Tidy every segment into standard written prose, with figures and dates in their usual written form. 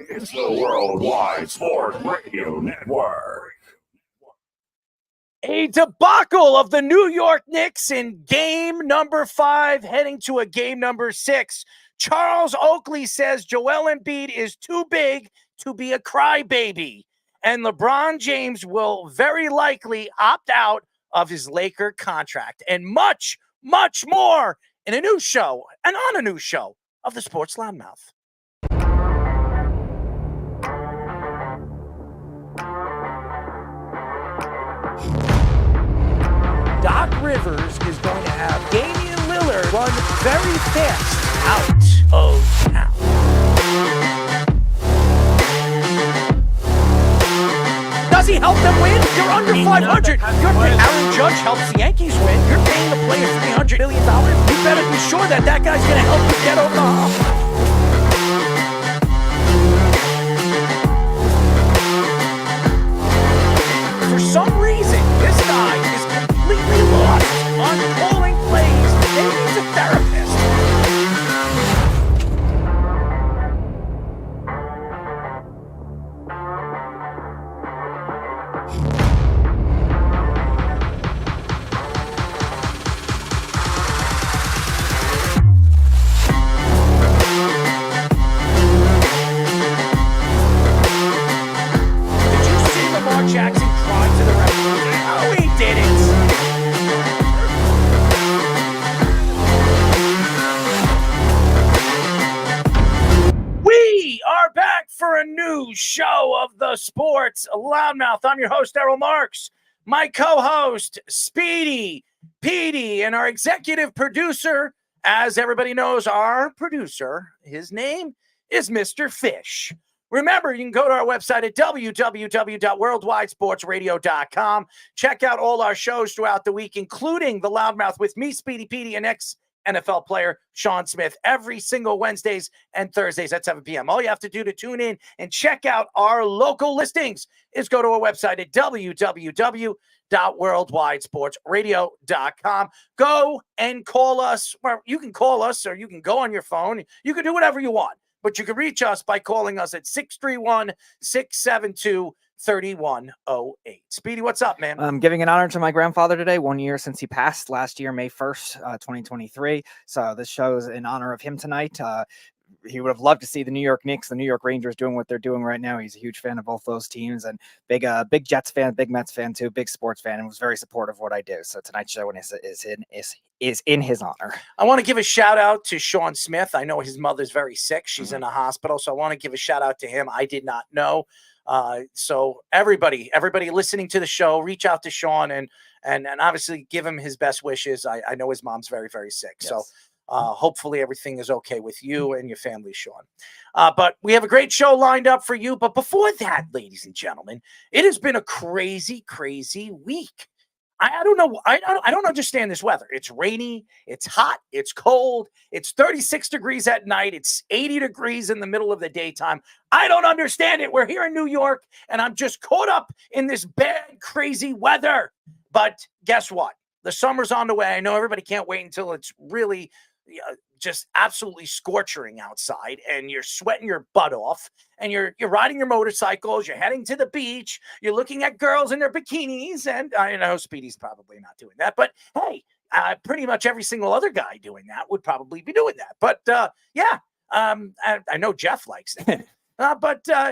It's the Worldwide Sports Radio Network. A debacle of the New York Knicks in game number 5, heading to a game number 6. Charles Oakley says Joel Embiid is too big to be a crybaby, and LeBron James will very likely opt out of his Laker contract, and much, much more in a new show and on a new show of the Sports Loudmouth. Doc Rivers is going to have Damian Lillard run very fast out of town. Does he help them win? You're under 500. Aaron Judge helps the Yankees win. You're paying the player $300 million. You better be sure that guy's going to help you get over the hump. For some reason, this guy is completely lost on calling plays. Maybe he's a therapist. Did you see Lamar Jackson trying to the right. Oh, he did it. We are back for a new show of the Sports Loudmouth. I'm your host, Errol Marks. My co-host, Speedy Petey, and our executive producer, as everybody knows, our producer, his name is Mr. Fish. Remember, you can go to our website at www.worldwidesportsradio.com. Check out all our shows throughout the week, including The Loudmouth with me, Speedy Petey, and ex-NFL player Sean Smith, every single Wednesdays and Thursdays at 7 p.m. All you have to do to tune in and check out our local listings is go to our website at www.worldwidesportsradio.com. Go and call us. Well, you can call us or you can go on your phone. You can do whatever you want. But you can reach us by calling us at 631-672-3108. Speedy, what's up, man? I'm giving an honor to my grandfather today, 1 year since he passed last year, May 1st, 2023. So this show is in honor of him tonight. He would have loved to see the New York Knicks, the New York Rangers doing what they're doing right now. He's a huge fan of both those teams and big Jets fan, big Mets fan too, big sports fan, and was very supportive of what I do. So tonight's show is in his honor. I want to give a shout out to Sean Smith. I know his mother's very sick. She's in a hospital. So I want to give a shout out to him. I did not know. So everybody listening to the show, reach out to Sean and obviously give him his best wishes. I know his mom's very, very sick. Yes. So hopefully everything is okay with you and your family, Sean. But we have a great show lined up for you. But before that, ladies and gentlemen, it has been a crazy, crazy week. I don't know. I don't understand this weather. It's rainy. It's hot. It's cold. It's 36 degrees at night. It's 80 degrees in the middle of the daytime. I don't understand it. We're here in New York, and I'm just caught up in this bad, crazy weather. But guess what? The summer's on the way. I know everybody can't wait until it's really just absolutely scorching outside and you're sweating your butt off and you're riding your motorcycles, you're heading to the beach, you're looking at girls in their bikinis, and I know Speedy's probably not doing that, but hey, pretty much every single other guy doing that would probably be doing that. But I know Jeff likes that.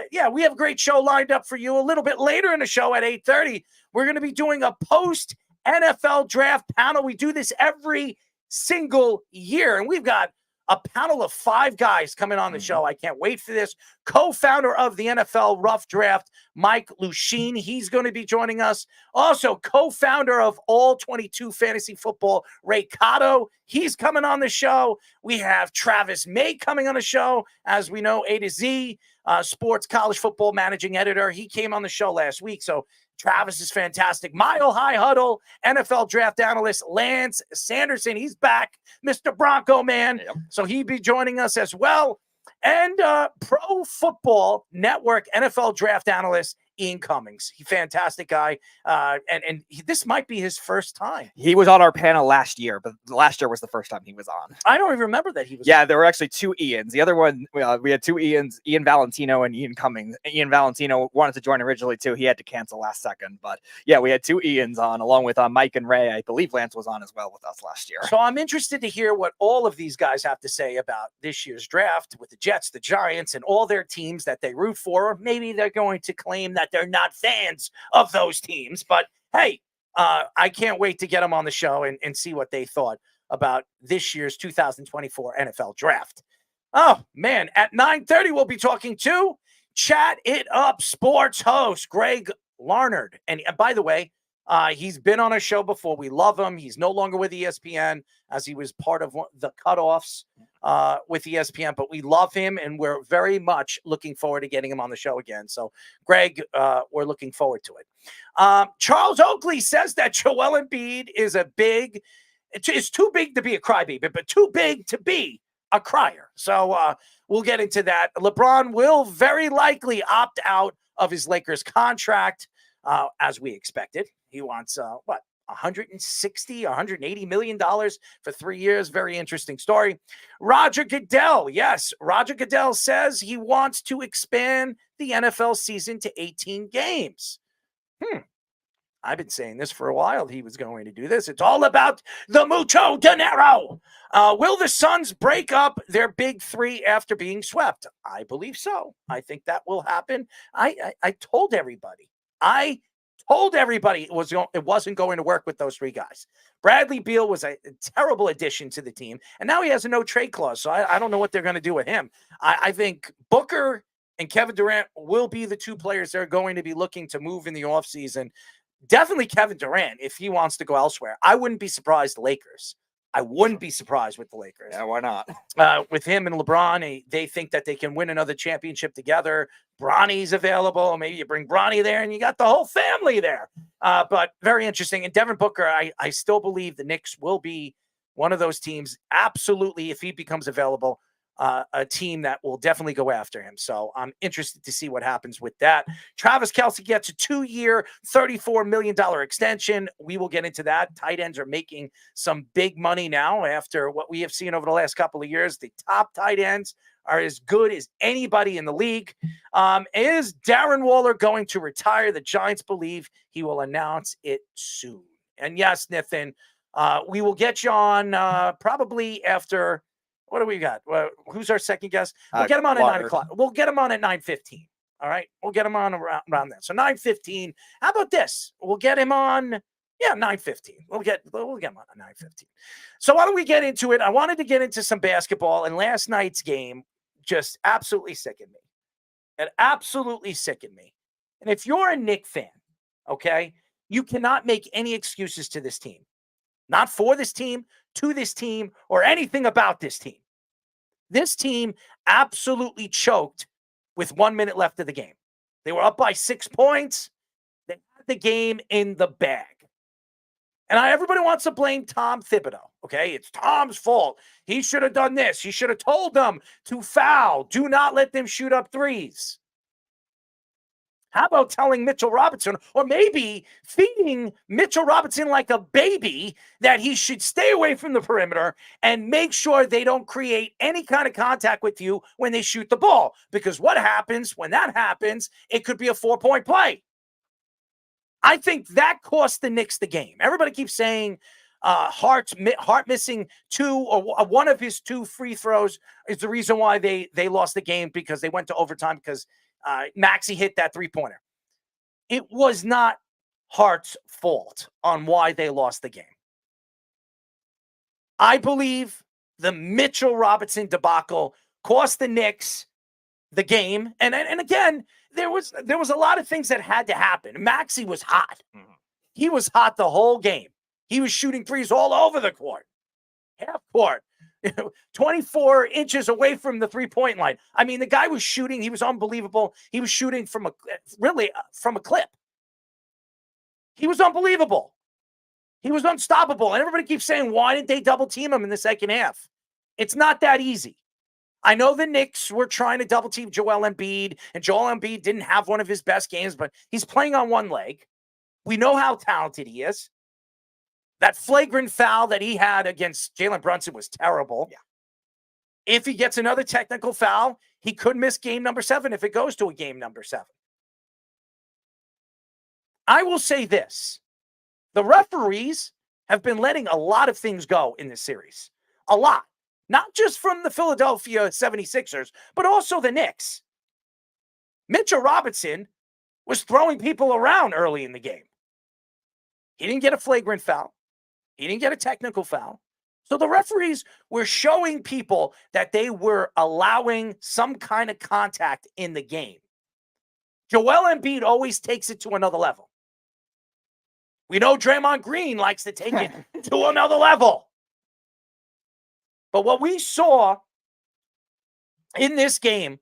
Yeah, we have a great show lined up for you. A little bit later in the show at 8:30, we're going to be doing a post NFL draft panel. We do this every single year, and we've got a panel of 5 guys coming on the show. I can't wait for this. Co-founder of the NFL Rough Draft, Mike Luchene, he's going to be joining us. Also, co-founder of All 22 Fantasy Football, Ray Cotto, he's coming on the show. We have Travis Maye coming on the show. As we know, A to Z Sports College Football Managing Editor. He came on the show last week, so Travis is fantastic. Mile High Huddle, NFL draft analyst Lance Sanderson. He's back, Mr. Bronco man. Yep. So he'll be joining us as well. And Pro Football Network NFL draft analyst Ian Cummings. He's a fantastic guy. This might be his first time. He was on our panel last year, but last year was the first time he was on. I don't even remember that he was on. There were actually 2 Ians. The other one, we had 2 Ians, Ian Valentino and Ian Cummings. Ian Valentino wanted to join originally too. He had to cancel last second. But yeah, we had 2 Ians on along with Mike and Ray. I believe Lance was on as well with us last year. So I'm interested to hear what all of these guys have to say about this year's draft with the Jets, the Giants, and all their teams that they root for. Or maybe they're going to claim that they're not fans of those teams. But hey, I can't wait to get them on the show and see what they thought about this year's 2024 NFL draft. Oh, man. At 9:30, we'll be talking to Chat It Up sports host Greg Larnerd. And by the way, he's been on a show before. We love him. He's no longer with ESPN as he was part of the cutoffs with ESPN, but we love him and we're very much looking forward to getting him on the show again. So Greg, we're looking forward to it. Charles Oakley says that Joel Embiid is it's too big to be a crybaby, but too big to be a crier. So we'll get into that. LeBron will very likely opt out of his Lakers contract as we expected. He wants $180 million for 3 years. Very interesting story. Roger Goodell. Yes, Roger Goodell says he wants to expand the NFL season to 18 games. I've been saying this for a while. He was going to do this. It's all about the mucho dinero. Will the Suns break up their big 3 after being swept? I believe so. I think that will happen. I told everybody. I Told everybody it wasn't going to work with those three guys. Bradley Beal was a terrible addition to the team, and now he has a no-trade clause, so I don't know what they're going to do with him. I think Booker and Kevin Durant will be the two players they're going to be looking to move in the offseason. Definitely Kevin Durant, if he wants to go elsewhere. I wouldn't be surprised the Lakers. I wouldn't be surprised with the Lakers. Yeah, why not? With him and LeBron, they think that they can win another championship together. Bronny's available. Maybe you bring Bronny there and you got the whole family there. But very interesting. And Devin Booker, I still believe the Knicks will be one of those teams. Absolutely, if he becomes available, a team that will definitely go after him. So I'm interested to see what happens with that. Travis Kelce gets a 2-year, $34 million extension. We will get into that. Tight ends are making some big money now after what we have seen over the last couple of years. The top tight ends are as good as anybody in the league. Is Darren Waller going to retire? The Giants believe he will announce it soon. And yes, Nathan, we will get you on probably after. What do we got? Who's our second guest? We'll get him on at 9 o'clock. We'll get him on at 9:15. All right. We'll get him on around then. So 9:15. How about this? We'll get him on. Yeah, 9:15. We'll get him on at 9:15. So why don't we get into it? I wanted to get into some basketball, and last night's game just absolutely sickened me. It absolutely sickened me. And if you're a Knicks fan, okay, you cannot make any excuses to this team. Not for this team, to this team, or anything about this team. This team absolutely choked with 1 minute left of the game. They were up by 6 points. They had the game in the bag. And everybody wants to blame Tom Thibodeau, okay? It's Tom's fault. He should have done this. He should have told them to foul. Do not let them shoot up threes. How about telling Mitchell Robinson, or maybe feeding Mitchell Robinson like a baby, that he should stay away from the perimeter and make sure they don't create any kind of contact with you when they shoot the ball? Because what happens when that happens, it could be a 4-point play. I think that cost the Knicks the game. Everybody keeps saying Hart missing one of his 2 free throws is the reason why they lost the game, because they went to overtime because Maxey hit that 3-pointer. It was not Hart's fault on why they lost the game. I believe the Mitchell Robinson debacle cost the Knicks the game. And again, there was a lot of things that had to happen. Maxey was hot. He was hot the whole game. He was shooting threes all over the court. Half court. 24 inches away from the 3-point line. I mean, the guy was shooting. He was unbelievable. He was shooting from a clip. He was unbelievable. He was unstoppable. And everybody keeps saying, why didn't they double team him in the second half? It's not that easy. I know the Knicks were trying to double team Joel Embiid, and Joel Embiid didn't have one of his best games, but he's playing on one leg. We know how talented he is. That flagrant foul that he had against Jalen Brunson was terrible. Yeah. If he gets another technical foul, he could miss game number 7 if it goes to a game number 7. I will say this. The referees have been letting a lot of things go in this series. A lot. Not just from the Philadelphia 76ers, but also the Knicks. Mitchell Robinson was throwing people around early in the game. He didn't get a flagrant foul. He didn't get a technical foul. So the referees were showing people that they were allowing some kind of contact in the game. Joel Embiid always takes it to another level. We know Draymond Green likes to take it to another level. But what we saw in this game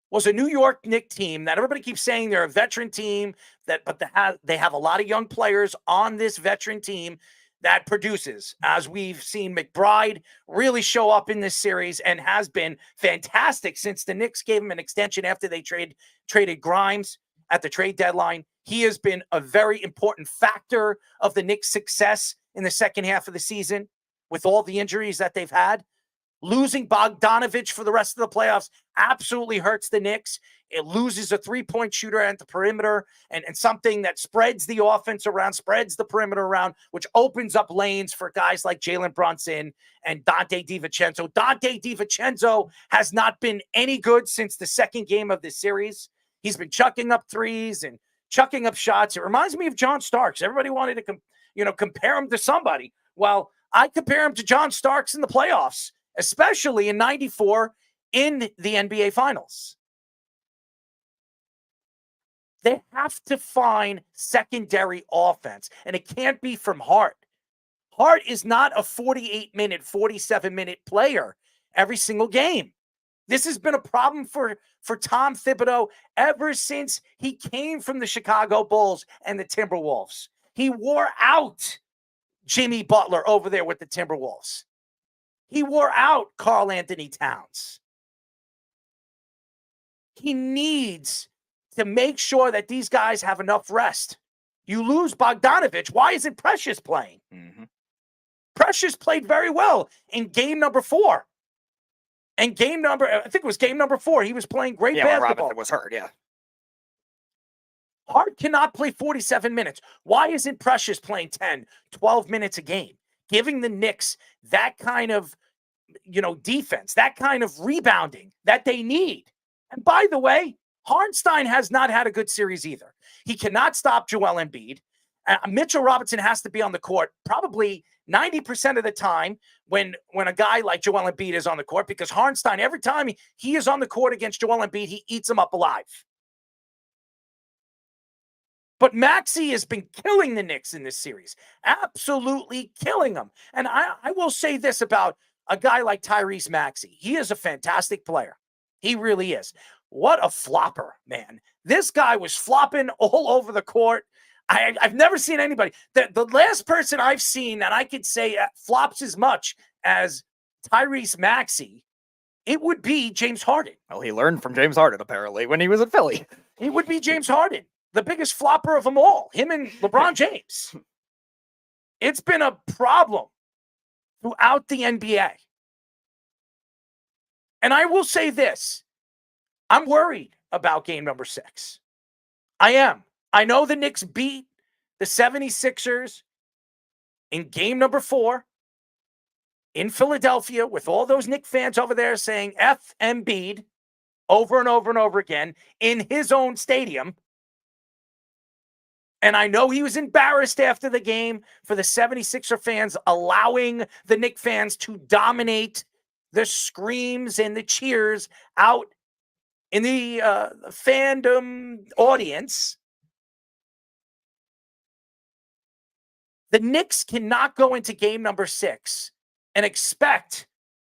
was a New York Knicks team that everybody keeps saying they're a veteran team, but they have a lot of young players on this veteran team that produces. As we've seen McBride really show up in this series and has been fantastic since the Knicks gave him an extension after they traded Grimes at the trade deadline. He has been a very important factor of the Knicks' success in the second half of the season with all the injuries that they've had. Losing Bogdanovich for the rest of the playoffs absolutely hurts the Knicks. It loses a 3-point shooter at the perimeter and something that spreads the offense around, spreads the perimeter around, which opens up lanes for guys like Jalen Brunson and Dante DiVincenzo. Dante DiVincenzo has not been any good since the second game of this series. He's been chucking up threes and chucking up shots. It reminds me of John Starks. Everybody wanted to compare him to somebody. Well, I compare him to John Starks in the playoffs, especially in 94 in the NBA Finals. They have to find secondary offense, and it can't be from Hart. Hart is not a 48-minute, 47-minute player every single game. This has been a problem for Tom Thibodeau ever since he came from the Chicago Bulls and the Timberwolves. He wore out Jimmy Butler over there with the Timberwolves. He wore out Karl Anthony Towns. He needs to make sure that these guys have enough rest. You lose Bogdanovich. Why isn't Precious playing? Mm-hmm. Precious played very well in game number 4. And I think it was game number 4. He was playing great basketball. Robinson was hurt, yeah. Hart cannot play 47 minutes. Why isn't Precious playing 10, 12 minutes a game? Giving the Knicks that kind of, defense, that kind of rebounding that they need. And by the way, Hartenstein has not had a good series either. He cannot stop Joel Embiid. Mitchell Robinson has to be on the court probably 90% of the time when a guy like Joel Embiid is on the court, because Hartenstein, every time he is on the court against Joel Embiid, he eats him up alive. But Maxey has been killing the Knicks in this series. Absolutely killing them. And I will say this about a guy like Tyrese Maxey. He is a fantastic player. He really is. What a flopper, man. This guy was flopping all over the court. I've never seen anybody. The last person I've seen that I could say flops as much as Tyrese Maxey, it would be James Harden. Well, he learned from James Harden, apparently, when he was in Philly. It would be James Harden, the biggest flopper of them all, him and LeBron James. It's been a problem throughout the NBA. And I will say this. I'm worried about game number 6. I am. I know the Knicks beat the 76ers in game number 4 in Philadelphia with all those Knicks fans over there saying F Embiid over and over and over again in his own stadium. And I know he was embarrassed after the game for the 76er fans allowing the Knicks fans to dominate the screams and the cheers out in the fandom audience. The Knicks cannot go into game number 6 and expect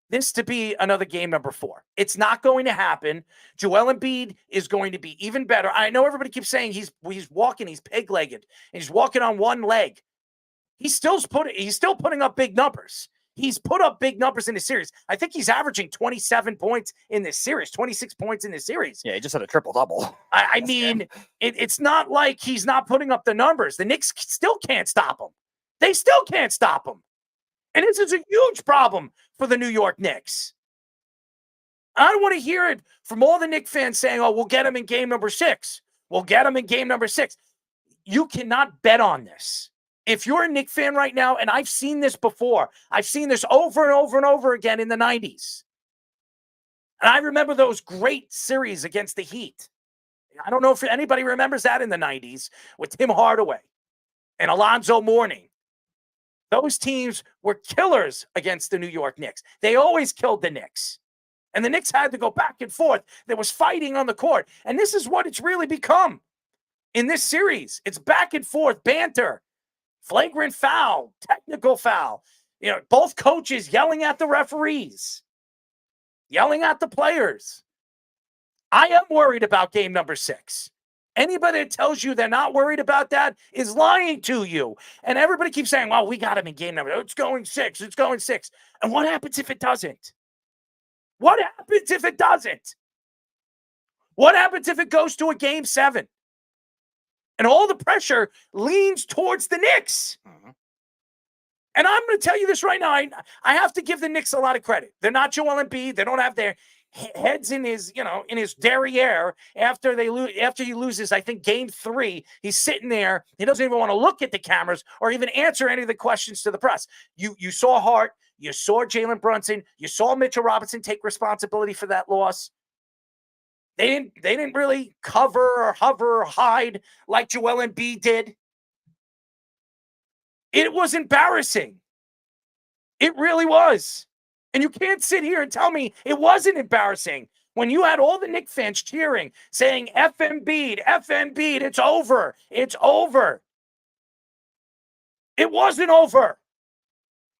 this to be another game number 4. It's not going to happen. Joel Embiid is going to be even better. I know everybody keeps saying he's walking, he's peg-legged, and he's walking on one leg. He's still putting up big numbers. He's put up big numbers in the series. I think he's averaging 27 points in this series, 26 points in this series. Yeah, he just had a triple-double. I mean, it's not like he's not putting up the numbers. The Knicks still can't stop him. They still can't stop him. And this is a huge problem for the New York Knicks. I don't want to hear it from all the Knicks fans saying, oh, we'll get him in game number 6. We'll get him in game number 6. You cannot bet on this. If you're a Knicks fan right now, and I've seen this before, I've seen this over and over and over again in the 90s. And I remember those great series against the Heat. I don't know if anybody remembers that in the 90s with Tim Hardaway and Alonzo Mourning. Those teams were killers against the New York Knicks. They always killed the Knicks. And the Knicks had to go back and forth. There was fighting on the court. And this is what it's really become in this series. It's back and forth, banter. Flagrant foul, technical foul. Both coaches yelling at the referees, yelling at the players. I am worried about game number 6. Anybody that tells you they're not worried about that is lying to you. And everybody keeps saying, well, we got him in game number. It's going 6. It's going 6. And what happens if it doesn't? What happens if it doesn't? What happens if it goes to a game 7? And all the pressure leans towards the Knicks. Mm-hmm. And I'm going to tell you this right now. I have to give the Knicks a lot of credit. They're not Joel Embiid. They don't have their heads in his derriere after he loses, I think, game 3. He's sitting there. He doesn't even want to look at the cameras or even answer any of the questions to the press. You saw Hart. You saw Jalen Brunson. You saw Mitchell Robinson take responsibility for that loss. They didn't really cover or hover or hide like Joel Embiid did. It was embarrassing. It really was. And you can't sit here and tell me it wasn't embarrassing when you had all the Knicks fans cheering, saying, F Embiid, it's over. It's over. It wasn't over.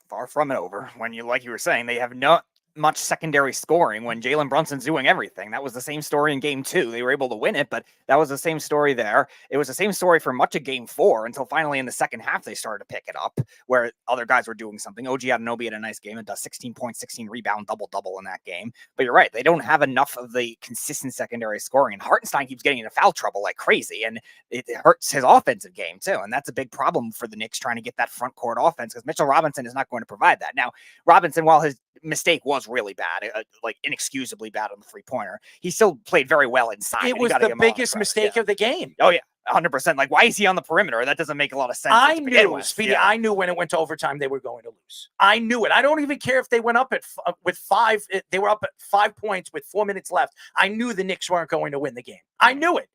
Far from it over. When you, like you were saying, they have not much secondary scoring when Jalen Brunson's doing everything. That was the same story in game 2. They were able to win it, but that was the same story there. It was the same story for much of game 4 until finally in the second half they started to pick it up where other guys were doing something. OG Anunoby had a nice game and does 16 points, 16 rebound, double-double in that game. But you're right, they don't have enough of the consistent secondary scoring, and Hartenstein keeps getting into foul trouble like crazy, and it hurts his offensive game too, and that's a big problem for the Knicks trying to get that front court offense because Mitchell Robinson is not going to provide that. Now, Robinson, while his mistake was really bad, like inexcusably bad on the three-pointer, he still played very well inside. It was the biggest mistake of the game. Oh yeah, 100%. Like, why is he on the perimeter? That doesn't make a lot of sense. I knew, Speedy, I knew when it went to overtime they were going to lose. I knew it. I don't even care if they went up with 5. They were up at 5 points with 4 minutes left. I knew the Knicks weren't going to win the game. I knew it.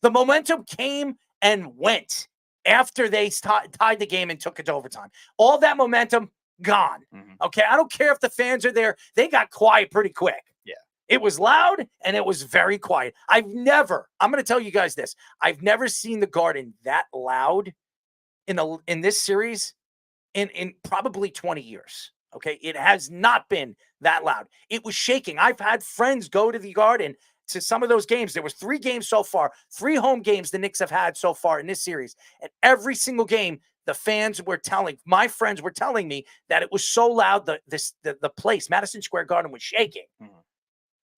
The momentum came and went after they tied the game and took it to overtime. All that momentum gone. Okay, I don't care if the fans are there. They got quiet pretty quick. Yeah. It was loud and it was very quiet. I'm going to tell you guys this. I've never seen the Garden that loud in this series in probably 20 years. Okay, it has not been that loud. It was shaking. I've had friends go to the Garden to some of those games. There was 3 games so far, 3 home games the Knicks have had so far in this series. And every single game, my friends were telling me that it was so loud the place, Madison Square Garden, was shaking.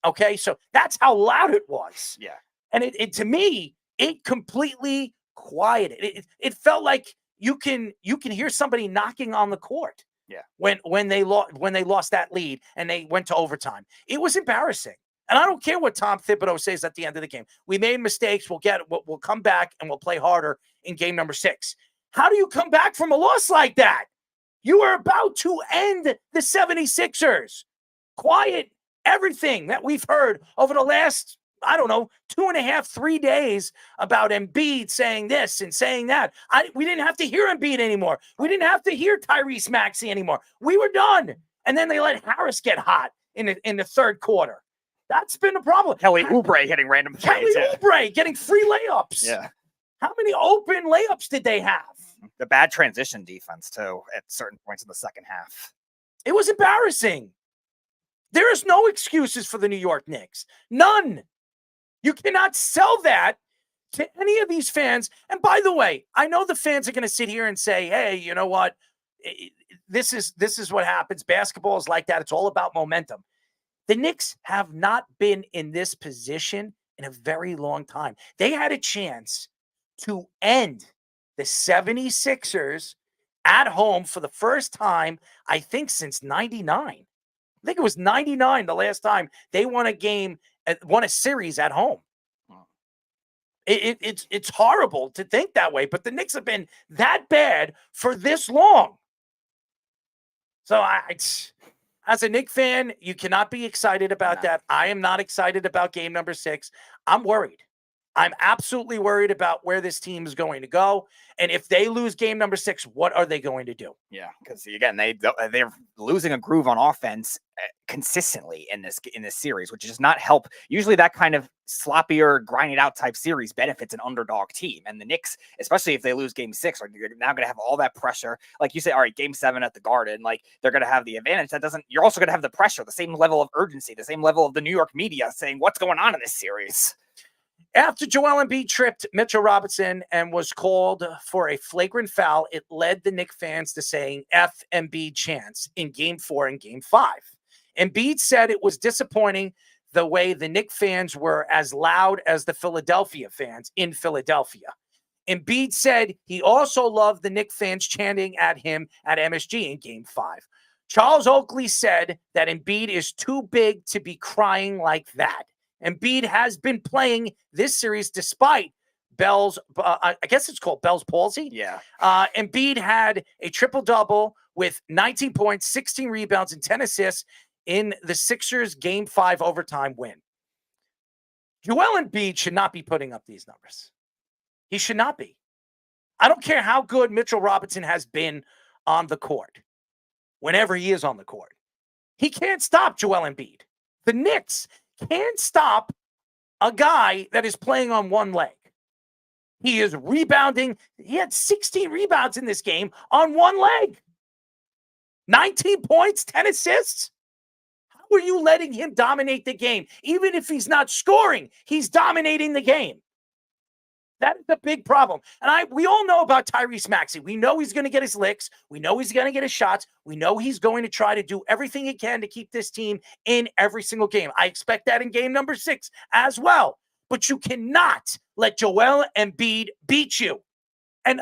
Okay, so that's how loud it was. Yeah. And it to me, it completely quieted. It felt like you can hear somebody knocking on the court. Yeah. When they lost that lead and they went to overtime. It was embarrassing. And I don't care what Tom Thibodeau says at the end of the game. We made mistakes. We'll come back and we'll play harder in game number 6. How do you come back from a loss like that? You are about to end the 76ers. Quiet everything that we've heard over the last, 2.5, 3 days about Embiid saying this and saying that. We didn't have to hear Embiid anymore. We didn't have to hear Tyrese Maxey anymore. We were done. And then they let Harris get hot in the third quarter. That's been the problem. Kelly Oubre hitting random threes. Oubre getting free layups. Yeah. How many open layups did they have? The bad transition defense, too, at certain points in the second half. It was embarrassing. There is no excuses for the New York Knicks. None. You cannot sell that to any of these fans. And by the way, I know the fans are going to sit here and say, hey, you know what? This is what happens. Basketball is like that. It's all about momentum. The Knicks have not been in this position in a very long time. They had a chance to end the 76ers at home for the first time, I think, since 99. I think it was 99 the last time they won a series at home. It's horrible to think that way, but the Knicks have been that bad for this long. So as a Knicks fan, you cannot be excited about that. I am not excited about game number 6. I'm worried. I'm absolutely worried about where this team is going to go. And if they lose game number 6, what are they going to do? Yeah, because again, they're losing a groove on offense consistently in this series, which does not help. Usually that kind of sloppier, grinded out type series benefits an underdog team. And the Knicks, especially if they lose game 6, are now going to have all that pressure. Like you say, all right, game 7 at the Garden, like they're going to have the advantage. You're also going to have the pressure, the same level of urgency, the same level of the New York media saying what's going on in this series. After Joel Embiid tripped Mitchell Robinson and was called for a flagrant foul, it led the Knicks fans to saying F Embiid chants in game 4 and game 5. Embiid said it was disappointing the way the Knicks fans were as loud as the Philadelphia fans in Philadelphia. Embiid said he also loved the Knicks fans chanting at him at MSG in game 5. Charles Oakley said that Embiid is too big to be crying like that. Embiid has been playing this series despite Bell's, I guess it's called Bell's palsy. Yeah. Embiid had a triple-double with 19 points, 16 rebounds, and 10 assists in the Sixers' Game 5 overtime win. Joel Embiid should not be putting up these numbers. He should not be. I don't care how good Mitchell Robinson has been on the court, whenever he is on the court. He can't stop Joel Embiid. The Knicks can't stop a guy that is playing on one leg. He is rebounding. He had 16 rebounds in this game on one leg. 19 points, 10 assists. How are you letting him dominate the game? Even if he's not scoring, he's dominating the game. That is a big problem. And we all know about Tyrese Maxey. We know he's going to get his licks. We know he's going to get his shots. We know he's going to try to do everything he can to keep this team in every single game. I expect that in game number 6 as well. But you cannot let Joel Embiid beat you. And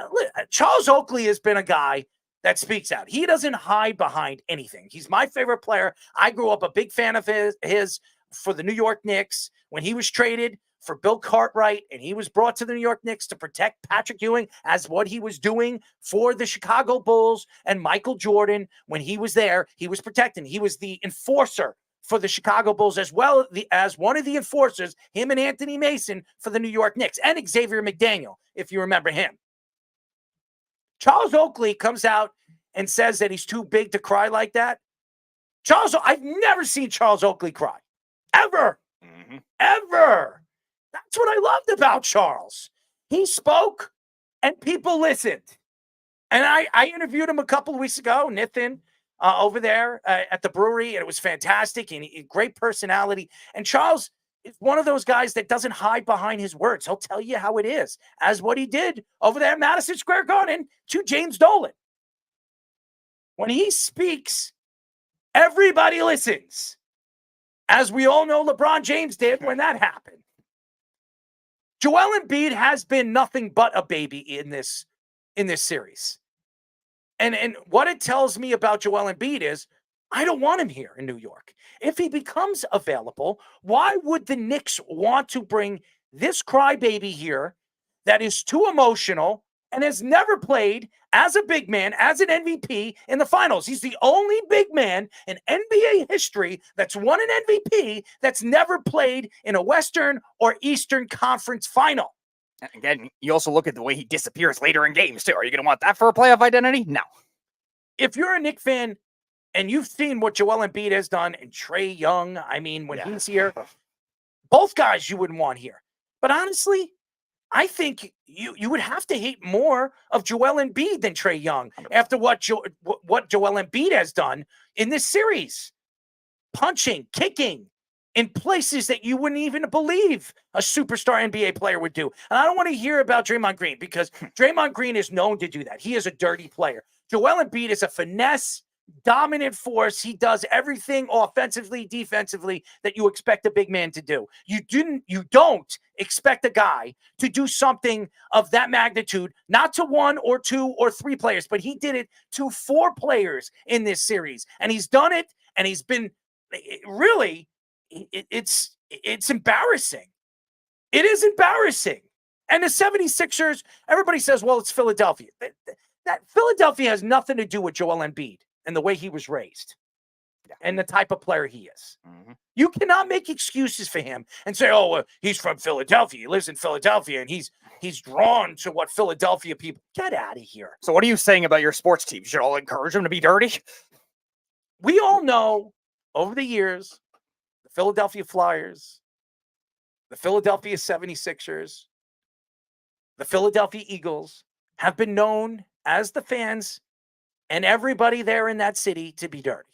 Charles Oakley has been a guy that speaks out. He doesn't hide behind anything. He's my favorite player. I grew up a big fan of his for the New York Knicks when he was traded for Bill Cartwright, and he was brought to the New York Knicks to protect Patrick Ewing as what he was doing for the Chicago Bulls and Michael Jordan. When he was there, he was protecting. He was the enforcer for the Chicago Bulls as well as one of the enforcers, him and Anthony Mason, for the New York Knicks, and Xavier McDaniel, if you remember him. Charles Oakley comes out and says that he's too big to cry like that. I've never seen Charles Oakley cry. Ever. Mm-hmm. Ever. That's what I loved about Charles. He spoke and people listened. And I interviewed him a couple of weeks ago, Nathan, over there at the brewery, and it was fantastic and great personality. And Charles is one of those guys that doesn't hide behind his words. He'll tell you how it is, as what he did over there at Madison Square Garden to James Dolan. When he speaks, everybody listens, as we all know LeBron James did when that happened. Joel Embiid has been nothing but a baby in this series. And what it tells me about Joel Embiid is I don't want him here in New York. If he becomes available, why would the Knicks want to bring this crybaby here that is too emotional and has never played as a big man, as an MVP in the finals? He's the only big man in NBA history that's won an MVP that's never played in a Western or Eastern Conference final. Again, you also look at the way he disappears later in games, too. Are you going to want that for a playoff identity? No. If you're a Knicks fan and you've seen what Joel Embiid has done and Trae Young, I mean, when he's here, both guys you wouldn't want here. But honestly, I think you would have to hate more of Joel Embiid than Trae Young after what Joel Embiid has done in this series. Punching, kicking in places that you wouldn't even believe a superstar NBA player would do. And I don't want to hear about Draymond Green because Draymond Green is known to do that. He is a dirty player. Joel Embiid is a finesse, dominant force. He does everything offensively, defensively that you expect a big man to do. You don't expect a guy to do something of that magnitude, not to 1 or 2 or 3 players, but he did it to 4 players in this series. And he's done it, and he's been really, it's embarrassing. It is embarrassing. And the 76ers, everybody says, well, it's Philadelphia. That Philadelphia has nothing to do with Joel Embiid and the way he was raised and the type of player he is. Mm-hmm. You cannot make excuses for him and say, he's from Philadelphia. He lives in Philadelphia, and he's drawn to what Philadelphia people. Get out of here. So what are you saying about your sports team? Should all encourage them to be dirty? We all know over the years, the Philadelphia Flyers, the Philadelphia 76ers, the Philadelphia Eagles have been known as the fans and everybody there in that city to be dirty.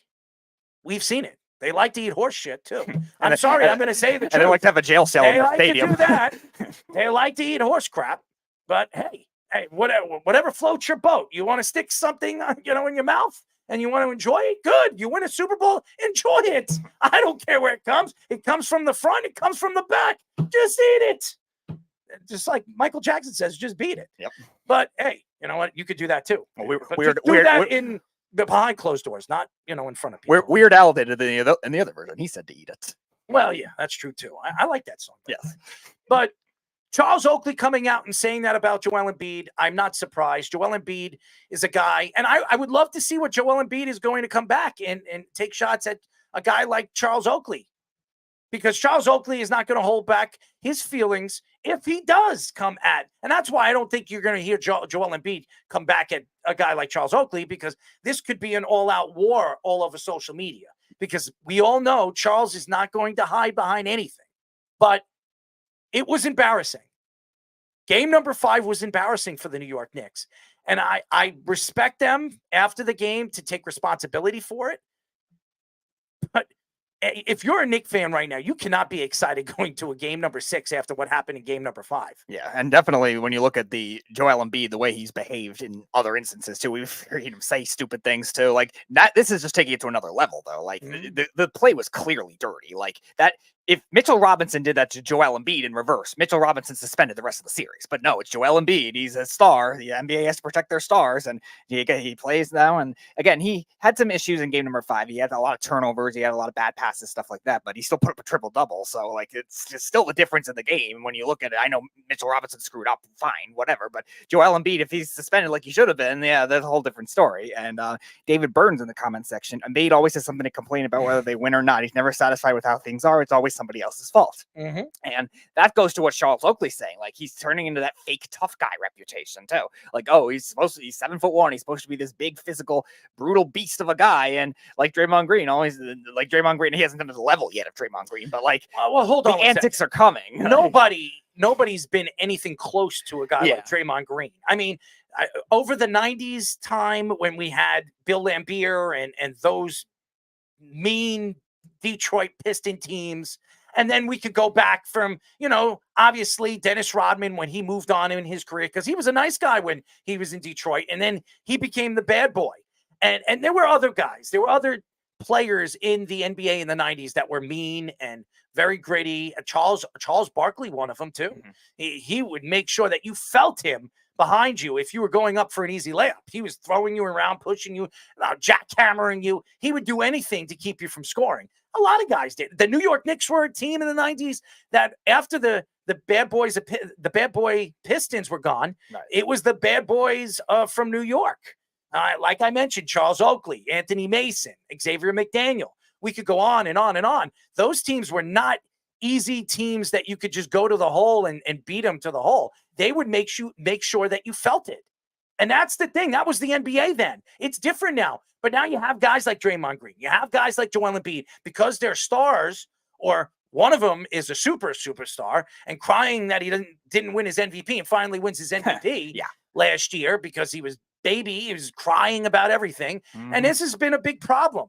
We've seen it. They like to eat horse shit, too. I'm sorry, I'm going to say the truth. And they like to have a jail cell in the stadium. They like to do that. They like to eat horse crap. But, hey, whatever floats your boat. You want to stick something in your mouth and you want to enjoy it? Good. You win a Super Bowl? Enjoy it. I don't care where it comes. It comes from the front. It comes from the back. Just eat it. Just like Michael Jackson says, just beat it. Yep. But, hey, you know what? You could do that, too. Well, in behind closed doors, not in front of people. Weird Al did it in the other version. He said to eat it. Well, yeah, that's true too. I like that song. Yes, but Charles Oakley coming out and saying that about Joel Embiid, I'm not surprised. Joel Embiid is a guy, and I would love to see what Joel Embiid is going to come back and take shots at a guy like Charles Oakley. because Charles Oakley is not going to hold back his feelings if he does come at. And that's why I don't think you're going to hear Joel Embiid come back at a guy like Charles Oakley, because this could be an all-out war all over social media, because we all know Charles is not going to hide behind anything. But it was embarrassing. Game number 5 was embarrassing for the New York Knicks. And I respect them after the game to take responsibility for it. But if you're a Knicks fan right now, you cannot be excited going to a game number 6 after what happened in game number 5. Yeah, and definitely when you look at the Joel Embiid, the way he's behaved in other instances too, we've heard him say stupid things too. Like that, this is just taking it to another level though. Like the play was clearly dirty. Like that. If Mitchell Robinson did that to Joel Embiid in reverse, Mitchell Robinson suspended the rest of the series. But no, it's Joel Embiid. He's a star. The NBA has to protect their stars, and he plays now. And again, he had some issues in game number 5. He had a lot of turnovers. He had a lot of bad passes, stuff like that. But he still put up a triple-double. So, like, it's just still the difference in the game when you look at it. I know Mitchell Robinson screwed up, fine, whatever. But Joel Embiid, if he's suspended like he should have been, yeah, that's a whole different story. And David Burns in the comment section, Embiid always has something to complain about whether they win or not. He's never satisfied with how things are. It's always somebody else's fault. Mm-hmm. And that goes to what Charles Oakley's saying. Like, he's turning into that fake tough guy reputation too. Like, oh, he's 7'1". He's supposed to be this big, physical, brutal beast of a guy. And like Draymond Green, he hasn't done to the level yet of Draymond Green, but like, well, hold on. The antics are coming. Nobody's been anything close to a guy like Draymond Green. I mean, over the 90s time when we had Bill Laimbeer and those mean Detroit Piston teams. And then we could go back from, obviously Dennis Rodman when he moved on in his career, because he was a nice guy when he was in Detroit. And then he became the bad boy. And there were other guys. There were other players in the NBA in the 90s that were mean and very gritty. Charles Barkley, one of them too. Mm-hmm. He would make sure that you felt him behind you if you were going up for an easy layup. He was throwing you around, pushing you, jackhammering you. He would do anything to keep you from scoring. A lot of guys did. The New York Knicks were a team in the 90s that after the bad boy Pistons were gone, nice. It was the bad boys from New York. Like I mentioned, Charles Oakley, Anthony Mason, Xavier McDaniel. We could go on and on and on. Those teams were not easy teams that you could just go to the hole and beat them to the hole. They would make sure that you felt it. And that's the thing. That was the NBA then. It's different now. But now you have guys like Draymond Green. You have guys like Joel Embiid, because they're stars, or one of them is a superstar and crying that he didn't win his MVP and finally wins his MVP last year because he was crying about everything. Mm-hmm. And this has been a big problem.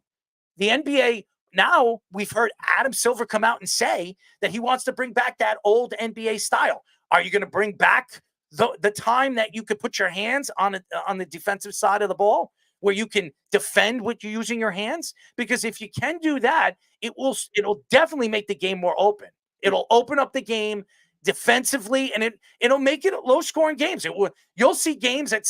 The NBA, now we've heard Adam Silver come out and say that he wants to bring back that old NBA style. Are you going to bring back the time that you could put your hands on the defensive side of the ball, where you can defend with you using your hands? Because if you can do that, it'll definitely make the game more open. It'll open up the game defensively, and it'll make it low-scoring games. You'll see games at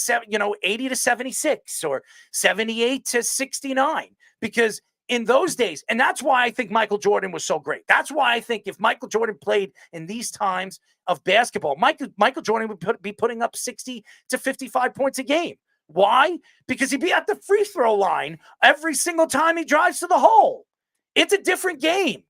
80 to 76 or 78 to 69, because in those days, and that's why I think Michael Jordan was so great. That's why I think if Michael Jordan played in these times of basketball, Michael Jordan would be putting up 60 to 55 points a game. Why? Because he'd be at the free throw line every single time he drives to the hole. It's a different game.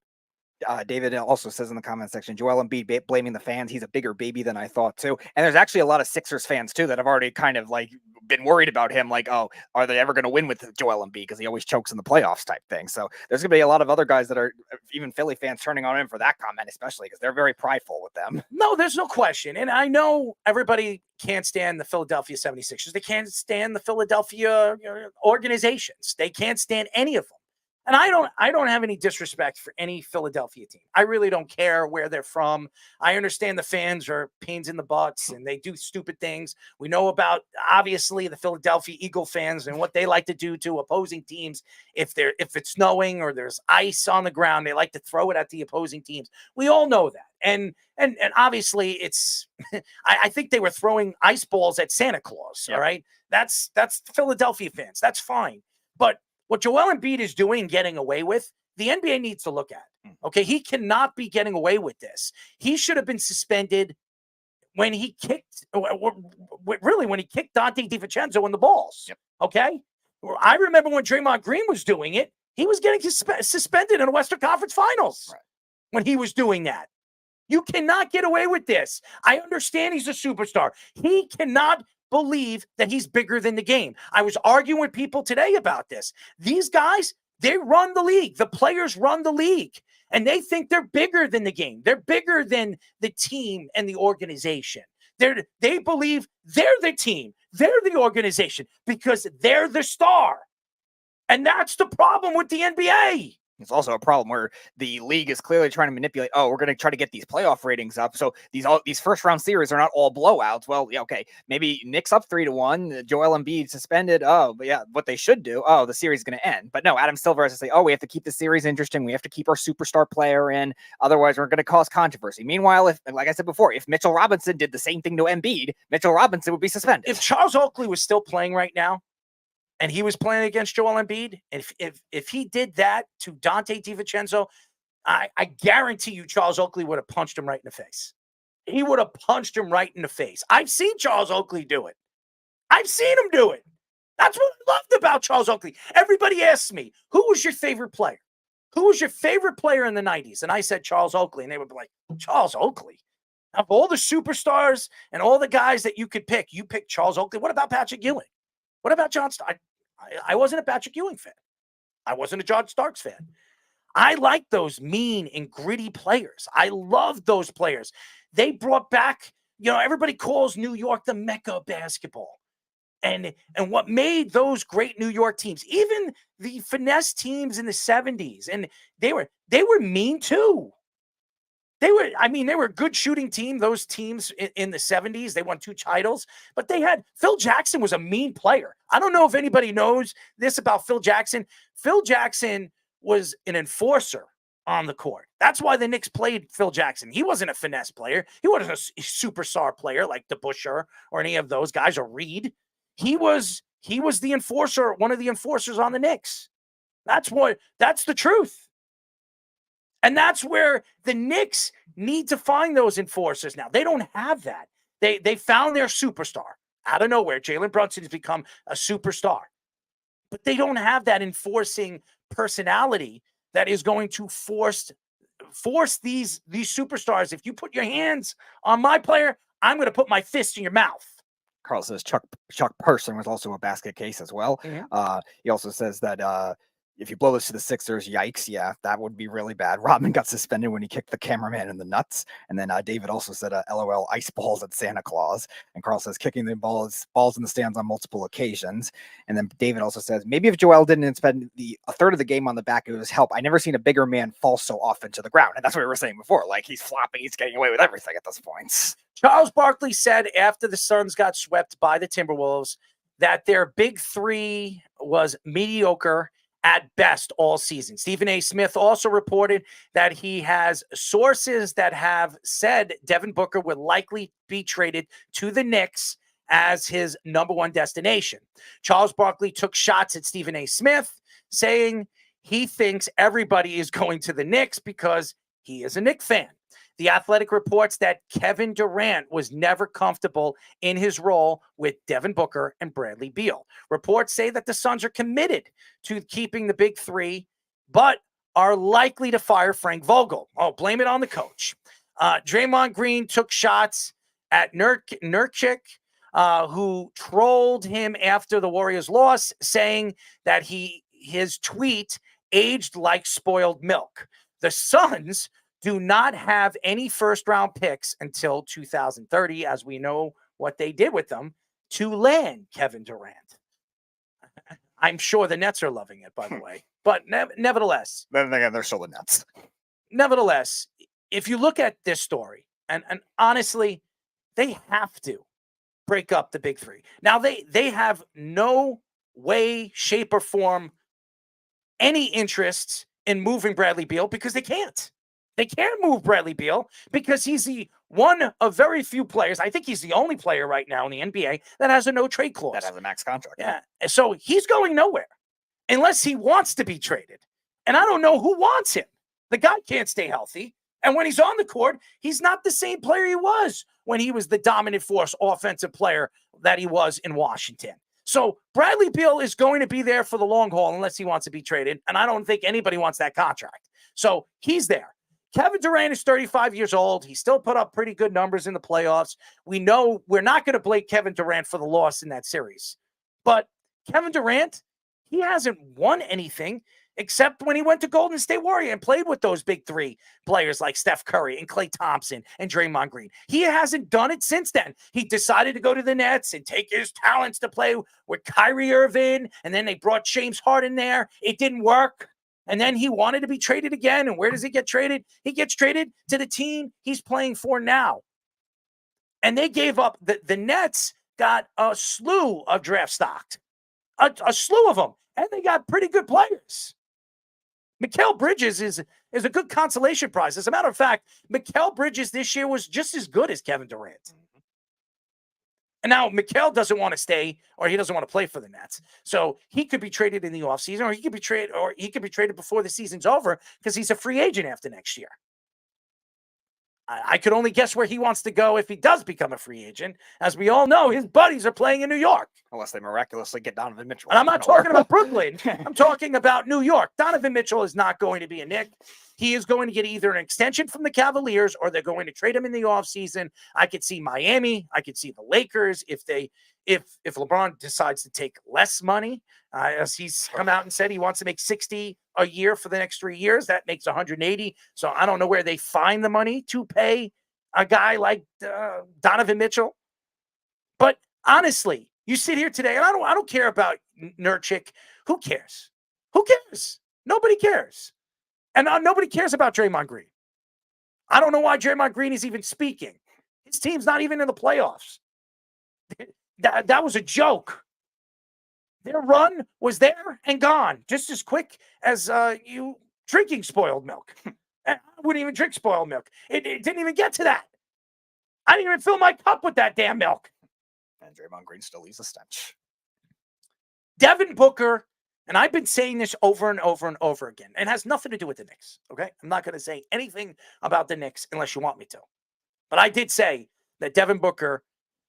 David also says in the comment section, Joel Embiid blaming the fans. He's a bigger baby than I thought too. And there's actually a lot of Sixers fans too that have already kind of like been worried about him. Like, oh, are they ever going to win with Joel Embiid? Because he always chokes in the playoffs type thing. So there's going to be a lot of other guys that are even Philly fans turning on him for that comment, especially because they're very prideful with them. No, there's no question. And I know everybody can't stand the Philadelphia 76ers. They can't stand the Philadelphia organizations. They can't stand any of them. And I don't have any disrespect for any Philadelphia team. I really don't care where they're from. I understand the fans are pains in the butts and they do stupid things. We know about, obviously, the Philadelphia Eagle fans and what they like to do to opposing teams. If it's snowing or there's ice on the ground, they like to throw it at the opposing teams. We all know that. And obviously it's I think they were throwing ice balls at Santa Claus. Yep. All right. That's Philadelphia fans. That's fine. But what Joel Embiid is doing and getting away with, the NBA needs to look at. Okay, he cannot be getting away with this. He should have been suspended when he kicked Dante DiVincenzo in the balls. Yep. Okay, I remember when Draymond Green was doing it, he was getting suspended in the Western Conference Finals. Right. when he was doing that. You cannot get away with this. I understand he's a superstar. He cannot believe that he's bigger than the game. I was arguing with people today about this. These guys, they run the league. The players run the league, and they think they're bigger than the game. They're bigger than the team and the organization. They believe they're the team. They're the organization because they're the star. And that's the problem with the NBA. It's also a problem where the league is clearly trying to manipulate. Oh, we're going to try to get these playoff ratings up. So these first round series are not all blowouts. Well, yeah, okay, maybe Knicks up 3-1. Joel Embiid suspended. Oh, but yeah, what they should do. Oh, the series is going to end. But no, Adam Silver has to say, oh, we have to keep the series interesting. We have to keep our superstar player in. Otherwise, we're going to cause controversy. Meanwhile, if, like I said before, if Mitchell Robinson did the same thing to Embiid, Mitchell Robinson would be suspended. If Charles Oakley was still playing right now, and he was playing against Joel Embiid, and if he did that to Dante DiVincenzo, I guarantee you Charles Oakley would have punched him right in the face. He would have punched him right in the face. I've seen Charles Oakley do it. I've seen him do it. That's what I loved about Charles Oakley. Everybody asks me, who was your favorite player? Who was your favorite player in the 90s? And I said Charles Oakley, and they would be like, Charles Oakley? Of all the superstars and all the guys that you could pick, you picked Charles Oakley. What about Patrick Ewing? What about John Starks? I wasn't a Patrick Ewing fan. I wasn't a John Starks fan. I like those mean and gritty players. I love those players. They brought back, everybody calls New York the Mecca of basketball. And what made those great New York teams, even the finesse teams in the 70s, and they were mean too. They were a good shooting team, those teams in the 70s. They won 2 titles, but Phil Jackson was a mean player. I don't know if anybody knows this about Phil Jackson. Phil Jackson was an enforcer on the court. That's why the Knicks played Phil Jackson. He wasn't a finesse player. He wasn't a superstar player like DeBusschere or any of those guys, or Reed. He was the enforcer, one of the enforcers on the Knicks. That's the truth. And that's where the Knicks need to find those enforcers now. They don't have that. They found their superstar out of nowhere. Jalen Brunson has become a superstar. But they don't have that enforcing personality that is going to force these superstars. If you put your hands on my player, I'm going to put my fist in your mouth. Carl says Chuck Person was also a basket case as well. Mm-hmm. He also says that if you blow this to the Sixers, yikes, yeah, that would be really bad. Rodman got suspended when he kicked the cameraman in the nuts. And then David also said, LOL, ice balls at Santa Claus. And Carl says, kicking the balls in the stands on multiple occasions. And then David also says, maybe if Joel didn't spend a third of the game on the back, it was help. I never seen a bigger man fall so often to the ground. And that's what we were saying before. Like, he's flopping, he's getting away with everything at this point. Charles Barkley said after the Suns got swept by the Timberwolves that their big three was mediocre at best all season. Stephen A. Smith also reported that he has sources that have said Devin Booker would likely be traded to the Knicks as his number one destination. Charles Barkley took shots at Stephen A. Smith, saying he thinks everybody is going to the Knicks because he is a Knicks fan. The Athletic reports that Kevin Durant was never comfortable in his role with Devin Booker and Bradley Beal. Reports say that the Suns are committed to keeping the big three, but are likely to fire Frank Vogel. Oh, blame it on the coach. Draymond Green took shots at Nurkic, who trolled him after the Warriors' loss, saying that his tweet aged like spoiled milk. The Suns do not have any first-round picks until 2030, as we know what they did with them to land Kevin Durant. I'm sure the Nets are loving it, by the way. But nevertheless. Then again, they're still the Nets. Nevertheless, if you look at this story, and honestly, they have to break up the big three. Now, they have no way, shape, or form any interest in moving Bradley Beal because they can't. They can't move Bradley Beal because he's the one of very few players. I think he's the only player right now in the NBA that has a no trade clause. That has a max contract. Yeah. So he's going nowhere unless he wants to be traded. And I don't know who wants him. The guy can't stay healthy. And when he's on the court, he's not the same player he was when he was the dominant force offensive player that he was in Washington. So Bradley Beal is going to be there for the long haul unless he wants to be traded. And I don't think anybody wants that contract. So he's there. Kevin Durant is 35 years old. He still put up pretty good numbers in the playoffs. We know we're not going to blame Kevin Durant for the loss in that series. But Kevin Durant, he hasn't won anything except when he went to Golden State Warrior and played with those big three players like Steph Curry and Klay Thompson and Draymond Green. He hasn't done it since then. He decided to go to the Nets and take his talents to play with Kyrie Irving, and then they brought James Harden there. It didn't work. And then he wanted to be traded again. And where does he get traded? He gets traded to the team he's playing for now. And they gave up. The Nets got a slew of draft stock, a slew of them. And they got pretty good players. Mikal Bridges is a good consolation prize. As a matter of fact, Mikal Bridges this year was just as good as Kevin Durant. And now Mikal doesn't want to stay, or he doesn't want to play for the Nets. So he could be traded in the offseason, or he could be traded before the season's over because he's a free agent after next year. I could only guess where he wants to go if he does become a free agent. As we all know, his buddies are playing in New York. Unless they miraculously get Donovan Mitchell. And I'm not talking about Brooklyn. I'm talking about New York. Donovan Mitchell is not going to be a Knick. He is going to get either an extension from the Cavaliers or they're going to trade him in the offseason. I could see Miami. I could see the Lakers if LeBron decides to take less money, as he's come out and said he wants to make 60 a year for the next 3 years. That makes 180. So I don't know where they find the money to pay a guy like Donovan Mitchell. But honestly, you sit here today, and I don't care about Nurkic. Who cares? Who cares? Nobody cares. And nobody cares about Draymond Green. I don't know why Draymond Green is even speaking. His team's not even in the playoffs. That was a joke. Their run was there and gone just as quick as you drinking spoiled milk. I wouldn't even drink spoiled milk. It didn't even get to that. I didn't even fill my cup with that damn milk. And Draymond Green still leaves a stench. Devin Booker, and I've been saying this over and over and over again, and it has nothing to do with the Knicks, okay? I'm not going to say anything about the Knicks unless you want me to. But I did say that Devin Booker,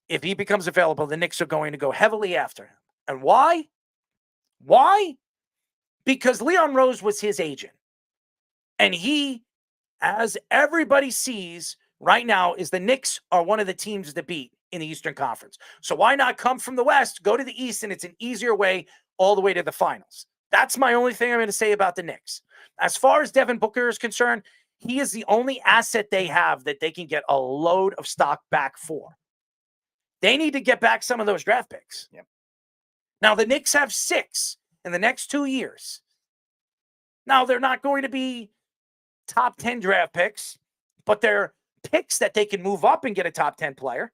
if he becomes available, the Knicks are going to go heavily after him. And why? Why? Because Leon Rose was his agent. And he, as everybody sees right now, is the Knicks are one of the teams to beat in the Eastern Conference. So why not come from the West, go to the East, and it's an easier way all the way to the finals. That's my only thing I'm going to say about the Knicks. As far as Devin Booker is concerned, he is the only asset they have that they can get a load of stock back for. They need to get back some of those draft picks. Yep. Now, the Knicks have 6 in the next 2 years. Now, they're not going to be top 10 draft picks, but they're picks that they can move up and get a top 10 player.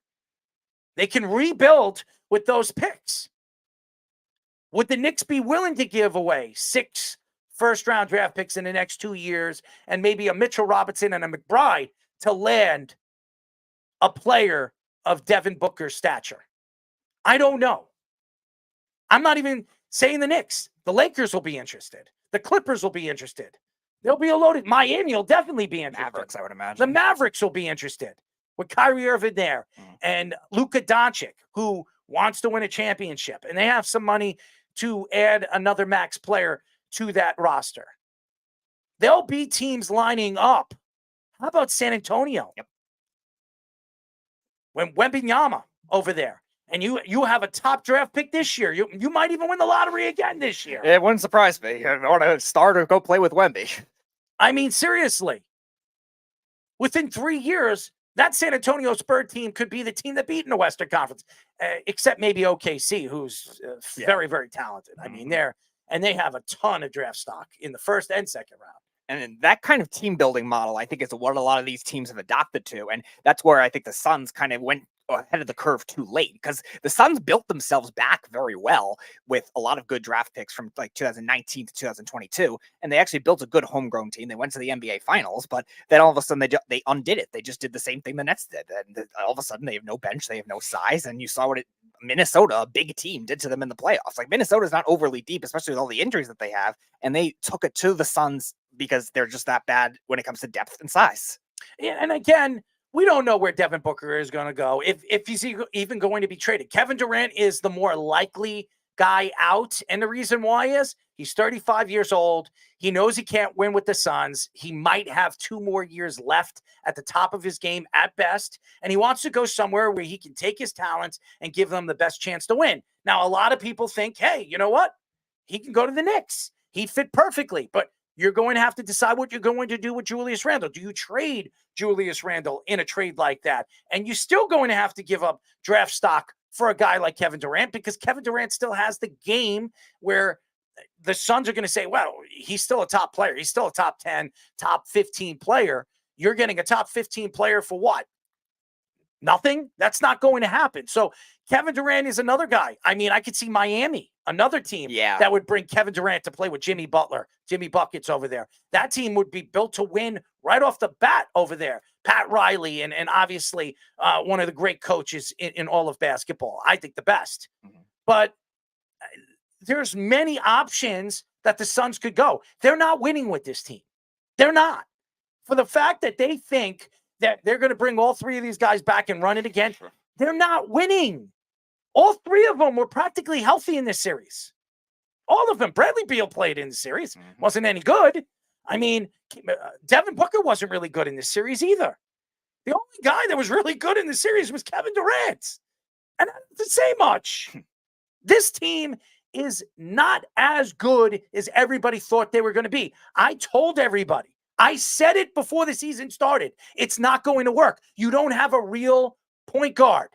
They can rebuild with those picks. Would the Knicks be willing to give away 6 first-round draft picks in the next 2 years and maybe a Mitchell Robinson and a McBride to land a player of Devin Booker's stature? I don't know. I'm not even saying the Knicks. The Lakers will be interested. The Clippers will be interested. They'll be a loaded. Miami will definitely be interested. Mavericks, I would imagine. The Mavericks will be interested with Kyrie Irving there and Luka Doncic, who wants to win a championship. And they have some money to add another max player to that roster. There'll be teams lining up. How about San Antonio? Yep. When Wembanyama over there, and you have a top draft pick this year, you might even win the lottery again this year. It wouldn't surprise me. I want to start or go play with Wemby. I mean, seriously. Within 3 years, that San Antonio Spurs team could be the team that beat in the Western Conference, except maybe OKC, who's very, very talented. I mean, they have a ton of draft stock in the first and second round. And that kind of team building model, I think, is what a lot of these teams have adopted to. And that's where I think the Suns kind of went ahead of the curve too late, because the Suns built themselves back very well with a lot of good draft picks from like 2019 to 2022. And they actually built a good homegrown team. They went to the NBA finals, but then all of a sudden they undid it. They just did the same thing the Nets did. And all of a sudden they have no bench. They have no size. And you saw what Minnesota, a big team, did to them in the playoffs. Like, Minnesota's not overly deep, especially with all the injuries that they have. And they took it to the Suns because they're just that bad when it comes to depth and size. Yeah, and again, we don't know where Devin Booker is going to go, if he's even going to be traded. Kevin Durant is the more likely guy out. And the reason why is he's 35 years old. He knows he can't win with the Suns. He might have 2 more years left at the top of his game at best. And he wants to go somewhere where he can take his talents and give them the best chance to win. Now, a lot of people think, hey, you know what? He can go to the Knicks. He'd fit perfectly. But you're going to have to decide what you're going to do with Julius Randle. Do you trade Julius Randle in a trade like that? And you're still going to have to give up draft stock for a guy like Kevin Durant, because Kevin Durant still has the game where the Suns are going to say, well, he's still a top player. He's still a top 10, top 15 player. You're getting a top 15 player for what? Nothing? That's not going to happen. So Kevin Durant is another guy. I mean, I could see Miami, another team that would bring Kevin Durant to play with Jimmy Butler, Jimmy Buckets over there. That team would be built to win right off the bat over there. Pat Riley, and obviously one of the great coaches in all of basketball. I think the best. Mm-hmm. But there's many options that the Suns could go. They're not winning with this team. They're not. For the fact that they think that they're going to bring all 3 of these guys back and run it again, they're not winning. All 3 of them were practically healthy in this series. All of them. Bradley Beal played in the series. Mm-hmm. Wasn't any good. I mean, Devin Booker wasn't really good in this series either. The only guy that was really good in the series was Kevin Durant. And I don't have to say much. This team is not as good as everybody thought they were going to be. I told everybody. I said it before the season started. It's not going to work. You don't have a real point guard.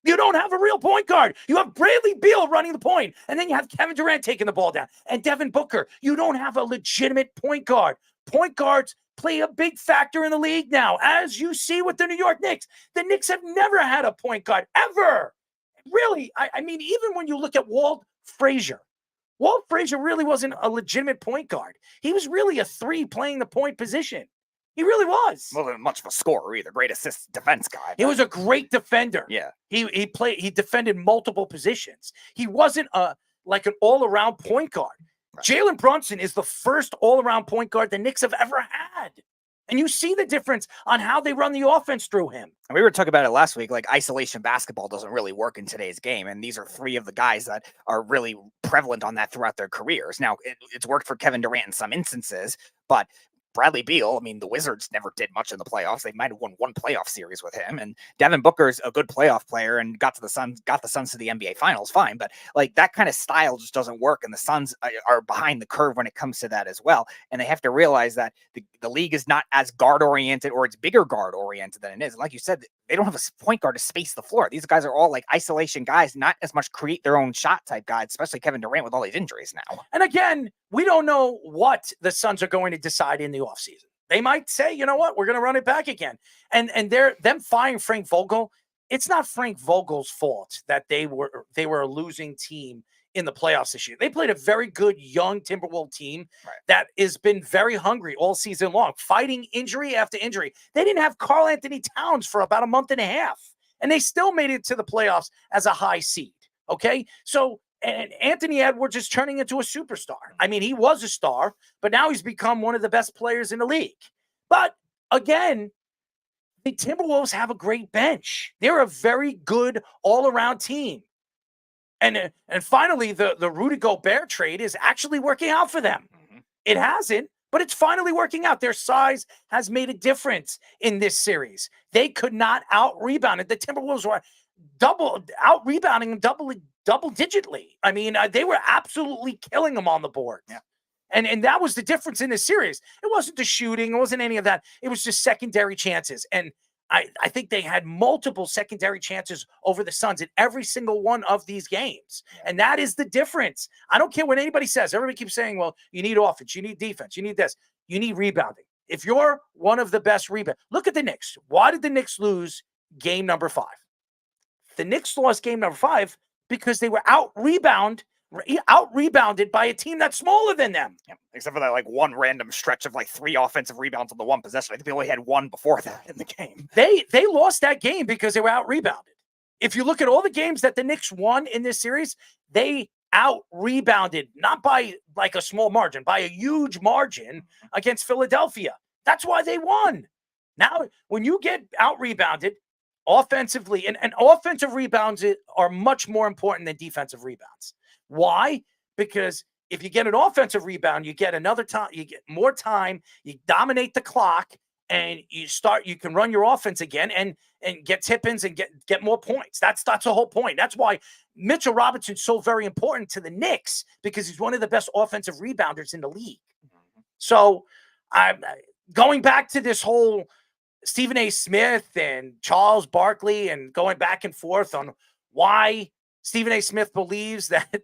You don't have a real point guard. You have Bradley Beal running the point, and then you have Kevin Durant taking the ball down, and Devin Booker. You don't have a legitimate point guard. Point guards play a big factor in the league now, as you see with the New York Knicks. The Knicks have never had a point guard, ever. Really, I mean, even when you look at Walt Frazier really wasn't a legitimate point guard. He was really a 3 playing the point position. He really was. Wasn't much of a scorer either. Great assist defense guy. He was a great defender. Yeah. He defended multiple positions. He wasn't like an all-around point guard. Right. Jalen Brunson is the first all-around point guard the Knicks have ever had. And you see the difference on how they run the offense through him. And we were talking about it last week, like isolation basketball doesn't really work in today's game. And these are 3 of the guys that are really prevalent on that throughout their careers. Now, it's worked for Kevin Durant in some instances, but Bradley Beal, I mean, the Wizards never did much in the playoffs. They might have won 1 playoff series with him. And Devin Booker's a good playoff player and got the Suns to the NBA Finals, fine. But like that kind of style just doesn't work. And the Suns are behind the curve when it comes to that as well. And they have to realize that the league is not as guard oriented, or it's bigger guard oriented than it is. And like you said, they don't have a point guard to space the floor. These guys are all like isolation guys, not as much create their own shot type guys, especially Kevin Durant with all these injuries now. And again, we don't know what the Suns are going to decide in the offseason. They might say, you know what, we're going to run it back again. And them firing Frank Vogel, it's not Frank Vogel's fault that they were a losing team in the playoffs this year. They played a very good young Timberwolves team that has been very hungry all season long, fighting injury after injury. They didn't have Karl Anthony Towns for about a month and a half, and they still made it to the playoffs as a high seed. Okay, so and Anthony Edwards is turning into a superstar. I mean, he was a star, but now he's become one of the best players in the league. But again, the Timberwolves have a great bench. They're a very good all-around team. And finally, the Rudy Gobert trade is actually working out for them. Mm-hmm. It hasn't, but it's finally working out. Their size has made a difference in this series. They could not out-rebound it. The Timberwolves were out-rebounding them double-digitly. I mean, they were absolutely killing them on the board. Yeah. And that was the difference in this series. It wasn't the shooting. It wasn't any of that. It was just secondary chances. And I think they had multiple secondary chances over the Suns in every single one of these games. And that is the difference. I don't care what anybody says. Everybody keeps saying, well, you need offense, you need defense, you need this, you need rebounding. If you're one of the best rebound, look at the Knicks. Why did the Knicks lose game number 5? The Knicks lost game number 5 because they were out-rebounded by a team that's smaller than them. Yeah, except for that like one random stretch of like 3 offensive rebounds on the one possession. I think they only had 1 before that in the game. They lost that game because they were out-rebounded. If you look at all the games that the Knicks won in this series, they out-rebounded, not by like a small margin, by a huge margin against Philadelphia. That's why they won. Now, when you get out-rebounded offensively, and offensive rebounds are much more important than defensive rebounds. Why? Because if you get an offensive rebound, you get another time, you get more time, you dominate the clock, and you can run your offense again and get tip-ins and get more points. That's the whole point. That's why Mitchell Robinson's so very important to the Knicks, because he's one of the best offensive rebounders in the league. So I'm going back to this whole Stephen A. Smith and Charles Barkley and going back and forth on why Stephen A. Smith believes that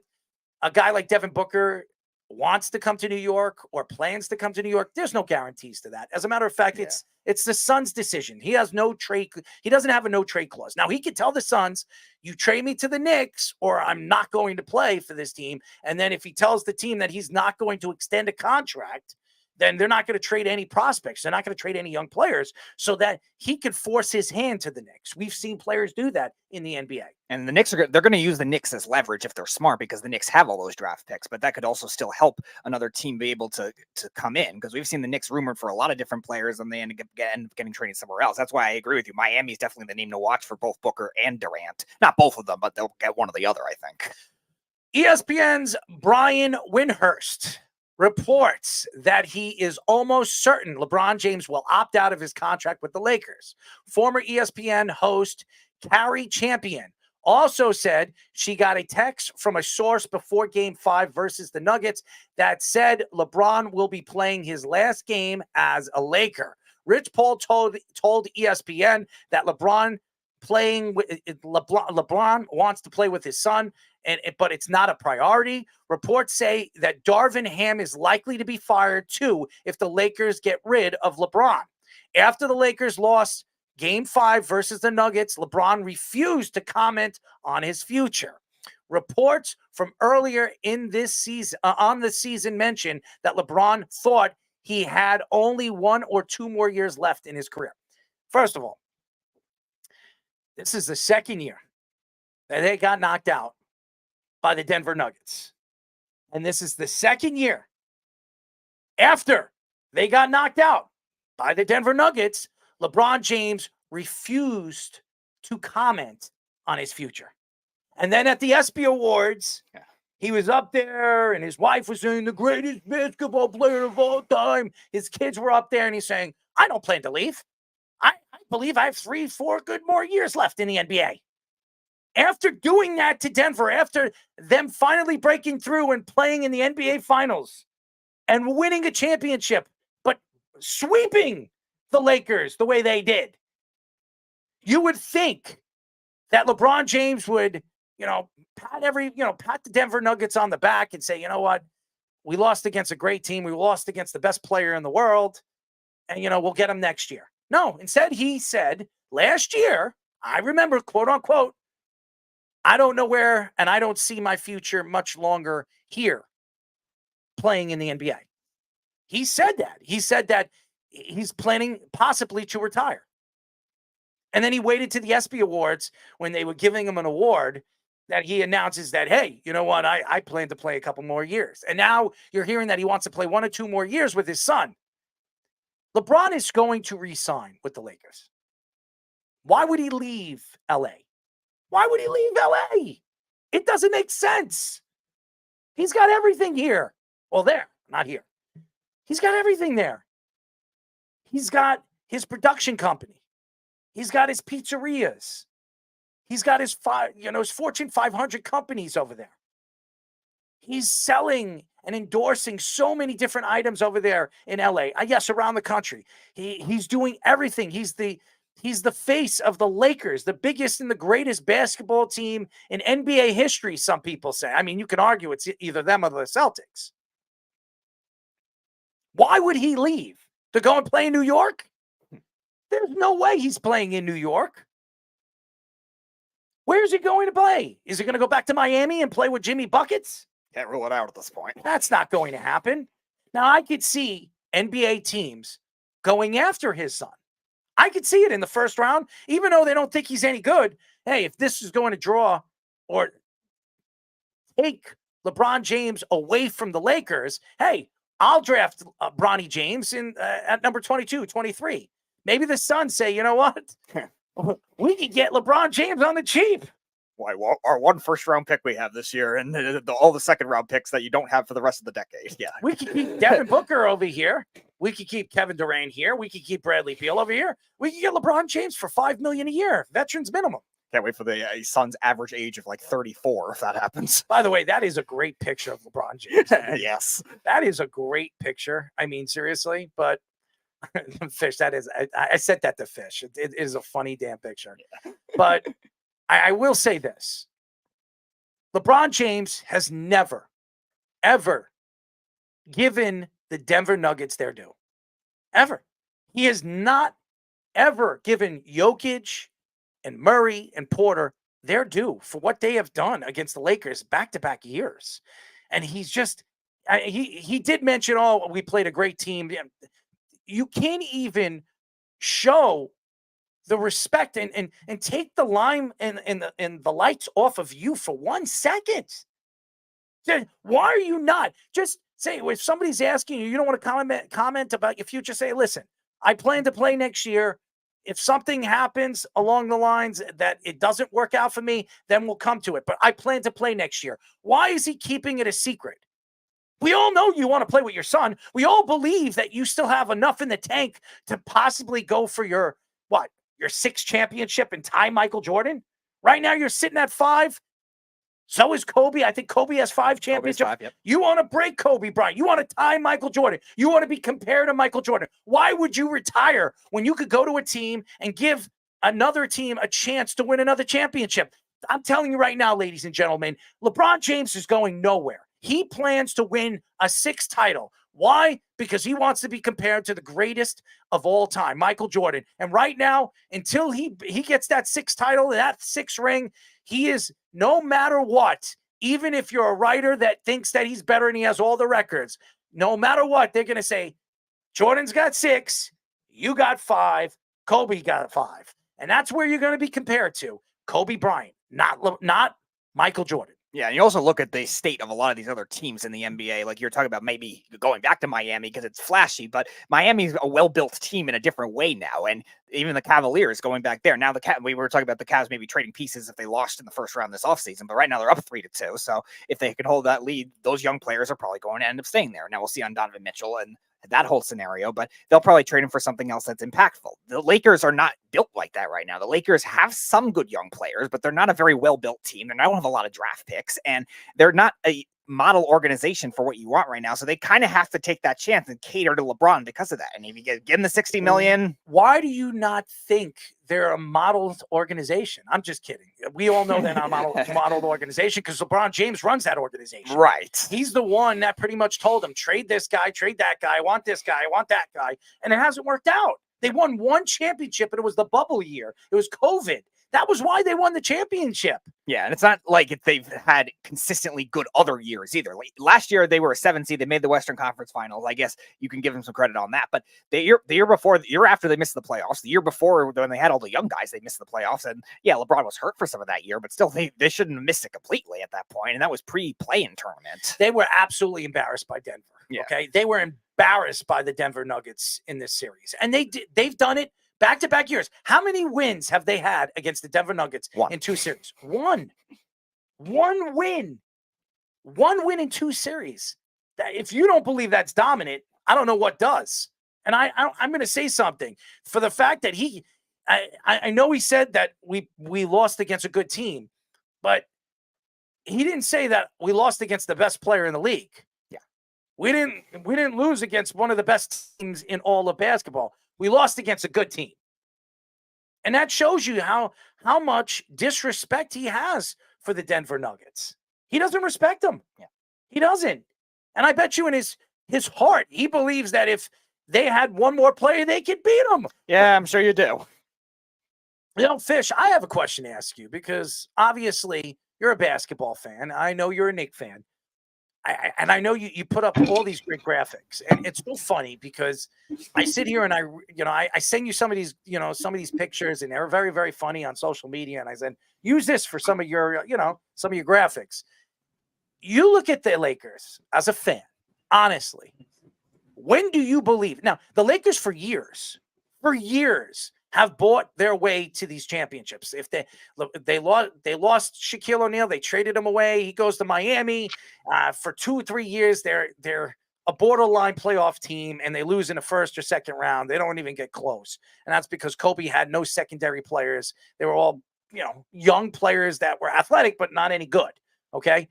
a guy like Devin Booker wants to come to New York or plans to come to New York. There's no guarantees to that. As a matter of fact, it's the Suns' decision. He has no trade. He doesn't have a no trade clause. Now, he could tell the Suns, you trade me to the Knicks or I'm not going to play for this team. And then if he tells the team that he's not going to extend a contract, then they're not going to trade any prospects. They're not going to trade any young players so that he could force his hand to the Knicks. We've seen players do that in the NBA. And the Knicks they're going to use the Knicks as leverage if they're smart, because the Knicks have all those draft picks, but that could also still help another team be able to come in, because we've seen the Knicks rumored for a lot of different players and they end up getting traded somewhere else. That's why I agree with you. Miami's definitely the name to watch for both Booker and Durant. Not both of them, but they'll get one or the other, I think. ESPN's Brian Windhorst reports that he is almost certain LeBron James will opt out of his contract with the Lakers. Former ESPN host Carrie Champion also said she got a text from a source before Game 5 versus the Nuggets that said LeBron will be playing his last game as a Laker. Rich Paul told ESPN that LeBron wants to play with his son, but it's not a priority. Reports say that Darvin Ham is likely to be fired too if the Lakers get rid of LeBron. After the Lakers lost Game 5 versus the Nuggets, LeBron refused to comment on his future. Reports from earlier in this season, on the season, mentioned that LeBron thought he had only 1 or 2 more years left in his career. First of all, this is the second year that they got knocked out by the Denver Nuggets. And this is the second year after they got knocked out by the Denver Nuggets, LeBron James refused to comment on his future. And then at the ESPY Awards, he was up there and his wife was saying the greatest basketball player of all time. His kids were up there and he's saying, I don't plan to leave. I believe I have 3-4 good more years left in the NBA. After doing that to Denver, after them finally breaking through and playing in the NBA Finals and winning a championship, but sweeping the Lakers the way they did, you would think that LeBron James would, pat the Denver Nuggets on the back and say, you know what, we lost against a great team. We lost against the best player in the world. And, we'll get him next year. No, instead he said last year, I remember, quote unquote, I don't know where, and I don't see my future much longer here playing in the NBA. He said that. He said that he's planning possibly to retire. And then he waited to the ESPY Awards when they were giving him an award that he announces that, hey, you know what, I plan to play a couple more years. And now you're hearing that he wants to play 1 or 2 more years with his son. LeBron is going to re-sign with the Lakers. Why would he leave LA? Why would he leave LA? It doesn't make sense. He's got everything here. Well, there, not here. He's got everything there. He's got his production company. He's got his pizzerias. He's got his Fortune 500 companies over there. He's selling and endorsing so many different items over there in LA. Yes, around the country. He's doing everything. He's the face of the Lakers, the biggest and the greatest basketball team in NBA history, some people say. I mean, you can argue it's either them or the Celtics. Why would he leave? To go and play in New York? There's no way he's playing in New York. Where's he going to play? Is he going to go back to Miami and play with Jimmy Buckets? Can't rule it out at this point. That's not going to happen. Now, I could see NBA teams going after his son. I could see it in the first round, even though they don't think he's any good. Hey, if this is going to draw or take LeBron James away from the Lakers, hey, I'll draft Bronny James at number 22, 23. Maybe the Suns say, you know what? We could get LeBron James on the cheap. our one first-round pick we have this year, and all the second-round picks that you don't have for the rest of the decade. Yeah, we could keep Devin Booker over here. We could keep Kevin Durant here. We could keep Bradley Beal over here. We could get LeBron James for $5 million a year, veterans minimum. Can't wait for the Suns' average age of like 34 if that happens. By the way, that is a great picture of LeBron James. Yes, that is a great picture. I mean, seriously, but Fish, that is, I said that to Fish. It is a funny damn picture. Yeah. But I will say this. LeBron James has never, ever given the Denver Nuggets their due. Ever. He has not ever given Jokic and Murray and Porter their due for what they have done against the Lakers back-to-back years. And he's just, he did mention, oh, we played a great team. You can't even show the respect and take the lime and the lights off of you for 1 second. Why are you not? Just say, if somebody's asking you, you don't want to comment about your future, say, listen, I plan to play next year. If something happens along the lines that it doesn't work out for me, then we'll come to it. But I plan to play next year. Why is he keeping it a secret? We all know you want to play with your son. We all believe that you still have enough in the tank to possibly go for your 6th championship and tie Michael Jordan. Right now, you're sitting at 5. So is Kobe. I think Kobe has 5 championships. 5, yep. You want to break Kobe Bryant. You want to tie Michael Jordan. You want to be compared to Michael Jordan. Why would you retire when you could go to a team and give another team a chance to win another championship? I'm telling you right now, ladies and gentlemen, LeBron James is going nowhere. He plans to win a 6th title. Why? Because he wants to be compared to the greatest of all time, Michael Jordan. And right now, until he gets that 6th title, that 6th ring, he is, no matter what, even if you're a writer that thinks that he's better and he has all the records, no matter what, they're going to say, Jordan's got 6, you got 5, Kobe got 5. And that's where you're going to be compared to Kobe Bryant, not Michael Jordan. Yeah, and you also look at the state of a lot of these other teams in the NBA. Like you're talking about maybe going back to Miami because it's flashy, but Miami's a well-built team in a different way now. And even the Cavaliers going back there. Now we were talking about the Cavs maybe trading pieces if they lost in the first round this offseason, but right now they're up 3-2. So if they can hold that lead, those young players are probably going to end up staying there. Now we'll see on Donovan Mitchell and that whole scenario, but they'll probably trade him for something else that's impactful. The Lakers are not built like that right now. The Lakers have some good young players, but they're not a very well-built team. They don't have a lot of draft picks, and they're not a model organization for what you want right now. So they kind of have to take that chance and cater to LeBron because of that. And if you give him the $60 million, why do you not think they're a modeled organization? I'm just kidding. We all know they're not a modeled organization because LeBron James runs that organization. Right. He's the one that pretty much told them, trade this guy, trade that guy. I want this guy. I want that guy. And it hasn't worked out. They won 1 championship and it was the bubble year. It was COVID. That was why they won the championship. Yeah, and it's not like they've had consistently good other years either. Like last year, they were a 7 seed. They made the Western Conference Finals. I guess you can give them some credit on that. But the year before, the year after, they missed the playoffs. The year before, when they had all the young guys, they missed the playoffs. And yeah, LeBron was hurt for some of that year, but still, they shouldn't have missed it completely at that point. And that was pre-play-in tournament. They were absolutely embarrassed by Denver. Yeah. Okay, they were embarrassed by the Denver Nuggets in this series, and they've done it back-to-back years. How many wins have they had against the Denver Nuggets in 2 series? One win. 1 win in 2 series. If you don't believe that's dominant, I don't know what does. And I'm going to say something. For the fact that I know he said that we lost against a good team, but he didn't say that we lost against the best player in the league. Yeah. We didn't lose against one of the best teams in all of basketball. We lost against a good team. And that shows you how much disrespect he has for the Denver Nuggets. He doesn't respect them. Yeah. He doesn't. And I bet you in his heart, he believes that if they had one more player, they could beat them. Yeah, I'm sure you do. You know, Fish, I have a question to ask you because obviously you're a basketball fan. I know you're a Knicks fan. And I know you put up all these great graphics, and it's so funny because I sit here and I send you some of these pictures, and they're very, very funny on social media. And I said, use this for some of your graphics. You look at the Lakers as a fan, honestly. When do you believe? Now, the Lakers for years have bought their way to these championships. If they lost Shaquille O'Neal, they traded him away. He goes to Miami for 2-3 years. They're a borderline playoff team, and they lose in the first or second round. They don't even get close, and that's because Kobe had no secondary players. They were all young players that were athletic but not any good. Okay,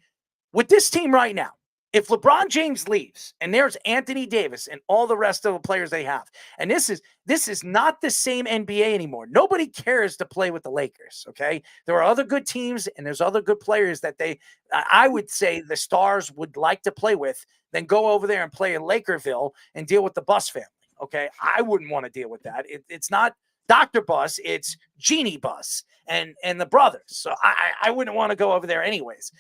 with this team right now, if LeBron James leaves and there's Anthony Davis and all the rest of the players they have, and this is not the same NBA anymore. Nobody cares to play with the Lakers, okay? There are other good teams and there's other good players that I would say the stars would like to play with than go over there and play in Lakerville and deal with the Bus family, okay? I wouldn't want to deal with that. It's not Dr. Bus, it's Genie Bus and the brothers. So I wouldn't want to go over there anyways.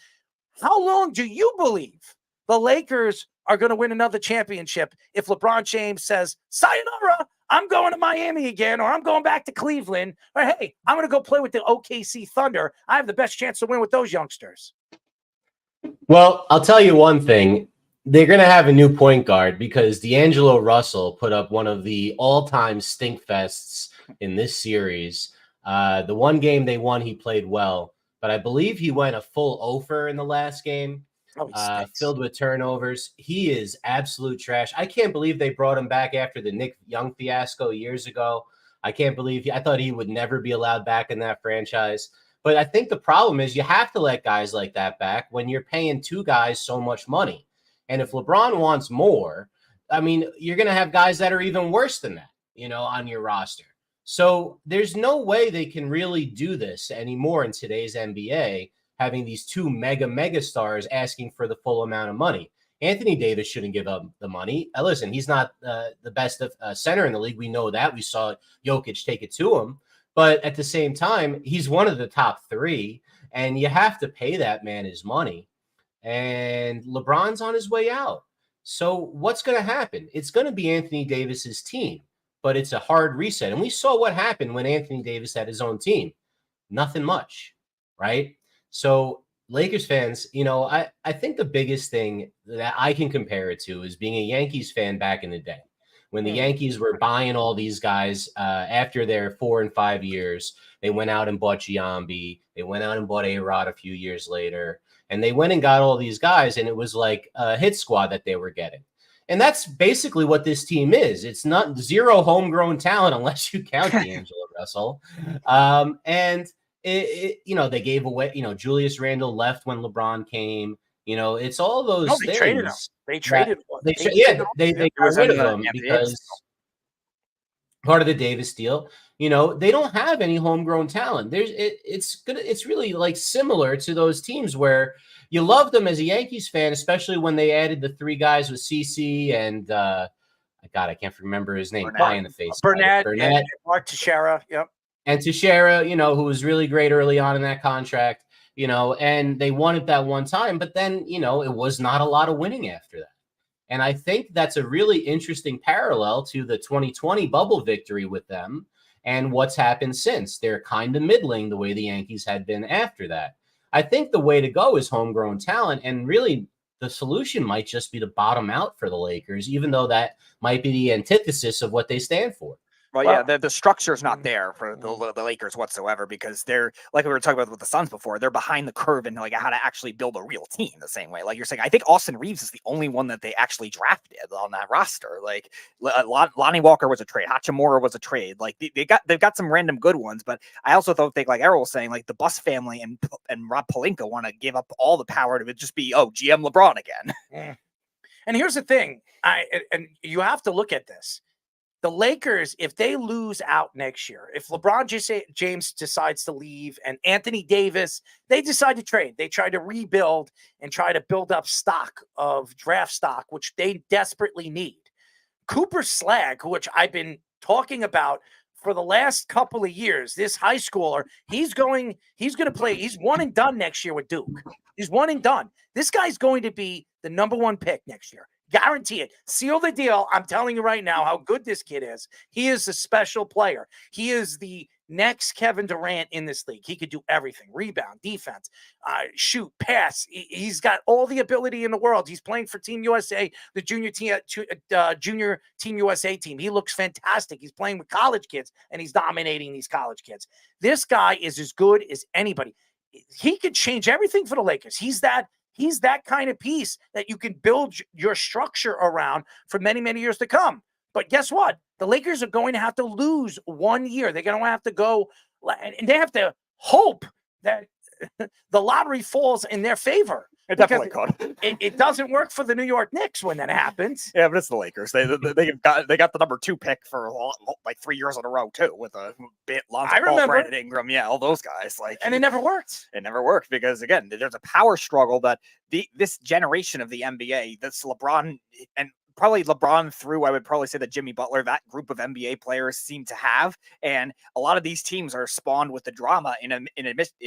How long do you believe the Lakers are going to win another championship if LeBron James says, sayonara, I'm going to Miami again, or I'm going back to Cleveland, or hey, I'm going to go play with the OKC Thunder. I have the best chance to win with those youngsters. Well, I'll tell you one thing. They're going to have a new point guard because D'Angelo Russell put up one of the all-time stink fests in this series. The one game they won, he played well, but I believe he went a full over in the last game. Filled with turnovers. He is absolute trash. I can't believe they brought him back after the Nick Young fiasco years ago. I can't believe I thought he would never be allowed back in that franchise. But I think the problem is you have to let guys like that back when you're paying two guys so much money. And if LeBron wants more, I mean, you're going to have guys that are even worse than that, on your roster. So there's no way they can really do this anymore in today's NBA, having these two mega stars asking for the full amount of money. Anthony Davis shouldn't give up the money. Listen, he's not the best center in the league. We know that. We saw Jokic take it to him. But at the same time, he's one of the top three, and you have to pay that man his money. And LeBron's on his way out. So what's going to happen? It's going to be Anthony Davis's team, but it's a hard reset. And we saw what happened when Anthony Davis had his own team. Nothing much, right? So Lakers fans, I think the biggest thing that I can compare it to is being a Yankees fan back in the day when the Yankees were buying all these guys after their 4 and 5 years. They went out and bought Giambi. They went out and bought A-Rod a few years later. And they went and got all these guys, and it was like a hit squad that they were getting. And that's basically what this team is. It's not zero homegrown talent unless you count D'Angelo Russell. They gave away, Julius Randle left when LeBron came. It's all those things. Traded him. They traded him. They got rid of him because part of the Davis deal. They don't have any homegrown talent. It's really like similar to those teams where you love them as a Yankees fan, especially when they added the three guys with CC and I can't remember his name. Pie in the face. Burnett. And Mark Teixeira. Yep. And Teixeira, who was really great early on in that contract, and they won it that one time, but then, it was not a lot of winning after that. And I think that's a really interesting parallel to the 2020 bubble victory with them and what's happened since. They're kind of middling the way the Yankees had been after that. I think the way to go is homegrown talent, and really the solution might just be to bottom out for the Lakers, even though that might be the antithesis of what they stand for. Well, yeah, the structure is not there for the Lakers whatsoever because they're, like we were talking about with the Suns before, they're behind the curve in like how to actually build a real team the same way. Like you're saying, I think Austin Reeves is the only one that they actually drafted on that roster. Like Lonnie Walker was a trade, Hachimura was a trade. Like they've got some random good ones, but I also think like Errol was saying, like the Bus family and Rob Pelinka want to give up all the power to just be GM LeBron again. And here's the thing, and you have to look at this. The Lakers, if they lose out next year, if LeBron James decides to leave and Anthony Davis, they decide to trade. They try to rebuild and try to build up draft stock, which they desperately need. Cooper Slag, which I've been talking about for the last couple of years, this high schooler, he's going to play. He's one and done next year with Duke. He's one and done. This guy's going to be the number one pick next year. Guarantee it. Seal the deal. I'm telling you right now how good this kid is. He is a special player. He is the next Kevin Durant in this league. He could do everything: rebound, defense, shoot, pass. He's got all the ability in the world. He's playing for Team USA, the junior Team USA team. He looks fantastic. He's playing with college kids, and he's dominating these college kids. This guy is as good as anybody. He could change everything for the Lakers. He's that kind of piece that you can build your structure around for many, many years to come. But guess what? The Lakers are going to have to lose 1 year. They're going to have to go, and they have to hope that the lottery falls in their favor. It definitely could. It doesn't work for the New York Knicks when that happens. Yeah, but it's the Lakers. They got the number 2 pick for like 3 years in a row too, with a bit Lonzo Ball, Brandon Ingram, all those guys. And it never worked. It never worked because again, there's a power struggle that this generation of the NBA, this LeBron and probably LeBron through, I would probably say that Jimmy Butler, that group of NBA players seem to have. And a lot of these teams are spawned with the drama in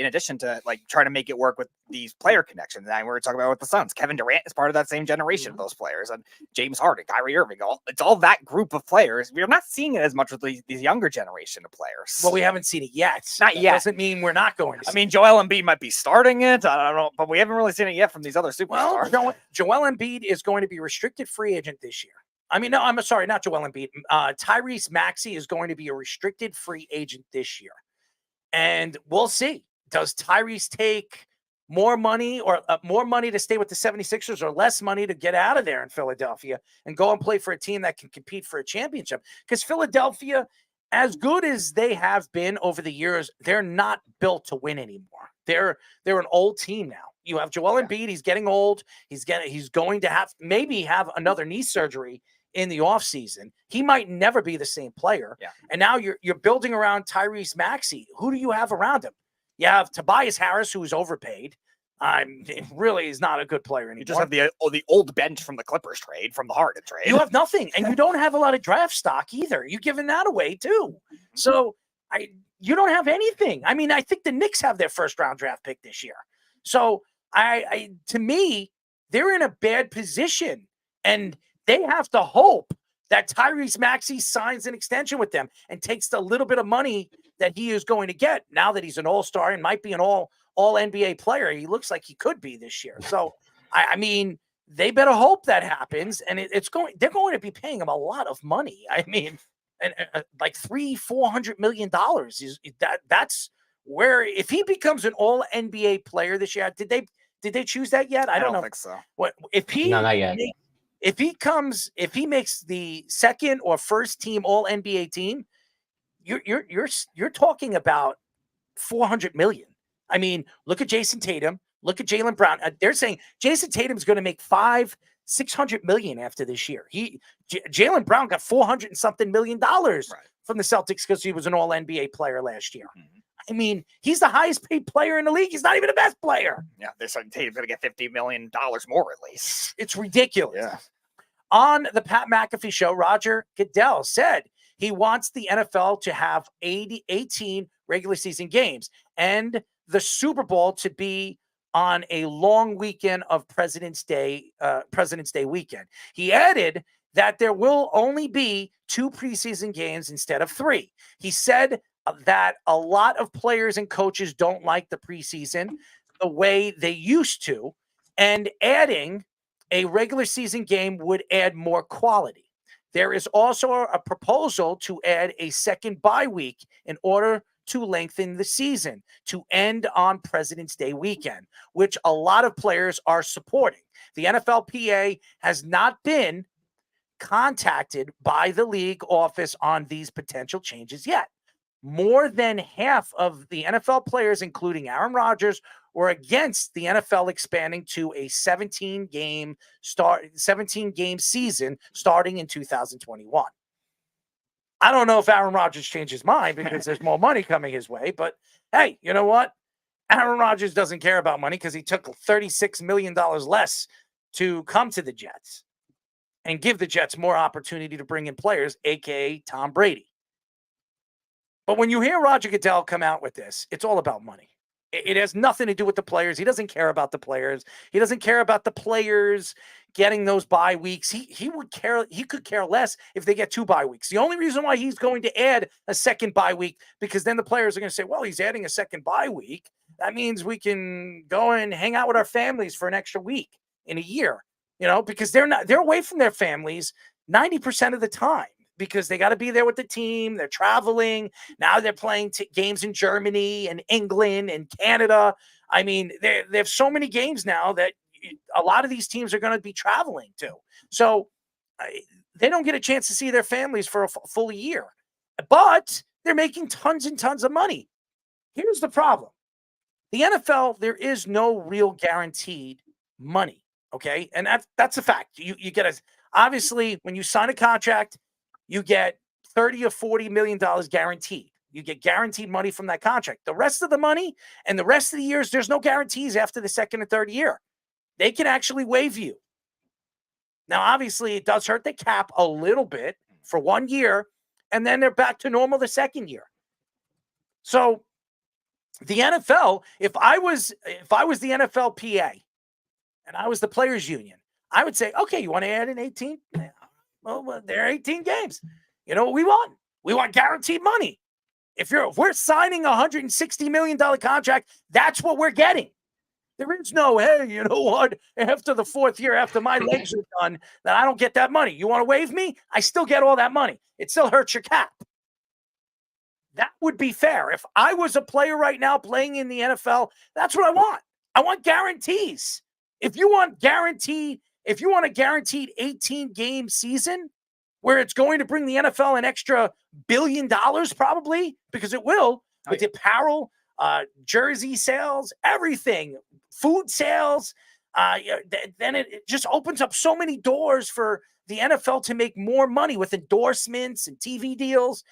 addition to like trying to make it work with these player connections. And we were talking about with the Suns. Kevin Durant is part of that same generation of those players. And James Harden, Kyrie Irving, it's all that group of players. We're not seeing it as much with these younger generation of players. Well, we haven't seen it yet. Not yet. Doesn't mean we're not going to see it. Joel Embiid might be starting it. I don't know, but we haven't really seen it yet from these other superstars. Well, Joel Embiid is going to be restricted free agent this year. No, I'm sorry, not Joel Embiid. Tyrese Maxey is going to be a restricted free agent this year. And we'll see. Does Tyrese take more money to stay with the 76ers or less money to get out of there in Philadelphia and go and play for a team that can compete for a championship? Because Philadelphia, as good as they have been over the years, they're not built to win anymore. They're an old team now. You have Joel Embiid. He's getting old. He's going to have another knee surgery in the offseason. He might never be the same player. Yeah. And now you're building around Tyrese Maxey. Who do you have around him? You have Tobias Harris, who's overpaid. Really is not a good player anymore. You just have the old bench from the Clippers trade, from the Harden trade. You have nothing, and you don't have a lot of draft stock either. You're giving that away too. So you don't have anything. I think the Knicks have their first round draft pick this year. So to me, they're in a bad position, and they have to hope that Tyrese Maxey signs an extension with them and takes the little bit of money that he is going to get now that he's an all-star and might be an all NBA player. He looks like he could be this year. So, they better hope that happens, and they're going to be paying him a lot of money. Like $300-400 million that's where, if he becomes an all NBA player this year, did they choose that yet? I don't know. Think so. No, not yet. If he makes the second or first team all NBA team, you're talking about $400 million. Look at Jason Tatum, look at Jaylen Brown. They're saying Jason Tatum's going to make $500-600 million after this year. Jaylen Brown got $400 and something million from the Celtics because he was an all NBA player last year. Mm-hmm. He's the highest paid player in the league. He's not even the best player. Yeah, they're saying Tatum's going to get $50 million more at least. It's ridiculous. Yeah. On the Pat McAfee show, Roger Goodell said he wants the NFL to have 18 regular season games and the Super Bowl to be on a long weekend of President's Day weekend. He added that there will only be 2 preseason games instead of 3. He said that a lot of players and coaches don't like the preseason the way they used to, and adding a regular season game would add more quality. There is also a proposal to add a second bye week in order to lengthen the season to end on President's Day weekend, which a lot of players are supporting. The NFLPA has not been contacted by the league office on these potential changes yet. More than half of the NFL players, including Aaron Rodgers, were against the NFL expanding to a 17-game season starting in 2021. I don't know if Aaron Rodgers changed his mind because there's more money coming his way, but hey, you know what? Aaron Rodgers doesn't care about money because he took $36 million less to come to the Jets and give the Jets more opportunity to bring in players, aka Tom Brady. But when you hear Roger Goodell come out with this, it's all about money. It has nothing to do with the players. He doesn't care about the players. He doesn't care about the players getting those bye weeks. He would care. He could care less if they get 2 bye weeks. The only reason why he's going to add a second bye week, because then the players are going to say, well, he's adding a second bye week. That means we can go and hang out with our families for an extra week in a year, because they're away from their families 90% of the time, because they got to be there with the team. They're traveling. Now they're playing games in Germany and England and Canada. I mean, they have so many games now that a lot of these teams are going to be traveling to. So they don't get a chance to see their families for a full year. But they're making tons and tons of money. Here's the problem. The NFL, there is no real guaranteed money, okay? And that's a fact. You get obviously, when you sign a contract, you get $30 or $40 million guaranteed. You get guaranteed money from that contract. The rest of the money and the rest of the years, there's no guarantees after the second or third year. They can actually waive you. Now, obviously, it does hurt the cap a little bit for 1 year, and then they're back to normal the second year. So the NFL, if I was the NFLPA and I was the players union, I would say, okay, you want to add in 18? Well, there are 18 games. You know what we want? We want guaranteed money. If we're signing a $160 million contract, that's what we're getting. There is no, hey, you know what? After the fourth year, after my legs are done, that I don't get that money. You want to waive me? I still get all that money. It still hurts your cap. That would be fair. If I was a player right now playing in the NFL, that's what I want. I want guarantees. If you want a guaranteed 18-game season where it's going to bring the NFL an extra $1 billion probably, because it will, with the apparel, jersey sales, everything, food sales, then it just opens up so many doors for the NFL to make more money with endorsements and TV deals.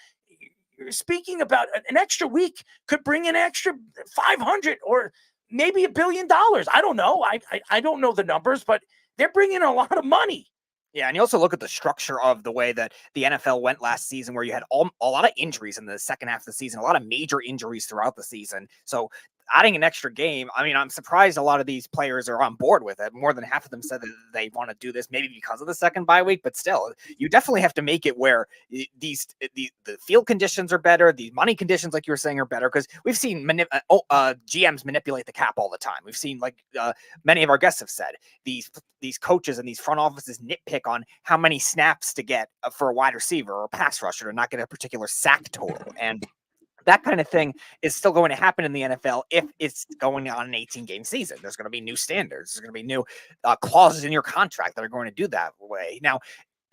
You're speaking about an extra week could bring in an extra 500 or maybe $1 billion. I don't know. I don't know the numbers, but they're bringing a lot of money. Yeah, and you also look at the structure of the way that the NFL went last season, where you had a lot of injuries in the second half of the season, a lot of major injuries throughout the season. So adding an extra game, I mean, I'm surprised a lot of these players are on board with it. More than half of them said that they want to do this, maybe because of the second bye week, but still, you definitely have to make it where the field conditions are better, the money conditions, like you were saying, are better, because we've seen GMs manipulate the cap all the time. We've seen, like many of our guests have said, these coaches and these front offices nitpick on how many snaps to get for a wide receiver or a pass rusher to not get a particular sack total. And that kind of thing is still going to happen in the NFL if it's going on an 18-game season. There's going to be new standards. There's going to be new clauses in your contract that are going to do that way. Now,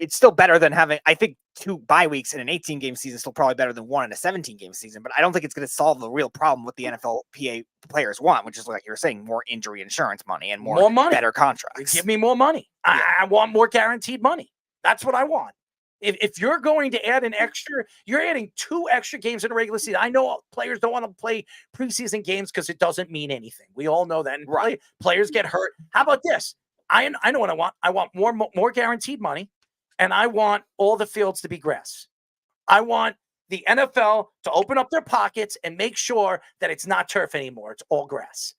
it's still better than having, I think, 2 bye weeks in an 18-game season is still probably better than 1 in a 17-game season, but I don't think it's going to solve the real problem what the NFLPA players want, which is, like you were saying, more injury insurance money and more money, better contracts. Give me more money. Yeah. I want more guaranteed money. That's what I want. If you're going to add you're adding 2 extra games in a regular season. I know players don't want to play preseason games because it doesn't mean anything. We all know that. And players get hurt. How about this? I know what I want. I want more guaranteed money, and I want all the fields to be grass. I want the NFL to open up their pockets and make sure that it's not turf anymore. It's all grass.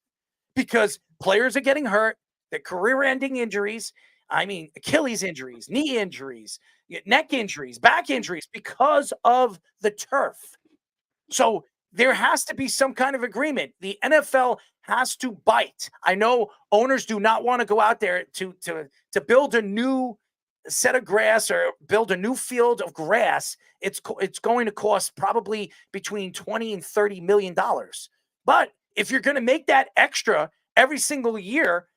Because players are getting hurt. They're career-ending injuries. I mean, Achilles injuries, knee injuries, neck injuries, back injuries because of the turf. So there has to be some kind of agreement. The NFL has to bite. I know owners do not want to go out there to build a new set of grass or build a new field of grass. It's going to cost probably between $20 and $30 million. But if you're going to make that extra every single year,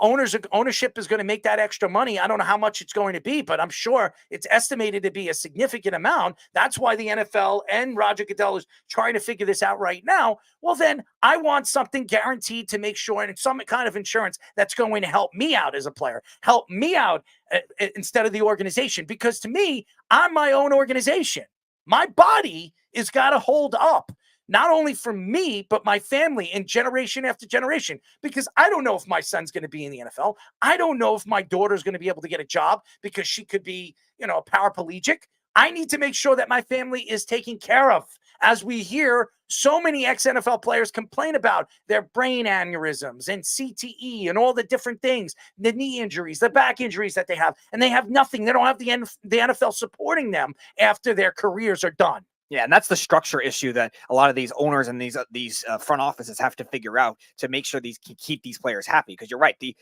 ownership is going to make that extra money. I don't know how much it's going to be, but I'm sure it's estimated to be a significant amount. That's why the NFL and Roger Goodell is trying to figure this out right now. Well, then I want something guaranteed to make sure, and some kind of insurance that's going to help me out as a player, help me out instead of the organization. Because to me, I'm my own organization. My body is got to hold up. Not only for me, but my family and generation after generation, because I don't know if my son's going to be in the NFL. I don't know if my daughter's going to be able to get a job because she could be, a paraplegic. I need to make sure that my family is taken care of. As we hear So many ex-NFL players complain about their brain aneurysms and CTE and all the different things, the knee injuries, the back injuries that they have, and they have nothing. They don't have the NFL supporting them after their careers are done. Yeah, and that's the structure issue that a lot of these owners and these front offices have to figure out to make sure these can keep these players happy. Because you're right, the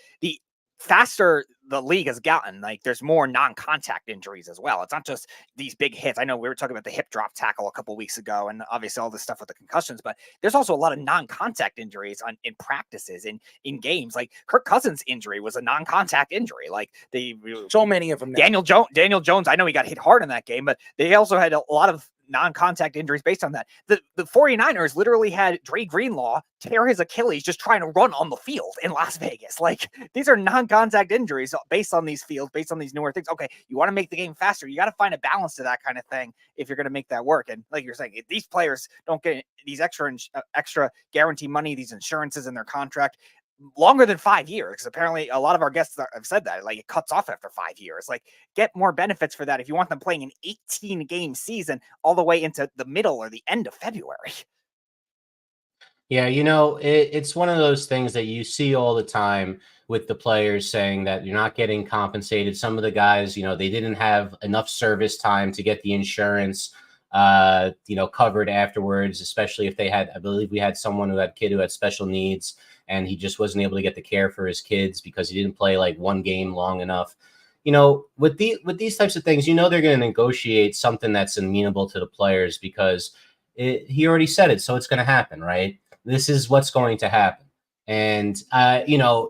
faster the league has gotten, like there's more non-contact injuries as well. It's not just these big hits. I know we were talking about the hip drop tackle a couple weeks ago, and obviously all this stuff with the concussions, but there's also a lot of non-contact injuries in practices and in games. Like Kirk Cousins' injury was a non-contact injury. Like so many of them. Daniel Jones, I know he got hit hard in that game, but they also had a lot of non-contact injuries based on that. The 49ers literally had Dre Greenlaw tear his Achilles just trying to run on the field in Las Vegas. Like, these are non-contact injuries based on these fields, based on these newer things. Okay, you want to make the game faster. You got to find a balance to that kind of thing if you're going to make that work. And like you're saying, if these players don't get these extra guarantee money, these insurances in their contract, longer than 5 years, because apparently a lot of our guests have said that, like, it cuts off after 5 years. Like, get more benefits for that if you want them playing an 18-game season all the way into the middle or the end of February. Yeah, you know, it's one of those things that you see all the time with the players saying that you're not getting compensated. Some of the guys, you know, they didn't have enough service time to get the insurance covered afterwards, especially if they had, I believe we had someone who had a kid who had special needs and he just wasn't able to get the care for his kids because he didn't play like one game long enough. You know, with these types of things, you know, they're going to negotiate something that's amenable to the players because he already said it. So it's going to happen, right? This is what's going to happen. And,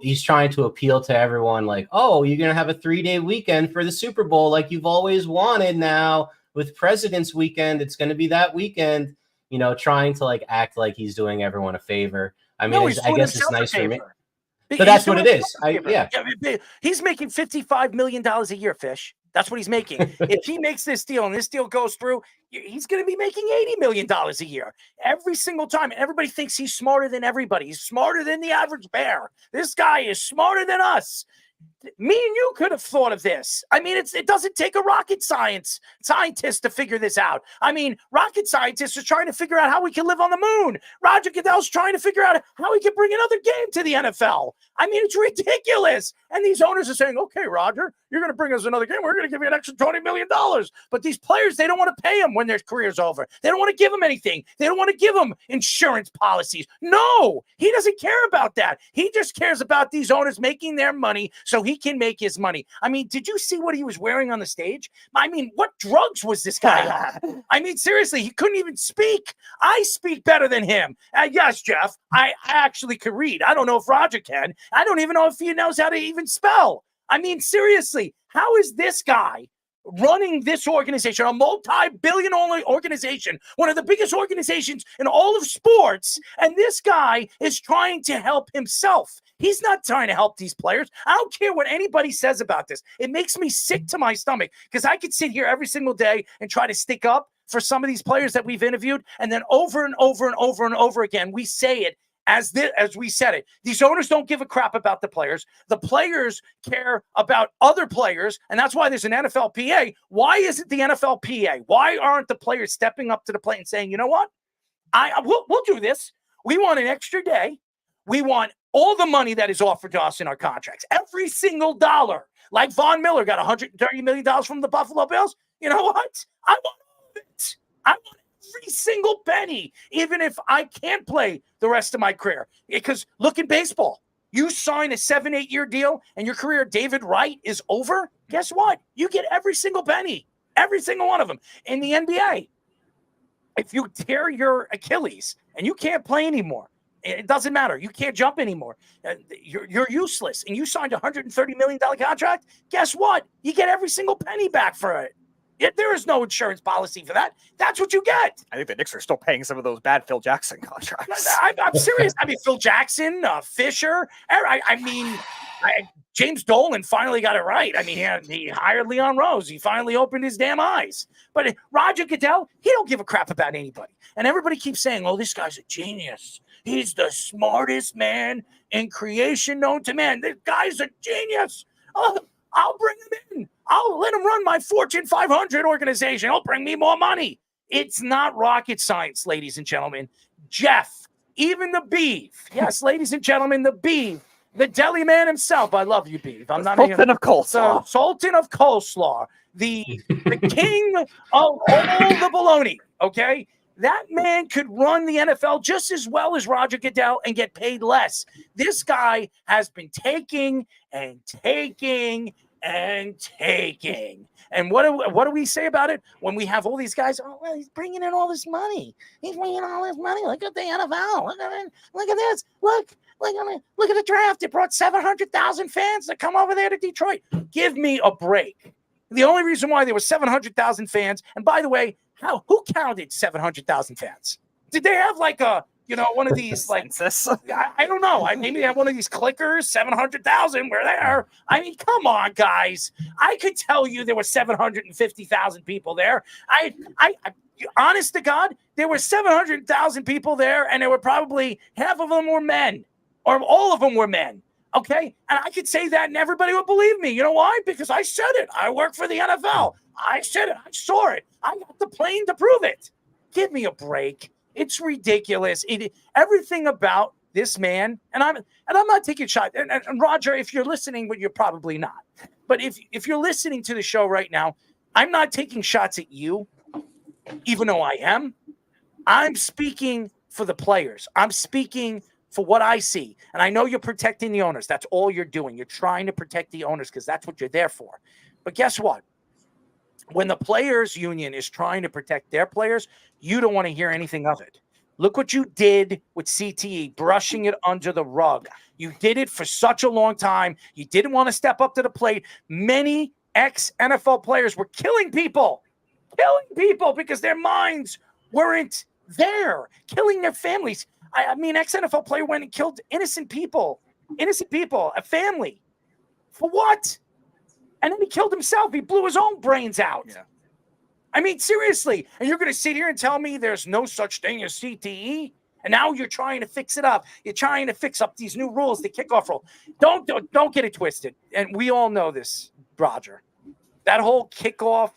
he's trying to appeal to everyone like, oh, you're going to have a 3-day weekend for the Super Bowl like you've always wanted now. With President's Weekend, it's going to be that weekend, trying to like act like he's doing everyone a favor. I mean, I guess it's nice for me. But that's what it is. He's making $55 million a year, Fish. That's what he's making. If he makes this deal and this deal goes through, he's going to be making $80 million a year every single time. And everybody thinks he's smarter than everybody. He's smarter than the average bear. This guy is smarter than us. Me and you could have thought of this. I mean, it doesn't take a rocket scientist to figure this out. I mean, rocket scientists are trying to figure out how we can live on the moon. Roger Goodell's trying to figure out how he can bring another game to the NFL. I mean, it's ridiculous. And these owners are saying, okay, Roger, you're going to bring us another game. We're going to give you an extra $20 million. But these players, they don't want to pay them when their career's over. They don't want to give them anything. They don't want to give them insurance policies. No, he doesn't care about that. He just cares about these owners making their money so he can make his money. I mean, did you see what he was wearing on the stage? I mean, what drugs was this guy on? I mean, seriously, he couldn't even speak. I speak better than him. Yes, Jeff, I actually could read. I don't know if Roger can. I don't even know if he knows how to even spell. I mean, seriously, how is this guy running this organization, a multi-billion organization, one of the biggest organizations in all of sports, and this guy is trying to help himself? He's not trying to help these players. I don't care what anybody says about this. It makes me sick to my stomach because I could sit here every single day and try to stick up for some of these players that we've interviewed, and then over and over and over and over again, we say it as we said it. These owners don't give a crap about the players. The players care about other players, and that's why there's an NFLPA. Why isn't the NFLPA? Why aren't the players stepping up to the plate and saying, you know what? We'll do this. We want an extra day. We want all the money that is offered to us in our contracts. Every single dollar. Like Von Miller got $130 million from the Buffalo Bills. You know what? I want all of it. I want every single penny, even if I can't play the rest of my career. Because look in baseball. You sign a 7-8 year deal and your career, David Wright, is over. Guess what? You get every single penny. Every single one of them. In the NBA, if you tear your Achilles and you can't play anymore, it doesn't matter. You can't jump anymore. You're useless. And you signed a $130 million contract. Guess what? You get every single penny back for it. There is no insurance policy for that. That's what you get. I think the Knicks are still paying some of those bad Phil Jackson contracts. I'm serious. I mean, Phil Jackson, Fisher. James Dolan finally got it right. I mean, he hired Leon Rose. He finally opened his damn eyes. But Roger Goodell, he don't give a crap about anybody. And everybody keeps saying, oh, this guy's a genius. He's the smartest man in creation known to man. This guy's a genius. Oh, I'll bring him in. I'll let him run my Fortune 500 organization. He'll bring me more money. It's not rocket science, ladies and gentlemen. Jeff, even the Beef. Yes, ladies and gentlemen, the Beef. The deli man himself. I love you, Beef. I'm not Sultan of coleslaw. Sultan of coleslaw. The king of all the baloney. Okay? That man could run the NFL just as well as Roger Goodell and get paid less. This guy has been taking and taking and taking. And what do we say about it when we have all these guys? Oh, well, he's bringing in all this money. He's bringing all this money. Look at the NFL. Look at it. Look at this. Look at the draft. It brought 700,000 fans to come over there to Detroit. Give me a break. The only reason why there were 700,000 fans, and by the way, who counted 700,000 fans? Did they have like a, one of these like I don't know. Maybe they have one of these clickers. 700,000 were there. I mean, come on, guys. I could tell you there were 750,000 people there. I honest to God, there were 700,000 people there, and there were probably half of them were men, or all of them were men. Okay, and I could say that, and everybody would believe me. You know why? Because I said it. I work for the NFL. I said it. I saw it. I got the plane to prove it. Give me a break. It's ridiculous. Everything about this man, and I'm not taking shots. And Roger, if you're listening, but you're probably not. But if you're listening to the show right now, I'm not taking shots at you, even though I am. I'm speaking for the players. I'm speaking for what I see. And I know you're protecting the owners. That's all you're doing. You're trying to protect the owners because that's what you're there for. But guess what? When the players union is trying to protect their players, you don't want to hear anything of it. Look what you did with CTE, brushing it under the rug. You did it for such a long time. You didn't want to step up to the plate. Many ex-NFL players were killing people because their minds weren't there, killing their families. I mean, ex-NFL player went and killed innocent people, a family. For what? And then he killed himself. He blew his own brains out. Yeah. I mean, seriously. And you're going to sit here and tell me there's no such thing as CTE? And now you're trying to fix it up. You're trying to fix up these new rules, the kickoff rule. Don't get it twisted. And we all know this, Roger. That whole kickoff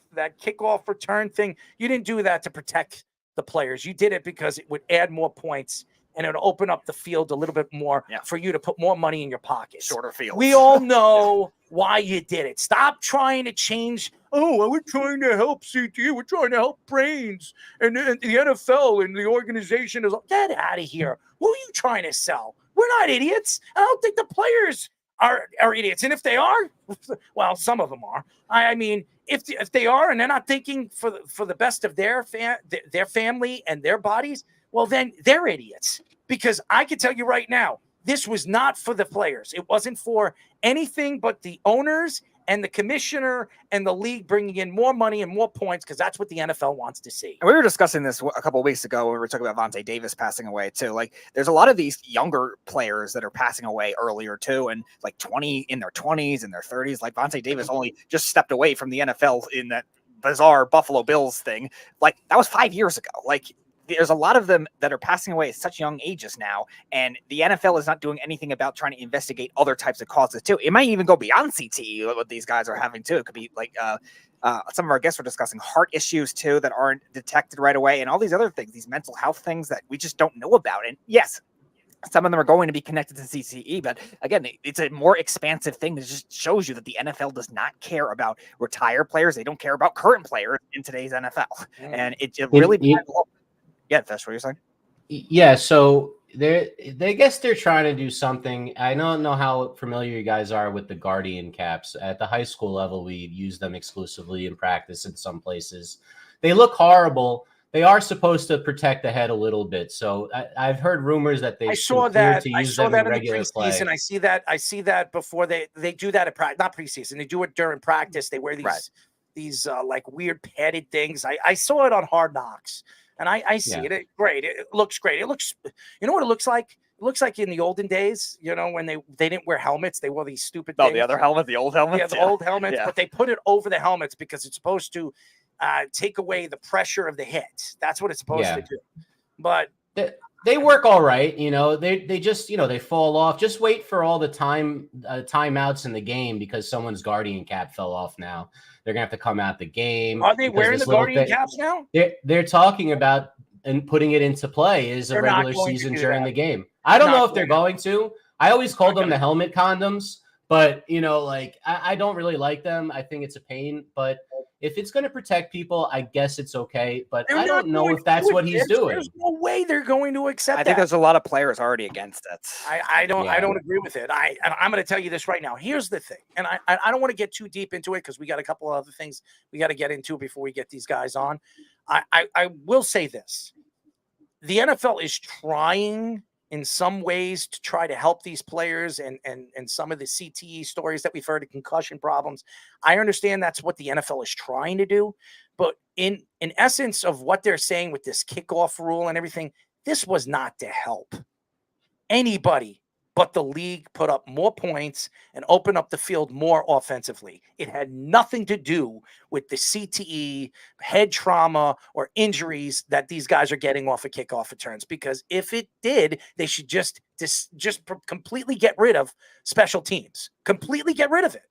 return thing, you didn't do that to protect the players. You did it because it would add more points and it would open up the field a little bit more for you to put more money in your pocket. Shorter field. We all know why you did it. Stop trying to change. Oh, we're trying to help CT. We're trying to help brains. And the NFL and the organization is, get out of here. Who are you trying to sell? We're not idiots. I don't think the players are idiots. And if they are, well, some of them are. I mean, if they are and they're not thinking for the best of their family and their bodies, well, then they're idiots. Because I can tell you right now, this was not for the players. It wasn't for anything but the owners and the commissioner and the league bringing in more money and more points because that's what the NFL wants to see. And we were discussing this a couple of weeks ago when we were talking about Vontae Davis passing away too. Like, there's a lot of these younger players that are passing away earlier too, and like in their 20s and their 30s. Like Vontae Davis only just stepped away from the NFL in that bizarre Buffalo Bills thing. Like, that was 5 years ago. Like, there's a lot of them that are passing away at such young ages now, and the NFL is not doing anything about trying to investigate other types of causes too. It might even go beyond CTE, what these guys are having too. It could be like some of our guests were discussing heart issues too that aren't detected right away, and all these other things, these mental health things that we just don't know about. And yes, some of them are going to be connected to CTE, but again, it's a more expansive thing that just shows you that the NFL does not care about retired players. They don't care about current players in today's NFL, and it really. Yeah, that's what you're saying. Yeah, so they guess they're trying to do something. I don't know how familiar you guys are with the Guardian caps. At the high school level, we use them exclusively in practice in some places. They look horrible. They are supposed to protect the head a little bit. So I've heard rumors that I saw that in the preseason. I see that before they do that at practice, not preseason. They do it during practice. They wear these like weird padded things. I saw it on Hard Knocks. And I see it. Great. It looks great. It looks, you know what it looks like? It looks like in the olden days, when they didn't wear helmets, they wore these stupid things. The other helmet, the old helmets? Yeah, the old helmets, but they put it over the helmets because it's supposed to take away the pressure of the hit. That's what it's supposed to do. But they work all right. They just, they fall off. Just wait for all the timeouts in the game because someone's Guardian cap fell off now. They're going to have to come out the game. Are they wearing the Guardian caps now? They're talking about and putting it into play is a They're not regular going to season do during that. the game. I don't Not know if they're going to. I always call them the helmet condoms, but I don't really like them. I think it's a pain, but if it's going to protect people, I guess it's okay. But I don't know if that's what he's doing. There's no way they're going to accept that. I think there's a lot of players already against it. I don't agree with it. I'm going to tell you this right now. Here's the thing, and I don't want to get too deep into it because we got a couple of other things we got to get into before we get these guys on. I will say this: the NFL is trying in some ways to try to help these players and some of the CTE stories that we've heard of concussion problems. I understand that's what the NFL is trying to do, but in essence of what they're saying with this kickoff rule and everything, this was not to help anybody but the league put up more points and open up the field more offensively. It had nothing to do with the CTE, head trauma, or injuries that these guys are getting off of kickoff returns. Because if it did, they should just completely get rid of special teams. Completely get rid of it.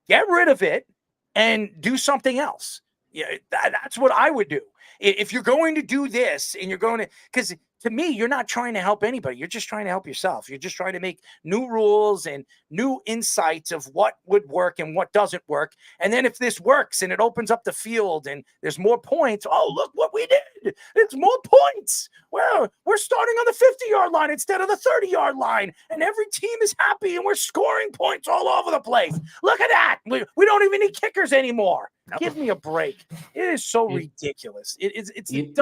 Get rid of it and do something else. Yeah, that's what I would do. If you're going to do this and you're going to, because to me, you're not trying to help anybody. You're just trying to help yourself. You're just trying to make new rules and new insights of what would work and what doesn't work. And then if this works and it opens up the field and there's more points, oh, look what we did. It's more points. Well, we're starting on the 50-yard line instead of the 30-yard line. And every team is happy and we're scoring points all over the place. Look at that. We don't even need kickers anymore. Give me a break. It is so ridiculous. It's the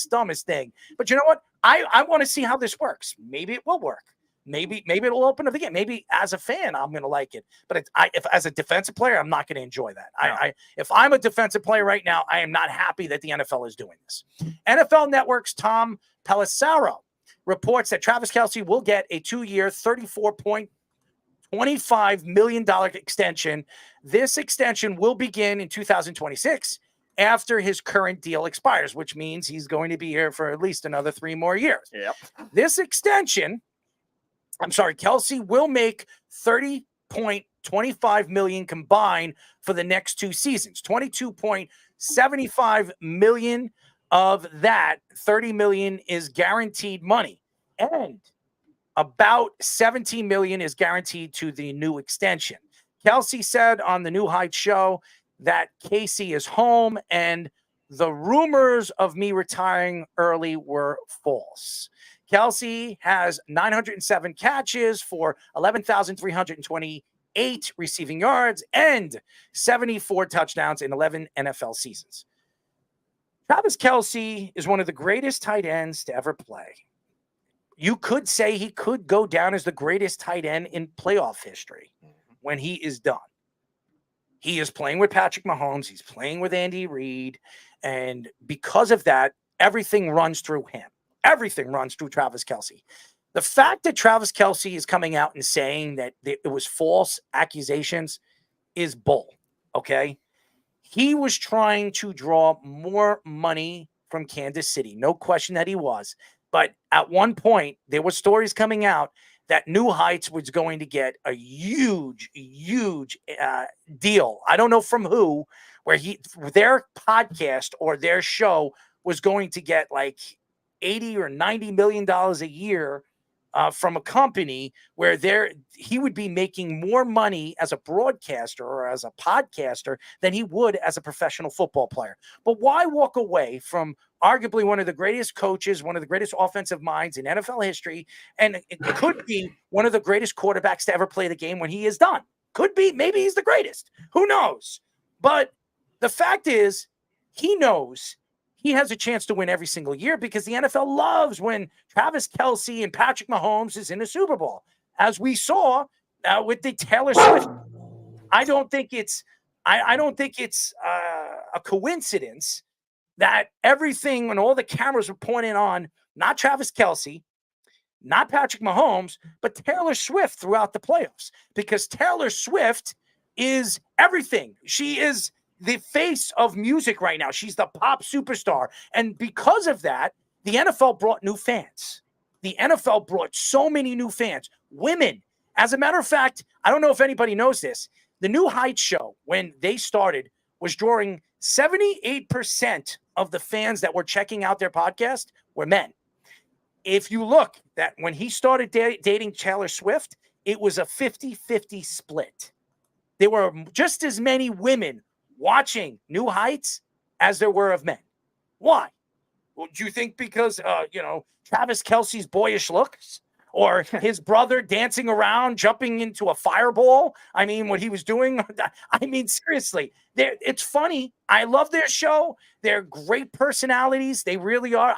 dumbest thing. But you know what? I want to see how this works. Maybe it will work. Maybe it'll open up the game. Maybe as a fan, I'm going to like it. But if as a defensive player, I'm not going to enjoy that. No. If I'm a defensive player right now, I am not happy that the NFL is doing this. NFL Network's Tom Pelissero reports that Travis Kelce will get a 2-year, $34.25 million extension. This extension will begin in 2026 after his current deal expires, which means he's going to be here for at least another 3 more years. Yep. This extension, Kelce will make $30.25 million combined for the next 2 seasons. $22.75 million of that, $30 million is guaranteed money. And about $17 million is guaranteed to the new extension. Kelce said on the New Heights show that Casey is home and the rumors of me retiring early were false. Kelce has 907 catches for 11,328 receiving yards and 74 touchdowns in 11 NFL seasons. Travis Kelce is one of the greatest tight ends to ever play. You could say he could go down as the greatest tight end in playoff history when he is done. He is playing with Patrick Mahomes. He's playing with Andy Reid. And because of that, everything runs through him. Everything runs through Travis Kelce. The fact that Travis Kelce is coming out and saying that it was false accusations is bull, okay? He was trying to draw more money from Kansas City. No question that he was. But at one point, there were stories coming out that New Heights was going to get a huge deal. I don't know from who, where their podcast or their show was going to get like $80 or $90 million a year from a company where he would be making more money as a broadcaster or as a podcaster than he would as a professional football player. But why walk away from arguably one of the greatest coaches, one of the greatest offensive minds in NFL history, and it could be one of the greatest quarterbacks to ever play the game when he is done? Could be. Maybe he's the greatest. Who knows? But the fact is, he knows he has a chance to win every single year because the NFL loves when Travis Kelce and Patrick Mahomes is in the Super Bowl, as we saw with the Taylor Swift. I don't think it's a coincidence that everything, when all the cameras were pointing on, not Travis Kelce, not Patrick Mahomes, but Taylor Swift throughout the playoffs, because Taylor Swift is everything. She is the face of music right now. She's the pop superstar. And because of that, the NFL brought new fans. The NFL brought so many new fans, women. As a matter of fact, I don't know if anybody knows this. The New Heights show, when they started, was drawing 78% of the fans that were checking out their podcast were men. If you look that when he started dating Taylor Swift, it was a 50-50 split. There were just as many women watching New Heights as there were of men. Why? Well, do you think because, Travis Kelce's boyish looks? Or his brother dancing around, jumping into a fireball? I mean, what he was doing? I mean, seriously, it's funny. I love their show. They're great personalities. They really are.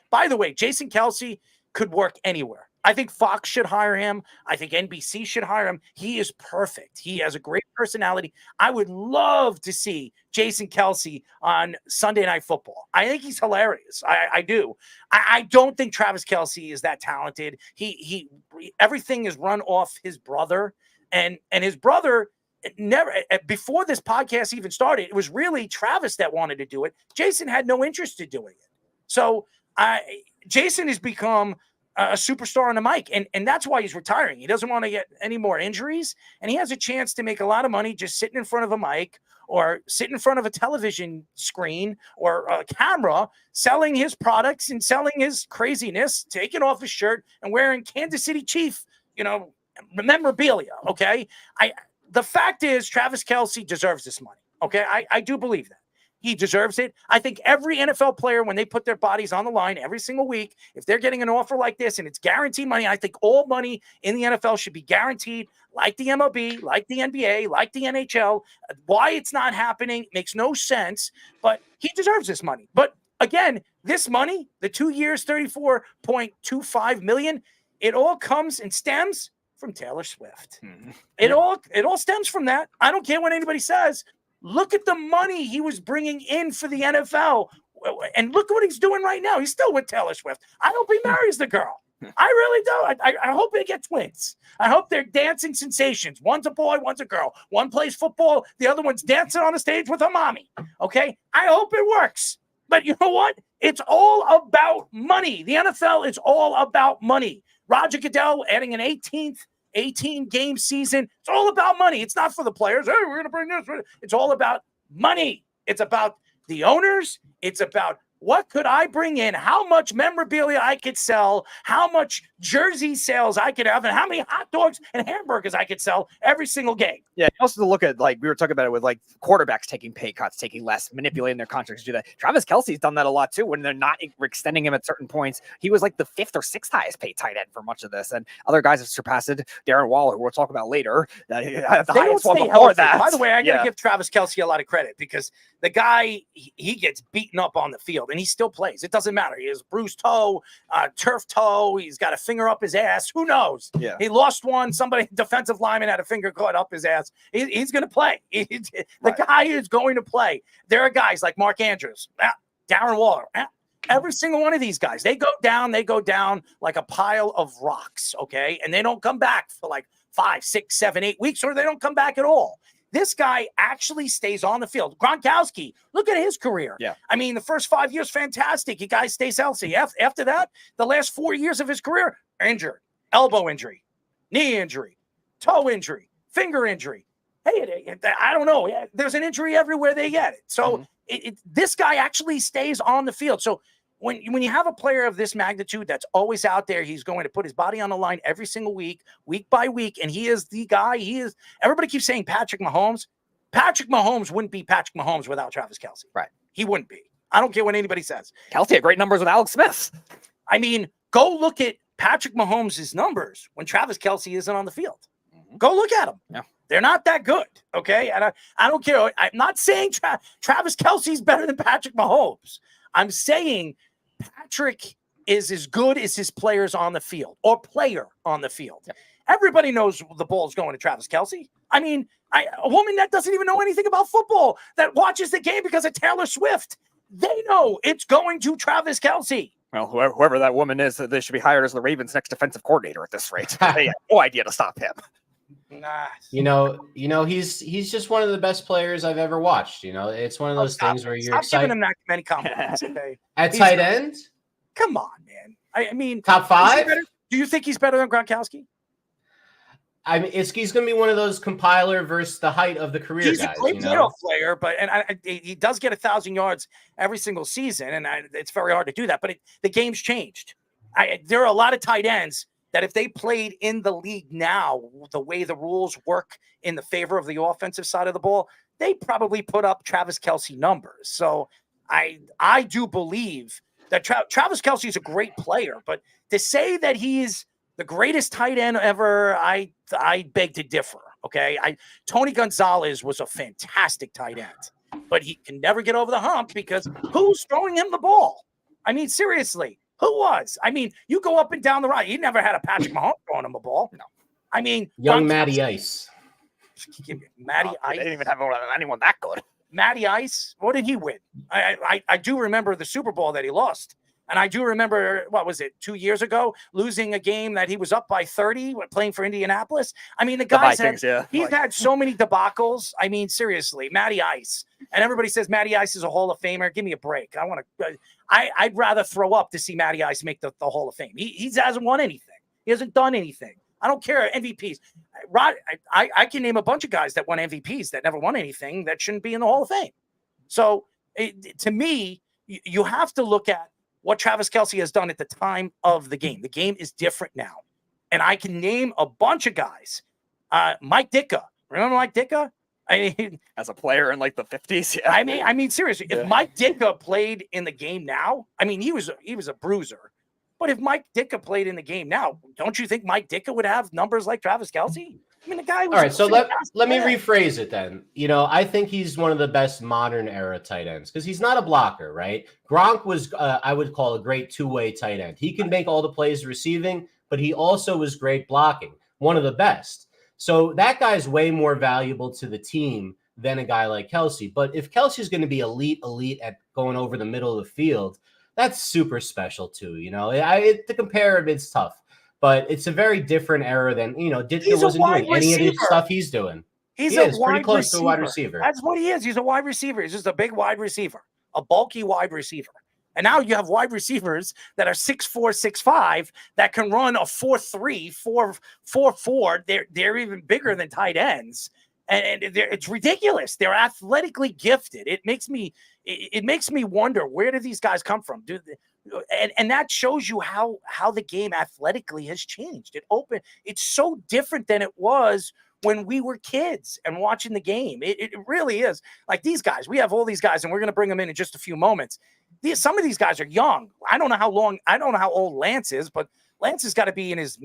By the way, Jason Kelce could work anywhere. I think Fox should hire him. I think NBC should hire him. He is perfect. He has a great personality. I would love to see Jason Kelce on Sunday Night Football. I think he's hilarious. I do. I don't think Travis Kelce is that talented. He everything is run off his brother, and his brother never, before this podcast even started, it was really Travis that wanted to do it. Jason had no interest in doing it. So Jason has become a superstar on the mic, and that's why he's retiring. He doesn't want to get any more injuries, and he has a chance to make a lot of money just sitting in front of a mic or sitting in front of a television screen or a camera, selling his products and selling his craziness, taking off his shirt and wearing Kansas City Chief, memorabilia. Okay. The fact is Travis Kelce deserves this money. Okay. I do believe that. He deserves it. I think every NFL player, when they put their bodies on the line every single week, if they're getting an offer like this and it's guaranteed money, I think all money in the NFL should be guaranteed, like the MLB, like the NBA, like the NHL. Why it's not happening makes no sense, but he deserves this money. But again, this money, the 2 years, $34.25 million, it all comes and stems from Taylor Swift. Mm-hmm. It all stems from that. I don't care what anybody says. Look at the money he was bringing in for the NFL, and look what he's doing right now. He's still with Taylor Swift. I hope he marries the girl. I really do. I hope they get twins. I hope they're dancing sensations. One's a boy, one's a girl. One plays football. The other one's dancing on the stage with her mommy. Okay? I hope it works. But you know what? It's all about money. The NFL is all about money. Roger Goodell adding an 18-game season. It's all about money. It's not for the players. Hey, we're going to bring this. It's all about money. It's about the owners. It's about what could I bring in, how much memorabilia I could sell, how much jersey sales I could have, and how many hot dogs and hamburgers I could sell every single game. Yeah, also to look at, we were talking about it with, quarterbacks taking pay cuts, taking less, manipulating their contracts to do that. Travis Kelce's done that a lot, too, when they're not extending him at certain points. He was, the 5th or 6th highest paid tight end for much of this, and other guys have surpassed it. Darren Waller, who we'll talk about later, the highest one before that. By the way, I got to give Travis Kelce a lot of credit, because the guy, he gets beaten up on the field, and he still plays. It doesn't matter. He has bruised toe, turf toe. He's got a finger up his ass. Who knows? Yeah. He lost one. Somebody, defensive lineman, had a finger caught up his ass. He's going to play. The guy is going to play. There are guys like Mark Andrews, Darren Waller. Every single one of these guys, they go down like a pile of rocks, okay? And they don't come back for 5, 6, 7, 8 weeks, or they don't come back at all. This guy actually stays on the field. Gronkowski, look at his career. Yeah. I mean, the first 5 years, fantastic. He guy stays healthy. After that, the last 4 years of his career, injured. Elbow injury, knee injury, toe injury, finger injury. Hey, I don't know. There's an injury everywhere they get it. So this guy actually stays on the field. So when you have a player of this magnitude that's always out there, he's going to put his body on the line every single week, week by week, and he is the guy. Everybody keeps saying Patrick Mahomes. Patrick Mahomes wouldn't be Patrick Mahomes without Travis Kelce. Right. He wouldn't be. I don't care what anybody says. Kelce had great numbers with Alex Smith. I mean, go look at Patrick Mahomes' numbers when Travis Kelce isn't on the field. Mm-hmm. Go look at them. Yeah. They're not that good, okay? And I don't care. I'm not saying Travis Kelce's better than Patrick Mahomes. I'm saying Patrick is as good as his players on the field or player on the field. Yep. Everybody knows the ball's going to Travis Kelce. I mean, a woman that doesn't even know anything about football, that watches the game because of Taylor Swift, they know it's going to Travis Kelce. Well, whoever that woman is, they should be hired as the Ravens' next defensive coordinator at this rate. They have no idea to stop him. Nah. He's just one of the best players I've ever watched. It's one of those things where you're excited. Giving him that many compliments. Okay? At tight end? Come on, man. I mean, top 5? Do you think he's better than Gronkowski? I mean, he's going to be one of those compiler versus the height of the career He's guys. a great playoff player, but he does get 1,000 yards every single season, and it's very hard to do that. But the game's changed. There are a lot of tight ends that if they played in the league now, the way the rules work in the favor of the offensive side of the ball, they probably put up Travis Kelce numbers. So I do believe that Travis Kelce is a great player, but to say that he's the greatest tight end ever, I beg to differ. Okay, Tony Gonzalez was a fantastic tight end, but he can never get over the hump because who's throwing him the ball? I mean, seriously, who was? I mean, you go up and down the right. He never had a Patrick Mahomes throwing him a ball. No, I mean, young Matty Ice. Matty Ice. They didn't even have anyone that good. Matty Ice. What did he win? I do remember the Super Bowl that he lost. And I do remember, what was it, 2 years ago, losing a game that he was up by 30 when playing for Indianapolis. I mean, he's had so many debacles. I mean, seriously, Matty Ice. And everybody says Matty Ice is a Hall of Famer. Give me a break. I'd rather throw up to see Matty Ice make the Hall of Fame. He hasn't won anything. He hasn't done anything. I don't care. MVPs. I can name a bunch of guys that won MVPs that never won anything that shouldn't be in the Hall of Fame. So to me, you have to look at what Travis Kelce has done at the time of the game. The game is different now. And I can name a bunch of guys. Mike Ditka. Remember Mike Ditka? I mean, as a player in like the 50s. Yeah. I mean, seriously, if Mike Ditka played in the game now, I mean, he was a bruiser. But if Mike Ditka played in the game now, don't you think Mike Ditka would have numbers like Travis Kelce? I mean, the guy was. All right, so let me rephrase it then. I think he's one of the best modern era tight ends because he's not a blocker, right? Gronk was, I would call, a great two-way tight end. He can make all the plays receiving, but he also was great blocking, one of the best. So that guy's way more valuable to the team than a guy like Kelce. But if Kelce is going to be elite at going over the middle of the field, that's super special too. To compare him, it's tough. But it's a very different era than, Ditka wasn't doing any of the stuff he's doing. He's pretty close to a wide receiver. That's what he is. He's a wide receiver. He's just a big wide receiver, a bulky wide receiver. And now you have wide receivers that are 6'4", 6'5", that can run a 4.3, 4.4. They're even bigger than tight ends. And it's ridiculous. They're athletically gifted. It makes me wonder, where do these guys come from? And that shows you how the game athletically has changed. It's so different than it was when we were kids and watching the game. It really is. Like these guys, we have all these guys, and we're going to bring them in just a few moments. Some of these guys are young. I don't know how old Lance is, but Lance has got to be in his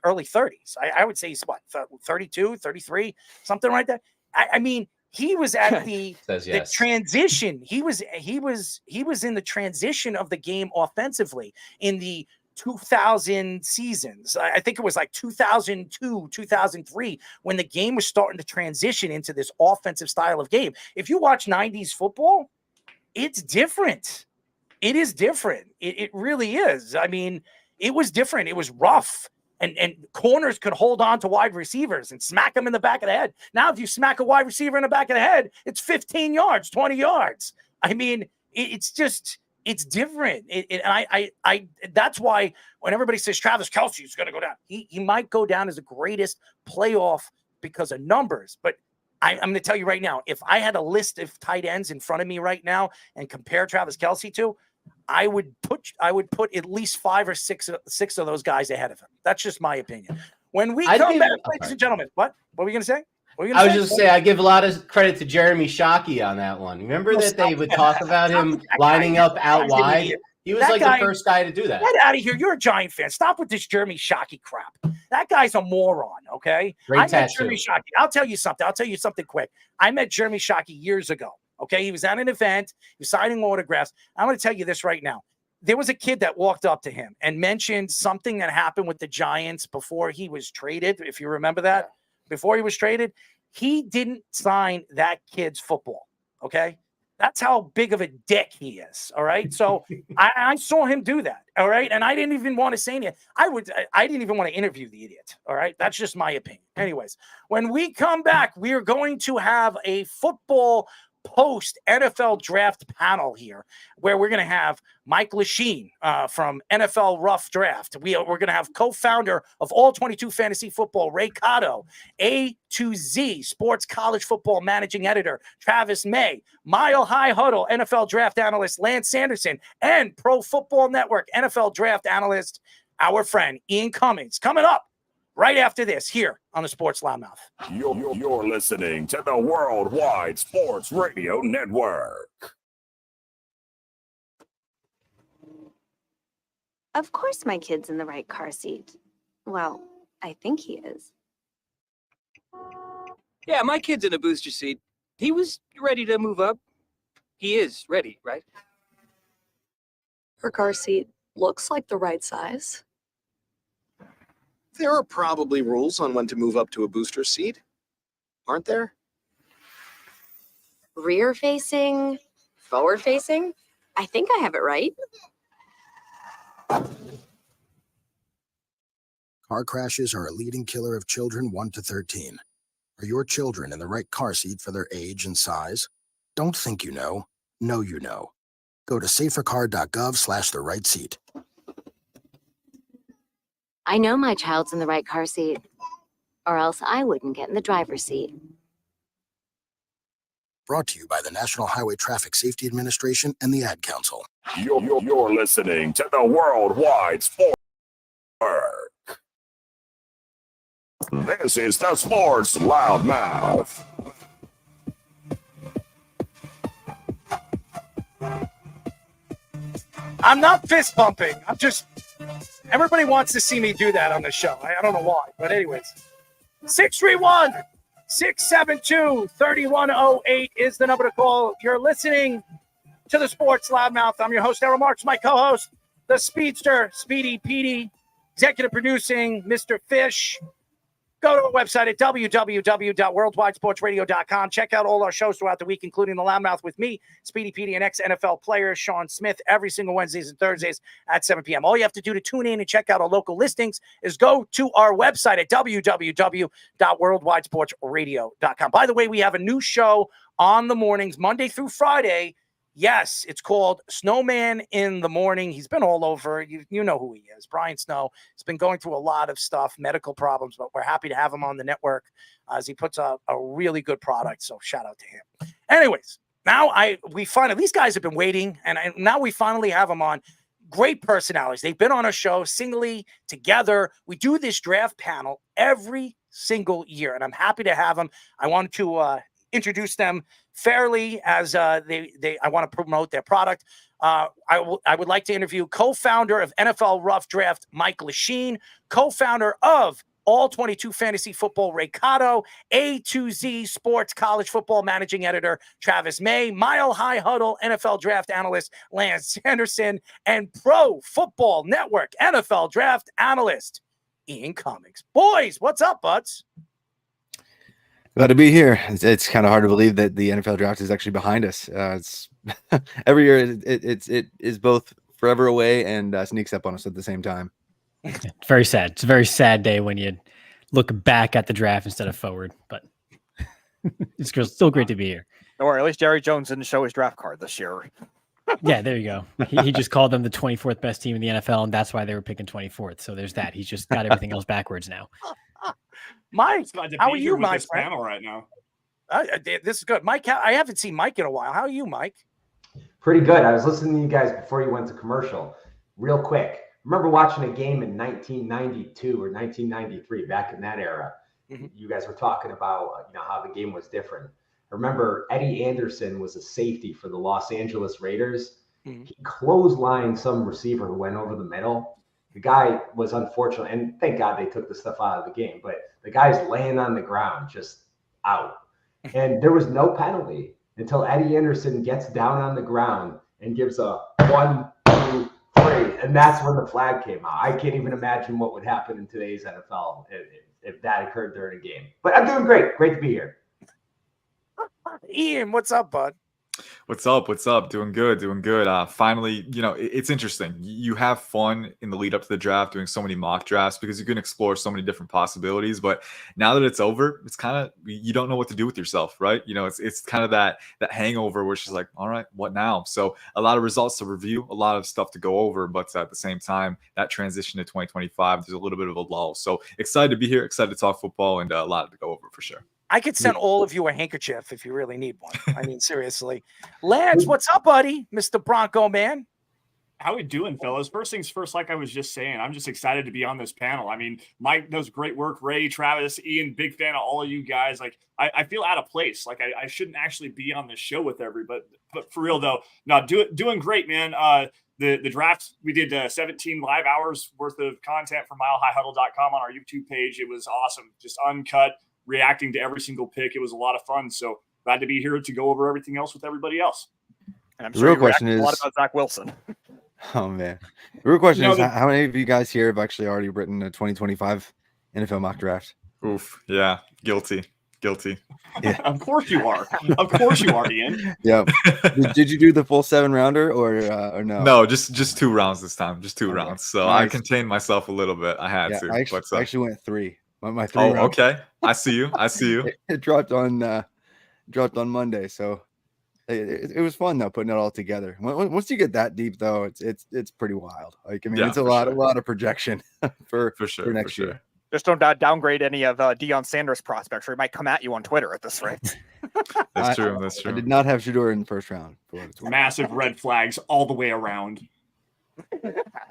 early 30s. I would say he's 32, 33, something like that. I mean, he was at the transition. He was in the transition of the game offensively in the 2000 seasons. I think it was like 2002, 2003 when the game was starting to transition into this offensive style of game. If you watch 90s football, it's different. It is different. It really is. I mean, it was different. It was rough. And corners could hold on to wide receivers and smack them in the back of the head. Now, if you smack a wide receiver in the back of the head, it's 15 yards, 20 yards. I mean, it's different. That's why when everybody says Travis Kelce is going to go down, he might go down as the greatest playoff because of numbers. But I'm going to tell you right now, if I had a list of tight ends in front of me right now and compare Travis Kelce to, I would put at least 5 or 6 of those guys ahead of him. That's just my opinion. When we come back, ladies and gentlemen, what were we going to say? I was just saying, I give a lot of credit to Jeremy Shockey on that one. Remember that they would talk about him lining up out wide? He was like the first guy to do that. Get out of here. You're a Giant fan. Stop with this Jeremy Shockey crap. That guy's a moron, okay? I met Jeremy Shockey. I'll tell you something quick. I met Jeremy Shockey years ago. Okay, he was at an event, he was signing autographs. I'm going to tell you this right now. There was a kid that walked up to him and mentioned something that happened with the Giants before he was traded. If you remember that, before he was traded, he didn't sign that kid's football. Okay, that's how big of a dick he is. All right, so I saw him do that. All right, and I didn't even want to say anything. I didn't even want to interview the idiot. All right, that's just my opinion. Anyways, when we come back, we are going to have a football post NFL draft panel here, where we're going to have Mike Luchene from NFL Rough Draft. We're going to have co-founder of All 22 Fantasy Football, Ray Cotto, A to Z Sports College Football Managing Editor, Travis Maye, Mile High Huddle NFL Draft Analyst, Lance Sanderson, and Pro Football Network NFL Draft Analyst, our friend Ian Cummings. Coming up right after this here on the Sports Loudmouth. You're listening to the Worldwide Sports Radio Network. Of course my kid's in the right car seat. Well, I think he is. Yeah, my kid's in a booster seat. He was ready to move up. He is ready, right? Her car seat looks like the right size. There are probably rules on when to move up to a booster seat, aren't there? Rear facing, forward facing. I think I have it right. Car crashes are a leading killer of children 1 to 13. Are your children in the right car seat for their age and size? Don't think you know. Know you know. Go to safercar.gov/the right seat. I know my child's in the right car seat, or else I wouldn't get in the driver's seat. Brought to you by the National Highway Traffic Safety Administration and the Ad Council. You're listening to the Worldwide Sports Network. This is the Sports Loudmouth. I'm not fist pumping. I'm just, everybody wants to see me do that on the show. I don't know why, but anyways. 631-672-3108 is the number to call. You're listening to the Sports Loudmouth. I'm your host, Darren Marks, my co-host, the Speedster, Speedy Petey, executive producing, Mr. Fish. Go to our website at www.worldwidesportsradio.com. Check out all our shows throughout the week, including the Loudmouth with me, Speedy Petey, and ex-NFL player Sean Smith, every single Wednesdays and Thursdays at 7 p.m. All you have to do to tune in and check out our local listings is go to our website at www.worldwidesportsradio.com. By the way, we have a new show on the mornings, Monday through Friday. Yes, it's called Snowman in the Morning. He's been all over. You know who he is. Brian Snow. He's been going through a lot of stuff, medical problems, but we're happy to have him on the network as he puts out a really good product. So shout out to him. Anyways, now we finally, these guys have been waiting, and now we finally have them on. Great personalities. They've been on our show singly, together. We do this draft panel every single year, and I'm happy to have them. I wanted to introduce them fairly as I want to promote their product. I would like to interview co-founder of NFL Rough Draft, Mike Luchene, co-founder of All 22 Fantasy Football, Ray Cotto, A to Z Sports College Football Managing Editor, Travis Maye, Mile High Huddle NFL Draft Analyst, Lance Sanderson, and Pro Football Network NFL Draft Analyst, Ian Cummings. Boys, what's up, buds? Glad to be here. It's kind of hard to believe that the NFL draft is actually behind us. It's every year it is both forever away and sneaks up on us at the same time. Very sad. It's a very sad day when you look back at the draft instead of forward, but it's still great to be here. Don't worry, at least Jerry Jones didn't show his draft card this year. Yeah, there you go. He just called them the 24th best team in the NFL, and that's why they were picking 24th. So there's that. He's just got everything else backwards now. Mike, how are you, Mike? Panel right now. This is good. Mike, I haven't seen Mike in a while. How are you, Mike? Pretty good. I was listening to you guys before you went to commercial. Real quick. Remember watching a game in 1992 or 1993, back in that era. Mm-hmm. You guys were talking about how the game was different. I remember Eddie Anderson was a safety for the Los Angeles Raiders. Mm-hmm. He clotheslined some receiver who went over the middle. The guy was unfortunate, and thank God they took the stuff out of the game, but the guy's laying on the ground, just out. And there was no penalty until Eddie Anderson gets down on the ground and gives a 1, 2, 3, and that's when the flag came out. I can't even imagine what would happen in today's NFL if that occurred during a game. But I'm doing great. Great to be here. Ian, what's up, bud? What's up? What's up? Doing good, doing good. Finally, it's interesting. You have fun in the lead up to the draft doing so many mock drafts because you can explore so many different possibilities. But now that it's over, it's kind of, you don't know what to do with yourself, right? It's kind of that hangover where she's like, all right, what now? So a lot of results to review, a lot of stuff to go over, but at the same time, that transition to 2025, there's a little bit of a lull. So excited to be here, excited to talk football, and a lot to go over for sure. I could send all of you a handkerchief if you really need one. I mean, seriously. Lance, what's up, buddy? Mr. Bronco man. How we doing, fellas? First things first, like I was just saying, I'm just excited to be on this panel. I mean, Mike does great work. Ray, Travis, Ian, big fan of all of you guys. Like, I feel out of place. Like, I shouldn't actually be on this show with everybody. But for real, though, no, doing great, man. The draft, we did 17 live hours worth of content for milehighhuddle.com on our YouTube page. It was awesome. Just uncut, reacting to every single pick. It was a lot of fun. So glad to be here to go over everything else with everybody else. And I'm The sure real you question reacted a lot is- about Zach Wilson. Oh man, the real question You know, is how many of you guys here have actually already written a 2025 NFL mock draft? Oof. Yeah. Guilty. Yeah. Of course you are. Of course you are, Ian. Yeah. Did you do the full 7-rounder or no? No, just 2 rounds this time. Just 2 Okay. rounds. So I Nice. contained myself a little bit. I had Yeah, to. I actually went 3. My 3 oh, round. okay. I see you. It dropped on Monday, so it was fun though putting it all together. Once you get that deep though, it's pretty wild. Like I mean, Yeah, it's a for lot sure. of projection for sure. for next year. Just don't downgrade any of Deion Sanders' prospects, or he might come at you on Twitter at this rate. That's true. That's I true. did not have Shador in the first round. For what it's worth. Massive red flags all the way around.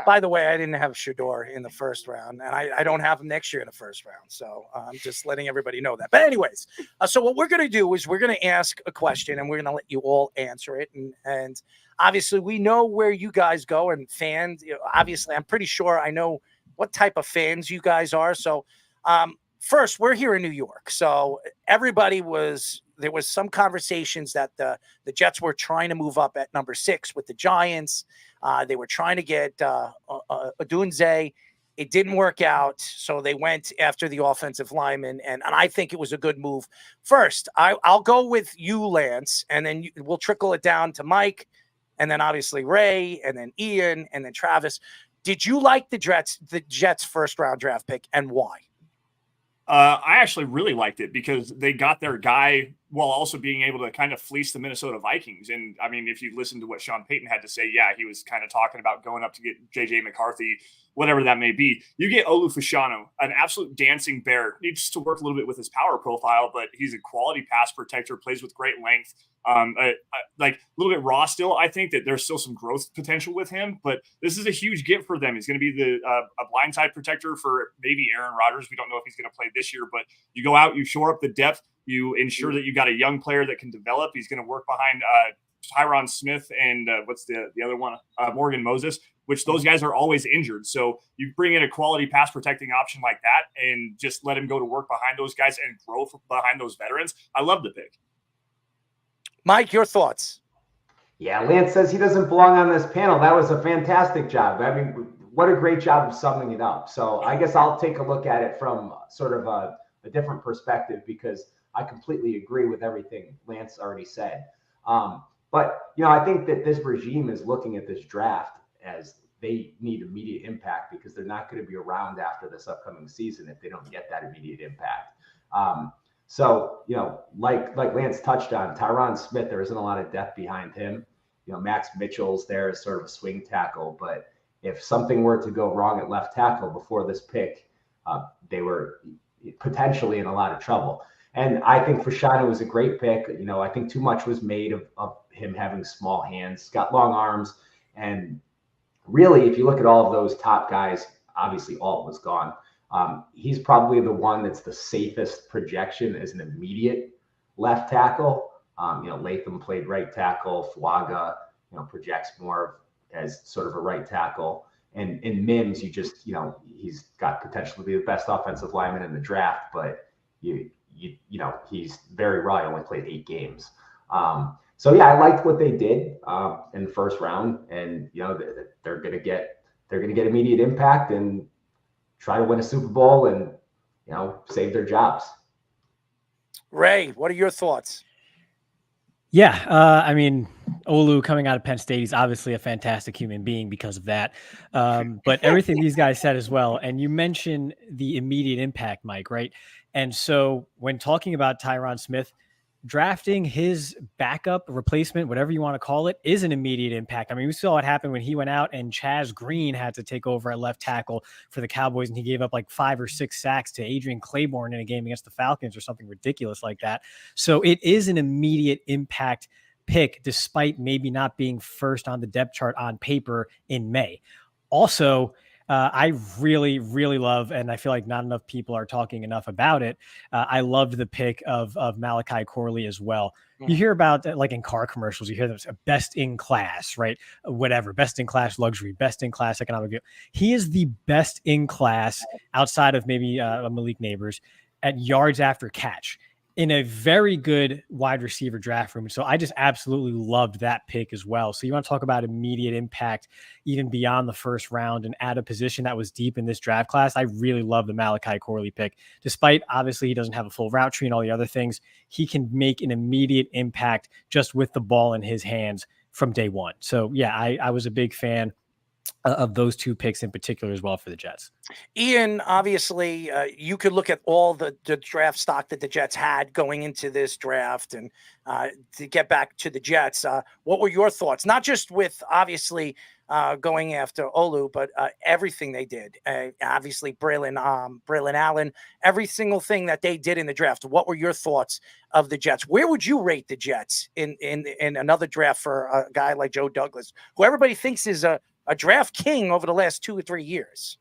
By the way, I didn't have Shador in the first round, and I don't have him next year in the first round. So I'm just letting everybody know that. But anyways, so what we're going to do is we're going to ask a question, and we're going to let you all answer it. And obviously, we know where you guys go and fans. Obviously, I'm pretty sure I know what type of fans you guys are. So first, we're here in New York. So there was some conversations that the Jets were trying to move up at number 6 with the Giants. They were trying to get Odunze. It didn't work out, so they went after the offensive lineman, and I think it was a good move. First, I'll go with you, Lance, and then we'll trickle it down to Mike, and then obviously Ray, and then Ian, and then Travis. Did you like the Jets' first-round draft pick, and why? I actually really liked it because they got their guy while also being able to kind of fleece the Minnesota Vikings. And I mean, if you listen to what Sean Payton had to say, yeah, he was kind of talking about going up to get JJ McCarthy, whatever that may be. You get Olu Fashanu, an absolute dancing bear, needs to work a little bit with his power profile, but he's a quality pass protector, plays with great length. Like a little bit raw still. I think that there's still some growth potential with him, but this is a huge get for them. He's going to be a blindside protector for maybe Aaron Rodgers. We don't know if he's going to play this year, but you go out, you shore up the depth, you ensure that you got a young player that can develop. He's going to work behind Tyron Smith and what's the other one? Morgan Moses, which those guys are always injured. So you bring in a quality pass protecting option like that and just let him go to work behind those guys and grow behind those veterans. I love the pick. Mike, your thoughts? Yeah, Lance says he doesn't belong on this panel. That was a fantastic job. I mean, what a great job of summing it up. So I guess I'll take a look at it from sort of a different perspective because I completely agree with everything Lance already said. But, I think that this regime is looking at this draft as they need immediate impact because they're not going to be around after this upcoming season if they don't get that immediate impact. So, like Lance touched on, Tyron Smith, there isn't a lot of depth behind him. Max Mitchell's there as sort of a swing tackle. But if something were to go wrong at left tackle before this pick, they were potentially in a lot of trouble. And I think Fashanu was a great pick. I think too much was made of him having small hands. He's got long arms. And really, if you look at all of those top guys, obviously Alt was gone. He's probably the one that's the safest projection as an immediate left tackle. Latham played right tackle. Fuaga, projects more as sort of a right tackle. And in Mims, he's got potential to be the best offensive lineman in the draft, but he's very raw. He only played 8 games. So yeah, I liked what they did in the first round, and they're gonna get immediate impact and try to win a Super Bowl and save their jobs. Ray, what are your thoughts? Yeah, I mean, Olu coming out of Penn State, he's obviously a fantastic human being because of that. But everything these guys said as well. And you mentioned the immediate impact, Mike, right? And so when talking about Tyron Smith, drafting his backup replacement, whatever you want to call it, is an immediate impact. I mean, we saw what happened when he went out and Chaz Green had to take over at left tackle for the Cowboys, and he gave up like 5 or 6 sacks to Adrian Claiborne in a game against the Falcons or something ridiculous like that. So it is an immediate impact pick, despite maybe not being first on the depth chart on paper in May. Also, I really, really love, and I feel like not enough people are talking enough about it. I loved the pick of Malachi Corley as well. You hear about like in car commercials, you hear them best in class, right? Whatever, best in class luxury, best in class economic view. He is the best in class outside of maybe Malik Neighbors at yards after catch in a very good wide receiver draft room. So I just absolutely loved that pick as well. So you want to talk about immediate impact, even beyond the first round and at a position that was deep in this draft class. I really love the Malachi Corley pick. Despite obviously he doesn't have a full route tree and all the other things, he can make an immediate impact just with the ball in his hands from day one. So yeah, I was a big fan of those 2 picks in particular as well for the Jets. Ian, obviously, you could look at all the draft stock that the Jets had going into this draft, and to get back to the Jets, what were your thoughts? Not just with obviously going after Olu, but everything they did. Obviously, Braylon Allen, every single thing that they did in the draft. What were your thoughts of the Jets? Where would you rate the Jets in another draft for a guy like Joe Douglas, who everybody thinks is a draft king over the last 2 or 3 years?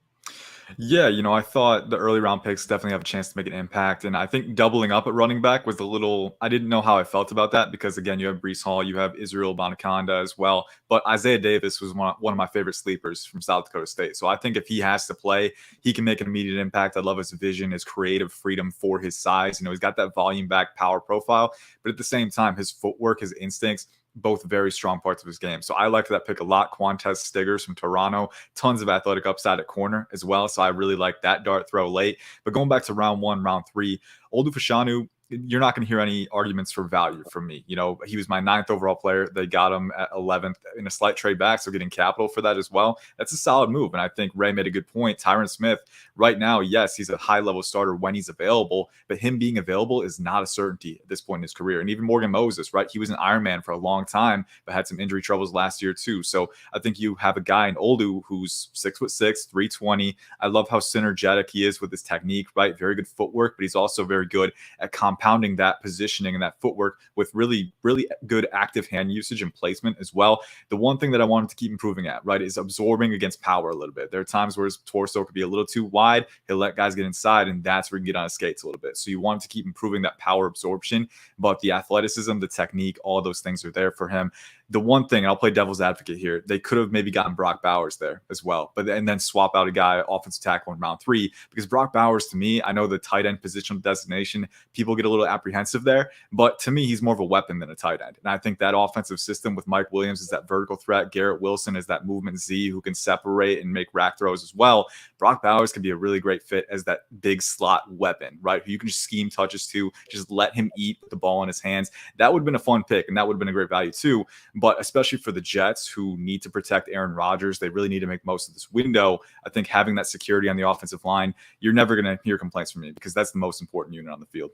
Yeah, I thought the early round picks definitely have a chance to make an impact. And I think doubling up at running back was I didn't know how I felt about that because, again, you have Breece Hall, you have Israel Bonaconda as well. But Isaiah Davis was one of my favorite sleepers from South Dakota State. So I think if he has to play, he can make an immediate impact. I love his vision, his creative freedom for his size. He's got that volume back power profile. But at the same time, his footwork, his instincts, both very strong parts of his game. So I liked that pick a lot. Quantez Stiggers from Toronto, tons of athletic upside at corner as well. So I really like that dart throw late. But going back to round 1, round 3, Olu Fashanu, you're not going to hear any arguments for value from me. He was my 9th overall player. They got him at 11th in a slight trade back, so getting capital for that as well. That's a solid move. And I think Ray made a good point. Tyron Smith, right now, yes, he's a high-level starter when he's available, but him being available is not a certainty at this point in his career. And even Morgan Moses, right? He was an Ironman for a long time, but had some injury troubles last year too. So I think you have a guy in Olu who's 6'6", 320. I love how synergetic he is with his technique, right? Very good footwork, but he's also very good at compounding that positioning and that footwork with really, really good active hand usage and placement as well. The one thing that I wanted to keep improving at, right, is absorbing against power a little bit. There are times where his torso could be a little too wide. He'll let guys get inside, and that's where he can get on his skates a little bit. So you want to keep improving that power absorption, but the athleticism, the technique, all those things are there for him. The one thing, and I'll play devil's advocate here, they could have maybe gotten Brock Bowers there as well, and then swap out a guy offensive tackle in round 3, because Brock Bowers, to me, I know the tight end positional designation, people get a little apprehensive there, but to me, he's more of a weapon than a tight end. And I think that offensive system with Mike Williams is that vertical threat. Garrett Wilson is that movement Z who can separate and make rack throws as well. Brock Bowers can be a really great fit as that big slot weapon, right? Who you can just scheme touches to, just let him eat with the ball in his hands. That would have been a fun pick, and that would have been a great value too. But especially for the Jets, who need to protect Aaron Rodgers, they really need to make most of this window. I think having that security on the offensive line, you're never going to hear complaints from me, because that's the most important unit on the field.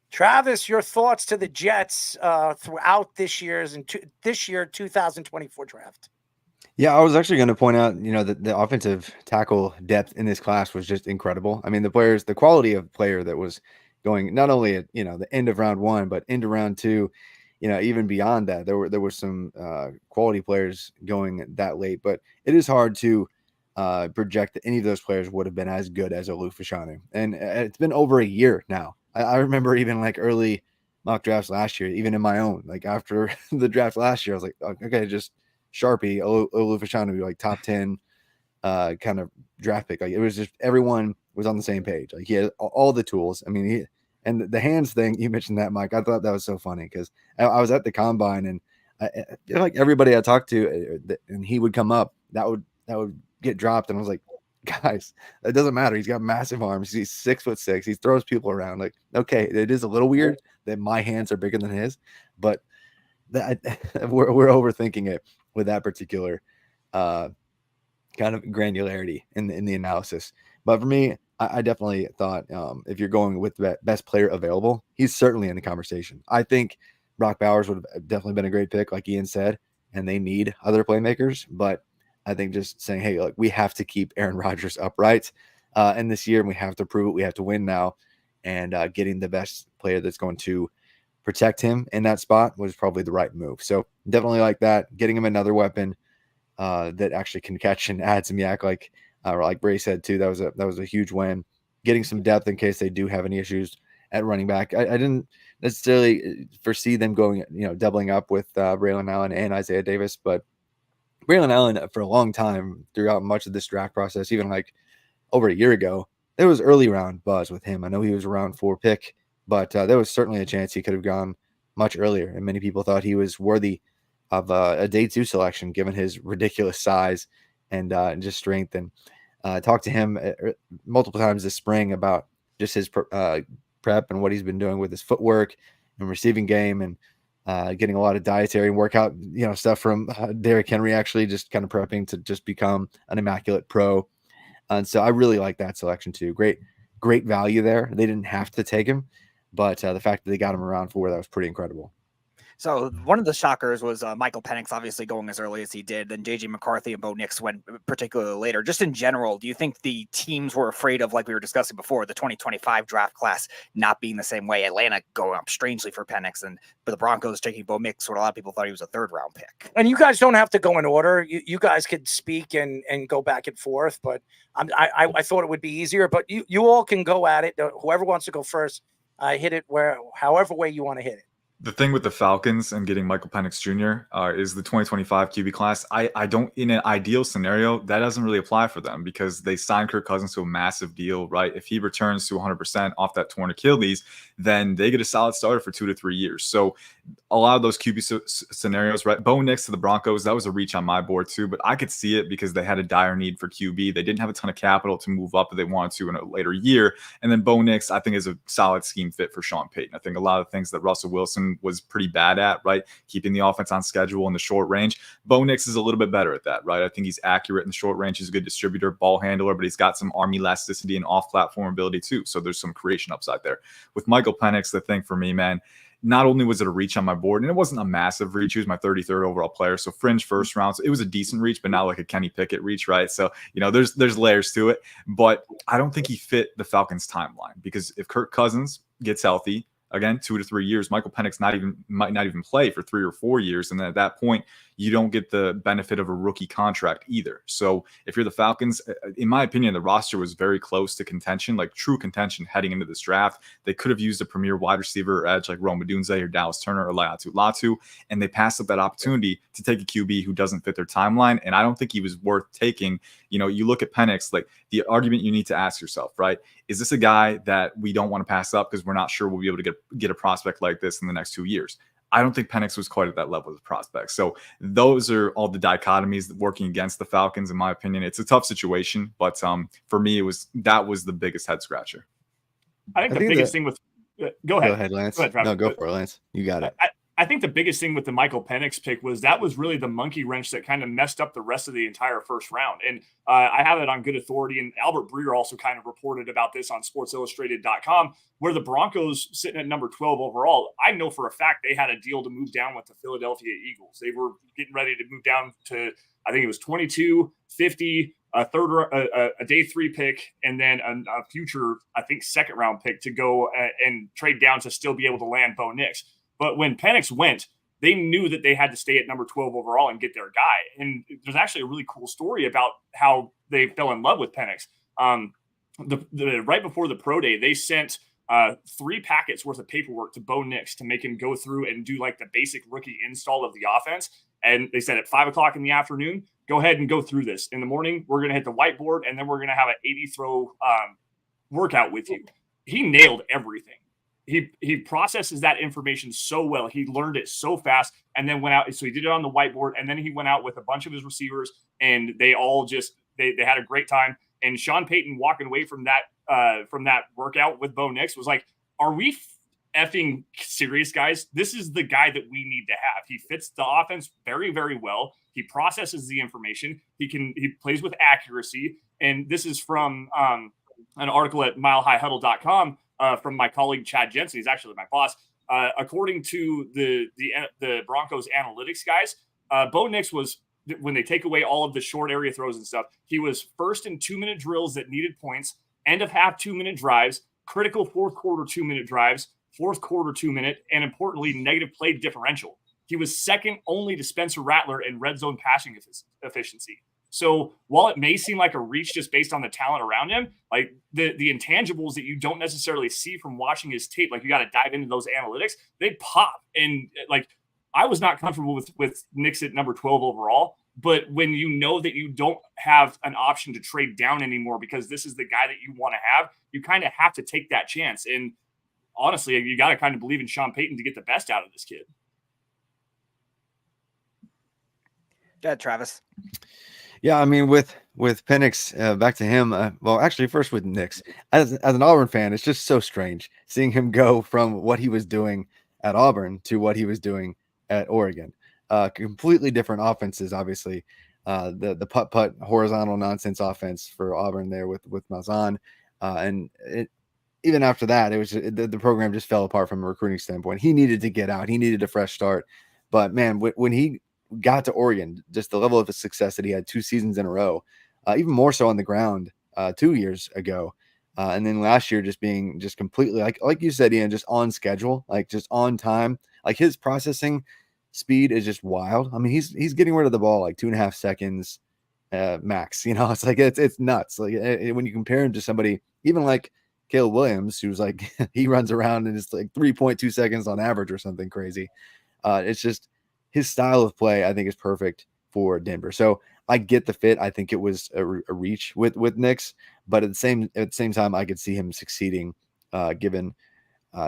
Travis, your thoughts to the Jets throughout this year 2024 draft? Yeah, I was actually going to point out, that the offensive tackle depth in this class was just incredible. I mean, the quality of player that was going not only at, the end of round 1, but into round 2, even beyond that, there were some quality players going that late. But it is hard to project that any of those players would have been as good as Olu Fashanu. And it's been over a year now. I remember even like early mock drafts last year, even in my own, like after the draft last year, I was like, okay, just Sharpie, Olu Fashanu, like top 10 kind of draft pick. Like it was just, everyone was on the same page. Like he had all the tools. I mean, and the hands thing, you mentioned that, Mike. I thought that was so funny because I was at the combine, and I feel like everybody I talked to, and he would come up, that would get dropped, and I was like, guys, it doesn't matter. He's got massive arms. He's 6'6". He throws people around. Like, okay, it is a little weird that my hands are bigger than his, but that we're overthinking it with that particular kind of granularity in the analysis. But for me, I definitely thought if you're going with the best player available, he's certainly in the conversation. I think Brock Bowers would have definitely been a great pick, like Ian said, and they need other playmakers. But I think just saying, hey, look, we have to keep Aaron Rodgers upright in this year, and we have to prove it. We have to win now, and getting the best player that's going to protect him in that spot was probably the right move. So definitely like that, getting him another weapon that actually can catch and add some yak, like Bray said too. That was a huge win. Getting some depth in case they do have any issues at running back. I didn't necessarily foresee them going, doubling up with Braylon Allen and Isaiah Davis, but Braylon Allen for a long time throughout much of this draft process, even like over a year ago, there was early round buzz with him. I know he was a round 4 pick, but there was certainly a chance he could have gone much earlier, and many people thought he was worthy of a day 2 selection, given his ridiculous size and just strength. And talked to him multiple times this spring about just his prep and what he's been doing with his footwork and receiving game, and getting a lot of dietary and workout, stuff from Derrick Henry, actually just kind of prepping to just become an immaculate pro. And so I really like that selection too. Great value there. They didn't have to take him, but the fact that they got him around 4, that was pretty incredible. So one of the shockers was Michael Penix obviously going as early as he did. Then J.J. McCarthy and Bo Nix went particularly later. Just in general, do you think the teams were afraid of, like we were discussing before, the 2025 draft class not being the same way? Atlanta going up strangely for Penix, and for the Broncos taking Bo Nix, where a lot of people thought he was a 3rd-round pick. And you guys don't have to go in order. You guys could speak and go back and forth, but I thought it would be easier. But you all can go at it. Whoever wants to go first, hit it however way you want to hit it. The thing with the Falcons and getting Michael Penix Jr. Is the 2025 QB class. I don't, in an ideal scenario, that doesn't really apply for them because they signed Kirk Cousins to a massive deal, right? If he returns to 100% off that torn Achilles, then they get a solid starter for 2 to 3 years. So a lot of those QB scenarios, right? Bo Nix to the Broncos, that was a reach on my board too, but I could see it because they had a dire need for QB. They didn't have a ton of capital to move up if they wanted to in a later year. And then Bo Nix, I think, is a solid scheme fit for Sean Payton. I think a lot of things that Russell Wilson was pretty bad at, right? Keeping the offense on schedule in the short range. Bo Nix is a little bit better at that, right? I think he's accurate in the short range. He's a good distributor, ball handler, but he's got some arm elasticity and off-platform ability too. So there's some creation upside there. With Michael Penix, the thing for me, man, not only was it a reach on my board, and it wasn't a massive reach, he was my 33rd overall player, so fringe first round. So it was a decent reach, but not like a Kenny Pickett reach, right? So, there's layers to it, but I don't think he fit the Falcons timeline because if Kirk Cousins gets healthy, again, 2 to 3 years, Michael Penix might not even play for 3 or 4 years. And then at that point, you don't get the benefit of a rookie contract either. So if you're the Falcons, in my opinion, the roster was very close to contention, like true contention heading into this draft. They could have used a premier wide receiver or edge like Rome Odunze or Dallas Turner or Latu, and they passed up that opportunity to take a QB who doesn't fit their timeline. And I don't think he was worth taking. You look at Penix, like the argument you need to ask yourself, right? Is this a guy that we don't want to pass up because we're not sure we'll be able to get a prospect like this in the next 2 years? I don't think Penix was quite at that level as a prospect. So those are all the dichotomies working against the Falcons, in my opinion. It's a tough situation, but for me, that was the biggest head scratcher. I think the biggest thing with go ahead, Lance. Go ahead, no, go for it, Lance. You got it. I think the biggest thing with the Michael Penix pick was that was really the monkey wrench that kind of messed up the rest of the entire first round. And I have it on good authority. And Albert Breer also kind of reported about this on sportsillustrated.com, where the Broncos sitting at number 12 overall. I know for a fact they had a deal to move down with the Philadelphia Eagles. They were getting ready to move down to, I think it was 22, 50, a day 3 pick, and then a future, I think, 2nd round pick to go and trade down to still be able to land Bo Nix. But when Penix went, they knew that they had to stay at number 12 overall and get their guy. And there's actually a really cool story about how they fell in love with Penix. Right before the pro day, they sent 3 packets worth of paperwork to Bo Nix to make him go through and do like the basic rookie install of the offense. And they said at 5:00 in the afternoon, go ahead and go through this. In the morning, we're going to hit the whiteboard, and then we're going to have an 80 throw workout with you. He nailed everything. He processes that information so well. He learned it so fast and then went out. So he did it on the whiteboard, and then he went out with a bunch of his receivers, and they all just they had a great time. And Sean Payton walking away from that workout with Bo Nix was like, are we effing serious, guys, this is the guy that we need to have. He fits the offense very, very well. He processes the information. He plays with accuracy. And this is from an article at milehighhuddle.com from my colleague Chad Jensen. He's actually my boss. According to the Broncos analytics guys, Bo Nix was, when they take away all of the short area throws and stuff, he was first in 2-minute drills that needed points, end of half 2-minute drives, critical fourth quarter 2-minute drives, fourth quarter 2-minute, and importantly, negative play differential. He was second only to Spencer Rattler in red zone passing efficiency. So while it may seem like a reach just based on the talent around him, like the intangibles that you don't necessarily see from watching his tape, like you got to dive into those analytics, they pop. And like, I was not comfortable with Nix at number 12 overall, but when you know that you don't have an option to trade down anymore because this is the guy that you want to have, you kind of have to take that chance. And honestly, you got to kind of believe in Sean Payton to get the best out of this kid. Go ahead, Travis. Yeah, I mean, with Penix, back to him. Well, actually, first with Nix. As an Auburn fan, it's just so strange seeing him go from what he was doing at Auburn to what he was doing at Oregon. Completely different offenses, obviously. The putt horizontal nonsense offense for Auburn there with Malzahn, and even after that, it was the program just fell apart from a recruiting standpoint. He needed to get out. He needed a fresh start. But man, when he got to Oregon, just the level of success that he had 2 seasons in a row, even more so on the ground 2 years ago. And then last year just being just completely like you said, Ian, just on schedule, like just on time. Like his processing speed is just wild. I mean, he's getting rid of the ball like 2.5 seconds max. You know, it's like it's nuts. Like when you compare him to somebody even like Caleb Williams, who's like he runs around and it's like 3.2 seconds on average or something crazy. It's just his style of play, I think, is perfect for Denver. So I get the fit. I think it was a reach with Nix, but at the same time, I could see him succeeding, given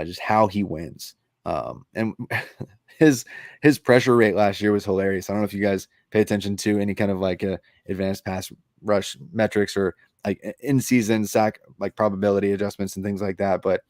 just how he wins. And his pressure rate last year was hilarious. I don't know if you guys pay attention to any kind of like advanced pass rush metrics or like in season sack like probability adjustments and things like that, but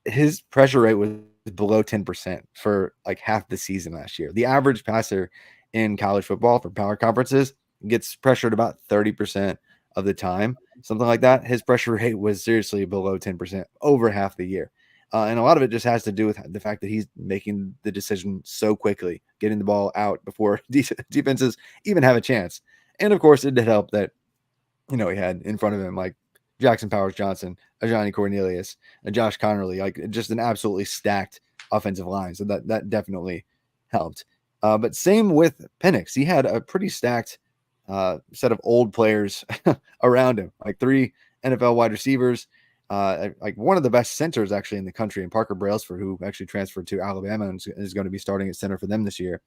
his pressure rate was below 10% for like half the season last year. The average passer in college football for power conferences gets pressured about 30% of the time, something like that. His pressure rate was seriously below 10% over half the year. And a lot of it just has to do with the fact that he's making the decision so quickly, getting the ball out before defenses even have a chance. And of course, it did help that, you know, he had in front of him like Jackson Powers Johnson, a Johnny Cornelius, a Josh Connerly, like just an absolutely stacked offensive line. So that definitely helped. But same with Penix. He had a pretty stacked set of old players around him, like 3 NFL wide receivers, like one of the best centers actually in the country, and Parker Brailsford, who actually transferred to Alabama and is going to be starting at center for them this year.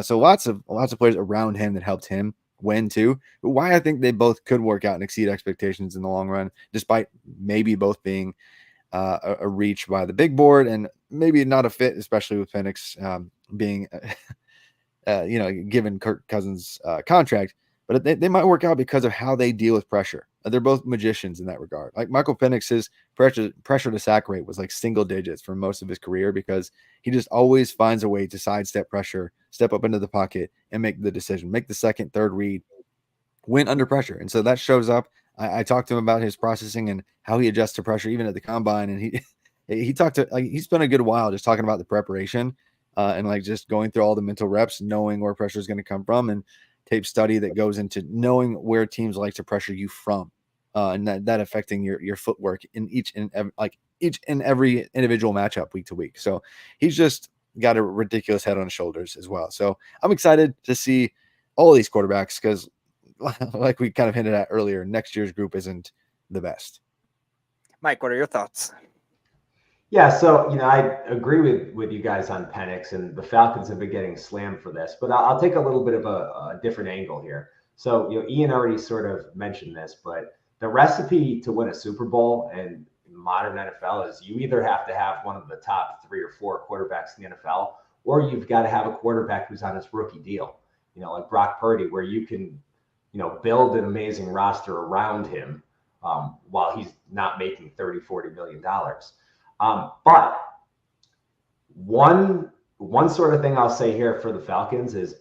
So lots of players around him that helped him win too. But why I think they both could work out and exceed expectations in the long run, despite maybe both being a reach by the big board and maybe not a fit, especially with Penix being, given Kirk Cousins' contract. But they might work out because of how they deal with pressure. They're both magicians in that regard. Like Michael Penix's pressure to sack rate was like single digits for most of his career because he just always finds a way to sidestep pressure, step up into the pocket, and make the decision, make the second, third read, win under pressure. And so that shows up. I talked to him about his processing and how he adjusts to pressure, even at the combine. And he spent a good while just talking about the preparation and like just going through all the mental reps, knowing where pressure is going to come from, and tape study that goes into knowing where teams like to pressure you from, and that affecting your footwork in each and every individual matchup week to week. So he's just got a ridiculous head on his shoulders as well. So I'm excited to see all of these quarterbacks because, like we kind of hinted at earlier, next year's group isn't the best. Mike, what are your thoughts? Yeah, so I agree with you guys on Penix, and the Falcons have been getting slammed for this, but I'll take a little bit of a different angle here. So Ian already sort of mentioned this, but the recipe to win a Super Bowl in modern NFL is you either have to have one of the top 3 or 4 quarterbacks in the NFL, or you've got to have a quarterback who's on his rookie deal, like Brock Purdy, where you can build an amazing roster around him while he's not making $30-40 million. But one sort of thing I'll say here for the Falcons is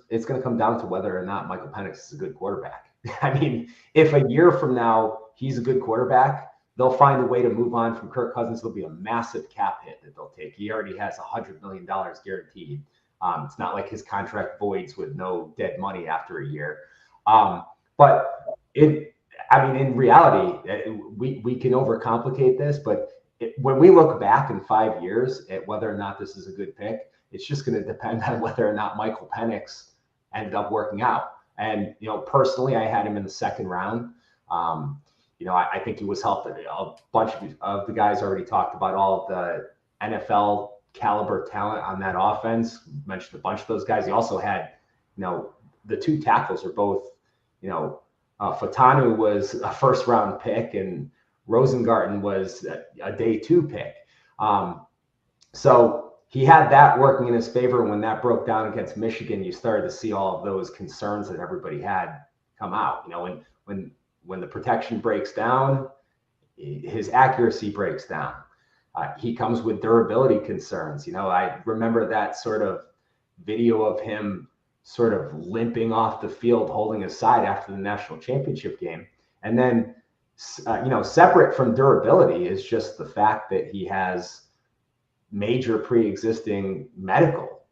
it's going to come down to whether or not Michael Penix is a good quarterback. I mean, if a year from now he's a good quarterback, they'll find a way to move on from Kirk Cousins. There'll be a massive cap hit that they'll take. He already has $100 million guaranteed. It's not like his contract voids with no dead money after a year. But in reality, we can overcomplicate this, but when we look back in 5 years at whether or not this is a good pick, it's just going to depend on whether or not Michael Penix ended up working out. And, personally, I had him in the second round. I think he was helped. A bunch of the guys already talked about all of the NFL caliber talent on that offense. Mentioned a bunch of those guys. He also had, the two tackles are both, Fatanu was a first round pick and Rosengarten was a day 2 pick. So he had that working in his favor. When that broke down against Michigan, you started to see all of those concerns that everybody had come out. When the protection breaks down, his accuracy breaks down. He comes with durability concerns. I remember that sort of video of him sort of limping off the field, holding his side after the national championship game. And then, separate from durability is just the fact that he has major pre-existing medical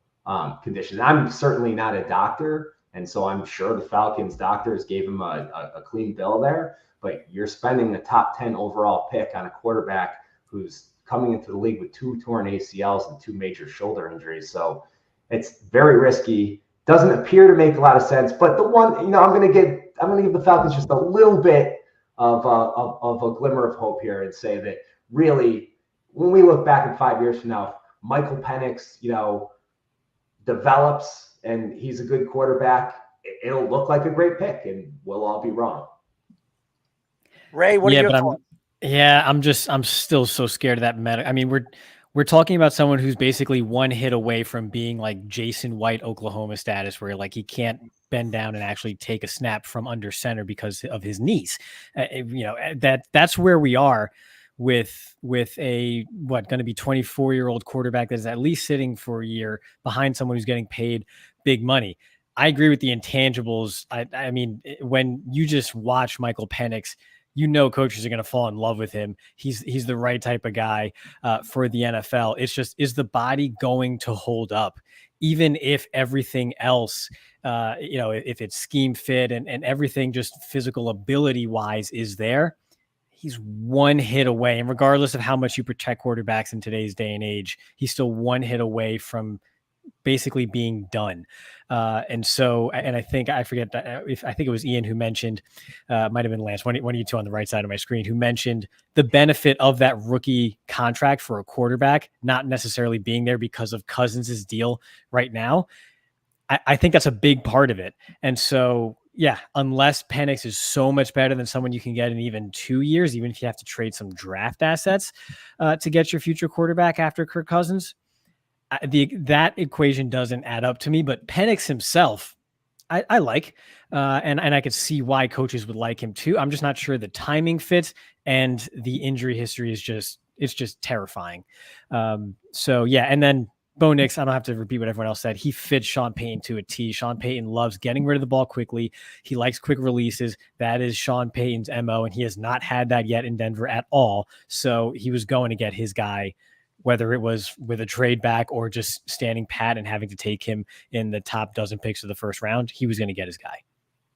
conditions. I'm certainly not a doctor, and so I'm sure the Falcons doctors gave him a clean bill there, but you're spending a top 10 overall pick on a quarterback who's coming into the league with 2 torn ACLs and 2 major shoulder injuries. So it's very risky. Doesn't appear to make a lot of sense, but the one, I'm going to give the Falcons just a little bit of a glimmer of hope here and say that really, when we look back in 5 years from now, Michael Penix, develops and he's a good quarterback, it'll look like a great pick, and we'll all be wrong. Ray, what are your thoughts? I'm still so scared of that meta. I mean, we're talking about someone who's basically one hit away from being like Jason White, Oklahoma status, where like he can't bend down and actually take a snap from under center because of his knees. That's where we are with a going to be 24-year-old quarterback that is at least sitting for a year behind someone who's getting paid big money. I agree with the intangibles. I mean, when you just watch Michael Penix, coaches are going to fall in love with him. He's the right type of guy for the NFL. It's just, is the body going to hold up? Even if everything else, if it's scheme fit and everything just physical ability wise is there, he's one hit away. And regardless of how much you protect quarterbacks in today's day and age, he's still one hit away from basically being done. And I think, I forget if I think it was Ian who mentioned, might've been Lance, one of you two on the right side of my screen, who mentioned the benefit of that rookie contract for a quarterback, not necessarily being there because of Cousins' deal right now. I think that's a big part of it. And so, yeah, unless Penix is so much better than someone you can get in even 2 years, even if you have to trade some draft assets to get your future quarterback after Kirk Cousins, that equation doesn't add up to me. But Penix himself, I like, and I could see why coaches would like him too. I'm just not sure the timing fits, and the injury history is just terrifying. So yeah, and then Bo Nix, I don't have to repeat what everyone else said. He fits Sean Payton to a T. Sean Payton loves getting rid of the ball quickly. He likes quick releases. That is Sean Payton's MO, and he has not had that yet in Denver at all. So he was going to get his guy, whether it was with a trade back or just standing pat and having to take him in the top dozen picks of the first round. He was going to get his guy.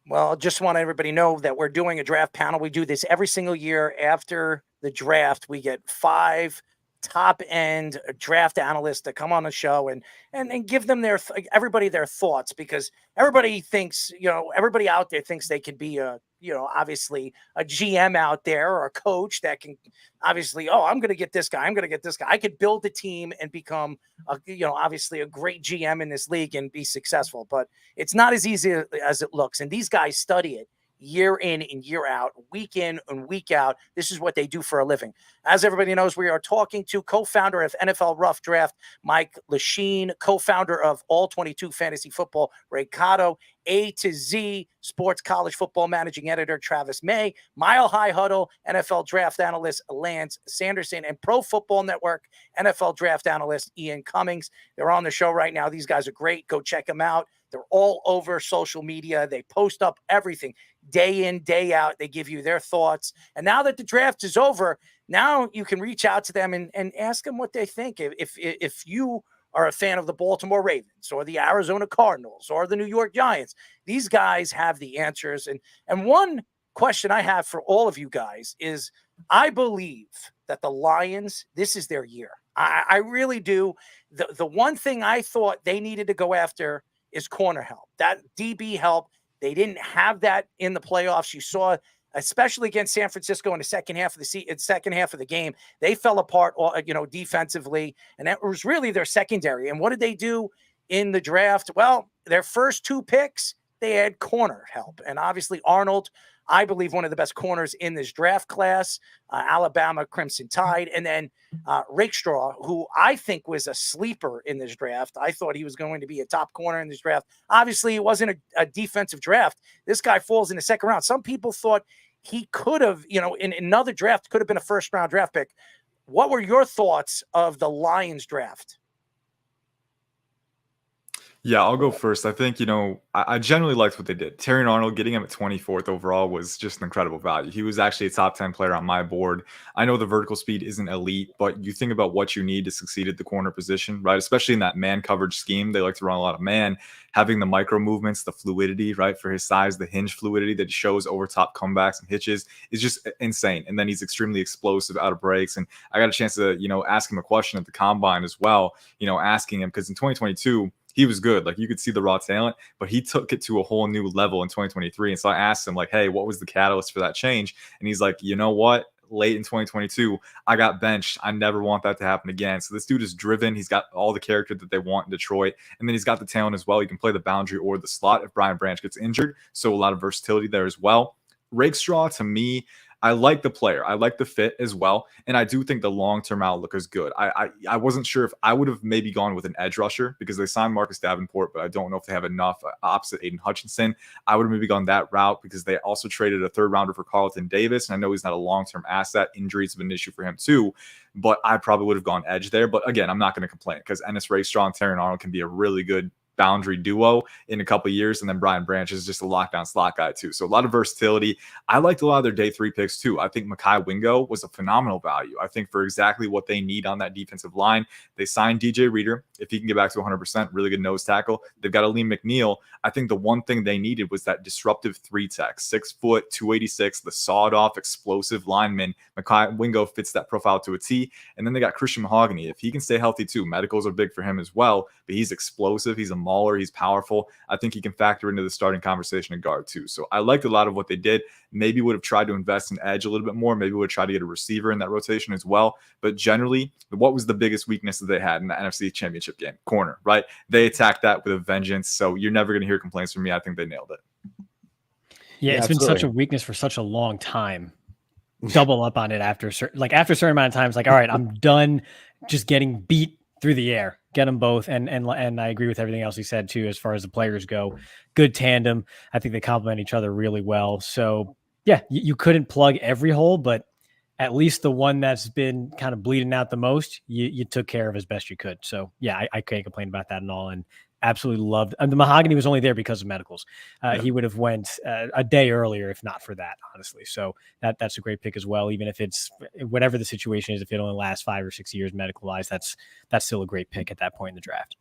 Well, just want everybody to know that we're doing a draft panel. We do this every single year after the draft. We get 5 top end draft analysts to come on the show and give them everybody their thoughts, because everybody thinks, everybody out there thinks they could be obviously a GM out there or a coach that can obviously, I'm going to get this guy. I'm going to get this guy. I could build a team and become obviously a great GM in this league and be successful, but it's not as easy as it looks. And these guys study it year in and year out, week in and week out. This is what they do for a living. As everybody knows, we are talking to co-founder of NFL Rough Draft, Mike Luchene, co-founder of All 22 Fantasy Football, Ray Cotto, A to Z Sports College Football Managing Editor, Travis Maye, Mile High Huddle, NFL Draft Analyst, Lance Sanderson, and Pro Football Network, NFL Draft Analyst, Ian Cummings. They're on the show right now. These guys are great. Go check them out. They're all over social media. They post up everything day in, day out. They give you their thoughts. And now that the draft is over, now you can reach out to them and ask them what they think. If you are a fan of the Baltimore Ravens or the Arizona Cardinals or the New York Giants, these guys have the answers. And one question I have for all of you guys is, I believe that the Lions, this is their year. I really do. The one thing I thought they needed to go after is corner help. That DB help, they didn't have that in the playoffs. You saw, especially against San Francisco in the second half of the game, they fell apart, defensively, and that was really their secondary. And what did they do in the draft? Well, their first 2 picks, they had corner help, and obviously Arnold, I believe, one of the best corners in this draft class, Alabama Crimson Tide, and then Rakestraw, who I think was a sleeper in this draft. I thought he was going to be a top corner in this draft. Obviously, it wasn't a defensive draft. This guy falls in the second round. Some people thought he could have, in another draft, could have been a first-round draft pick. What were your thoughts of the Lions draft? Yeah, I'll go first. I think, I generally liked what they did. Terrion Arnold, getting him at 24th overall was just an incredible value. He was actually a top 10 player on my board. I know the vertical speed isn't elite, but you think about what you need to succeed at the corner position, right? Especially in that man coverage scheme. They like to run a lot of man, having the micro movements, the fluidity, right? For his size, the hinge fluidity that he shows over top comebacks and hitches is just insane. And then he's extremely explosive out of breaks. And I got a chance to, ask him a question at the combine as well, asking him, because in 2022, he was good. Like, you could see the raw talent, but he took it to a whole new level in 2023. And so I asked him, like, hey, what was the catalyst for that change? And he's like, you know what? Late in 2022, I got benched. I never want that to happen again. So this dude is driven. He's got all the character that they want in Detroit. And then he's got the talent as well. He can play the boundary or the slot if Brian Branch gets injured. So a lot of versatility there as well. Rakestraw, to me, I like the player. I like the fit as well. And I do think the long-term outlook is good. I wasn't sure if I would have maybe gone with an edge rusher because they signed Marcus Davenport, but I don't know if they have enough opposite Aiden Hutchinson. I would have maybe gone that route because they also traded a 3rd rounder for Carlton Davis. And I know he's not a long-term asset. Injuries have been an issue for him too, but I probably would have gone edge there. But again, I'm not going to complain because Ennis Rakestraw and Terrion Arnold can be a really good boundary duo in a couple of years. And then Brian Branch is just a lockdown slot guy too. So a lot of versatility. I liked a lot of their day 3 picks too. I think Makai Wingo was a phenomenal value. I think for exactly what they need on that defensive line. They signed DJ Reader. If he can get back to 100%, really good nose tackle. They've got Aleem McNeil. I think the one thing they needed was that disruptive 3-tech, 6 foot, 286, the sawed off explosive lineman. Makai Wingo fits that profile to a T. And then they got Christian Mahogany. If he can stay healthy too, medicals are big for him as well, but he's explosive. He's a mauler. He's powerful. I think he can factor into the starting conversation at guard too. So I liked a lot of what they did. Maybe would have tried to invest in edge a little bit more. Maybe would have tried to get a receiver in that rotation as well. But generally, what was the biggest weakness that they had in the NFC Championship game? Corner, right? They attacked that with a vengeance. So you're never going to hear complaints from me. I think they nailed it. Yeah, it's been such a weakness for such a long time. Double up on it after a certain amount of time. It's like, all right, I'm done just getting beat through the air. Get them both. And I agree with everything else he said too, as far as the players go. Good tandem. I think they complement each other really well. So yeah, you couldn't plug every hole, but at least the one that's been kind of bleeding out the most, you took care of as best you could. So yeah, I can't complain about that at all. And absolutely loved. And the Mahogany was only there because of medicals. He would have went a day earlier if not for that, honestly. So that's a great pick as well. Even if it's whatever the situation is, if it only lasts 5 or 6 years medicalized, that's still a great pick at that point in the draft.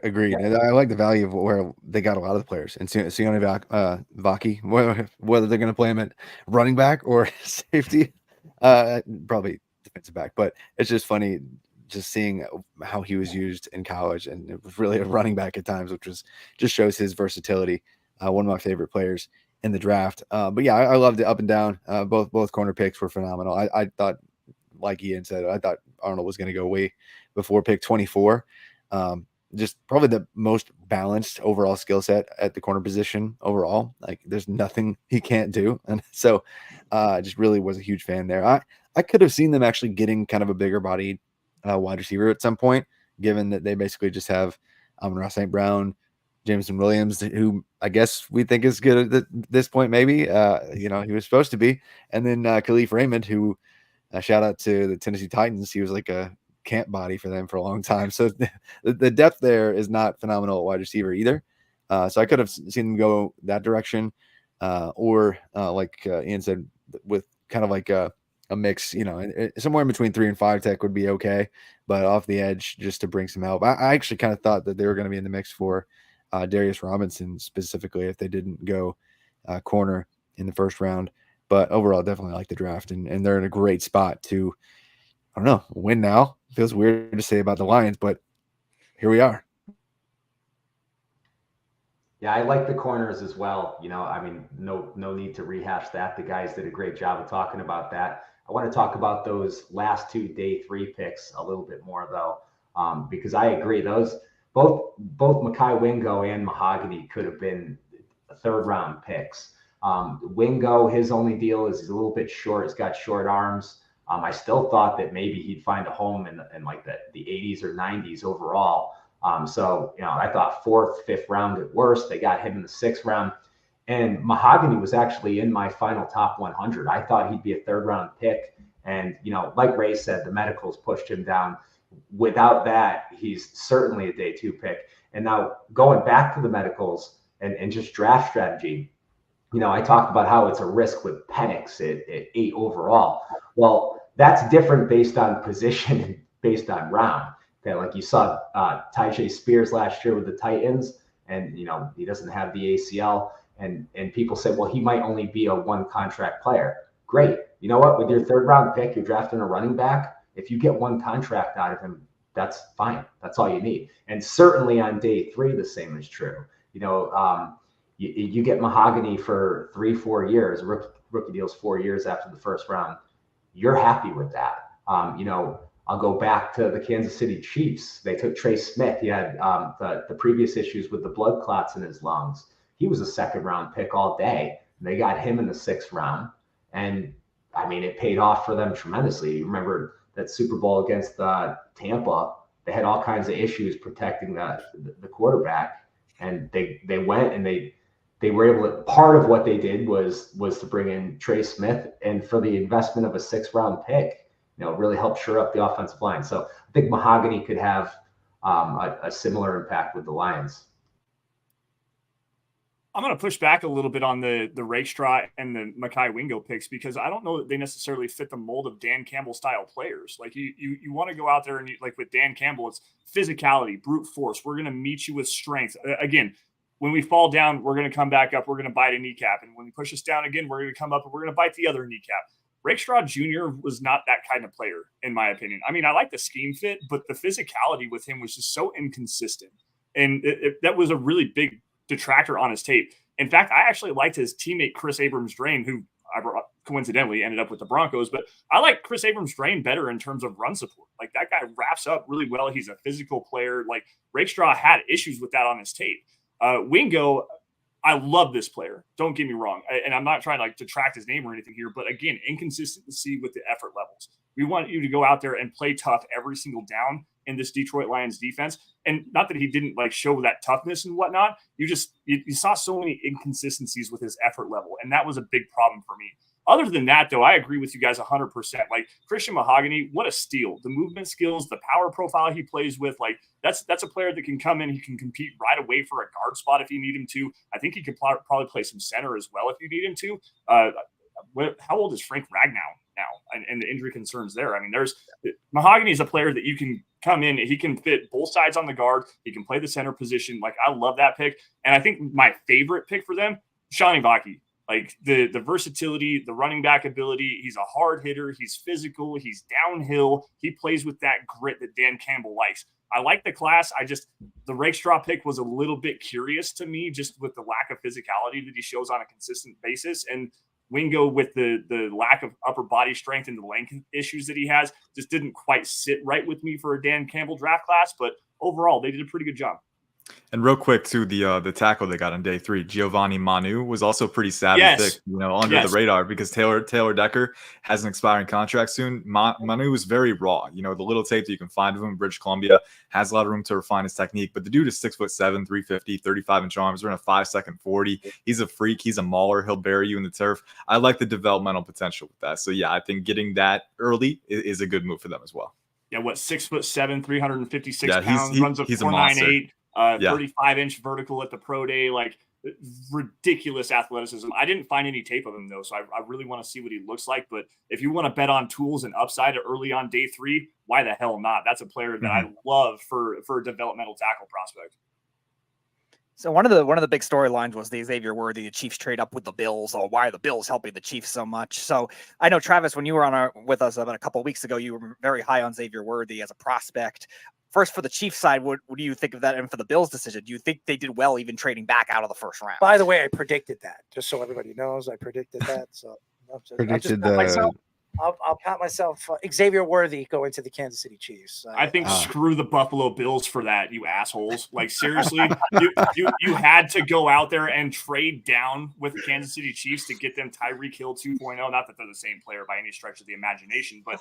Agreed. And I like the value of where they got a lot of the players. And Sione Vaki, whether they're going to play him at running back or safety, probably defensive back. But it's just funny just seeing how he was used in college, and it was really a running back at times, which was just shows his versatility. One of my favorite players in the draft. But yeah, I loved it up and down. Both corner picks were phenomenal. I thought, like Ian said, I thought Arnold was going to go way before pick 24. just probably the most balanced overall skill set at the corner position overall. Like there's nothing he can't do. And so just really was a huge fan there. I could have seen them actually getting kind of a bigger bodied wide receiver at some point, given that they basically just have Amon-Ra St. Brown, Jameson Williams, who I guess we think is good at this point, maybe, he was supposed to be. And then Khalif Raymond, who shout out to the Tennessee Titans. He was like a camp body for them for a long time. So the depth there is not phenomenal at wide receiver either. So I could have seen them go that direction, or like Ian said, with kind of like a mix, somewhere in between 3 and 5 tech would be okay, but off the edge just to bring some help. I actually kind of thought that they were going to be in the mix for Darius Robinson specifically if they didn't go corner in the first round. But overall, definitely like the draft, and they're in a great spot to, I don't know, win now. Feels weird to say about the Lions, but here we are. Yeah, I like the corners as well. No need to rehash that. The guys did a great job of talking about that. I want to talk about those last 2 day 3 picks a little bit more though, because I agree those both Makai Wingo and Mahogany could have been 3rd round picks. Wingo, his only deal is he's a little bit short. He's got short arms. I still thought that maybe he'd find a home in like the 80s or 90s overall. So I thought 4th, 5th round at worst. They got him in the 6th round. And Mahogany was actually in my final top 100. I thought he'd be a 3rd round pick. And, like Ray said, the medicals pushed him down. Without that, he's certainly a day 2 pick. And now going back to the medicals and just draft strategy, I talked about how it's a risk with Penix at 8 overall. Well, that's different based on position and based on round. Okay, like you saw Tyjae Spears last year with the Titans, and he doesn't have the ACL, and people say, well, he might only be a 1 contract player. Great. You know what? With your 3rd round pick, you're drafting a running back. If you get 1 contract out of him, that's fine. That's all you need. And certainly on day 3, the same is true. You get Mahogany for 3-4 years. Rookie deal's 4 years after the 1st round. You're happy with that. I'll go back to the Kansas City Chiefs. They took Trey Smith. He had the previous issues with the blood clots in his lungs. He was a 2nd round pick all day. They got him in the 6th round. And it paid off for them tremendously. You remember that Super Bowl against Tampa, they had all kinds of issues protecting the quarterback. And they went and they were able to, part of what they did was to bring in Trey Smith, and for the investment of a 6th round pick, really helped shore up the offensive line. So I think Mahogany could have a similar impact with the Lions. I'm going to push back a little bit on the Rakestraw and the Makai Wingo picks, because I don't know that they necessarily fit the mold of Dan Campbell style players. Like you want to go out there and like with Dan Campbell, it's physicality, brute force. We're going to meet you with strength. Again, when we fall down, we're going to come back up. We're going to bite a kneecap. And when you push us down again, we're going to come up and we're going to bite the other kneecap. Rakestraw Jr. was not that kind of player, in my opinion. I like the scheme fit, but the physicality with him was just so inconsistent. And that was a really big detractor on his tape. In fact, I actually liked his teammate, Chris Abrams-Drain, who coincidentally ended up with the Broncos, but I like Chris Abrams-Drain better in terms of run support. Like that guy wraps up really well. He's a physical player. Like Rakestraw had issues with that on his tape. Wingo, I love this player. Don't get me wrong. And I'm not trying to detract his name or anything here, but again, inconsistency with the effort levels. We want you to go out there and play tough every single down in this Detroit Lions defense. And not that he didn't show that toughness and whatnot. You saw so many inconsistencies with his effort level. And that was a big problem for me. Other than that, though, I agree with you guys 100%. Christian Mahogany, what a steal. The movement skills, the power profile he plays with, that's a player that can come in. He can compete right away for a guard spot if you need him to. I think he could probably play some center as well if you need him to. How old is Frank Ragnow now? And the injury concerns there. Mahogany is a player that you can come in. He can fit both sides on the guard. He can play the center position. I love that pick. And I think my favorite pick for them, Shawnee Vaki. The versatility, the running back ability. He's a hard hitter. He's physical. He's downhill. He plays with that grit that Dan Campbell likes. I like the class. The Rakestraw pick was a little bit curious to me, just with the lack of physicality that he shows on a consistent basis. And Wingo, with the lack of upper body strength and the length issues that he has, just didn't quite sit right with me for a Dan Campbell draft class. But overall, they did a pretty good job. And real quick too, the tackle they got on day 3, Giovanni Manu, was also pretty savvy pick, under the radar, because Taylor Decker has an expiring contract soon. Manu was very raw. The little tape that you can find of him in British Columbia, has a lot of room to refine his technique. But the dude is 6'7", 350, 35-inch arms, running a 5-second 40. He's a freak. He's a mauler. He'll bury you in the turf. I like the developmental potential with that. So yeah, I think getting that early is a good move for them as well. Yeah, 6'7", 356 pounds, runs a he's 4.98. 35-inch vertical at the pro day, like ridiculous athleticism. I didn't find any tape of him though, so I really want to see what he looks like. But if you want to bet on tools and upside early on day 3, why the hell not? That's a player that I love for a developmental tackle prospect. So one of the big storylines was the Xavier Worthy, the Chiefs trade up with the Bills. Or why are the Bills helping the Chiefs so much? So I know, Travis, when you were with us about a couple of weeks ago, you were very high on Xavier Worthy as a prospect. First, for the Chiefs side, what do you think of that? And for the Bills decision, do you think they did well even trading back out of the first round? By the way, I predicted that, just so everybody knows. I predicted that. So I'll pat myself. Xavier Worthy going to the Kansas City Chiefs. I think screw the Buffalo Bills for that, you assholes. Like, seriously, you had to go out there and trade down with the Kansas City Chiefs to get them Tyreek Hill 2.0. Not that they're the same player by any stretch of the imagination, but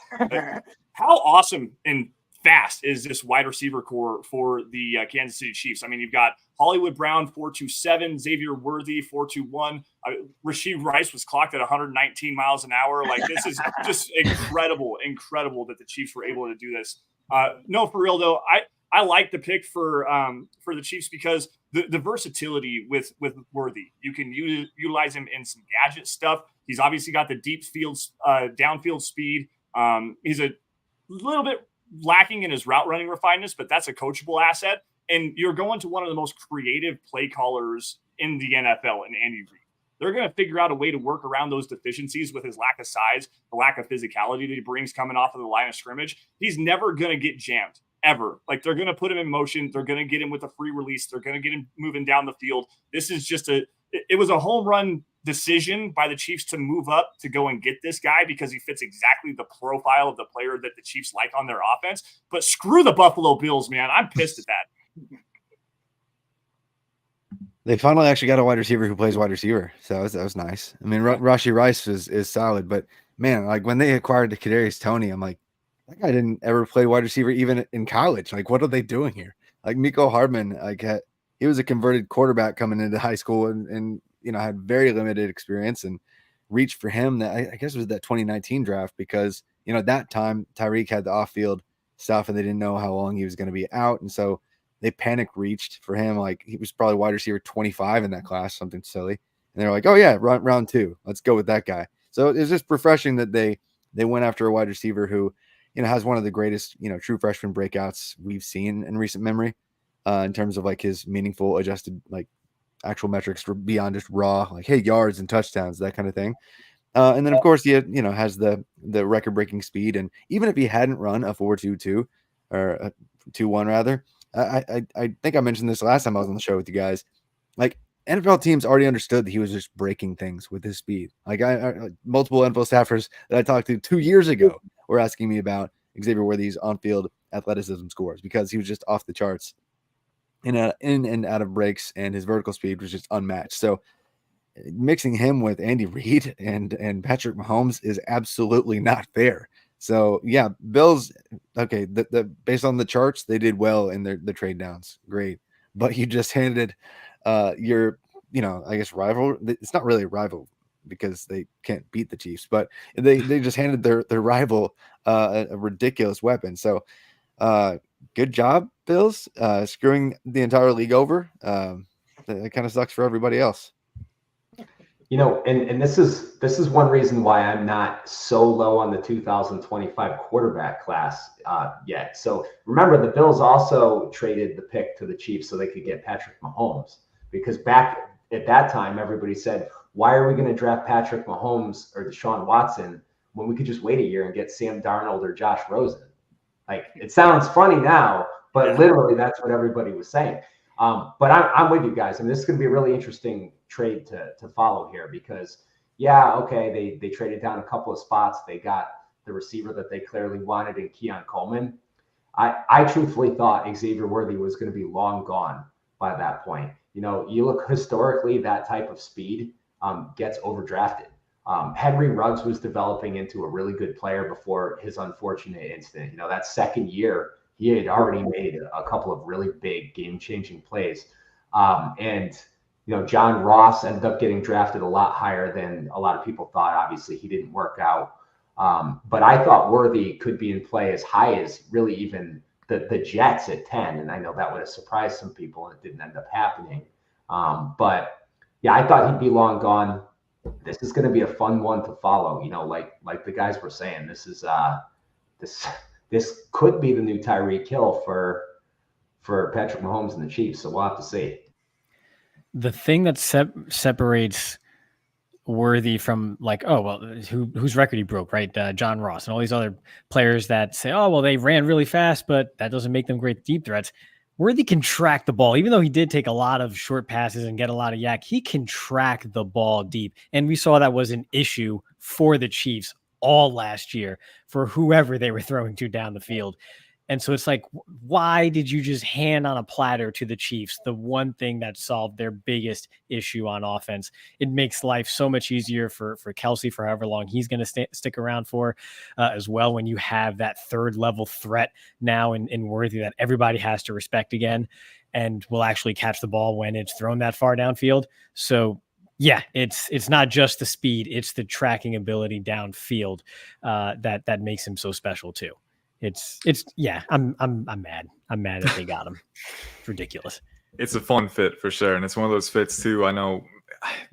how awesome and fast is this wide receiver core for the Kansas City Chiefs? I mean, you've got Hollywood Brown 4.27, Xavier Worthy 4.21. Rashid Rice was clocked at 119 miles an hour. Like, this is just incredible that the Chiefs were able to do this. No, for real though, I like the pick for the Chiefs because the versatility with Worthy. You can utilize him in some gadget stuff. He's obviously got the deep field, downfield speed. He's a little bit lacking in his route running refinements, but that's a coachable asset. And you're going to one of the most creative play callers in the NFL, in Andy Reid. They're going to figure out a way to work around those deficiencies with his lack of size, the lack of physicality that he brings coming off of the line of scrimmage. He's never going to get jammed, ever. Like, they're going to put him in motion. They're going to get him with a free release. They're going to get him moving down the field. This is just it was a home run decision by the Chiefs to move up to go and get this guy because he fits exactly the profile of the player that the Chiefs like on their offense. But screw the Buffalo Bills, man. I'm pissed at that. They finally actually got a wide receiver who plays wide receiver, so that was nice. I mean, Rashee Rice is solid, but man, like when they acquired the Kadarius Toney, I'm like, that guy didn't ever play wide receiver even in college. Like, what are they doing here? Like Miko Hardman, like he was a converted quarterback coming into high school and had very limited experience, and reached for him that I guess it was that 2019 draft because at that time Tyreek had the off-field stuff and they didn't know how long he was going to be out, and so they panic reached for him. Like, he was probably wide receiver 25 in that class, something silly. And they're like, oh yeah, round 2, let's go with that guy. So it's just refreshing that they went after a wide receiver who, has one of the greatest, true freshman breakouts we've seen in recent memory, in terms of like his meaningful adjusted, like actual metrics beyond just raw, like, hey, yards and touchdowns, that kind of thing. And then of course he has the record breaking speed. And even if he hadn't run a 4.22 or a 2.1 rather, I think I mentioned this last time I was on the show with you guys. Like, NFL teams already understood that he was just breaking things with his speed. Like, multiple NFL staffers that I talked to 2 years ago were asking me about Xavier Worthy's on-field athleticism scores because he was just off the charts in and out of breaks, and his vertical speed was just unmatched. So mixing him with Andy Reid and Patrick Mahomes is absolutely not fair. So yeah, Bills, okay, the based on the charts, they did well in the trade downs. Great. But you just handed your, I guess rival. It's not really a rival because they can't beat the Chiefs, but they just handed their rival a ridiculous weapon. So good job, Bills, screwing the entire league over. That kind of sucks for everybody else. And this is one reason why I'm not so low on the 2025 quarterback class yet. So remember, the Bills also traded the pick to the Chiefs so they could get Patrick Mahomes, because back at that time, everybody said, why are we going to draft Patrick Mahomes or Deshaun Watson when we could just wait a year and get Sam Darnold or Josh Rosen? Like, it sounds funny now, but literally that's what everybody was saying. But I'm with you guys. I mean, this is going to be a really interesting trade to follow here because, they traded down a couple of spots. They got the receiver that they clearly wanted in Keon Coleman. I truthfully thought Xavier Worthy was going to be long gone by that point. You know, you look historically, that type of speed gets overdrafted. Henry Ruggs was developing into a really good player before his unfortunate incident. You know, that second year, he had already made a couple of really big game-changing plays. And, you know, John Ross ended up getting drafted a lot higher than a lot of people thought. Obviously, he didn't work out. But I thought Worthy could be in play as high as really even the Jets at 10. And I know that would have surprised some people, and it didn't end up happening. But yeah, I thought he'd be long gone. This is going to be a fun one to follow. You know, like the guys were saying, this is this could be the new Tyreek Hill for Patrick Mahomes and the Chiefs. So we'll have to see. The thing that separates Worthy from, like, oh, well, whose record he broke, right? John Ross and all these other players that say, oh, well, they ran really fast, but that doesn't make them great deep threats. Worthy can track the ball. Even though he did take a lot of short passes and get a lot of yak, he can track the ball deep. And we saw that was an issue for the Chiefs all last year for whoever they were throwing to down the field. And so it's like, why did you just hand on a platter to the Chiefs the one thing that solved their biggest issue on offense? It makes life so much easier for Kelce for however long he's going to stick around for as well, when you have that third level threat now in Worthy that everybody has to respect again and will actually catch the ball when it's thrown that far downfield. So yeah, it's not just the speed, it's the tracking ability downfield that makes him so special too. It's yeah, I'm mad. I'm mad that they got him. It's ridiculous. It's a fun fit for sure. And it's one of those fits too. I know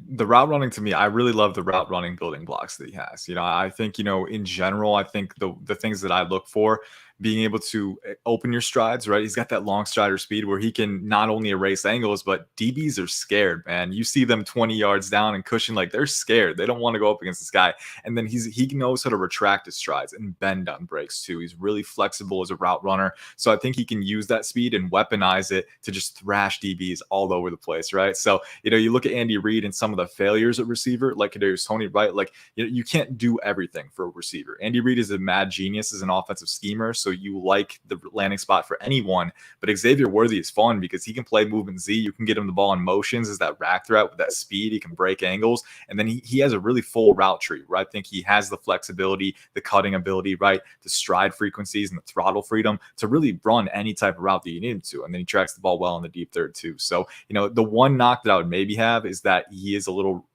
the route running, to me, I really love the route running building blocks that he has. You know, I think, you know, in general, I think the things that I look for, being able to open your strides, right? He's got that long strider speed where he can not only erase angles, but DBs are scared, man. You see them 20 yards down and cushion, like they're scared. They don't want to go up against this guy. And then he knows how to retract his strides and bend on breaks too. He's really flexible as a route runner. So I think he can use that speed and weaponize it to just thrash DBs all over the place, right? So, you know, you look at Andy Reid and some of the failures at receiver, like Kadarius Toney, right? Like, you know, you can't do everything for a receiver. Andy Reid is a mad genius as an offensive schemer. So you like the landing spot for anyone, but Xavier Worthy is fun because he can play movement Z. You can get him the ball in motions as that rack threat with that speed. He can break angles, and then he has a really full route tree where I think he has the flexibility, the cutting ability, right, the stride frequencies and the throttle freedom to really run any type of route that you need him to. And then he tracks the ball well in the deep third too. So, you know, the one knock that I would maybe have is that he is a little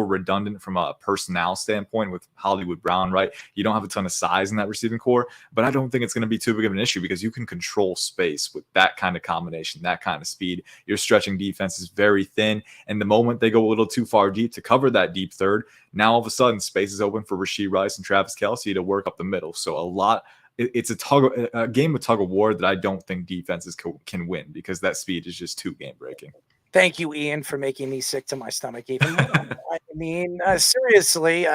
redundant from a personnel standpoint with Hollywood Brown, right? You don't have a ton of size in that receiving core, but I don't think it's going to be too big of an issue because you can control space with that kind of combination, that kind of speed. Your stretching defense is very thin, and the moment they go a little too far deep to cover that deep third, now all of a sudden space is open for Rashee Rice and Travis Kelce to work up the middle. So it's a game of tug of war that I don't think defenses can win because that speed is just too game breaking. Thank you, Ian, for making me sick to my stomach. Even I mean, seriously,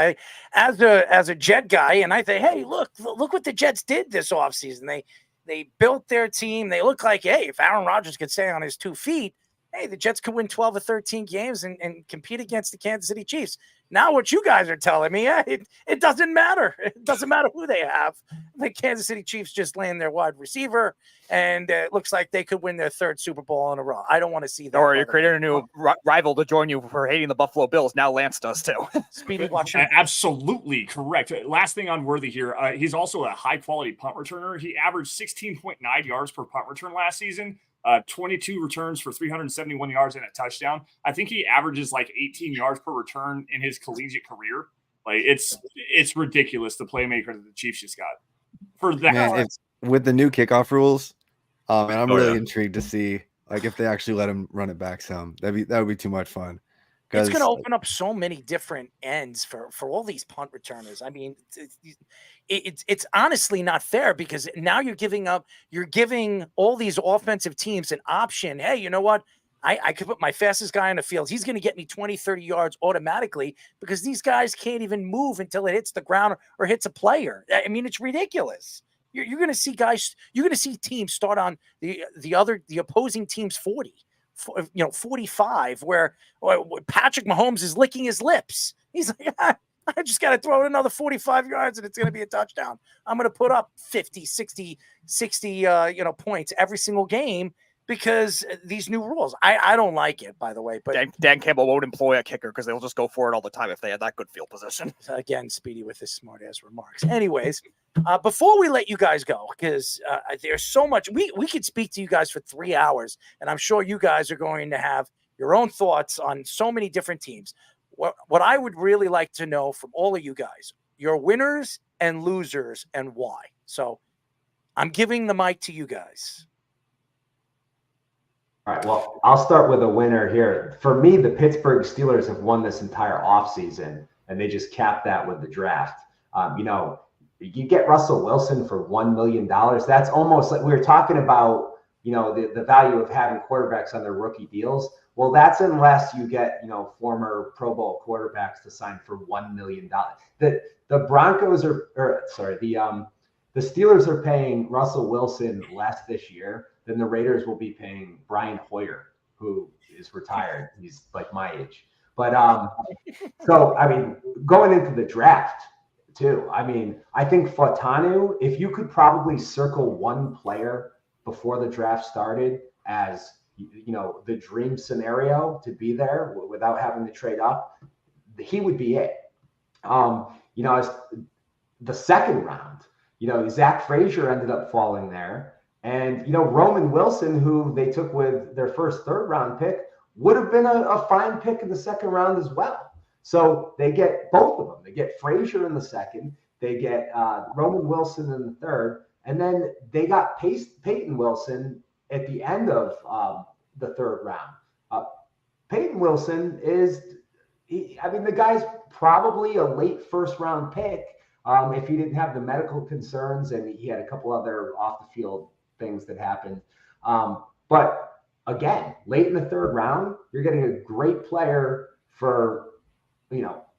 as a Jet guy, and I think, hey, look what the Jets did this offseason. They built their team. They look like, hey, if Aaron Rodgers could stay on his 2 feet, hey, the Jets could win 12 or 13 games and compete against the Kansas City Chiefs. Now what you guys are telling me, it doesn't matter. It doesn't matter who they have. The Kansas City Chiefs just land their wide receiver, and it looks like they could win their 3rd Super Bowl in a row. I don't want to see that. Or you're creating a new rival to join you for hating the Buffalo Bills. Now Lance does too. Speedy watcher. Absolutely correct. Last thing on Worthy here, he's also a high-quality punt returner. He averaged 16.9 yards per punt return last season. 22 returns for 371 yards and a touchdown. I think he averages like 18 yards per return in his collegiate career. Like it's ridiculous, the playmaker that the Chiefs just got. For that, man, with the new kickoff rules, and I'm really intrigued to see like if they actually let him run it back some. That would be too much fun. It's going to open up so many different ends for all these punt returners. I mean, it's honestly not fair because now you're giving all these offensive teams an option. Hey, you know what? I could put my fastest guy on the field. He's going to get me 20, 30 yards automatically because these guys can't even move until it hits the ground or hits a player. I mean, it's ridiculous. You're going to see teams start on the opposing team's 40. 45, where Patrick Mahomes is licking his lips. He's like, I just got to throw it another 45 yards and it's going to be a touchdown. I'm going to put up 50, 60 points every single game because these new rules. I don't like it, by the way. But Dan Campbell won't employ a kicker because they'll just go for it all the time if they had that good field position. Again, Speedy with his smart-ass remarks. Anyways, before we let you guys go, because there's so much. We could speak to you guys for 3 hours, and I'm sure you guys are going to have your own thoughts on so many different teams. What I would really like to know from all of you guys, your winners and losers and why. So I'm giving the mic to you guys. All right, well, I'll start with a winner here. For me, the Pittsburgh Steelers have won this entire offseason, and they just capped that with the draft. You get Russell Wilson for $1 million. That's almost like we were talking about, the value of having quarterbacks on their rookie deals. Well, that's unless you get, former Pro Bowl quarterbacks to sign for $1 million. The Broncos the Steelers are paying Russell Wilson less this year than the Raiders will be paying Brian Hoyer, who is retired. He's like my age. But going into the draft too, I think Fatanu, if you could probably circle one player before the draft started as the dream scenario to be there without having to trade up, he would be it. As the second round, Zach Frazier ended up falling there. And, Roman Wilson, who they took with their first third-round pick, would have been a fine pick in the second round as well. So they get both of them. They get Frazier in the second. They get Roman Wilson in the third. And then they got Peyton Wilson at the end of the third round. Peyton Wilson the guy's probably a late first-round pick if he didn't have the medical concerns and he had a couple other off-the-field things that happened. But again, late in the third round, you're getting a great player for,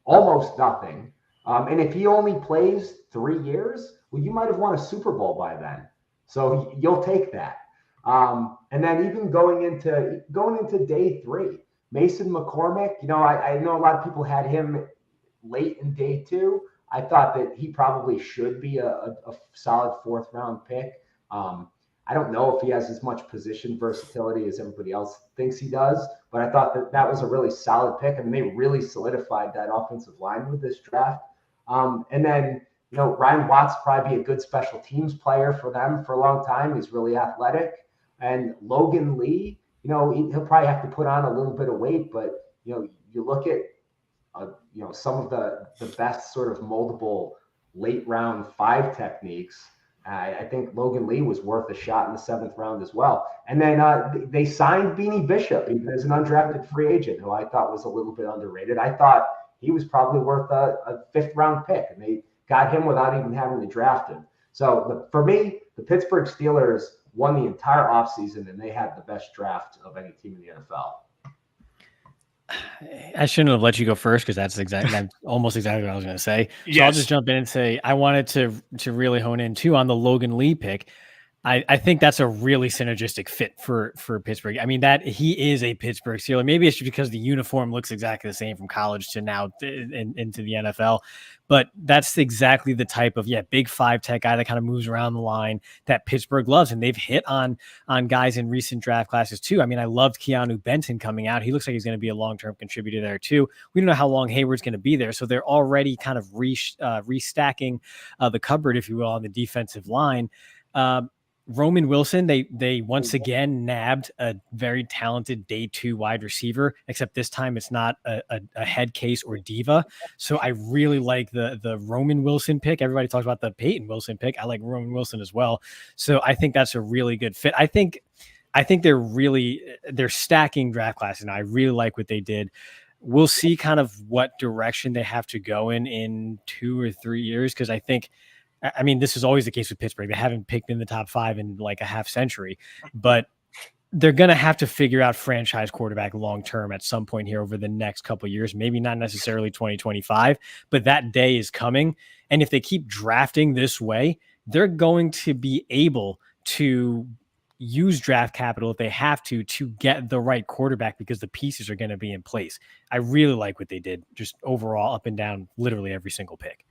almost nothing. And if he only plays 3 years, well, you might have won a Super Bowl by then. So you'll take that. And then even going into day 3, Mason McCormick, I know a lot of people had him late in day 2. I thought that he probably should be a solid 4th round pick. I don't know if he has as much position versatility as everybody else thinks he does, but I thought that was a really solid pick. They really solidified that offensive line with this draft. And then, Ryan Watts probably be a good special teams player for them for a long time. He's really athletic. And Logan Lee, he'll probably have to put on a little bit of weight, but, you look at, some of the best sort of moldable late round 5 techniques. I think Logan Lee was worth a shot in the 7th round as well. And then they signed Beanie Bishop as an undrafted free agent, who I thought was a little bit underrated. I thought he was probably worth a 5th round pick, and they got him without even having to draft him. So for me, the Pittsburgh Steelers won the entire offseason, and they had the best draft of any team in the NFL. I shouldn't have let you go first because that's almost exactly what I was going to say. So Yes. I'll just jump in and say I wanted to really hone in too on the Logan Lee pick. I think that's a really synergistic fit for Pittsburgh. That he is a Pittsburgh Steeler. Maybe it's just because the uniform looks exactly the same from college to now into the NFL. But that's exactly the type of big 5 tech guy that kind of moves around the line that Pittsburgh loves, and they've hit on guys in recent draft classes too. I loved Keanu Benton coming out. He looks like he's going to be a long-term contributor there too. We don't know how long Hayward's going to be there, so they're already kind of restacking the cupboard, if you will, on the defensive line. Roman Wilson, they once again nabbed a very talented day 2 wide receiver, except this time it's not a head case or diva. So I really like the Roman Wilson pick. Everybody talks about the Peyton Wilson pick. I like Roman Wilson as well. So I think that's a really good fit. I think they're stacking draft classes, and I really like what they did. We'll see kind of what direction they have to go in 2 or 3 years, because I think this is always the case with Pittsburgh. They haven't picked in the top 5 in like a half century, but they're going to have to figure out franchise quarterback long-term at some point here over the next couple of years, maybe not necessarily 2025, but that day is coming. And if they keep drafting this way, they're going to be able to, use draft capital if they have to get the right quarterback because the pieces are going to be in place. I really like what they did, just overall up and down, literally every single pick.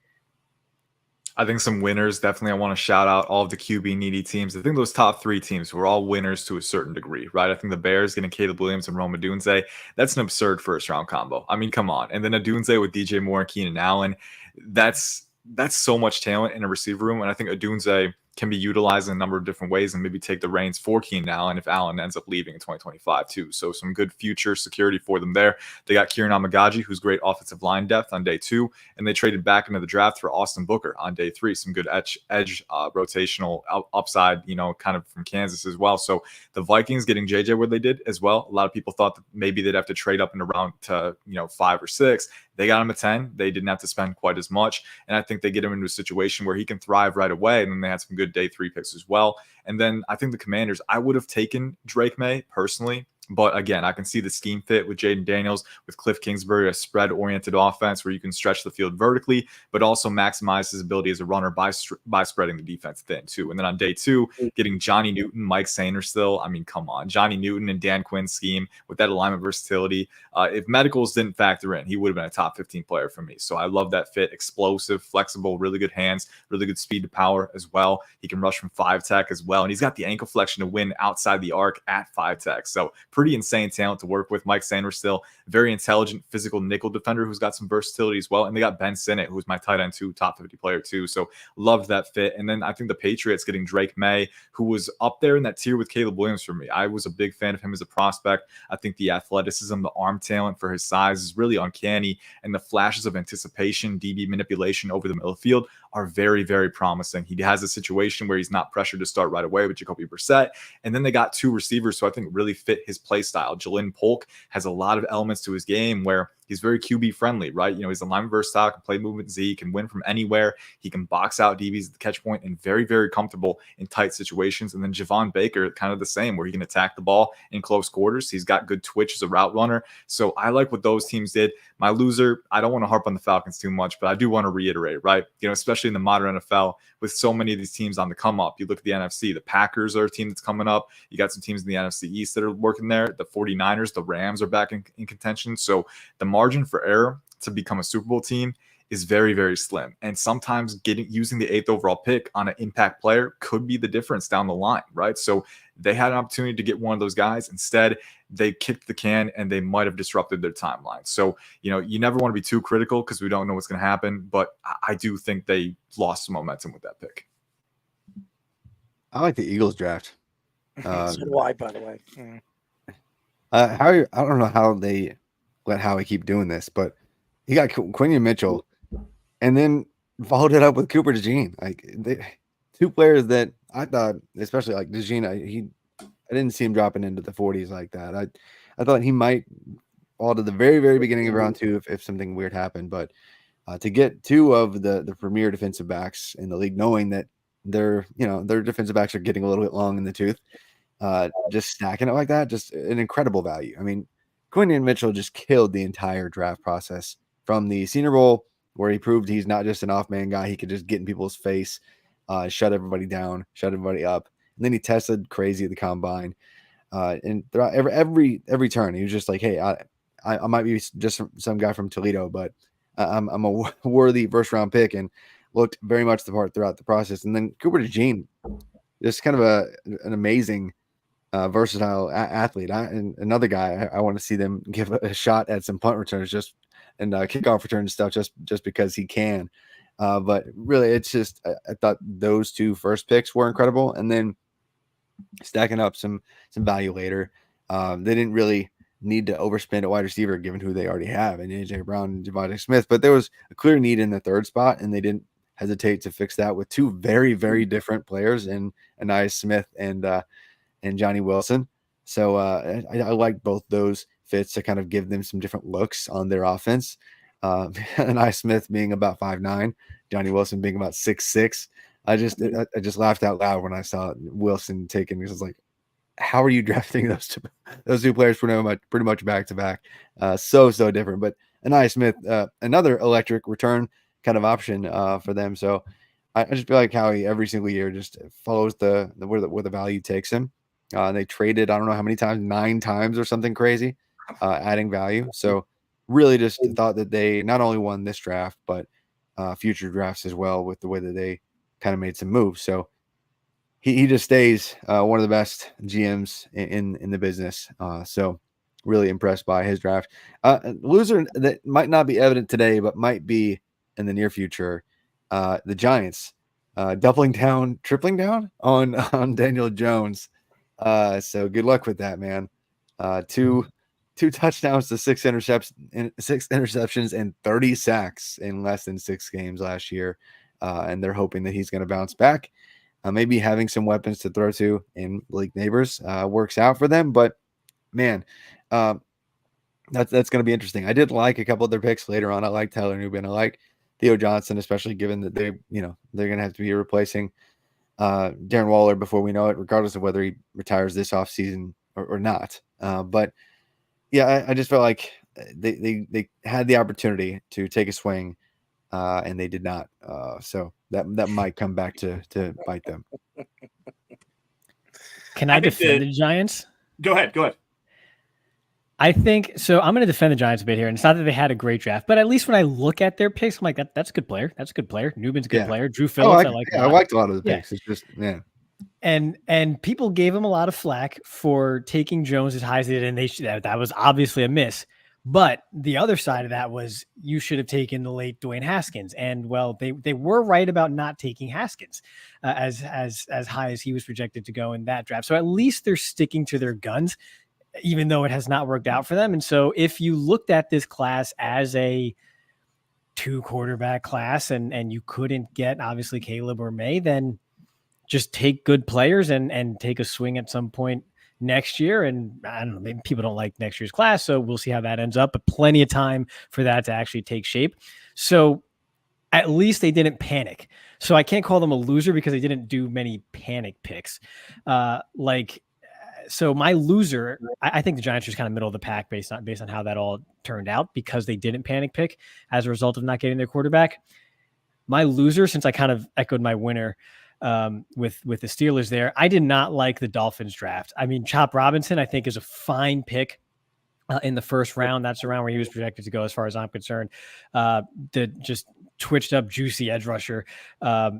I think some winners, definitely. I want to shout out all of the QB needy teams. I think those top 3 teams were all winners to a certain degree, right? I think the Bears getting Caleb Williams and Rome Odunze, that's an absurd first round combo. I mean, come on. And then Odunze with DJ Moore and Keenan Allen, that's so much talent in a receiver room. And I think Odunze can be utilized in a number of different ways and maybe take the reins for Keenan Allen if Allen ends up leaving in 2025 too. So some good future security for them there. They got Kieran Amagaji, who's great offensive line depth on day 2, and they traded back into the draft for Austin Booker on day 3. Some good edge rotational upside, kind of from Kansas as well. So the Vikings getting JJ where they did as well. A lot of people thought that maybe they'd have to trade up in around to 5 or 6. They got him at 10. They didn't have to spend quite as much. And I think they get him into a situation where he can thrive right away. And then they had some good day 3 picks as well. And then I think the Commanders, I would have taken Drake Maye personally. But again, I can see the scheme fit with Jaden Daniels, with Cliff Kingsbury, a spread-oriented offense where you can stretch the field vertically, but also maximize his ability as a runner by spreading the defense thin too. And then on day 2, getting Johnny Newton, Mike Sanderson. I mean, come on. Johnny Newton and Dan Quinn's scheme with that alignment versatility. If medicals didn't factor in, he would have been a top 15 player for me. So I love that fit. Explosive, flexible, really good hands, really good speed to power as well. He can rush from 5 tech as well. And he's got the ankle flexion to win outside the arc at 5 tech. So pretty insane talent to work with. Mike Sanders still very intelligent, physical nickel defender who's got some versatility as well. And they got Ben Sinnott, who's my tight end too, top 50 player too. So loved that fit. And then I think the Patriots getting Drake Maye, who was up there in that tier with Caleb Williams for me. I was a big fan of him as a prospect. I think the athleticism, the arm talent for his size is really uncanny. And the flashes of anticipation, DB manipulation over the middle of the field are very, very promising. He has a situation where he's not pressured to start right away with Jacoby Brissett. And then they got 2 receivers who I think really fit his play style. Jalen Polk has a lot of elements to his game where he's very QB friendly, right? He's a lineman versatile, can play movement Z, can win from anywhere. He can box out DBs at the catch point and very, very comfortable in tight situations. And then Javon Baker, kind of the same, where he can attack the ball in close quarters. He's got good twitch as a route runner. So I like what those teams did. My loser, I don't want to harp on the Falcons too much, but I do want to reiterate, right? Especially in the modern NFL with so many of these teams on the come up. You look at the NFC, the Packers are a team that's coming up. You got some teams in the NFC East that are working there. The 49ers, the Rams are back in contention. So the margin for error to become a Super Bowl team is very, very slim. And sometimes using the 8th overall pick on an impact player could be the difference down the line, right? So they had an opportunity to get one of those guys. Instead, they kicked the can and they might have disrupted their timeline. So, you never want to be too critical because we don't know what's going to happen. But I do think they lost some momentum with that pick. I like the Eagles draft. So do I, by the way. I don't know how they let Howie keep doing this, but he got Quinyon Mitchell and then followed it up with Cooper DeJean. Like 2 players that I thought, especially like DeJean, I didn't see him dropping into the 40s like that. I thought he might fall to the very, very beginning of round 2 if something weird happened. But to get 2 of the premier defensive backs in the league, knowing that their defensive backs are getting a little bit long in the tooth, just stacking it like that, just an incredible value. I mean, Quinyon Mitchell just killed the entire draft process from the Senior Bowl, where he proved he's not just an off-man guy. He could just get in people's face, shut everybody down, shut everybody up. And then he tested crazy at the combine. And throughout every turn, he was just like, hey, I might be just some guy from Toledo, but I'm a worthy first-round pick, and looked very much the part throughout the process. And then Cooper DeJean, just kind of an amazing versatile athlete. And another guy, I want to see them give a shot at some punt returns and kickoff return stuff just because he can. But really, it's just I thought those 2 first picks were incredible, and then stacking up some value later. They didn't really need to overspend at wide receiver given who they already have, and AJ Brown and Devontae Smith. But there was a clear need in the 3rd spot, and they didn't hesitate to fix that with 2 very, very different players in Anais Smith and Johnny Wilson. So I like both those fits to kind of give them some different looks on their offense. Anais Smith being about 5'9", Johnny Wilson being about 6'6". I just laughed out loud when I saw Wilson taken. Because I was like, how are you drafting those two players pretty much back to back? So different. But Anais Smith, another electric return kind of option for them. So I just feel like Howie every single year just follows where the value takes him. They traded, I don't know how many times, 9 times or something crazy, adding value. So really just thought that they not only won this draft, but future drafts as well with the way that they kind of made some moves. So he just stays one of the best GMs in the business. So really impressed by his draft. Loser that might not be evident today, but might be in the near future. The Giants tripling down on Daniel Jones. So good luck with that, man. Two touchdowns to 6 interceptions and 30 sacks in less than 6 games last year. And they're hoping that he's going to bounce back. Maybe having some weapons to throw to in league neighbors works out for them. But man, that's going to be interesting. I did like a couple of their picks later on. I like Tyler Nubin. I like Theo Johnson, especially given that they're going to have to be replacing Darren Waller before we know it, regardless of whether he retires this offseason or not. But yeah, I just felt like they had the opportunity to take a swing, and they did not. So that might come back to bite them. Can I defend the Giants? Go ahead. I think so. I'm going to defend the Giants a bit here. And it's not that they had a great draft, but at least when I look at their picks, I'm like, that's a good player. That's a good player. Nubin's a good player. Drew Phillips, I liked a lot of the picks. It's just, And people gave him a lot of flack for taking Jones as high as they did, and that was obviously a miss. But the other side of that was you should have taken the late Dwayne Haskins. And well, they were right about not taking Haskins as high as he was projected to go in that draft. So at least they're sticking to their guns, even though it has not worked out for them. And so if you looked at this class as a 2 quarterback class and you couldn't get obviously Caleb or Maye, then just take good players and take a swing at some point next year. And I don't know, maybe people don't like next year's class, so we'll see how that ends up, but plenty of time for that to actually take shape. So at least they didn't panic. So I can't call them a loser because they didn't do many panic picks. So my loser, I think the Giants are just kind of middle of the pack based on how that all turned out, because they didn't panic pick as a result of not getting their quarterback. My loser, since I kind of echoed my winner with the Steelers there, I did not like the Dolphins draft. I mean, Chop Robinson, I think, is a fine pick in the first round. That's around where he was projected to go, as far as I'm concerned. The just twitched up, juicy edge rusher.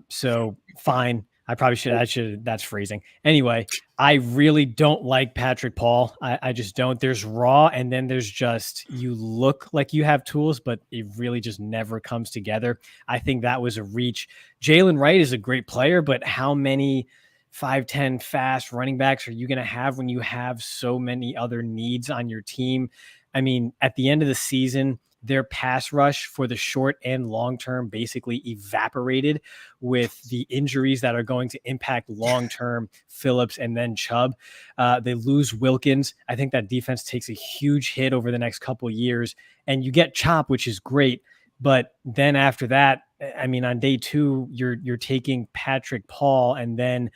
So fine. I should, that's phrasing. Anyway, I really don't like Patrick Paul. I just don't. There's raw, and then there's just, you look like you have tools, but it really just never comes together. I think that was a reach. Jalen Wright is a great player, but how many 5'10" fast running backs are you going to have when you have so many other needs on your team? I mean, at the end of the season, their pass rush for the short and long term basically evaporated with the injuries that are going to impact long term Phillips and then Chubb. They lose Wilkins. I think that defense takes a huge hit over the next couple of years, and you get Chop, which is great. But then after that, I mean, on day 2, you're taking Patrick Paul, and then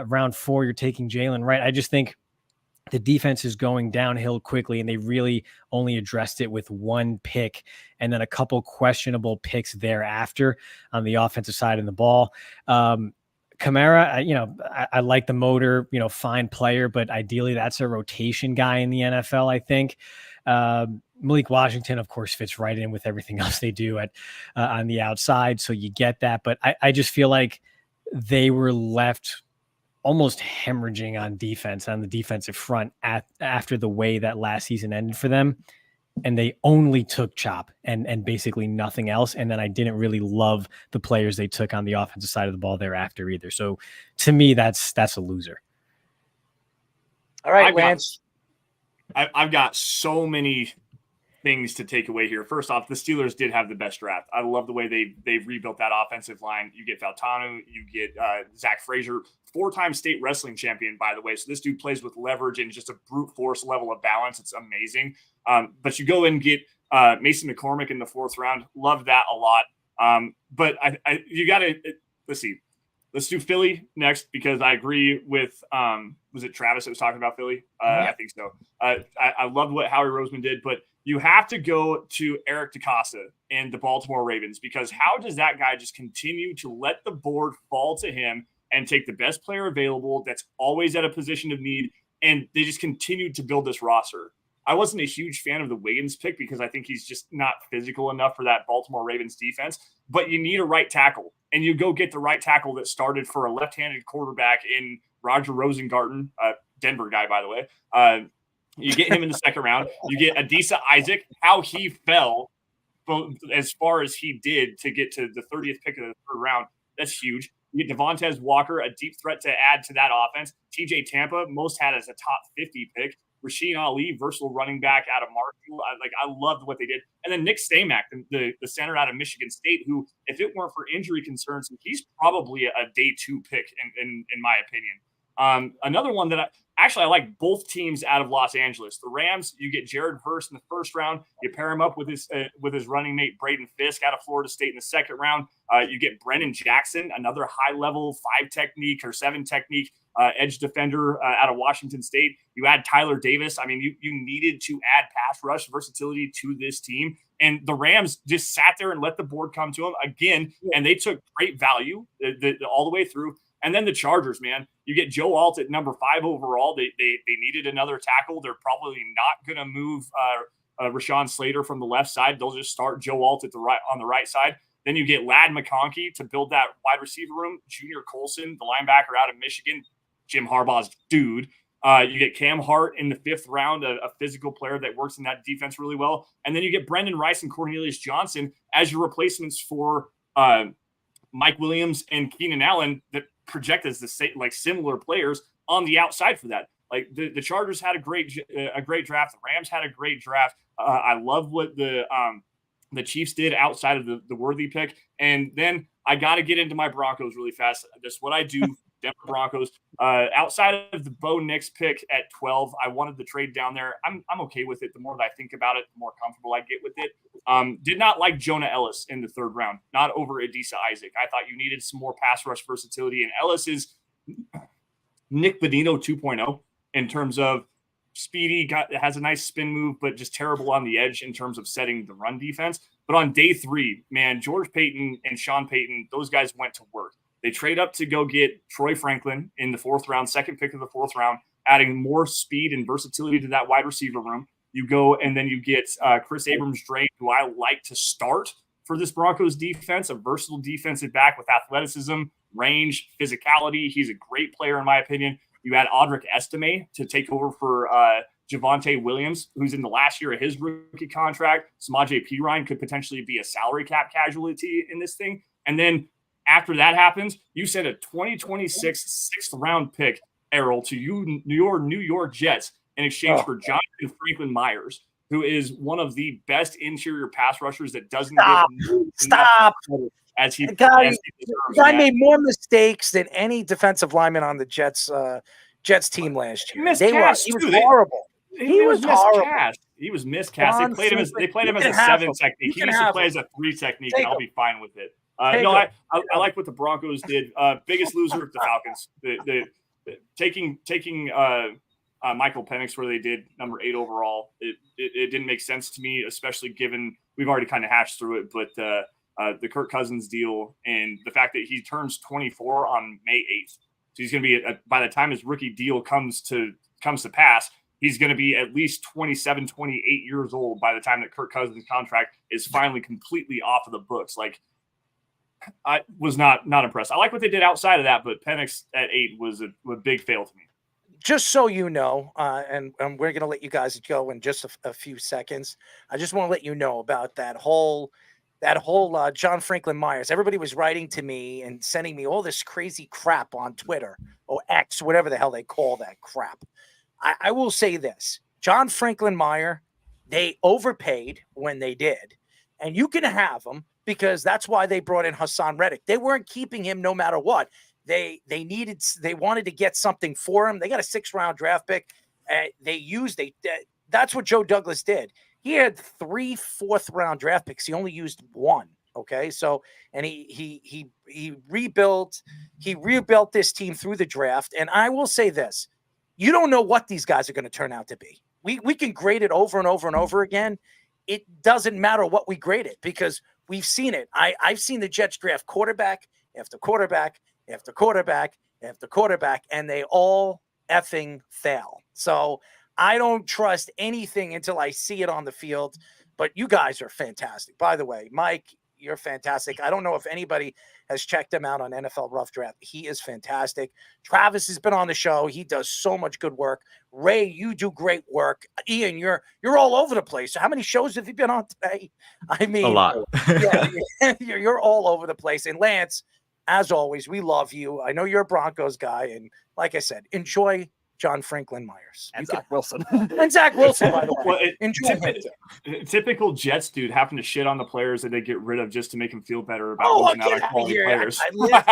round 4, you're taking Jalen Wright. I just think the defense is going downhill quickly, and they really only addressed it with 1 pick and then a couple questionable picks thereafter on the offensive side of the ball. Kamara, I like the motor, fine player, but ideally that's a rotation guy in the NFL, I think. Malik Washington, of course, fits right in with everything else they do on the outside, so you get that. But I just feel like they were left almost hemorrhaging on defense, on the defensive front after the way that last season ended for them. And they only took Chop and basically nothing else. And then I didn't really love the players they took on the offensive side of the ball thereafter either. So to me, that's a loser. All right, Lance. I've got so many things to take away here. First off, the Steelers did have the best draft. I love the way they've rebuilt that offensive line. You get Faltano, you get Zach Frazier, 4-time state wrestling champion, by the way. So this dude plays with leverage and just a brute force level of balance. It's amazing. But you go and get Mason McCormick in the 4th round. Love that a lot. But you got to, let's see. Let's do Philly next, because I agree with, was it Travis that was talking about Philly? I think so. I loved what Howie Roseman did, but you have to go to Eric DeCosta and the Baltimore Ravens, because how does that guy just continue to let the board fall to him and take the best player available that's always at a position of need and they just continued to build this roster. I wasn't a huge fan of the Wiggins pick because I think he's just not physical enough for that Baltimore Ravens defense, but you need a right tackle, and you go get the right tackle that started for a left-handed quarterback in Roger Rosengarten, Denver guy, by the way. You get him in the second round. You get Adisa Isaac, how he fell as far as he did to get to the 30th pick of the third round. That's huge. You get Devontae Walker, a deep threat to add to that offense. TJ Tampa, most had as a top 50 pick. Rasheen Ali, versatile running back out of Marshall. I loved what they did. And then Nick Stamack, the center out of Michigan State, who, if it weren't for injury concerns, he's probably a day 2 pick in my opinion. Another one that I like both teams out of Los Angeles. The Rams, you get Jared Hurst in the first round. You pair him up with his running mate Braden Fisk out of Florida State in the second round. You get Brennan Jackson, another high-level 5 technique or 7 technique edge defender out of Washington State. You add Tyler Davis. I mean, you needed to add pass rush versatility to this team. And the Rams just sat there and let the board come to them again, and they took great value all the way through. And then the Chargers, man, you get Joe Alt at number 5 overall. They needed another tackle. They're probably not going to move Rashawn Slater from the left side. They'll just start Joe Alt on the right side. Then you get Ladd McConkey to build that wide receiver room. Junior Colson, the linebacker out of Michigan, Jim Harbaugh's dude. You get Cam Hart in the 5th round, a physical player that works in that defense really well. And then you get Brendan Rice and Cornelius Johnson as your replacements for Mike Williams and Keenan Allen that project as similar players on the outside for that. Like the Chargers had a great draft. The Rams had a great draft. I love what the Chiefs did outside of the Worthy pick. And then I got to get into my Broncos really fast. That's what I do. Denver Broncos. Outside of the Bo Nix pick at 12, I wanted the trade down there. I'm okay with it. The more that I think about it, the more comfortable I get with it. Did not like Jonah Ellis in the 3rd round, not over Adisa Isaac. I thought you needed some more pass rush versatility, and Ellis is Nick Bonino 2.0 in terms of speedy, has a nice spin move, but just terrible on the edge in terms of setting the run defense. But on day 3, man, George Payton and Sean Payton, those guys went to work. They trade up to go get Troy Franklin in the 4th round, 2nd pick of the 4th round, adding more speed and versatility to that wide receiver room. You go and then you get Chris Abrams-Drain, who I like to start for this Broncos defense, a versatile defensive back with athleticism, range, physicality. He's a great player in my opinion. You add Audric Estime to take over for Javonte Williams, who's in the last year of his rookie contract. Samaje Perine could potentially be a salary cap casualty in this thing. And then after that happens, you send a 2026 6th round pick, Errol, to your New York Jets in exchange for Jonathan Franklin Myers, who is one of the best interior pass rushers that doesn't stop. As he, the guy, as he deserves, the guy made more mistakes than any defensive lineman on the Jets team last year. He was horrible. He was horrible. He was miscast. They played him as a 7 technique. He used to play as a 3 technique, and I'll be fine with it. I like what the Broncos did. Biggest loser, the Falcons. Taking Michael Penix where they did, number 8 overall. It didn't make sense to me, especially given we've already kind of hashed through it. But the Kirk Cousins deal and the fact that he turns 24 on May 8th, so he's going to be by the time his rookie deal comes to pass, he's going to be at least 27, 28 years old by the time that Kirk Cousins' contract is finally completely off of the books. Like, I was not impressed. I like what they did outside of that, but Penix at 8 was a big fail to me. Just so you know, and we're going to let you guys go in just a few seconds. I just want to let you know about that whole John Franklin Myers. Everybody was writing to me and sending me all this crazy crap on Twitter or X, whatever the hell they call that crap. I will say this. John Franklin Myers, they overpaid when they did, and you can have him because that's why they brought in Hassan Reddick. They weren't keeping him no matter what. They wanted to get something for him. They got a 6th round draft pick. That's what Joe Douglas did. He had 3 4th round draft picks. He only used 1. Okay. So, and he rebuilt this team through the draft. And I will say this, you don't know what these guys are going to turn out to be. We can grade it over and over and over again. It doesn't matter what we grade it because we've seen it. I've seen the Jets draft quarterback after quarterback after quarterback after quarterback, and they all effing fail. So I don't trust anything until I see it on the field. But you guys are fantastic. By the way, Mike, you're fantastic. I don't know if anybody has checked him out on NFL Rough Draft. He is fantastic. Travis has been on the show. He does so much good work. Ray, you do great work. Ian, you're all over the place. How many shows have you been on today? I mean, A lot. you're all over the place. And Lance, as always, we love you. I know you're a Broncos guy. And like I said, enjoy John Franklin Myers. And Zach Wilson. And Zach Wilson, by the way. Well, Enjoy him. Typical Jets dude having to shit on the players that they get rid of just to make them feel better about Oh, losing out get on out of quality here. players.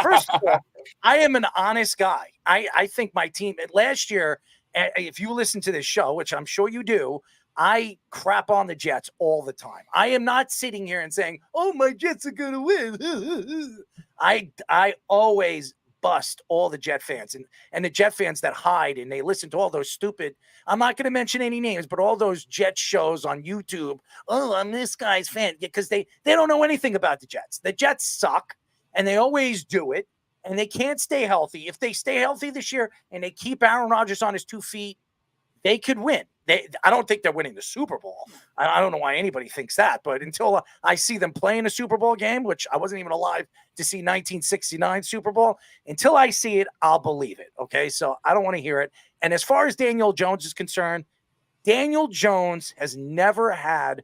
First of all, I am an honest guy. I think my team last year, if you listen to this show, which I'm sure you do, I crap on the Jets all the time. I am not sitting here and saying, oh, my Jets are going to win. I always bust all the Jet fans and the Jet fans that hide and they listen to all those stupid, I'm not going to mention any names, but all those Jet shows on YouTube. Oh, I'm this guy's fan, because they don't know anything about the Jets. The Jets suck and they always do it, and they can't stay healthy. If they stay healthy this year and they keep Aaron Rodgers on his 2 feet, they could win. I don't think they're winning the Super Bowl. I don't know why anybody thinks that, but until I see them playing a Super Bowl game, which I wasn't even alive to see 1969 Super Bowl, until I see it, I'll believe it. Okay, so I don't want to hear it. And as far as Daniel Jones is concerned, Daniel Jones has never had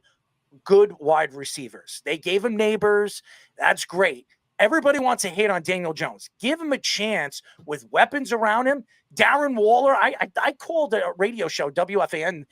good wide receivers. They gave him Neighbors. That's great. Everybody wants to hate on Daniel Jones. Give him a chance with weapons around him. Darren Waller, I called a radio show, WFAN,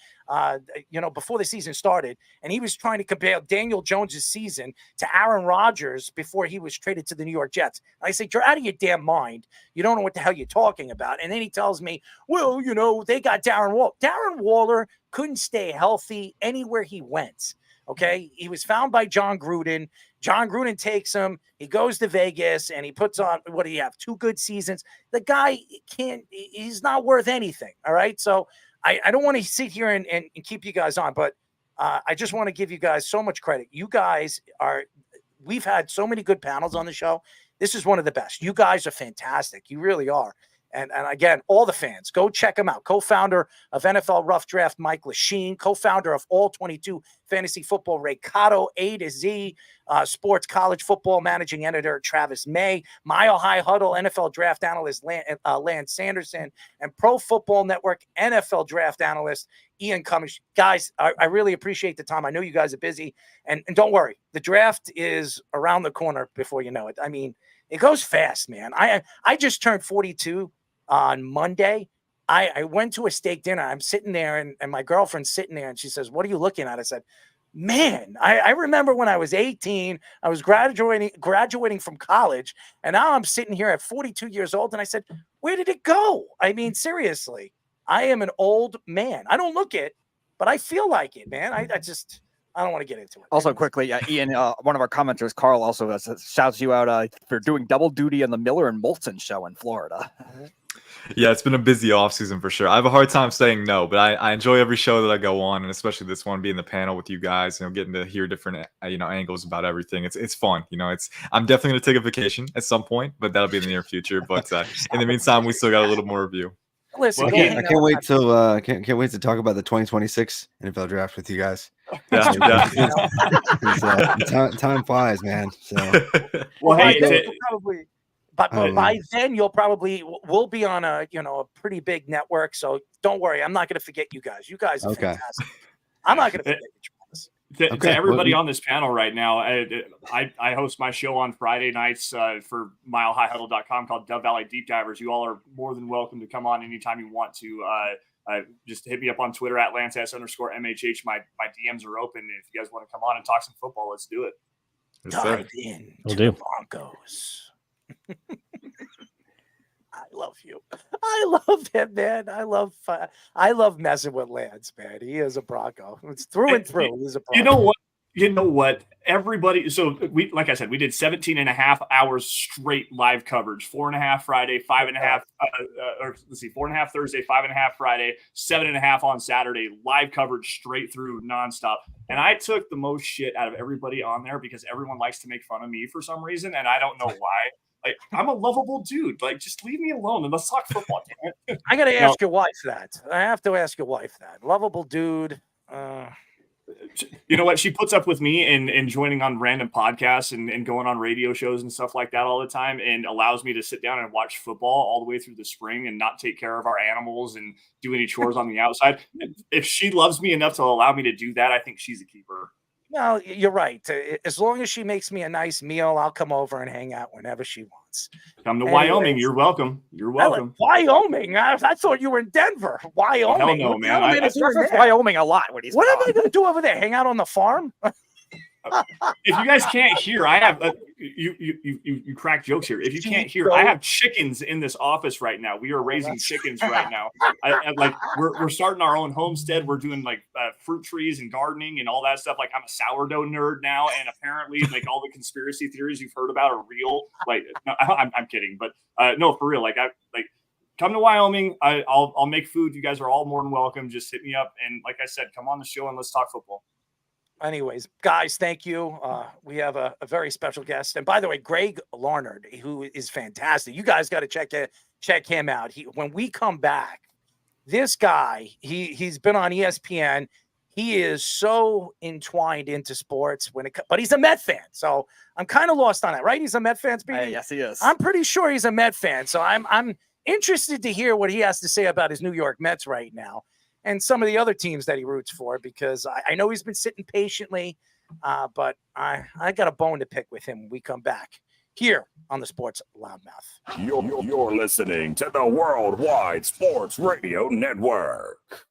before the season started, and he was trying to compare Daniel Jones' season to Aaron Rodgers before he was traded to the New York Jets. I said, you're out of your damn mind. You don't know what the hell you're talking about. And then he tells me, well, they got Darren Waller. Darren Waller couldn't stay healthy anywhere he went. Okay, he was found by John Gruden. John Gruden takes him. He goes to Vegas and he puts on, what do you have, 2 good seasons? The guy he's not worth anything. All right. So I don't want to sit here and keep you guys on, but I just want to give you guys so much credit. You guys we've had so many good panels on the show. This is one of the best. You guys are fantastic. You really are. And again, all the fans, go check him out. Co-founder of NFL Rough Draft, Mike Luchene, co-founder of All 22 Fantasy Football, Ray Cotto, A to Z, Sports College Football Managing Editor, Travis Maye, Mile High Huddle, NFL Draft Analyst, Lance Sanderson, and Pro Football Network, NFL Draft Analyst, Ian Cummings. Guys, I really appreciate the time. I know you guys are busy. And don't worry, the draft is around the corner before you know it. I mean, it goes fast, man. I just turned 42 on Monday. I went to a steak dinner. I'm sitting there and my girlfriend's sitting there and she says, what are you looking at? I said, man, I remember when I was 18, I was graduating from college, and now I'm sitting here at 42 years old. And I said, where did it go? I mean, seriously, I am an old man. I don't look it, but I feel like it, man. I don't want to get into it. Also, quickly, Ian, one of our commenters, Carl, also shouts you out for doing double duty on the Miller and Molson show in Florida. Yeah, it's been a busy offseason for sure. I have a hard time saying no, but I enjoy every show that I go on, and especially this one, being the panel with you guys, getting to hear different angles about everything. It's fun. I'm definitely going to take a vacation at some point, but that'll be in the near future. But in the meantime, we still got a little more review. Listen, I can't wait till can't wait to talk about the 2026 NFL draft with you guys. Yeah. Time flies, man. So, well, hey, by then we'll be on a pretty big network. So don't worry, I'm not going to forget you guys. You guys are fantastic. I'm not going to forget you. To everybody on this panel right now, I host my show on Friday nights for milehighhuddle.com called Dove Valley Deep Divers. You all are more than welcome to come on anytime you want to. Just hit me up on Twitter at LanceS_MHH. My DMs are open. If you guys want to come on and talk some football, let's do it. Dive in We'll to do. the Broncos. I love you. I love him, man. I love messing with Lance, man. He is a Bronco. It's through and through. He's a Bronco. You know what? Everybody. So like I said, we did 17 and a half hours straight live coverage. 4.5 Friday, 5.5. 4.5 Thursday, 5.5 Friday, 7.5 on Saturday. Live coverage straight through nonstop. And I took the most shit out of everybody on there because everyone likes to make fun of me for some reason, and I don't know why. Like, I'm a lovable dude. Like, just leave me alone and let's talk football. Damn it. I got to ask your wife that. I have to ask your wife that. Lovable dude. You know what? She puts up with me and joining on random podcasts and going on radio shows and stuff like that all the time, and allows me to sit down and watch football all the way through the spring and not take care of our animals and do any chores on the outside. If she loves me enough to allow me to do that, I think she's a keeper. No, you're right. As long as she makes me a nice meal, I'll come over and hang out whenever she wants. Come to Wyoming. You're welcome. You're welcome. Wyoming? I thought you were in Denver. Wyoming? Hell no, man. Wyoming a lot. What am I going to do over there? Hang out on the farm? If you guys can't hear, I have you crack jokes here. If you can't hear, I have chickens in this office right now. We are raising chickens right now. We're starting our own homestead. We're doing like fruit trees and gardening and all that stuff. Like, I'm a sourdough nerd now, and apparently like all the conspiracy theories you've heard about are real. Like, no, I'm kidding, but no, for real. Like, come to Wyoming. I'll make food. You guys are all more than welcome. Just hit me up, and like I said, come on the show and let's talk football. Anyways, guys, thank you. We have a very special guest. And by the way, Greg Larnerd, who is fantastic. You guys got to check him out. When we come back, this guy, he's been on ESPN. He is so entwined into sports but he's a Met fan. So I'm kind of lost on that, right? He's a Met fan, Speedy? Yes, he is. I'm pretty sure he's a Met fan. So I'm interested to hear what he has to say about his New York Mets right now, and some of the other teams that he roots for, because I know he's been sitting patiently, but I got a bone to pick with him when we come back here on the Sports Loudmouth. You're listening to the Worldwide Sports Radio Network.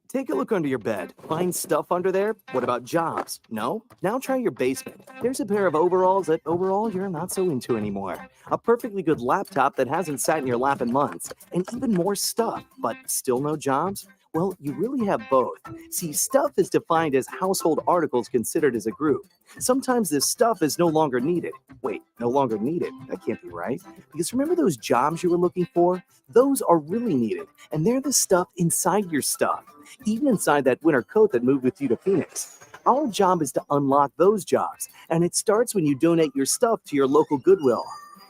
Take a look under your bed. Find stuff under there? What about jobs? No? Now try your basement. There's a pair of overalls that overall you're not so into anymore. A perfectly good laptop that hasn't sat in your lap in months. And even more stuff, but still no jobs? Well, you really have both. See, stuff is defined as household articles considered as a group. Sometimes this stuff is no longer needed. Wait, no longer needed? That can't be right. Because remember those jobs you were looking for? Those are really needed. And they're the stuff inside your stuff. Even inside that winter coat that moved with you to Phoenix. Our job is to unlock those jobs. And it starts when you donate your stuff to your local Goodwill.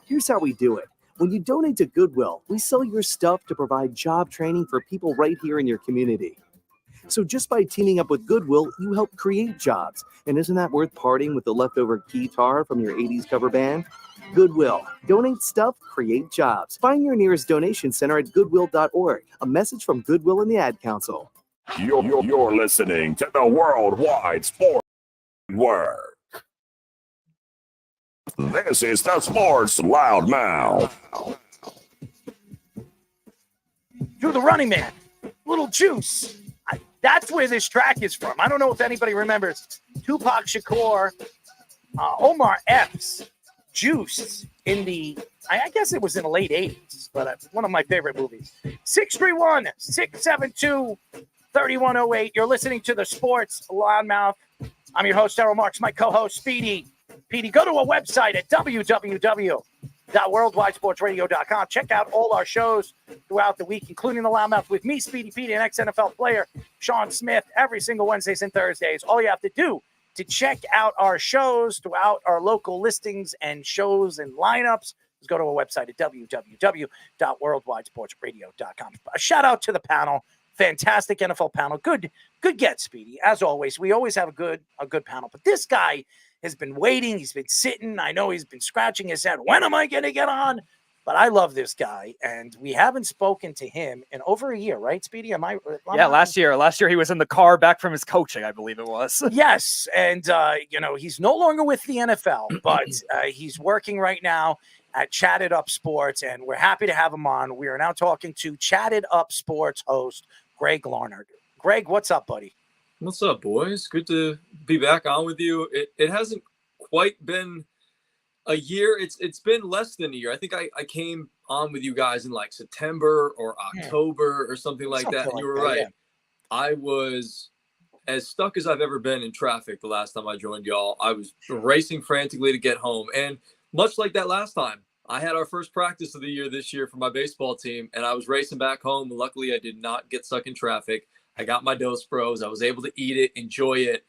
Here's how we do it. When you donate to Goodwill, we sell your stuff to provide job training for people right here in your community. So just by teaming up with Goodwill, you help create jobs. And isn't that worth parting with the leftover guitar from your 80s cover band? Goodwill. Donate stuff, create jobs. Find your nearest donation center at goodwill.org. A message from Goodwill and the Ad Council. You're listening to the Worldwide Sports Network. This is the Sports Loudmouth. You're the running man. Little Juice. That's where this track is from. I don't know if anybody remembers Tupac Shakur, Omar Epps, Juice in the, I guess it was in the late 80s, but one of my favorite movies. 631-672-3108. You're listening to the Sports Loudmouth. I'm your host, Daryl Marks, my co-host, Speedy. Petey, go to our website at www.worldwidesportsradio.com. Check out all our shows throughout the week, including the Loudmouth with me, Speedy Petey, and ex-NFL player Sean Smith, every single Wednesdays and Thursdays. All you have to do to check out our shows throughout our local listings and shows and lineups is go to our website at www.worldwidesportsradio.com. A shout out to the panel. Fantastic NFL panel. Good get, Speedy. As always, we always have a good panel. But this guy has been waiting. He's been sitting. I know he's been scratching his head. When am I going to get on? But I love this guy, and we haven't spoken to him in over a year, right, Speedy? Yeah, last year he was in the car back from his coaching, I believe it was. Yes, and he's no longer with the NFL, but he's working right now at Chatted Up Sports, and we're happy to have him on. We are now talking to Chatted Up Sports host Greg Larnerd. Greg, what's up, buddy? What's up, boys? Good to be back on with you. It hasn't quite been a year. It's been less than a year. I think I came on with you guys in like September or October or something like that. And you were right. Yeah. I was as stuck as I've ever been in traffic the last time I joined y'all. I was racing frantically to get home. And much like that last time, I had our first practice of the year this year for my baseball team, and I was racing back home. Luckily, I did not get stuck in traffic. I got my Dose Bros. I was able to eat it, enjoy it.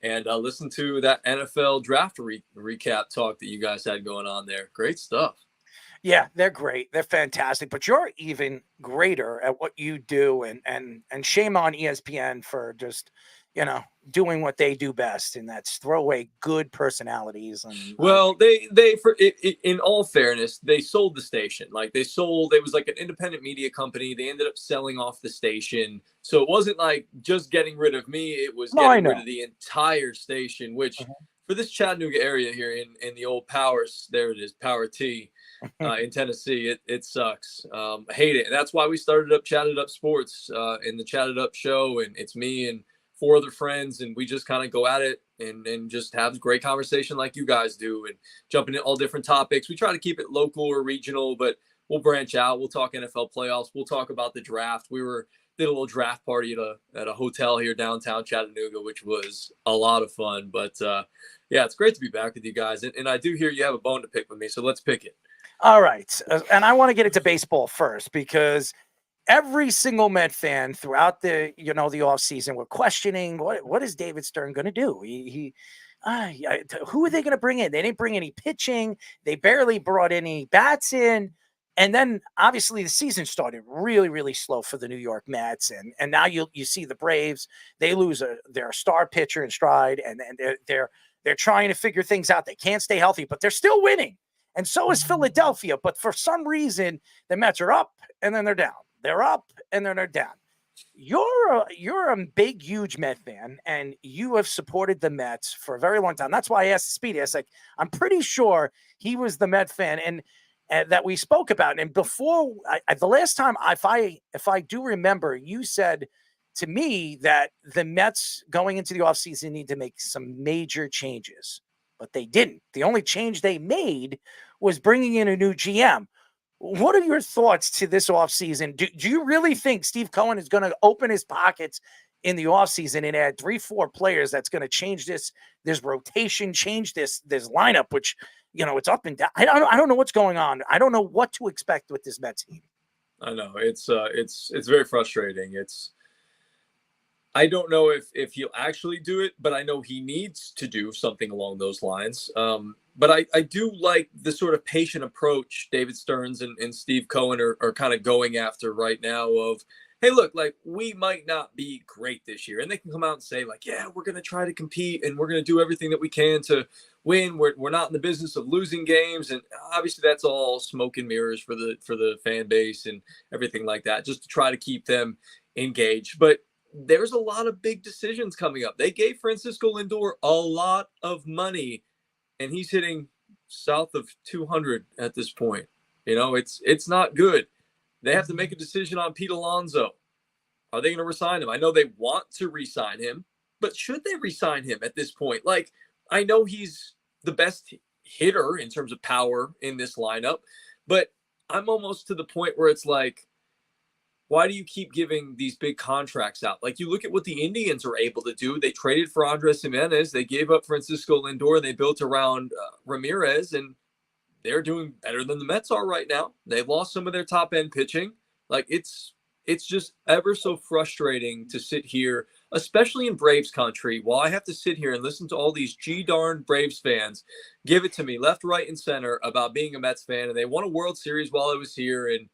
and listen to that NFL draft recap talk that you guys had going on there. Great stuff. Yeah, they're great. They're fantastic. But you're even greater at what you do, and shame on ESPN for just, doing what they do best, and that's throw away good personalities. And well, in all fairness, they sold the station. Like it was like an independent media company. They ended up selling off the station. So it wasn't like just getting rid of me. It was getting rid of the entire station, which for this Chattanooga area here in the old Powers, there it is, Power T. In Tennessee, it sucks. I hate it. And that's why we started up Chatted Up Sports in the Chatted Up show. And it's me and 4 other friends. And we just kind of go at it and just have great conversation like you guys do and jump into all different topics. We try to keep it local or regional, but we'll branch out. We'll talk NFL playoffs. We'll talk about the draft. Did a little draft party at a hotel here downtown Chattanooga, which was a lot of fun. But yeah, it's great to be back with you guys. And I do hear you have a bone to pick with me. So let's pick it. All right. And I want to get into baseball first, because every single Met fan throughout the offseason were questioning what is David Stern going to do? Who are they going to bring in? They didn't bring any pitching. They barely brought any bats in. And then obviously the season started really, really slow for the New York Mets. And now you see the Braves, they lose their star pitcher in Stride, and they're trying to figure things out. They can't stay healthy, but they're still winning. And so is Philadelphia. But for some reason, the Mets are up and then they're down. They're up and then they're down. You're a big, huge Met fan, and you have supported the Mets for a very long time. That's why I asked Speedy. I was like, I'm pretty sure he was the Met fan and that we spoke about. And before the last time, if I do remember, you said to me that the Mets going into the offseason need to make some major changes. But they didn't. The only change they made was bringing in a new GM. What are your thoughts to this offseason? Do you really think Steve Cohen is going to open his pockets in the offseason and add 3-4 players that's going to change this rotation, change this lineup, which, it's up and down? I don't know what's going on. I don't know what to expect with this Mets team. I know it's very frustrating. I don't know if he'll actually do it, but I know he needs to do something along those lines. But I do like the sort of patient approach David Stearns and Steve Cohen are kind of going after right now of, hey, look, like we might not be great this year. And they can come out and say like, yeah, we're going to try to compete and we're going to do everything that we can to win. We're not in the business of losing games. And obviously that's all smoke and mirrors for the fan base and everything like that, just to try to keep them engaged. But there's a lot of big decisions coming up. They gave Francisco Lindor a lot of money, and he's hitting south of 200 at this point. It's not good. They have to make a decision on Pete Alonso. Are they going to resign him? I know they want to resign him, but should they resign him at this point? Like, I know he's the best hitter in terms of power in this lineup, but I'm almost to the point where it's like, why do you keep giving these big contracts out? Like, you look at what the Indians are able to do. They traded for Andres Gimenez. They gave up Francisco Lindor. And they built around Ramirez, and they're doing better than the Mets are right now. They've lost some of their top-end pitching. Like, it's just ever so frustrating to sit here, especially in Braves country, while I have to sit here and listen to all these G-darn Braves fans give it to me left, right, and center about being a Mets fan. And they won a World Series while I was here, and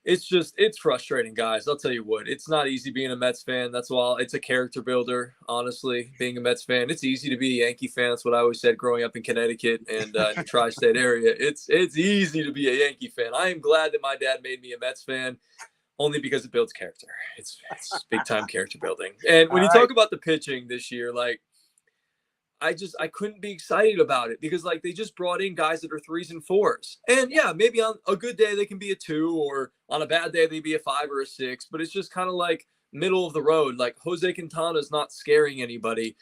it's frustrating, guys. I'll tell you what, it's not easy being a Mets fan. That's why it's a character builder, honestly, being a Mets fan. It's easy to be a Yankee fan. That's what I always said growing up in Connecticut and in the tri-state area. It's easy to be a Yankee fan. I am glad that my dad made me a Mets fan, only because it builds character. It's big time character building. And when you talk about the pitching this year, like, I couldn't be excited about it because like they just brought in guys that are 3s and 4s. And yeah, maybe on a good day they can be a 2, or on a bad day they'd be a 5 or a 6, but it's just kind of like middle of the road. Like Jose Quintana is not scaring anybody.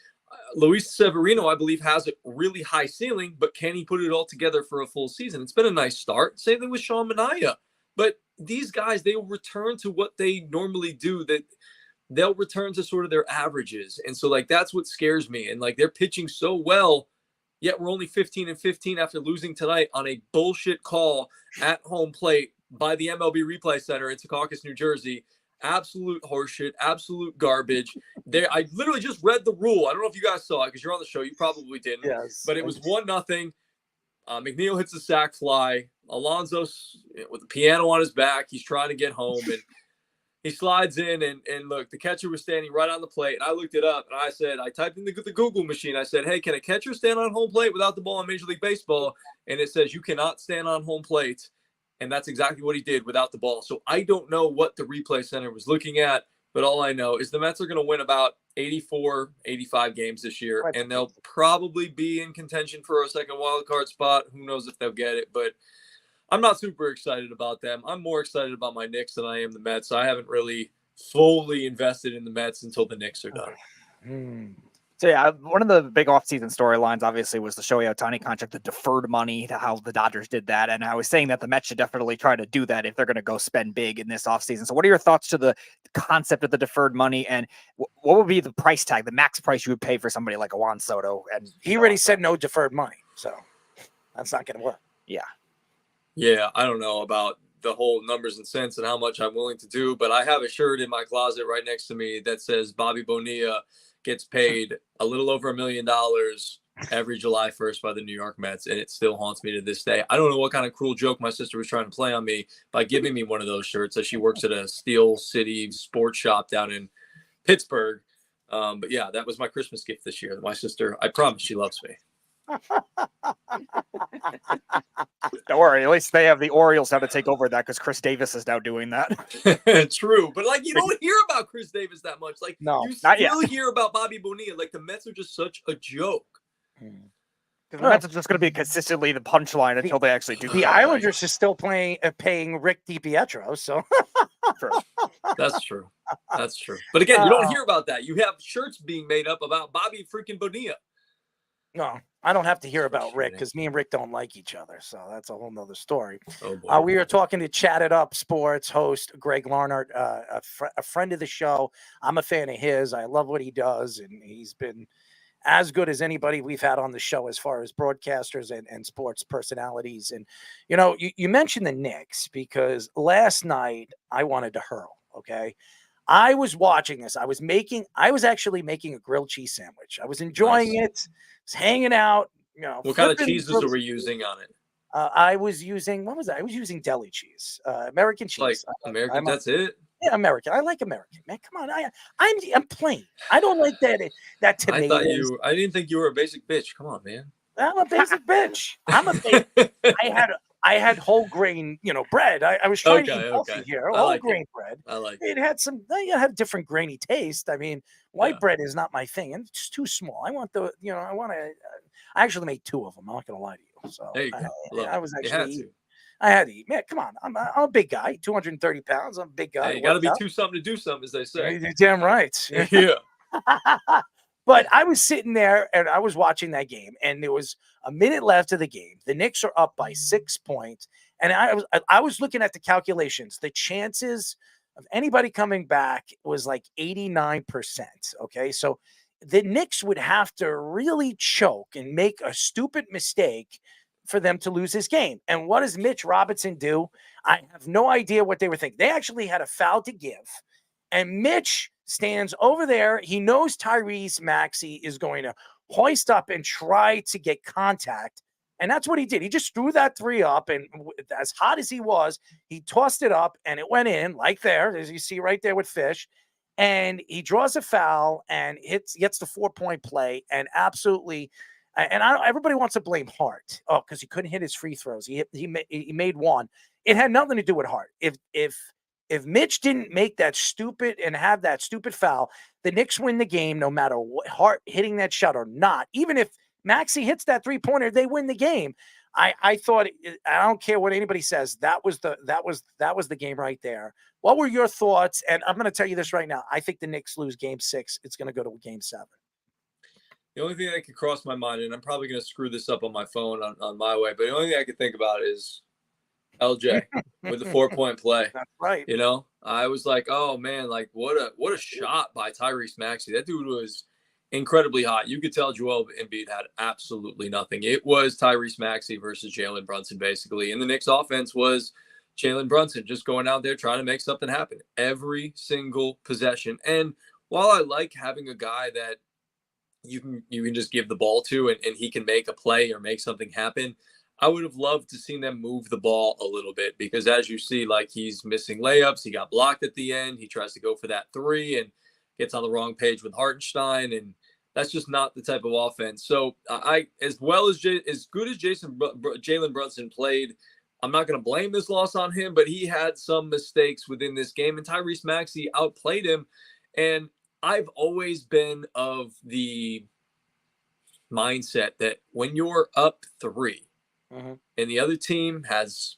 Luis Severino, I believe, has a really high ceiling, but can he put it all together for a full season? It's been a nice start. Same thing with Sean Manaea. But these guys, they will return to what they normally do, that they'll return to sort of their averages. And so like, that's what scares me. And like, they're pitching so well, yet we're only 15-15 after losing tonight on a bullshit call at home plate by the MLB Replay Center in Secaucus, New Jersey, absolute horseshit, absolute garbage. I literally just read the rule. I don't know if you guys saw it because you're on the show. You probably didn't. Yes. But it was 1-0. McNeil hits a sack fly. Alonso's with the piano on his back. He's trying to get home, and he slides in, and look, the catcher was standing right on the plate. And I looked it up, and I typed in the Google machine. I said, hey, can a catcher stand on home plate without the ball in Major League Baseball? And it says you cannot stand on home plate. And that's exactly what he did without the ball. So I don't know what the replay center was looking at, but all I know is the Mets are going to win about 84, 85 games this year, and they'll probably be in contention for a second wild card spot. Who knows if they'll get it, but I'm not super excited about them. I'm more excited about my Knicks than I am the Mets. I haven't really fully invested in the Mets until the Knicks are done. So yeah, one of the big offseason storylines obviously was the Shohei Ohtani contract, the deferred money, how the Dodgers did that. And I was saying that the Mets should definitely try to do that if they're going to go spend big in this offseason. So what are your thoughts to the concept of the deferred money, and what would be the price tag, the max price you would pay for somebody like a Juan Soto? And he already said no deferred money, so that's not going to work. Yeah, I don't know about the whole numbers and cents and how much I'm willing to do, but I have a shirt in my closet right next to me that says Bobby Bonilla gets paid a little over $1 million every July 1st by the New York Mets, and it still haunts me to this day. I don't know what kind of cruel joke my sister was trying to play on me by giving me one of those shirts, as she works at a Steel City sports shop down in Pittsburgh. But yeah, that was my Christmas gift this year. My sister, I promise she loves me. Don't worry, at least they have the Orioles now to take over that because Chris Davis is now doing that. True, but like you don't hear about Chris Davis that much. Like no, you not yet. still hear about Bobby Bonilla. Like the Mets are just such a joke. Because the Mets are just going to be consistently the punchline until they actually do. The Islanders are still paying Rick DiPietro, so That's true. That's true. But again, you don't hear about that. You have shirts being made up about Bobby freaking Bonilla. No, I don't have to hear about Rick because me and Rick don't like each other. So that's a whole nother story. Oh, boy. We are talking to Chat It Up Sports host Greg Larnerd, a friend of the show. I'm a fan of his. I love what he does, and he's been as good as anybody we've had on the show as far as broadcasters and sports personalities. And, you know, you mentioned the Knicks because last night I wanted to hurl, okay? I was watching this. I was actually making a grilled cheese sandwich. I was enjoying it. Was hanging out. You know, what kind of cheeses were we using on it? I was using what was that? I was using deli cheese, American cheese. Like American. That's it. Yeah, American. I like American. Man, come on. I'm plain. I don't like that tomato. I didn't think you were a basic bitch. Come on, man. I'm a basic bitch. I'm a basic. I had whole grain, bread. I was trying to eat healthy here. Whole grain bread. I like it. Had some, had a different grainy taste. I mean, white bread is not my thing, and it's too small. I want I actually made 2 of them. I'm not going to lie to you. So there you go. I was actually. I had to eat. Man, come on. I'm a big guy, 230 pounds. I'm a big guy. Hey, you got to be too something to do something, as they say. You're damn right. Yeah. But I was sitting there and I was watching that game, and there was a minute left of the game. The Knicks are up by 6 points, and I was looking at the calculations. The chances of anybody coming back was like 89%. Okay, so the Knicks would have to really choke and make a stupid mistake for them to lose this game. And what does Mitch Robinson do? I have no idea what they were thinking. They actually had a foul to give, and Mitch stands over there. He knows Tyrese Maxey is going to hoist up and try to get contact. And that's what he did. He just threw that 3 up, and as hot as he was, he tossed it up and it went in like there, as you see right there with Fish. And he draws a foul and gets the 4-point play, and absolutely. And everybody wants to blame Hart. Oh, because he couldn't hit his free throws. He made 1. It had nothing to do with Hart. If Mitch didn't make that stupid and have that stupid foul, the Knicks win the game no matter what, Hart hitting that shot or not. Even if Maxey hits that 3-pointer, they win the game. I thought, I don't care what anybody says, that was the game right there. What were your thoughts? And I'm going to tell you this right now. I think the Knicks lose game 6. It's going to go to game 7. The only thing that could cross my mind, and I'm probably going to screw this up on my phone on my way, but the only thing I could think about is LJ with the 4-point play. That's right. I was like, oh man, like what a shot by Tyrese Maxey. That dude was incredibly hot. You could tell Joel Embiid had absolutely nothing. It was Tyrese Maxey versus Jalen Brunson basically, and the Knicks offense was Jalen Brunson just going out there trying to make something happen every single possession. And while I like having a guy that you can just give the ball to and he can make a play or make something happen, I would have loved to seen them move the ball a little bit, because as you see, like, he's missing layups. He got blocked at the end. He tries to go for that three and gets on the wrong page with Hartenstein, and that's just not the type of offense. So as good as Jalen Brunson played, I'm not going to blame this loss on him, but he had some mistakes within this game, and Tyrese Maxey outplayed him. And I've always been of the mindset that when you're up 3 and the other team has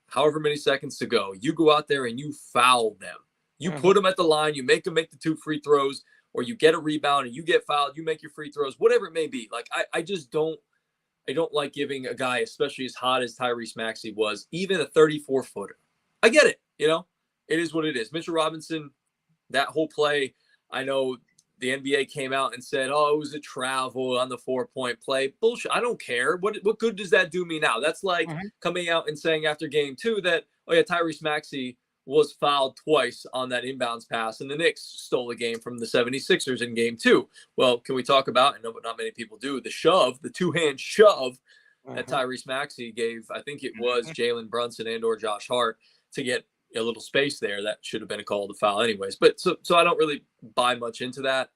however many seconds to go, you go out there and you foul them. You put them at the line, you make them make the 2 free throws, or you get a rebound and you get fouled, you make your free throws, whatever it may be. Like, I don't like giving a guy, especially as hot as Tyrese Maxey was, even a 34-footer. I get it. It is what it is. Mitchell Robinson, that whole play, I know the NBA came out and said, oh, it was a travel on the 4-point play. Bullshit. I don't care. What good does that do me now? That's like coming out and saying after game 2 that, oh yeah, Tyrese Maxey was fouled twice on that inbounds pass, and the Knicks stole a game from the 76ers in game 2. Well, can we talk about, I know but not many people do, the shove, the 2-hand shove that Tyrese Maxey gave, I think it was Jalen Brunson and or Josh Hart, to get a little space there. That should have been a call to foul anyways. But so I don't really buy much into that.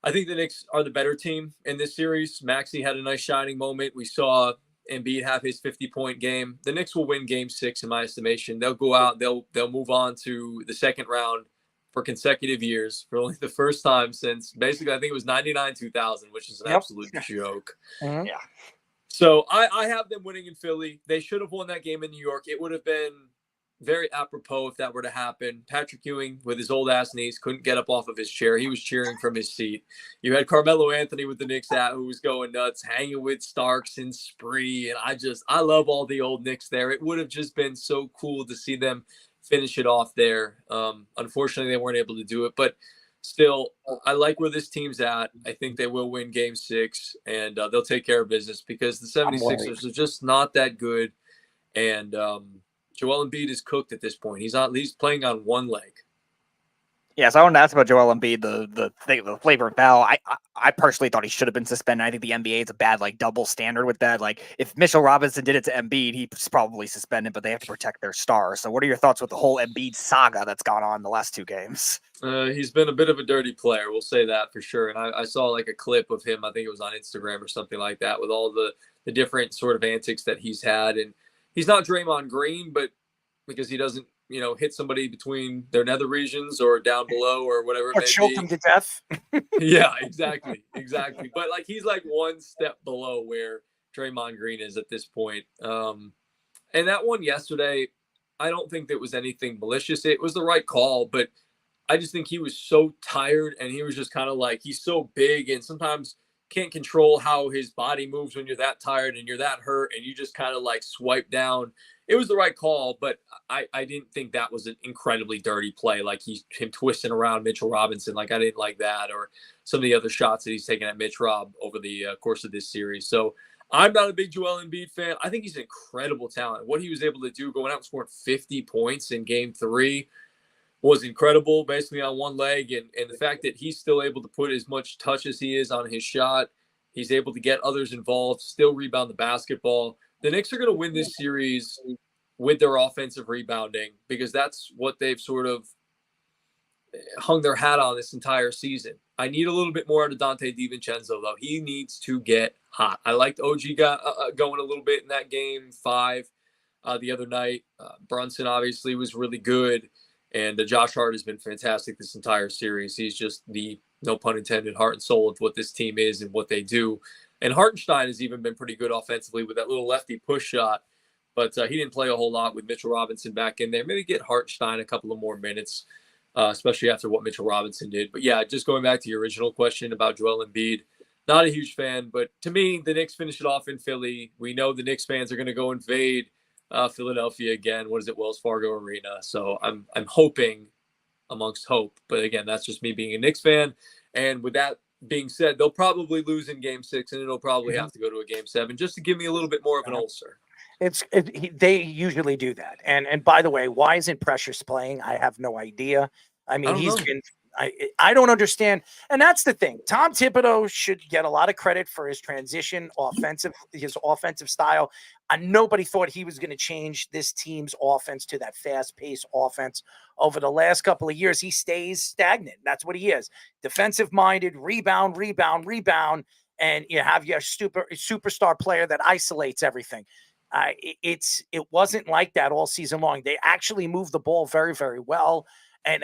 I think the Knicks are the better team in this series. Maxey had a nice shining moment. We saw Embiid have his 50-point game. The Knicks will win game 6 in my estimation. They'll go out, they'll move on to the second round for consecutive years for only the first time since basically, I think it was 99-2000, which is an absolute joke. Yeah. So I have them winning in Philly. They should have won that game in New York. It would have been very apropos if that were to happen. Patrick Ewing, with his old ass knees, couldn't get up off of his chair. He was cheering from his seat. You had Carmelo Anthony with the Knicks hat, who was going nuts, hanging with Starks and Spree. And I love all the old Knicks there. It would have just been so cool to see them finish it off there. Unfortunately, they weren't able to do it. But still, I like where this team's at. I think they will win game 6, and they'll take care of business, because the 76ers are just not that good. And Joel Embiid is cooked at this point. He's playing on one leg. Yeah, so I wanted to ask about Joel Embiid, the flavor of foul. I personally thought he should have been suspended. I think the NBA is a bad double standard with that. Like, if Mitchell Robinson did it to Embiid, he's probably suspended, but they have to protect their star. So what are your thoughts with the whole Embiid saga that's gone on the last 2 games? He's been a bit of a dirty player. We'll say that for sure. And I saw a clip of him, I think it was on Instagram or something like that, with all the different sort of antics that he's had. And he's not Draymond Green, but because he doesn't, hit somebody between their nether regions or down below or whatever it may be. Or choke him to death. Yeah, exactly. But he's one step below where Draymond Green is at this point. And that one yesterday, I don't think that was anything malicious. It was the right call, but I just think he was so tired, and he was just kind of he's so big and sometimes can't control how his body moves when you're that tired and you're that hurt, and you just kind of swipe down. It was the right call, but I didn't think that was an incredibly dirty play. Him twisting around Mitchell Robinson. I didn't like that, or some of the other shots that he's taken at Mitch Rob over the course of this series. So I'm not a big Joel Embiid fan. I think he's an incredible talent. What he was able to do going out and scoring 50 points in game 3 was incredible, basically on one leg. And the fact that he's still able to put as much touch as he is on his shot, he's able to get others involved, still rebound the basketball. The Knicks are going to win this series with their offensive rebounding, because that's what they've sort of hung their hat on this entire season. I need a little bit more out of Dante DiVincenzo, though. He needs to get hot. I liked OG going a little bit in that game 5 the other night. Brunson obviously was really good, and Josh Hart has been fantastic this entire series. He's just the, no pun intended, heart and soul of what this team is and what they do. And Hartenstein has even been pretty good offensively with that little lefty push shot. But he didn't play a whole lot with Mitchell Robinson back in there. Maybe get Hartenstein a couple of more minutes, especially after what Mitchell Robinson did. But, yeah, just going back to your original question about Joel Embiid, not a huge fan. But to me, the Knicks finish it off in Philly. We know the Knicks fans are going to go invade Philadelphia again. What is it, Wells Fargo Arena? So I'm hoping, amongst hope. But, again, that's just me being a Knicks fan. And with that being said, they'll probably lose in game 6, and it'll probably have to go to a game 7 just to give me a little bit more of an ulcer. They usually do that. And by the way, why isn't Precious playing? I have no idea. I mean, don't know. I don't understand. And that's the thing. Tom Thibodeau should get a lot of credit for his transition his offensive style. Nobody thought he was going to change this team's offense to that fast-paced offense. Over the last couple of years, he stays stagnant. That's what he is. Defensive-minded, rebound. And you have your superstar player that isolates everything. It wasn't like that all season long. They actually moved the ball very, very well. And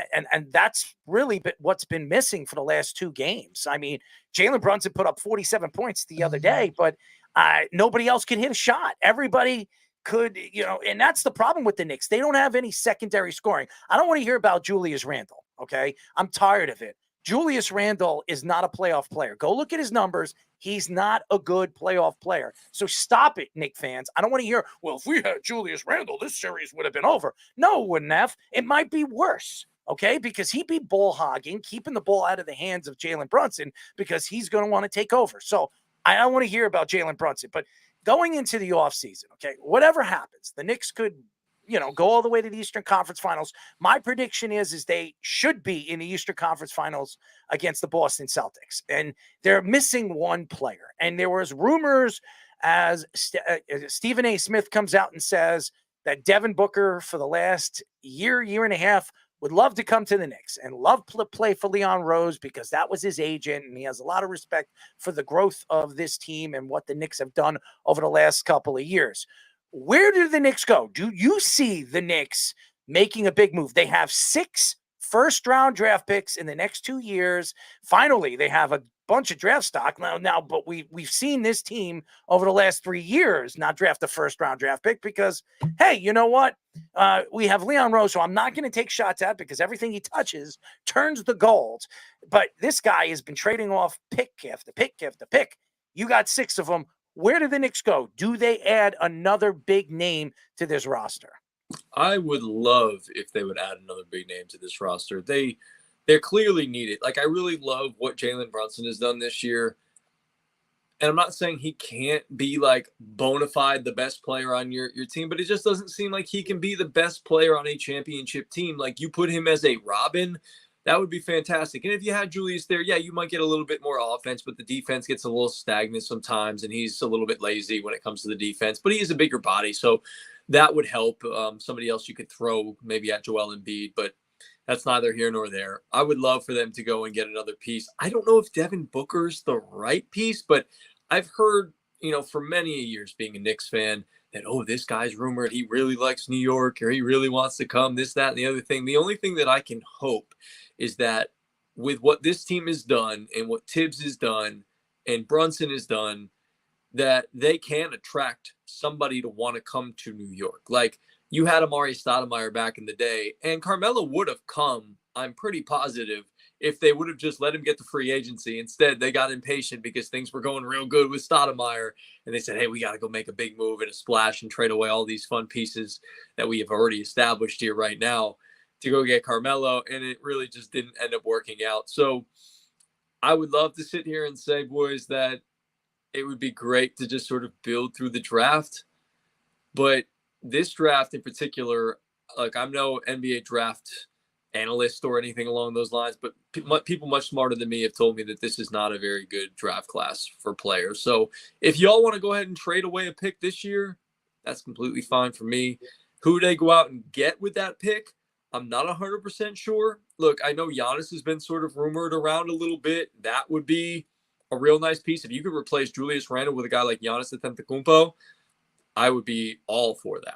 that's really what's been missing for the last 2 games. I mean, Jalen Brunson put up 47 points the other day, but nobody else could hit a shot. Everybody could, and that's the problem with the Knicks. They don't have any secondary scoring. I don't want to hear about Julius Randle, okay? I'm tired of it. Julius Randle is not a playoff player. Go look at his numbers. He's not a good playoff player. So stop it, Knicks fans. I don't want to hear, well, if we had Julius Randle, this series would have been over. No, it wouldn't have. It might be worse, okay? Because he'd be ball hogging, keeping the ball out of the hands of Jalen Brunson because he's going to want to take over. So I don't want to hear about Jalen Brunson. But going into the offseason, okay, whatever happens, the Knicks could go all the way to the Eastern Conference Finals. My prediction is they should be in the Eastern Conference Finals against the Boston Celtics. And they're missing one player. And there was rumors as Stephen A. Smith comes out and says that Devin Booker for the last year and a half would love to come to the Knicks and love to play for Leon Rose because that was his agent. And he has a lot of respect for the growth of this team and what the Knicks have done over the last couple of years. Where do the Knicks go? Do you see the Knicks making a big move? They have 6 first-round draft picks in the next 2 years. Finally, they have a bunch of draft stock now. But we've seen this team over the last 3 years not draft a first-round draft pick because, hey, you know what? We have Leon Rose, so I'm not going to take shots at because everything he touches turns the gold. But this guy has been trading off pick after pick after pick. You got 6 of them. Where do the Knicks go? Do they add another big name to this roster? I would love if they would add another big name to this roster. They're clearly needed. Like, I really love what Jalen Brunson has done this year. And I'm not saying he can't be like bona fide the best player on your team, but it just doesn't seem like he can be the best player on a championship team. Like, you put him as a Robin, that would be fantastic. And if you had Julius there, yeah, you might get a little bit more offense, but the defense gets a little stagnant sometimes, and he's a little bit lazy when it comes to the defense. But he is a bigger body, so that would help. Somebody else you could throw maybe at Joel Embiid, but that's neither here nor there. I would love for them to go and get another piece. I don't know if Devin Booker's the right piece, but I've heard, for many years being a Knicks fan, that, this guy's rumored he really likes New York or he really wants to come, this, that, and the other thing. The only thing that I can hope is that with what this team has done and what Tibbs has done and Brunson has done, that they can attract somebody to want to come to New York. Like, you had Amari Stoudemire back in the day, and Carmelo would have come, I'm pretty positive, if they would have just let him get the free agency. Instead, they got impatient because things were going real good with Stoudemire, and they said, hey, we got to go make a big move and a splash and trade away all these fun pieces that we have already established here right now to go get Carmelo, and it really just didn't end up working out. So I would love to sit here and say, boys, that it would be great to just sort of build through the draft. But this draft in particular, like, I'm no NBA draft analyst or anything along those lines, but people much smarter than me have told me that this is not a very good draft class for players. So if y'all want to go ahead and trade away a pick this year, that's completely fine for me. Who they go out and get with that pick, I'm not 100% sure. Look, I know Giannis has been sort of rumored around a little bit. That would be a real nice piece. If you could replace Julius Randle with a guy like Giannis Antetokounmpo, I would be all for that.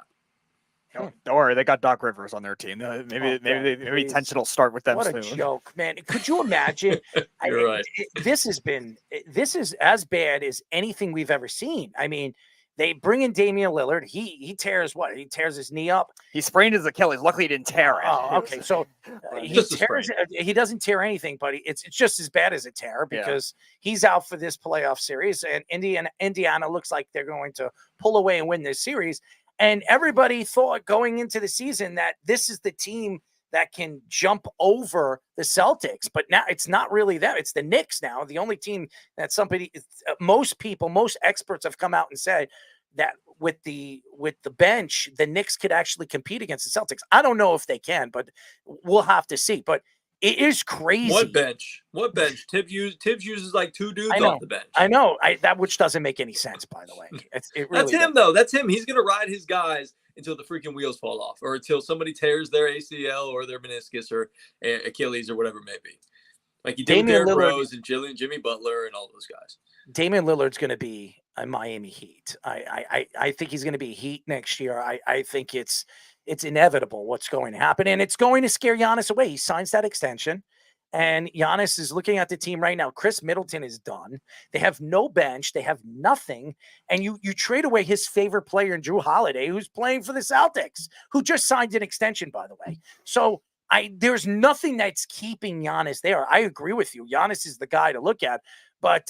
Don't worry, they got Doc Rivers on their team. Maybe tension will start with them what soon. What a joke, man! Could you imagine? You're right. This is as bad as anything we've ever seen. I mean, they bring in Damian Lillard. He tears what? He tears his knee up. He sprained his Achilles. Luckily, he didn't tear it. Oh, okay. So he doesn't tear anything, but it's just as bad as a tear because he's out for this playoff series, and Indiana looks like they're going to pull away and win this series. And everybody thought going into the season that this is the team that can jump over the Celtics. But now it's not really them. It's the Knicks now. The only team that most experts have come out and said that with the bench, the Knicks could actually compete against the Celtics. I don't know if they can, but we'll have to see. But it is crazy. What bench? What bench? Tibbs uses like 2 dudes off the bench. I know. That which doesn't make any sense, by the way. It really That's him, though. That's him. He's gonna ride his guys until the freaking wheels fall off, or until somebody tears their ACL or their meniscus or Achilles or whatever it may be. Like he did with Damian Derrick Lillard- Rose and Jimmy Butler and all those guys. Damian Lillard's going to be a Miami Heat. I think he's going to be Heat next year. I think it's inevitable what's going to happen, and it's going to scare Giannis away. He signs that extension, and Giannis is looking at the team right now. Chris Middleton is done. They have no bench. They have nothing, and you trade away his favorite player in Drew Holiday, who's playing for the Celtics, who just signed an extension, by the way. So there's nothing that's keeping Giannis there. I agree with you. Giannis is the guy to look at, but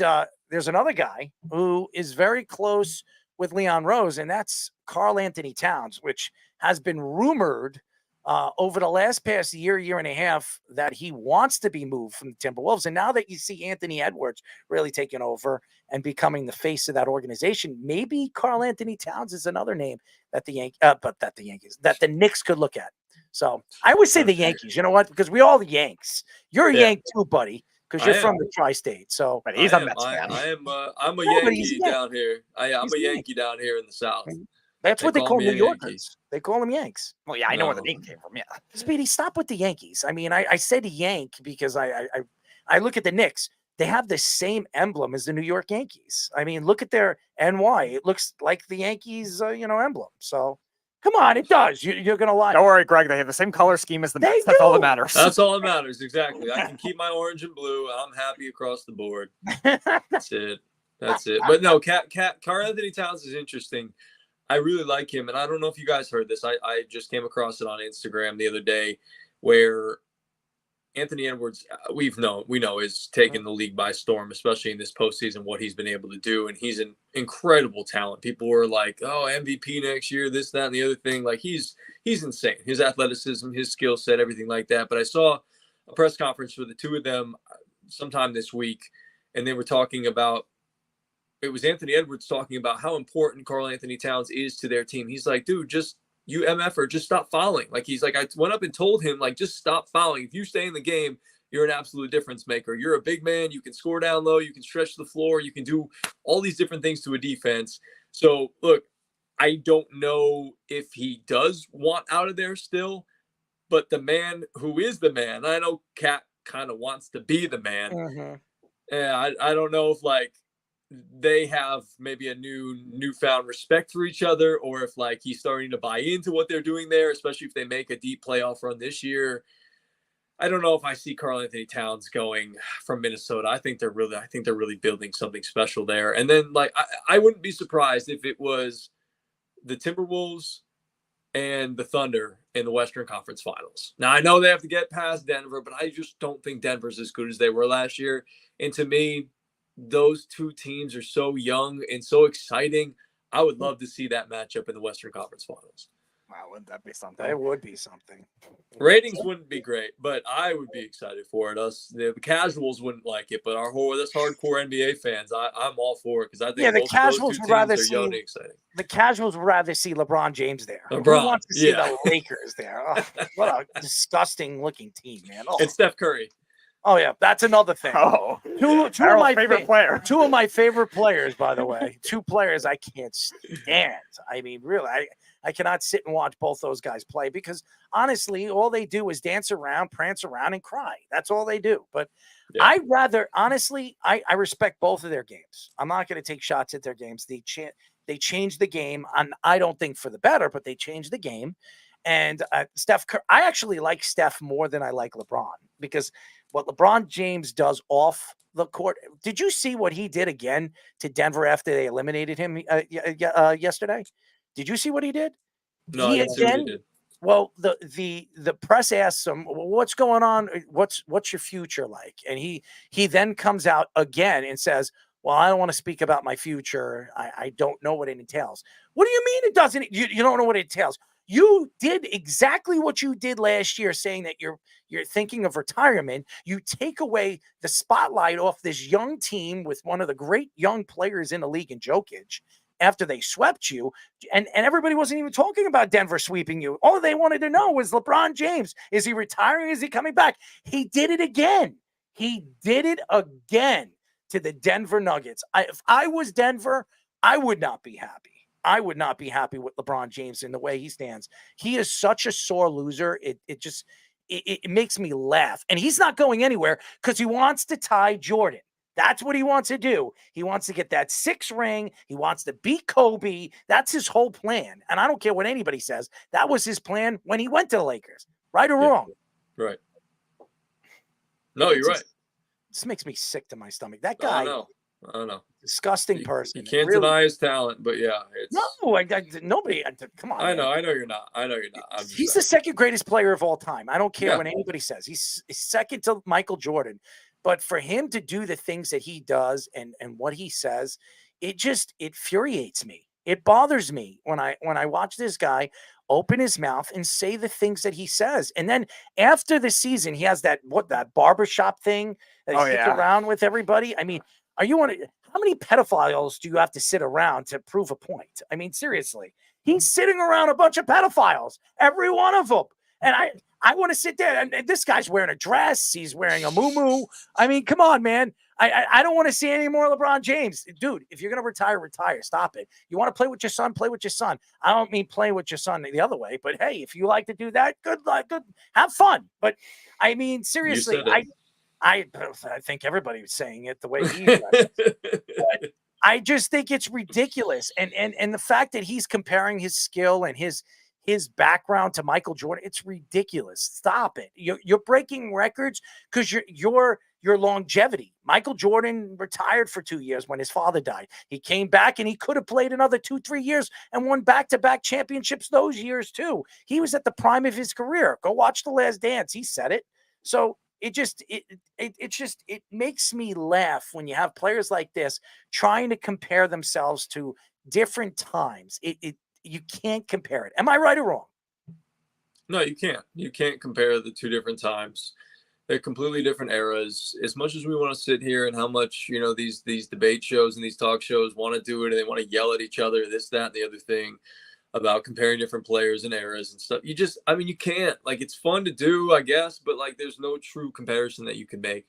there's another guy who is very close with Leon Rose, and that's Karl Anthony Towns, which has been rumored over the last past year and a half that he wants to be moved from the Timberwolves. And now that you see Anthony Edwards really taking over and becoming the face of that organization, maybe Karl Anthony Towns is another name that the Knicks could look at. So I would say the Yankees. You know what? Because we all the Yanks. You're a Yank too, buddy, because you're from the tri-state. So, but he's a Mets fan. I'm a Yankee down here. I'm a Yankee down here in the South. That's what they call me New a Yorkers. Yankee. They call them Yanks. Well, yeah, I know where the name came from. Yeah, Speedy, stop with the Yankees. I mean, I said Yank because I look at the Knicks. They have the same emblem as the New York Yankees. I mean, look at their NY. It looks like the Yankees, emblem. So, come on, it does. You're going to lie. Don't worry, Greg. They have the same color scheme as the Mets. That's all that matters. That's all that matters. Exactly. I can keep my orange and blue. I'm happy across the board. That's it. But no, Karl Anthony Towns is interesting. I really like him. And I don't know if you guys heard this. I just came across it on Instagram the other day where Anthony Edwards, we know is taking the league by storm, especially in this postseason, what he's been able to do. And he's an incredible talent. People were like, oh, MVP next year, this, that, and the other thing. Like he's insane. His athleticism, his skill set, everything like that. But I saw a press conference for the two of them sometime this week, and they were talking about, it was Anthony Edwards talking about how important Karl Anthony Towns is to their team. He's like, dude, just you MF-er, just stop fouling. Like he's like, I went up and told him, like, just stop fouling. If you stay in the game, you're an absolute difference maker. You're a big man. You can score down low. You can stretch the floor. You can do all these different things to a defense. So look, I don't know if he does want out of there still, but the man who is the man, I know Cat kind of wants to be the man. Mm-hmm. And I don't know if like they have maybe a newfound respect for each other, or if like he's starting to buy into what they're doing there, especially if they make a deep playoff run this year. I don't know if I see Karl Anthony Towns going from Minnesota. I think they're really building something special there. And then like I wouldn't be surprised if it was the Timberwolves and the Thunder in the Western Conference Finals. Now I know they have to get past Denver, but I just don't think Denver's as good as they were last year. And to me, those two teams are so young and so exciting. I would love to see that matchup in the Western Conference Finals. Wow, wouldn't that be something? That would be something. Ratings wouldn't be great, but I would be excited for it. The casuals wouldn't like it, but us hardcore NBA fans, I'm all for it because I think the both casuals those would two rather teams are see young and exciting. the casuals would rather see LeBron James there. Who LeBron, wants to see yeah. the Lakers there? Oh, what a disgusting looking team, man. Oh. And Steph Curry. Oh yeah, that's another thing. Oh, two of my favorite player. Two of my favorite players, by the way. Two players I can't stand. I mean, really, I cannot sit and watch both those guys play because honestly, all they do is dance around, prance around, and cry. That's all they do. But yeah. I respect both of their games. I'm not going to take shots at their games. They changed the game, and I don't think for the better, but they changed the game. And Steph Curry, I actually like Steph more than I like LeBron because what LeBron James does off the court. Did you see what he did again to Denver after they eliminated him yesterday? Did you see what he did? No, I didn't see what he did. Well, the press asks him, well, "What's going on? What's your future like?" And he then comes out again and says, "Well, I don't want to speak about my future. I don't know what it entails." What do you mean it doesn't? You don't know what it entails? You did exactly what you did last year, saying that you're thinking of retirement. You take away the spotlight off this young team with one of the great young players in the league in Jokic, after they swept you, and everybody wasn't even talking about Denver sweeping you. All they wanted to know was LeBron James. Is he retiring? Is he coming back? He did it again. He did it again to the Denver Nuggets. If I was Denver, I would not be happy. I would not be happy with LeBron James in the way he stands. He is such a sore loser. It makes me laugh. And he's not going anywhere because he wants to tie Jordan. That's what he wants to do. He wants to get that 6th ring. He wants to beat Kobe. That's his whole plan. And I don't care what anybody says. That was his plan when he went to the Lakers. Right or wrong? Right. No, you're right. This makes me sick to my stomach. That guy. I don't know. Disgusting person. You can't deny his talent, but yeah. No, nobody. Come on. I know you're not. He's the second greatest player of all time. I don't care what anybody says. He's second to Michael Jordan. But for him to do the things that he does and what he says, it infuriates me. It bothers me when I watch this guy open his mouth and say the things that he says. And then after the season, he has that barbershop thing that he sits around with everybody. I mean, how many pedophiles do you have to sit around to prove a point? I mean, seriously, he's sitting around a bunch of pedophiles, every one of them. And I want to sit there, and this guy's wearing a dress. He's wearing a muumuu. I mean, come on, man. I don't want to see any more LeBron James. Dude, if you're going to retire, retire. Stop it. You want to play with your son, play with your son. I don't mean play with your son the other way, but hey, if you like to do that, good luck, good, have fun. But I mean, seriously, I think everybody was saying it the way he said it. But I just think it's ridiculous. And the fact that he's comparing his skill and his background to Michael Jordan, it's ridiculous. Stop it. You're breaking records because your longevity. Michael Jordan retired for 2 years when his father died. He came back and he could have played another 2-3 years and won back-to-back championships those years too. He was at the prime of his career. Go watch The Last Dance. He said it. So it makes me laugh when you have players like this trying to compare themselves to different times. You can't compare it. Am I right or wrong? No, you can't. You can't compare the two different times. They're completely different eras. As much as we want to sit here and how much, these debate shows and these talk shows want to do it and they want to yell at each other, this, that, and the other thing about comparing different players and eras and stuff. You can't. Like, it's fun to do, I guess, but there's no true comparison that you can make.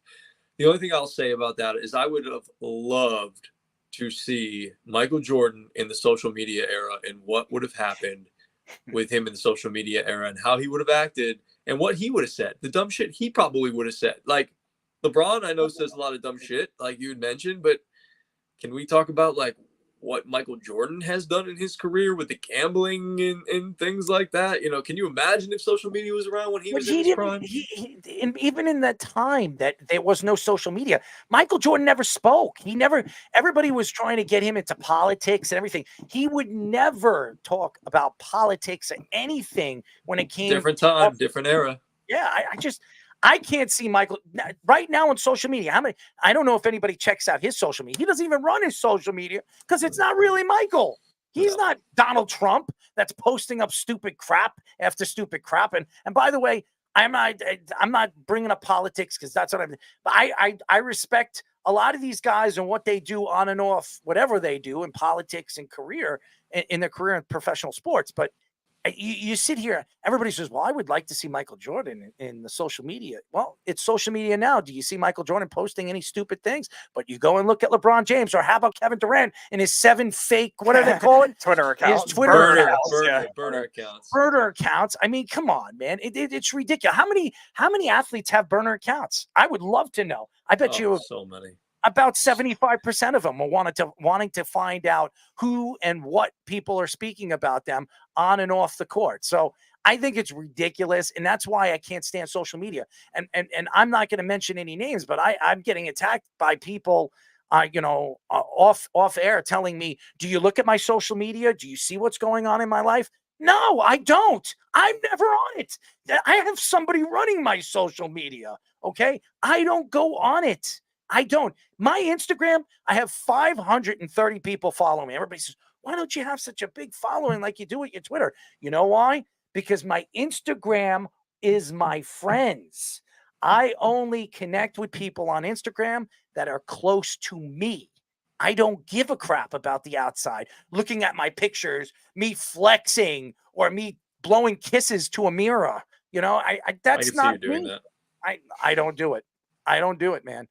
The only thing I'll say about that is I would have loved to see Michael Jordan in the social media era and what would have happened with him in the social media era and how he would have acted and what he would have said, the dumb shit he probably would have said. Like, LeBron, I know, says a lot of dumb shit, like you had mentioned, but can we talk about what Michael Jordan has done in his career with the gambling and things like that? Can you imagine if social media was around when he was in his prime? And even in that time that there was no social media, Michael Jordan never spoke. Everybody was trying to get him into politics and everything. He would never talk about politics or anything when it came. Different time, different era. Yeah, I can't see Michael right now on social media. I don't know if anybody checks out his social media. He doesn't even run his social media because it's not really Michael. He's not Donald Trump that's posting up stupid crap after stupid crap. And by the way, I'm not bringing up politics because that's what but I respect a lot of these guys and what they do on and off, whatever they do in politics and career in their career in professional sports. But you sit here, everybody says, well, I would like to see Michael Jordan in the social media. Well, it's social media now. Do you see Michael Jordan posting any stupid things? But you go and look at LeBron James, or how about Kevin Durant and his 7 fake, what do they call it? Twitter accounts. His Twitter accounts. Burner accounts. Burner accounts. I mean, come on, man. It's ridiculous. How many athletes have burner accounts? I would love to know. I bet you so many. About 75% of them are wanting to find out who and what people are speaking about them on and off the court. So I think it's ridiculous, and that's why I can't stand social media. And I'm not going to mention any names, but I'm getting attacked by people, off air, telling me, "Do you look at my social media? Do you see what's going on in my life?" No, I don't. I'm never on it. I have somebody running my social media. Okay, I don't go on it. I don't. My Instagram, I have 530 people follow me. Everybody says, why don't you have such a big following like you do at your Twitter? You know why? Because my Instagram is my friends. I only connect with people on Instagram that are close to me. I don't give a crap about the outside. Looking at my pictures, me flexing or me blowing kisses to a mirror. You know, that's can see you not doing me. that. I don't do it. I don't do it, man.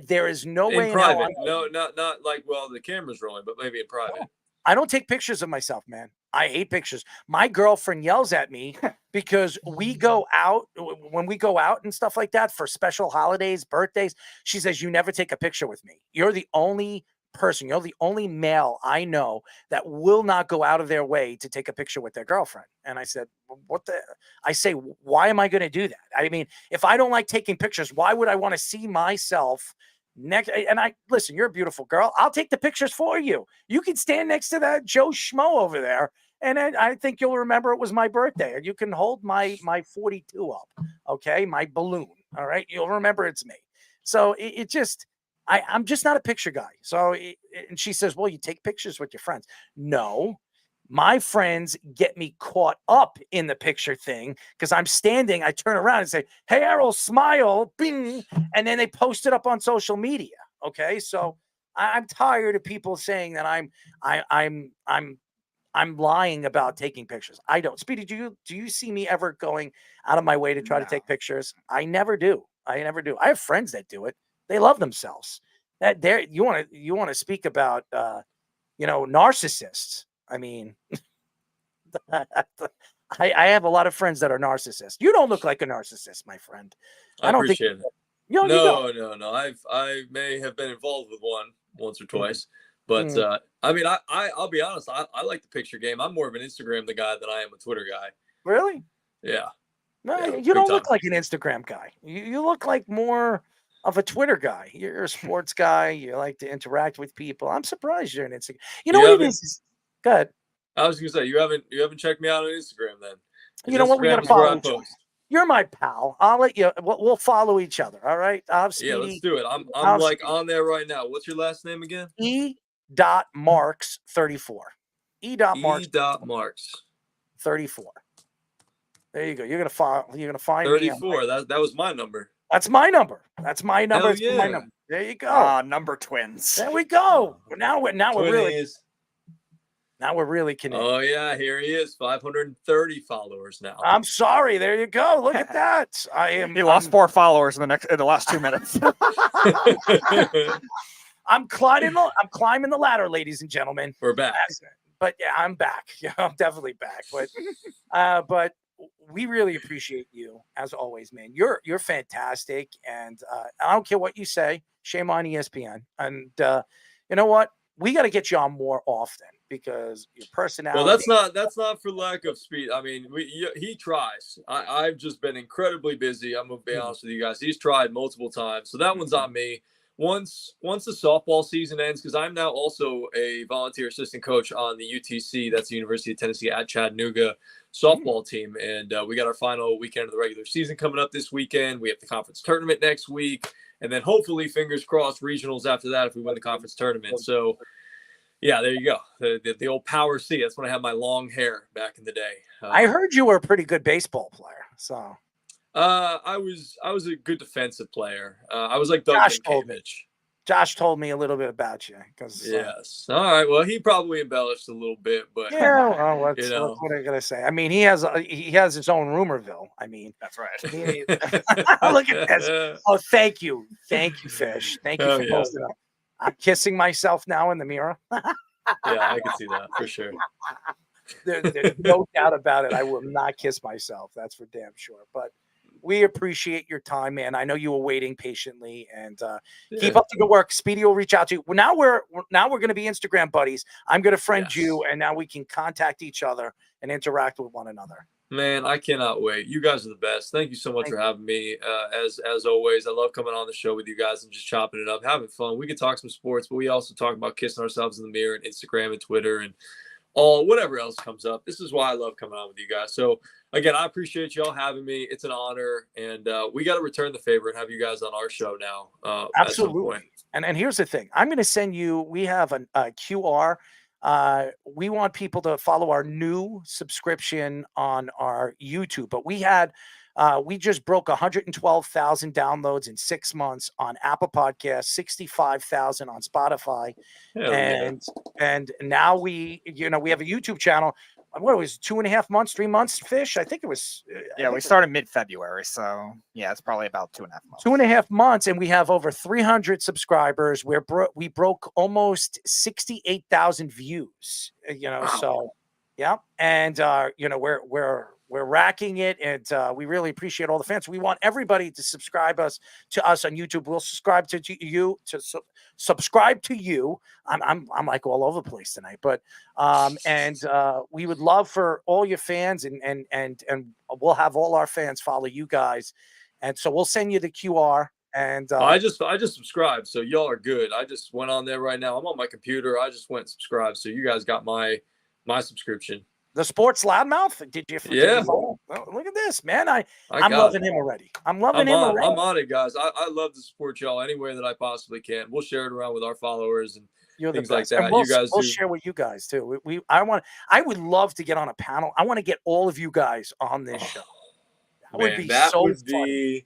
There is no way In in hell private. No, not like while the camera's rolling, but maybe in private. I don't take pictures of myself, man. I hate pictures. My girlfriend yells at me because we go out, when we go out and stuff like that for special holidays, birthdays, she says, you never take a picture with me. You're the only person, you're the only male I know that will not go out of their way to take a picture with their girlfriend. And I said, I say, why am I going to do that? I mean, if I don't like taking pictures, why would I want to see myself next? And listen, you're a beautiful girl. I'll take the pictures for you. You can stand next to that Joe Schmo over there. And I think you'll remember it was my birthday. You can hold my 42 up. Okay. My balloon. All right. You'll remember it's me. So I'm just not a picture guy. So, and she says, well, you take pictures with your friends. No, my friends get me caught up in the picture thing because I'm standing. I turn around and say, hey, Errol, smile, bing. And then they post it up on social media. Okay. So I'm tired of people saying that I'm lying about taking pictures. I don't. Speedy, do you see me ever going out of my way to try to take pictures? I never do. I have friends that do it. They love themselves. You want to speak about narcissists. I mean, I have a lot of friends that are narcissists. You don't look like a narcissist, my friend. I don't appreciate it. No. I may have been involved with one once or twice, but I mean, I'll be honest. I like the picture game. I'm more of an Instagram guy than I am a Twitter guy. Really? Yeah. No, Yeah, you don't big look time. like an Instagram guy. You look like more of a Twitter guy. You're a sports guy. You like to interact with people. I'm surprised you're an Instagram. You know what it is? Go ahead. I was gonna say you haven't checked me out on Instagram then. You know what? We got to Instagram is where follow I each other. post. You're my pal. I'll let you. We'll follow each other. All right. Yeah, let's do it. I'm like on there right now. What's your last name again? E.Marks 34. E.Marks 34. There you go. You're gonna find 34. me. That was my number. That's my number. That's my number. Hell It's my yeah. number. There you go. Number twins. There we go. Now we're really. Twinnies. Now we're really connected. Oh yeah, here he is. 530 followers now. I'm sorry. There you go. Look at that. He lost 4 followers in the last 2 minutes. I'm climbing the ladder, ladies and gentlemen. We're back. But yeah, I'm back. Yeah, I'm definitely back. But we really appreciate you as always, man. You're fantastic, and I don't care what you say. Shame on ESPN. And you know what? We got to get you on more often because your personality. Well, that's not for lack of speed. I mean, he tries. I've just been incredibly busy. I'm gonna be honest with you guys. He's tried multiple times, so that one's on me. Once the softball season ends, because I'm now also a volunteer assistant coach on the UTC, that's the University of Tennessee at Chattanooga softball team, and we got our final weekend of the regular season coming up this weekend. We have the conference tournament next week, and then hopefully, fingers crossed, regionals after that if we win the conference tournament. So, yeah, there you go. The old Power C. That's when I had my long hair back in the day. I heard you were a pretty good baseball player. So. I was a good defensive player. I was like Doug Minkiewicz. Josh told me a little bit about you. Yes. All right. Well, he probably embellished a little bit, but yeah. Well, what am I gonna say? I mean, he has his own rumorville. I mean, that's right. Look at this. Oh, thank you, Fish. Thank you for posting up. I'm kissing myself now in the mirror. Yeah, I can see that for sure. There's no doubt about it. I will not kiss myself. That's for damn sure. But we appreciate your time, man. I know you were waiting patiently, and keep up the good work. Speedy will reach out to you. Now we're going to be Instagram buddies. I'm going to friend you, and now we can contact each other and interact with one another. Man, I cannot wait. You guys are the best. Thank you so much for having me. As always, I love coming on the show with you guys and just chopping it up, having fun. We can talk some sports, but we also talk about kissing ourselves in the mirror and Instagram and Twitter and whatever else comes up. This is why I love coming on with you guys. So again, I appreciate y'all having me. It's an honor, and we got to return the favor and have you guys on our show now. Absolutely. And here's the thing. I'm going to send you. We have a QR. We want people to follow our new subscription on our YouTube, but we had We just broke 112,000 downloads in 6 months on Apple Podcasts, 65,000 on Spotify. And now we have a YouTube channel. What was it, 2.5 months, 3 months, Fish? I think it was. We started mid-February, so yeah, it's probably about 2.5 months. 2.5 months, and we have over 300 subscribers. We broke almost 68,000 views. Wow. So yeah, and we're racking it, and we really appreciate all the fans. We want everybody to subscribe to us on YouTube. We'll subscribe to you subscribe to you. I'm like all over the place tonight, but we would love for all your fans, and we'll have all our fans follow you guys, and so we'll send you the QR. And I just subscribed, so y'all are good. I just went on there right now. I'm on my computer. I just went and subscribed, so you guys got my subscription. The Sports Loudmouth? Did you? Yeah. Oh, look at this, man. I'm loving him already. I'm loving him already. I'm on it, guys. I love to support y'all any way that I possibly can. We'll share it around with our followers and things like that. We'll, you guys we'll share with you guys too. I would love to get on a panel. I want to get all of you guys on this show. That would be so fun.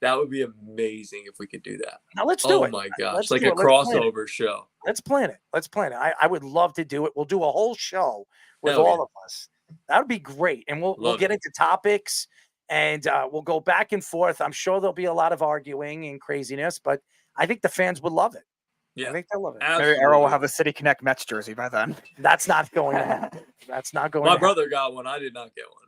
That would be amazing if we could do that. Now let's do it. Oh my gosh, Let's like do a it. Let's plan it. crossover show. Let's plan it. I would love to do it. We'll do a whole show with Hell all yeah. of us. That would be great. And we'll get into topics, and we'll go back and forth. I'm sure there'll be a lot of arguing and craziness, but I think the fans would love it. Yeah, I think they'll love it. Maybe Arrow will have a City Connect Mets jersey by then. That's not going to happen. That's not going My to brother got one. I did not get one.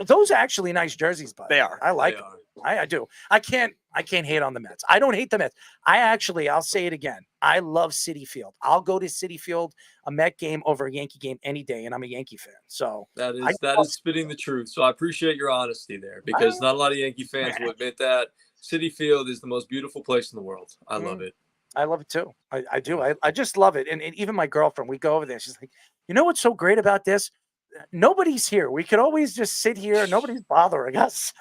Those are actually nice jerseys, bud. They are. I like them. I do. I can't hate on the Mets. I don't hate the Mets. I'll say it again. I love Citi Field. I'll go to Citi Field, a Met game over a Yankee game any day, and I'm a Yankee fan. So That is spitting the truth. So I appreciate your honesty there, because not a lot of Yankee fans will admit that. Citi Field is the most beautiful place in the world. I love it. I love it too. I do. I just love it. And even my girlfriend, we go over there. She's like, you know what's so great about this? Nobody's here. We could always just sit here. Nobody's bothering us.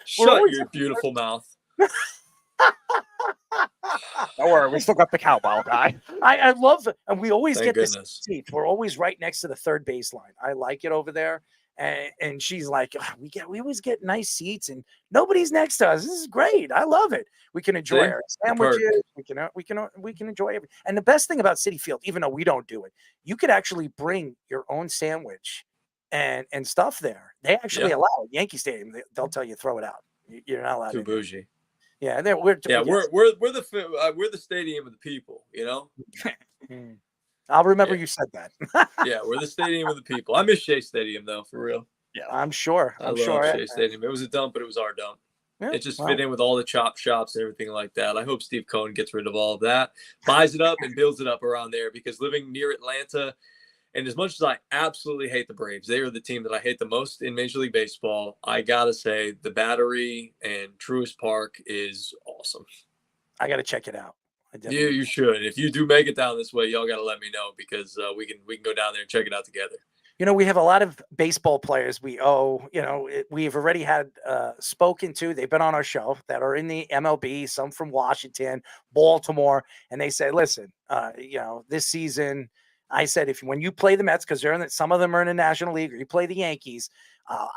Shut your beautiful mouth. Don't worry, we still got the cowbell guy. I love it. And we always Thank get this goodness. seat. We're always right next to the third baseline. I like it over there. And she's like, we always get nice seats, and nobody's next to us. This is great. I love it. We can enjoy our sandwiches. We can enjoy everything. And the best thing about Citi Field, even though we don't do it, you could actually bring your own sandwich and stuff there. They actually allow it. Yankee Stadium. They'll tell you throw it out. You're not allowed. Too bougie. Yeah, we're the stadium of the people. You know. I'll remember you said that. Yeah, we're the stadium of the people. I miss Shea Stadium though, for real. Yeah, I'm sure. I love Shea Stadium. It was a dump, but it was our dump. Yeah, it just fit in with all the chop shops and everything like that. I hope Steve Cohen gets rid of all of that, buys it up, and builds it up around there. Because living near Atlanta, and as much as I absolutely hate the Braves, they are the team that I hate the most in Major League Baseball. I gotta say, the Battery and Truist Park is awesome. I gotta check it out. Yeah, you should. If you do make it down this way, y'all got to let me know, because we can go down there and check it out together. You know, we have a lot of baseball players we've already had spoken to. They've been on our show that are in the MLB, some from Washington, Baltimore. And they say, listen, this season, I said, when you play the Mets, because some of them are in the National League, or you play the Yankees,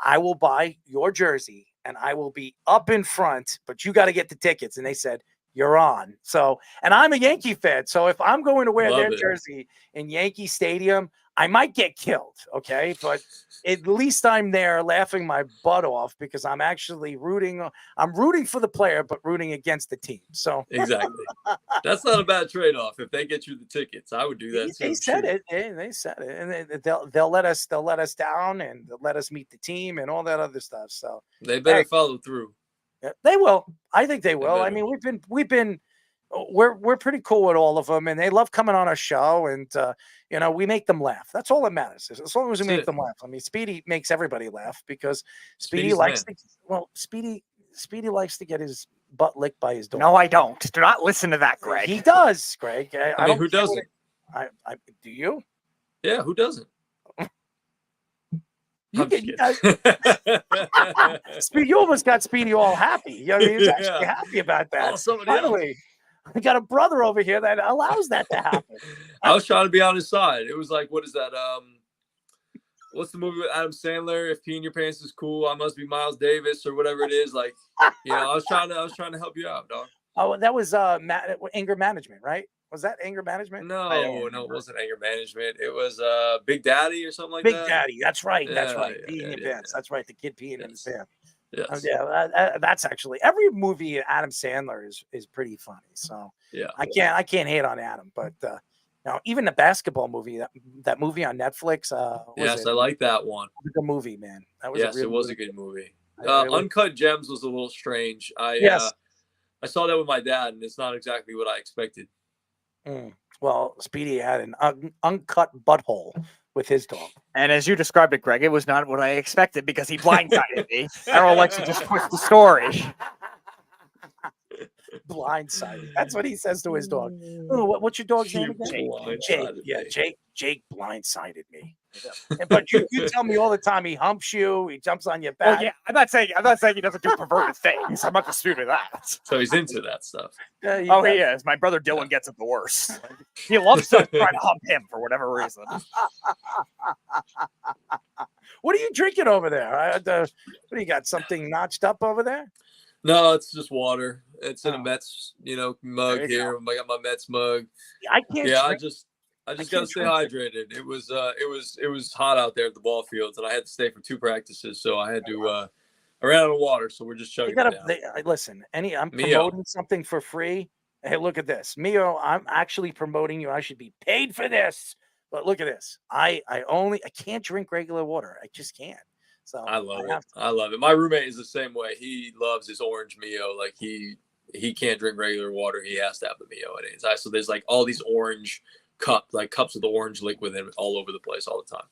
I will buy your jersey and I will be up in front, but you got to get the tickets. And they said, you're on. So, and I'm a Yankee fan. So if I'm going to wear their jersey in Yankee Stadium, I might get killed. Okay. But at least I'm there laughing my butt off, because I'm actually rooting for the player, but rooting against the team. So exactly. That's not a bad trade-off. If they get you the tickets, I would do that. They said it. They said it. And they'll let us down, and they'll let us meet the team and all that other stuff. So they better follow through. They will. I think they will. I mean, we're pretty cool with all of them, and they love coming on our show, and we make them laugh. That's all that matters. As long as we make them laugh. I mean, Speedy makes everybody laugh, because Speedy likes to get his butt licked by his dog. No, I don't. Do not listen to that, Greg. He does, Greg. I mean, who doesn't? Do you? Yeah, who doesn't? You almost got Speedy all happy. He was actually happy about that. Finally, I got a brother over here that allows that to happen. I was trying to be on his side. It was like, what is that? what's the movie with Adam Sandler? If Pee in Your Pants is cool, I must be Miles Davis or whatever it is. Like, you know, I was trying to help you out, dog. Oh, that was anger management, right? Was that anger management? No, it wasn't anger management. It was Big Daddy or something like Big that. Daddy. That's right. That's Yeah, right. yeah, Peeing in yeah, your pants. That's right. The kid peeing in his pants. Yes. Yeah, that's actually every movie Adam Sandler is pretty funny. So Yeah, I can't hate on Adam, but now even the basketball movie, that movie on Netflix. Yes, I like that one. The movie, man. That was Yes, a it was a really good movie. really- Uncut Gems was a little strange. Yes. I saw that with my dad, and it's not exactly what I expected. Well, Speedy had an uncut butthole with his dog. And as you described it, Greg, it was not what I expected because he blindsided me. Errol likes to just twist the story. Blindsided. That's what he says to his dog. Oh, what's your dog's name again? Jake. Yeah, Jake blindsided me. But you tell me all the time he humps you, he jumps on your back. Oh yeah, I'm not saying he doesn't do perverted things. I'm not disputing that. So he's into that stuff. He is. My brother Dylan gets it the worst. He loves to try to hump him for whatever reason. What are you drinking over there? What do you got? Something notched up over there? No, it's just water. It's in a Mets, mug here. I got my Mets mug. I can't. Yeah, drink. I just gotta stay hydrated. It was hot out there at the ball fields, and I had to stay for 2 practices, so I had to. I ran out of water, so we're just chugging it down. Listen. I'm Mio. promoting something for free. Hey, look at this, Mio. I'm actually promoting you. I should be paid for this. But look at this. I can't drink regular water. I just can't. So I love it. I love it. My roommate is the same way. He loves his orange Mio. Like he can't drink regular water. He has to have the Mio in it. So there's like all these orange cups of the orange liquid in all over the place all the time.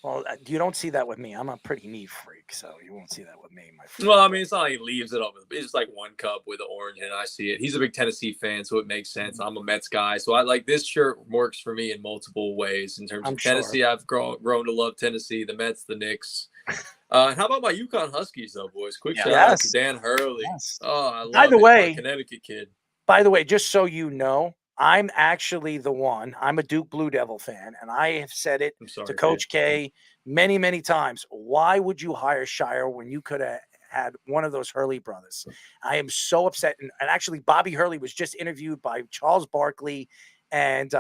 Well, you don't see that with me. I'm a pretty neat freak, so you won't see that with me, my friend. Well, I mean, it's not like he leaves it up. It's just like one cup with the orange, and I see it. He's a big Tennessee fan, so it makes sense. I'm a Mets guy, so I like this shirt works for me in multiple ways. In terms of Tennessee, I've grown to love Tennessee, the Mets, the Knicks. And how about my UConn Huskies, though, boys? Quick shout out to Dan Hurley. Yes. Oh, I love By the it. way, My Connecticut kid. By the way, just so you know, I'm actually the one. I'm a Duke Blue Devil fan, and I have said it to Coach K many, many times. Why would you hire Shire when you could have had one of those Hurley brothers? I am so upset. And actually, Bobby Hurley was just interviewed by Charles Barkley and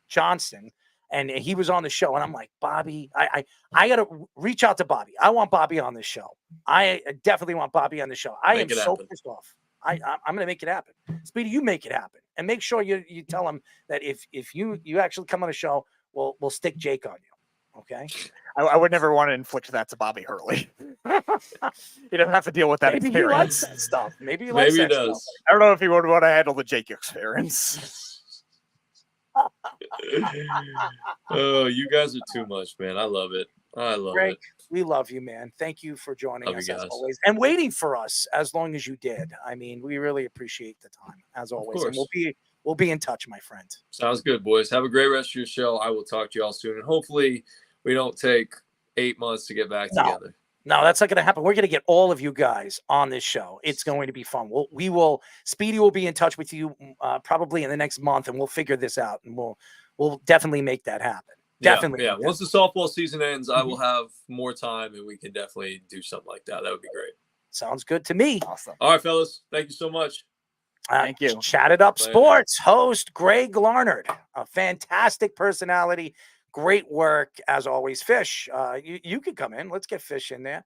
Johnson, and he was on the show. And I'm like, Bobby, I got to reach out to Bobby. I want Bobby on this show. I definitely want Bobby on the show. I am so pissed off. I'm going to make it happen. Speedy, you make it happen. And make sure you tell him that if you actually come on the show, we'll stick Jake on you. Okay? I would never want to inflict that to Bobby Hurley. He doesn't have to deal with that Maybe experience. he likes that stuff. Maybe he likes that does. stuff. I don't know if he would want to handle the Jake experience. Oh, you guys are too much, man. I love it. I love Greg, it. we love you, man. Thank you for joining Love us you as guys. always and waiting for us as long as you did. I mean, we really appreciate the time as always. And course. we'll be in touch, my friend. Sounds good, boys. Have a great rest of your show. I will talk to you all soon. And hopefully we don't take 8 months to get back together. No, that's not going to happen. We're going to get all of you guys on this show. It's going to be fun. Speedy will be in touch with you probably in the next month, and we'll figure this out, and we'll definitely make that happen. Definitely. Yeah. Once the softball season ends, I will have more time, and we can definitely do something like that. That would be great. Sounds good to me. Awesome. All right, fellas. Thank you so much. Thank you. Chat It Up Later. Sports host Greg Larnerd, a fantastic personality. Great work as always. Fish, you could come in. Let's get Fish in there.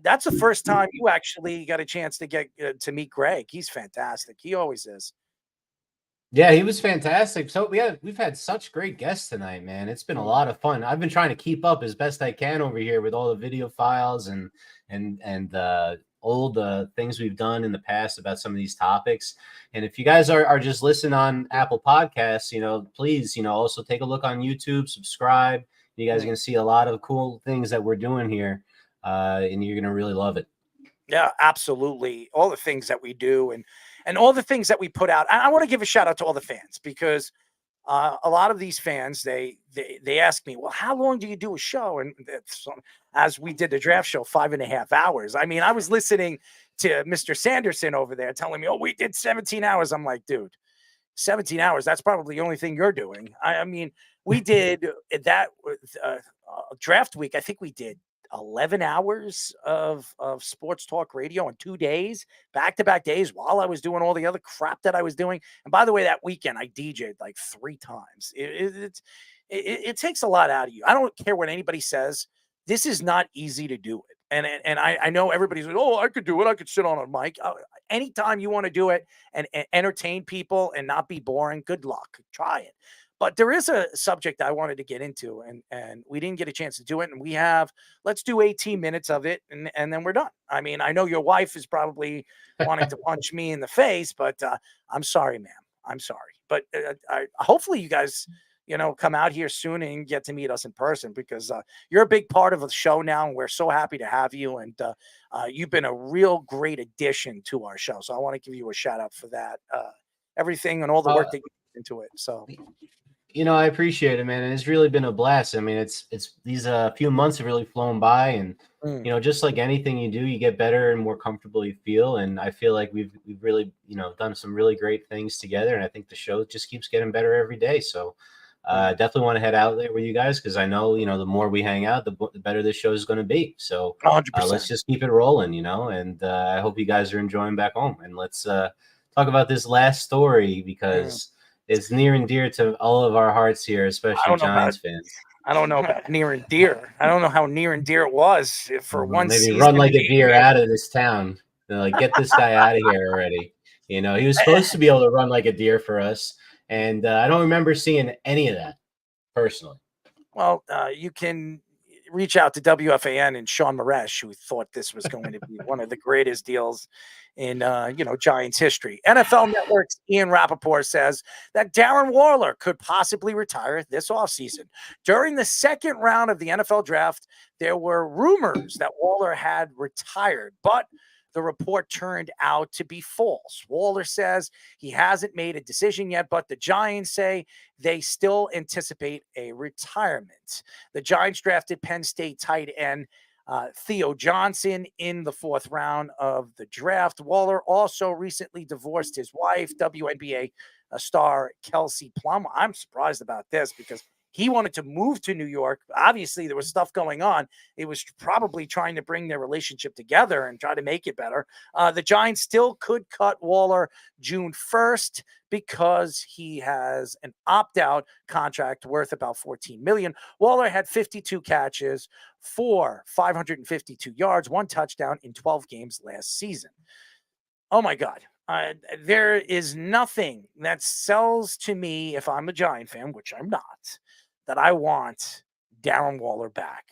That's the first time you actually got a chance to get to meet Greg. He's fantastic. He always is. Yeah, he was fantastic. So we've had such great guests tonight, man. It's been a lot of fun. I've been trying to keep up as best I can over here with all the video files and old things we've done in the past about some of these topics. And if you guys are just listening on Apple Podcasts, please, also take a look on YouTube, subscribe. You guys are going to see a lot of cool things that we're doing here, and you're going to really love it. Yeah, absolutely. All the things that we do and all the things that we put out. I want to give a shout out to all the fans because a lot of these fans, they ask me, well, how long do you do a show? And as we did the draft show, 5.5 hours. I mean, I was listening to Mr. Sanderson over there telling me, oh, we did 17 hours. I'm like, dude, 17 hours. That's probably the only thing you're doing. I mean, We did that draft week. I think we did 11 hours of sports talk radio on 2 days, back-to-back days, while I was doing all the other crap that I was doing. And by the way, that weekend I DJ'd like 3 times. It takes a lot out of you. I don't care what anybody says. This is not easy to do it. And I know everybody's like, oh, I could do it. I could sit on a mic. Anytime you want to do it and entertain people and not be boring, good luck. Try it. But there is a subject I wanted to get into, and we didn't get a chance to do it. And let's do 18 minutes of it, and then we're done. I mean, I know your wife is probably wanting to punch me in the face, but I'm sorry, ma'am. I'm sorry. But hopefully you guys, come out here soon and get to meet us in person, because you're a big part of the show now, and we're so happy to have you. And you've been a real great addition to our show. So I want to give you a shout out for that. Everything and all the work that you put into it. So. I appreciate it, man. And it's really been a blast. I mean, it's these few months have really flown by, and just like anything you do, you get better and more comfortable you feel. And I feel like we've really, done some really great things together. And I think the show just keeps getting better every day. So definitely want to head out there with you guys, because I know, the more we hang out, the better this show is going to be. So 100%. Let's just keep it rolling, and I hope you guys are enjoying back home. And let's talk about this last story, because it's near and dear to all of our hearts here, especially Giants fans. I don't know about near and dear. I don't know how near and dear it was for one maybe season. Run like a deer out of this town. Like, get this guy out of here already. He was supposed to be able to run like a deer for us, and I don't remember seeing any of that personally. Well, you can reach out to WFAN and Sean Maresh, who thought this was going to be one of the greatest deals in Giants history. NFL Network's Ian Rappaport says that Darren Waller could possibly retire this offseason. During the second round of the NFL draft, there were rumors that Waller had retired, but the report turned out to be false. Waller says he hasn't made a decision yet, but the Giants say they still anticipate a retirement. The Giants drafted Penn State tight end Theo Johnson in the 4th round of the draft. Waller also recently divorced his wife, WNBA star Kelce Plum. I'm surprised about this, because he wanted to move to New York. Obviously, there was stuff going on. It was probably trying to bring their relationship together and try to make it better. The Giants still could cut Waller June 1st because he has an opt-out contract worth about $14 million. Waller had 52 catches for 552 yards, 1 touchdown in 12 games last season. Oh, my God. There is nothing that sells to me, if I'm a Giant fan, which I'm not, that I want Darren Waller back.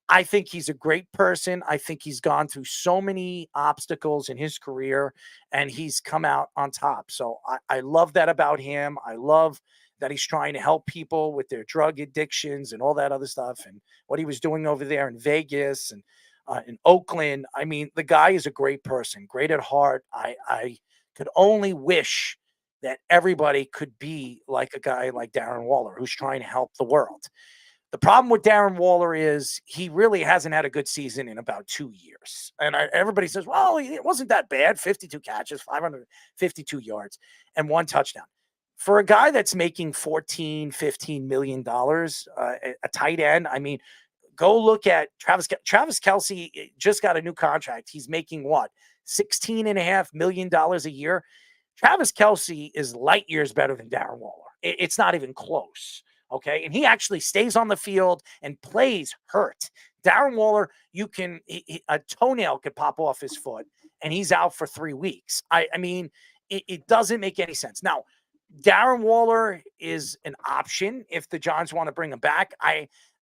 I think he's a great person. I think he's gone through so many obstacles in his career, and he's come out on top. So I love that about him. I love that he's trying to help people with their drug addictions and all that other stuff, and what he was doing over there in Vegas and in Oakland. I mean, the guy is a great person, great at heart. I could only wish that everybody could be like a guy like Darren Waller, who's trying to help the world. The problem with Darren Waller is he really hasn't had a good season in about 2 years. And everybody says, well, it wasn't that bad. 52 catches, 552 yards, and 1 touchdown. For a guy that's making $14-15 million, a tight end, I mean, go look at Travis Kelce. Just got a new contract. He's making what? $16.5 million a year. Travis Kelce is light years better than Darren Waller. It's not even close, okay? And he actually stays on the field and plays hurt. Darren Waller, a toenail could pop off his foot, and he's out for 3 weeks. I mean, it doesn't make any sense. Now, Darren Waller is an option if the Giants want to bring him back.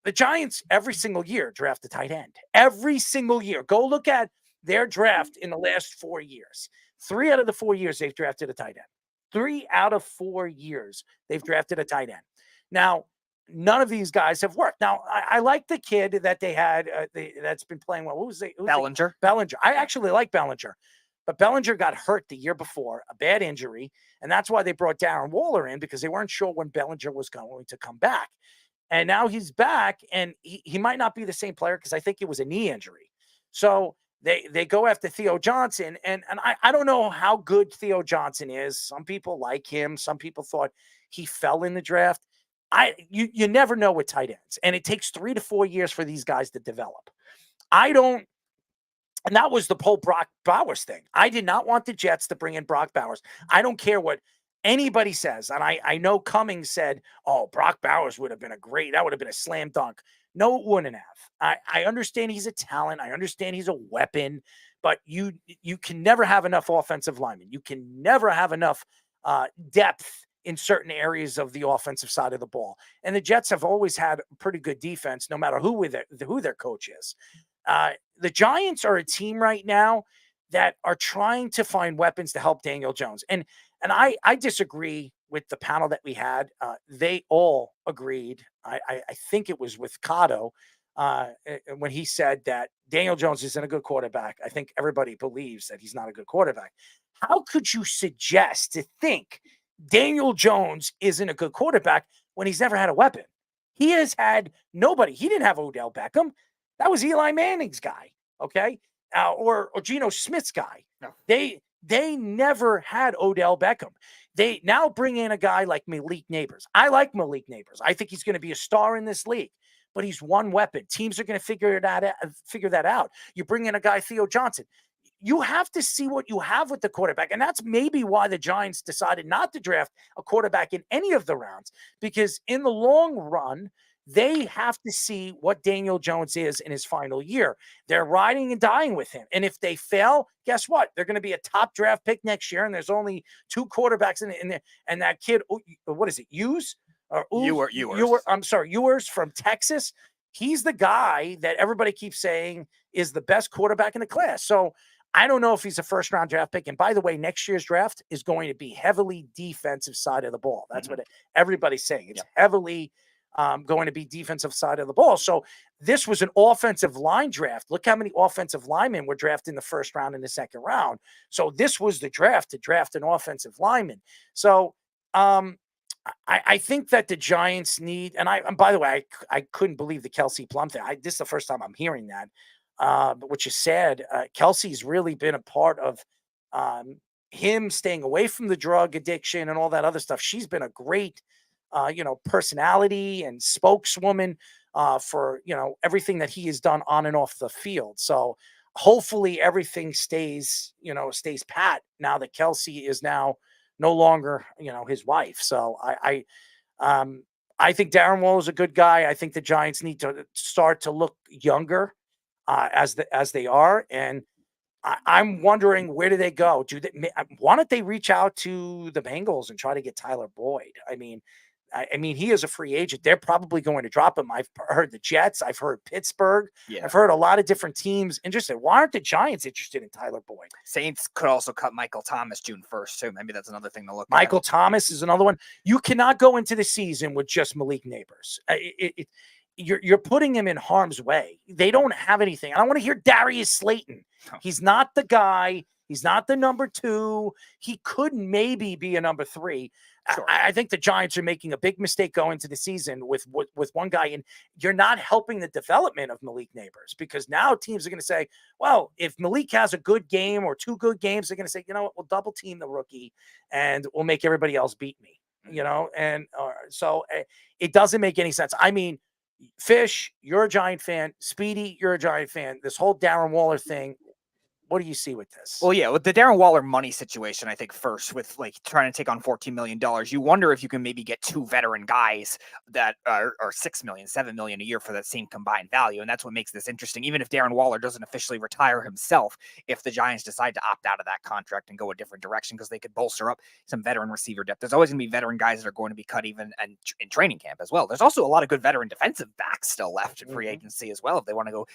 The Giants every single year draft a tight end. Every single year. Go look at their draft in the last 4 years. 3 out of the 4 years they've drafted a tight end. 3 out of 4 years they've drafted a tight end. Now, none of these guys have worked. Now, I like the kid that they had that's been playing well. Who's Bellinger. Bellinger. I actually like Bellinger. But Bellinger got hurt the year before, a bad injury, and that's why they brought Darren Waller in, because they weren't sure when Bellinger was going to come back. And now he's back, and he might not be the same player, because I think it was a knee injury. So they go after Theo Johnson, and I don't know how good Theo Johnson is. Some people like him. Some people thought he fell in the draft. You never know with tight ends, and it takes 3 to 4 years for these guys to develop. And that was the whole Brock Bowers thing. I did not want the Jets to bring in Brock Bowers. I don't care what anybody says. And I know Cummings said, oh, Brock Bowers would have been that would have been a slam dunk. No, it wouldn't have. I understand he's a talent. I understand he's a weapon, but you can never have enough offensive linemen. You can never have enough depth in certain areas of the offensive side of the ball. And the Jets have always had pretty good defense, no matter who their coach is. The Giants are a team right now that are trying to find weapons to help Daniel Jones. And I disagree with the panel that we had. They all agreed. I think it was with Cotto when he said that Daniel Jones isn't a good quarterback. I think everybody believes that he's not a good quarterback. How could you suggest to think Daniel Jones isn't a good quarterback when he's never had a weapon? He has had nobody. He didn't have Odell Beckham. That was Eli Manning's guy, okay? Or Geno Smith's guy. No. They never had Odell Beckham. They now bring in a guy like Malik Neighbors. I like Malik Neighbors. I think he's going to be a star in this league, but he's one weapon. Teams are going to figure that out. You bring in a guy, Theo Johnson. You have to see what you have with the quarterback, and that's maybe why the Giants decided not to draft a quarterback in any of the rounds, because in the long run, they have to see what Daniel Jones is in his final year. They're riding and dying with him. And if they fail, guess what? They're going to be a top draft pick next year. And there's only 2 quarterbacks in there. And that kid, what is it? Ewers from Texas. He's the guy that everybody keeps saying is the best quarterback in the class. So I don't know if he's a first round draft pick. And by the way, next year's draft is going to be heavily defensive side of the ball. That's what everybody's saying. It's heavily going to be defensive side of the ball. So this was an offensive line draft. Look how many offensive linemen were drafted in the first round and the second round. So this was the draft to draft an offensive lineman. So I think that the Giants need, and by the way, I couldn't believe the Kelce Plum thing. This is the first time I'm hearing that, which is sad. Kelce's really been a part of him staying away from the drug addiction and all that other stuff. She's been a great personality and spokeswoman for, everything that he has done on and off the field. So hopefully everything stays pat now that Kelce is now no longer, his wife. So I think Darren Waller is a good guy. I think the Giants need to start to look younger as they are. And I'm wondering, where do they go? Why don't they reach out to the Bengals and try to get Tyler Boyd? I mean, he is a free agent. They're probably going to drop him. I've heard the Jets. I've heard Pittsburgh. Yeah. I've heard a lot of different teams interested. Why aren't the Giants interested in Tyler Boyd? Saints could also cut Michael Thomas June 1st, too. Maybe that's another thing to look at. Michael Thomas is another one. You cannot go into the season with just Malik Neighbors. You're putting him in harm's way. They don't have anything. I don't want to hear Darius Slayton. No. He's not the guy. He's not the number 2. He could maybe be a number 3. Sure. I think the Giants are making a big mistake going into the season with one guy, and you're not helping the development of Malik Neighbors, because now teams are going to say, well, if Malik has a good game or 2 good games, they're going to say, you know what, we'll double team the rookie and we'll make everybody else beat me, and so it doesn't make any sense. I mean, Fish, you're a Giant fan. Speedy, you're a Giant fan. This whole Darren Waller thing, what do you see with this? Well, yeah, with the Darren Waller money situation, I think first with trying to take on $14 million, you wonder if you can maybe get 2 veteran guys that are $6 million, $7 million a year for that same combined value. And that's what makes this interesting. Even if Darren Waller doesn't officially retire himself, if the Giants decide to opt out of that contract and go a different direction, because they could bolster up some veteran receiver depth. There's always going to be veteran guys that are going to be cut even in training camp as well. There's also a lot of good veteran defensive backs still left in free agency as well, if they want to go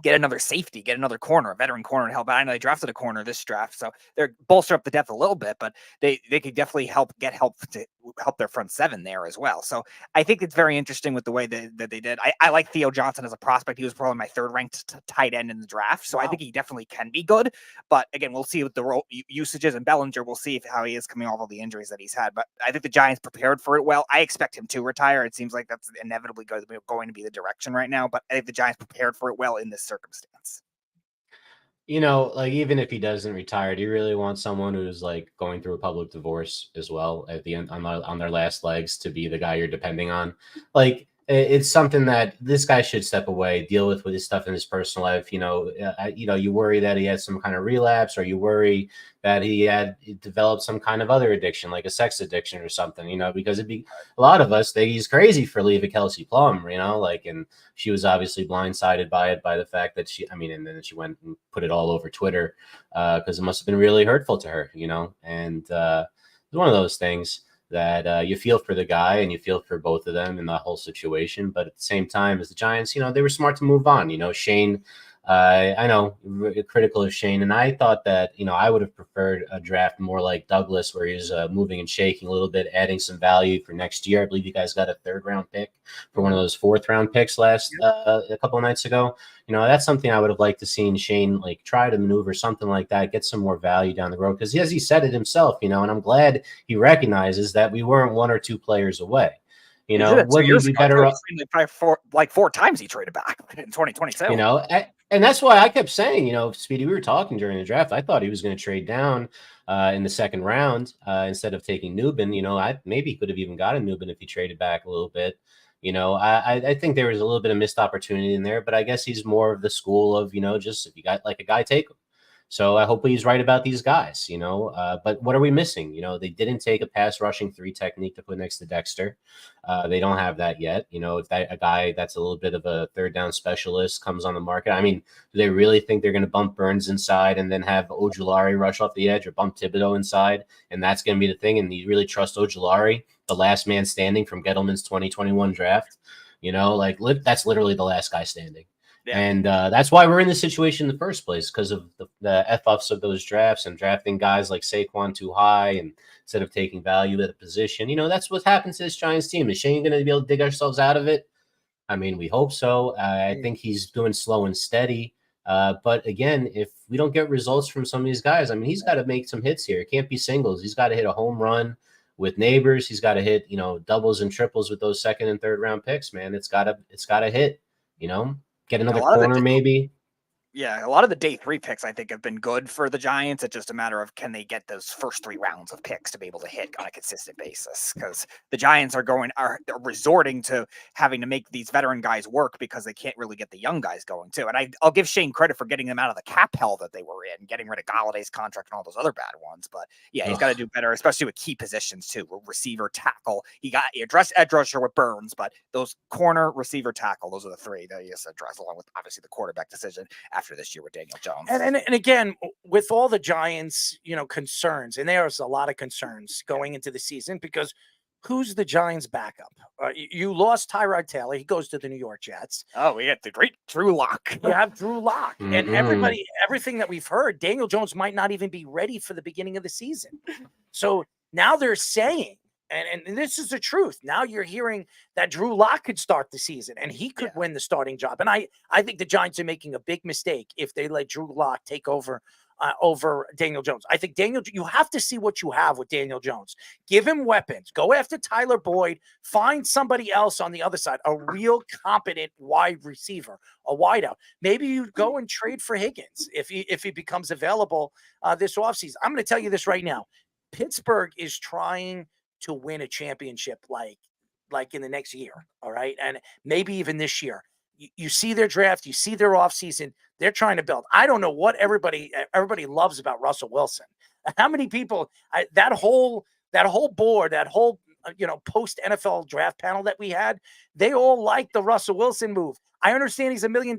get another safety, get another corner, a veteran corner to help out. I know they drafted a corner this draft, so they're bolster up the depth a little bit, but they could definitely help to help their front 7 there as well. So I think it's very interesting with the way that they did. I like Theo Johnson as a prospect. He was probably my 3rd ranked tight end in the draft, so I think he definitely can be good. But again, we'll see what the role usages, and Bellinger, we'll see how he is coming off all the injuries that he's had. But I think the Giants prepared for it well. I expect him to retire. It seems like that's inevitably going to be the direction right now, but I think the Giants prepared for it well in this circumstance. You know, like even if he doesn't retire, do you really want someone who's like going through a public divorce as well at the end on their last legs to be the guy you're depending on? Like it's something that this guy should step away, deal with his stuff in his personal life. You worry that he had some kind of relapse, or you worry that he developed some kind of other addiction, like a sex addiction or something. Because a lot of us think he's crazy for leaving Kelce Plum. And she was obviously blindsided by it, by the fact that and then she went and put it all over Twitter because it must have been really hurtful to her. And it's one of those things that you feel for the guy and you feel for both of them in the whole situation. But at the same time, as the Giants, they were smart to move on. Shane, I know critical of Shane, and I thought that, I would have preferred a draft more like Douglas, where he's moving and shaking a little bit, adding some value for next year. I believe you guys got a 3rd round pick for one of those 4th round picks a couple of nights ago. That's something I would have liked to see Shane like try to maneuver something like that, get some more value down the road. Because as he said it himself, and I'm glad he recognizes that we weren't 1 or 2 players away. Would we be better off? Like 4 times he traded back in 2022. And that's why I kept saying, Speedy, we were talking during the draft. I thought he was going to trade down in the 2nd round instead of taking Nubin. I maybe could have even gotten Nubin if he traded back a little bit. I think there was a little bit of missed opportunity in there, but I guess he's more of the school of, just if you got like a guy, take him. So I hope he's right about these guys, but what are we missing? They didn't take a pass rushing 3 technique to put next to Dexter. They don't have that yet. If a guy that's a little bit of a 3rd down specialist comes on the market, do they really think they're going to bump Burns inside and then have Ojulari rush off the edge, or bump Thibodeau inside? And that's going to be the thing. And you really trust Ojulari, the last man standing from Gettleman's 2021 draft? That's literally the last guy standing. Yeah. And that's why we're in this situation in the first place, because of the F-ups of those drafts and drafting guys like Saquon too high, and instead of taking value at a position. That's what happens to this Giants team. Is Shane going to be able to dig ourselves out of it? We hope so. I think he's doing slow and steady. But again, if we don't get results from some of these guys, he's got to make some hits here. It can't be singles. He's got to hit a home run with Neighbors. He's got to hit, doubles and triples with those 2nd and 3rd round picks, man. It's got to hit, Get another corner, maybe. Yeah, a lot of the day 3 picks I think have been good for the Giants. It's just a matter of, can they get those first 3 rounds of picks to be able to hit on a consistent basis? Because the Giants are resorting to having to make these veteran guys work because they can't really get the young guys going too. And I'll give Shane credit for getting them out of the cap hell that they were in, getting rid of Galladay's contract and all those other bad ones. But yeah, he's got to do better, especially with key positions too. Receiver, tackle. He addressed edge rusher with Burns, but those corner, receiver, tackle, those are the 3 that he has to address, along with obviously the quarterback decision after this year with Daniel Jones. And again, with all the Giants, concerns, and there's a lot of concerns going into the season, because who's the Giants' backup? You lost Tyrod Taylor. He goes to the New York Jets. Oh, we had the great Drew Lock. You have Drew Lock. And everything that we've heard, Daniel Jones might not even be ready for the beginning of the season. So now they're saying, and this is the truth. Now you're hearing that Drew Lock could start the season and he could win the starting job. And I think the Giants are making a big mistake if they let Drew Lock take over Daniel Jones. I think you have to see what you have with Daniel Jones. Give him weapons. Go after Tyler Boyd. Find somebody else on the other side, a real competent wide receiver, a wideout. Maybe you go and trade for Higgins if he becomes available this offseason. I'm going to tell you this right now. Pittsburgh is trying to win a championship like in the next year, all right? And maybe even this year. You see their draft, you see their offseason, they're trying to build. I don't know what everybody loves about Russell Wilson. How many people, that whole board, that whole post NFL draft panel that we had, they all like the Russell Wilson move. I understand he's $1 million.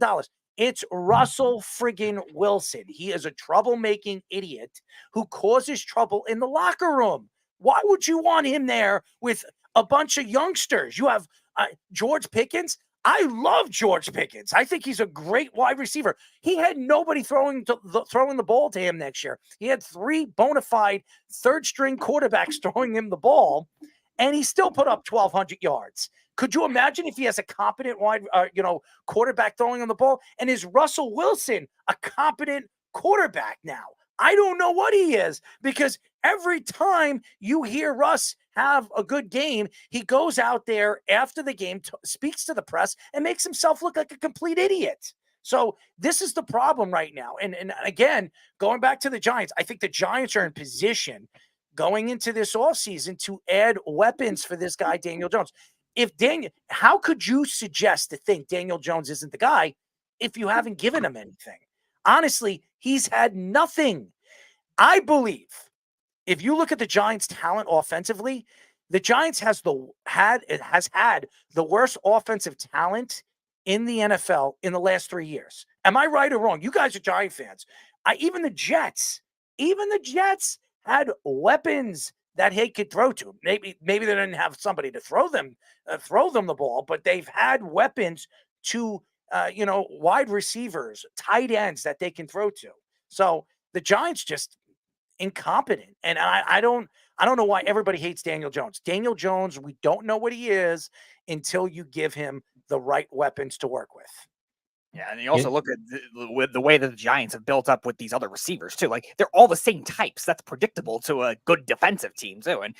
It's Russell friggin' Wilson. He is a troublemaking idiot who causes trouble in the locker room. Why would you want him there with a bunch of youngsters? You have George Pickens. I love George Pickens. I think he's a great wide receiver. He had nobody throwing the ball to him next year. He had 3 bona fide third-string quarterbacks throwing him the ball, and he still put up 1,200 yards. Could you imagine if he has a competent quarterback throwing on the ball? And is Russell Wilson a competent quarterback now? I don't know what he is, because every time you hear Russ have a good game, he goes out there after the game, speaks to the press, and makes himself look like a complete idiot. So this is the problem right now. And again, going back to the Giants, I think the Giants are in position going into this offseason to add weapons for this guy, Daniel Jones. How could you suggest to think Daniel Jones isn't the guy if you haven't given him anything? Honestly, he's had nothing. I believe if you look at the Giants' talent offensively, the Giants has had the worst offensive talent in the NFL in the last 3 years. Am I right or wrong? You guys are Giant fans. Even the Jets had weapons that he could throw to. Maybe they didn't have somebody to throw them the ball, but they've had weapons to wide receivers, tight ends that they can throw to. So the Giants just incompetent, and I don't know why everybody hates Daniel Jones. Daniel Jones, we don't know what he is until you give him the right weapons to work with. Yeah, and you also look at the way that the Giants have built up with these other receivers too. Like they're all the same types. That's predictable to a good defensive team too. And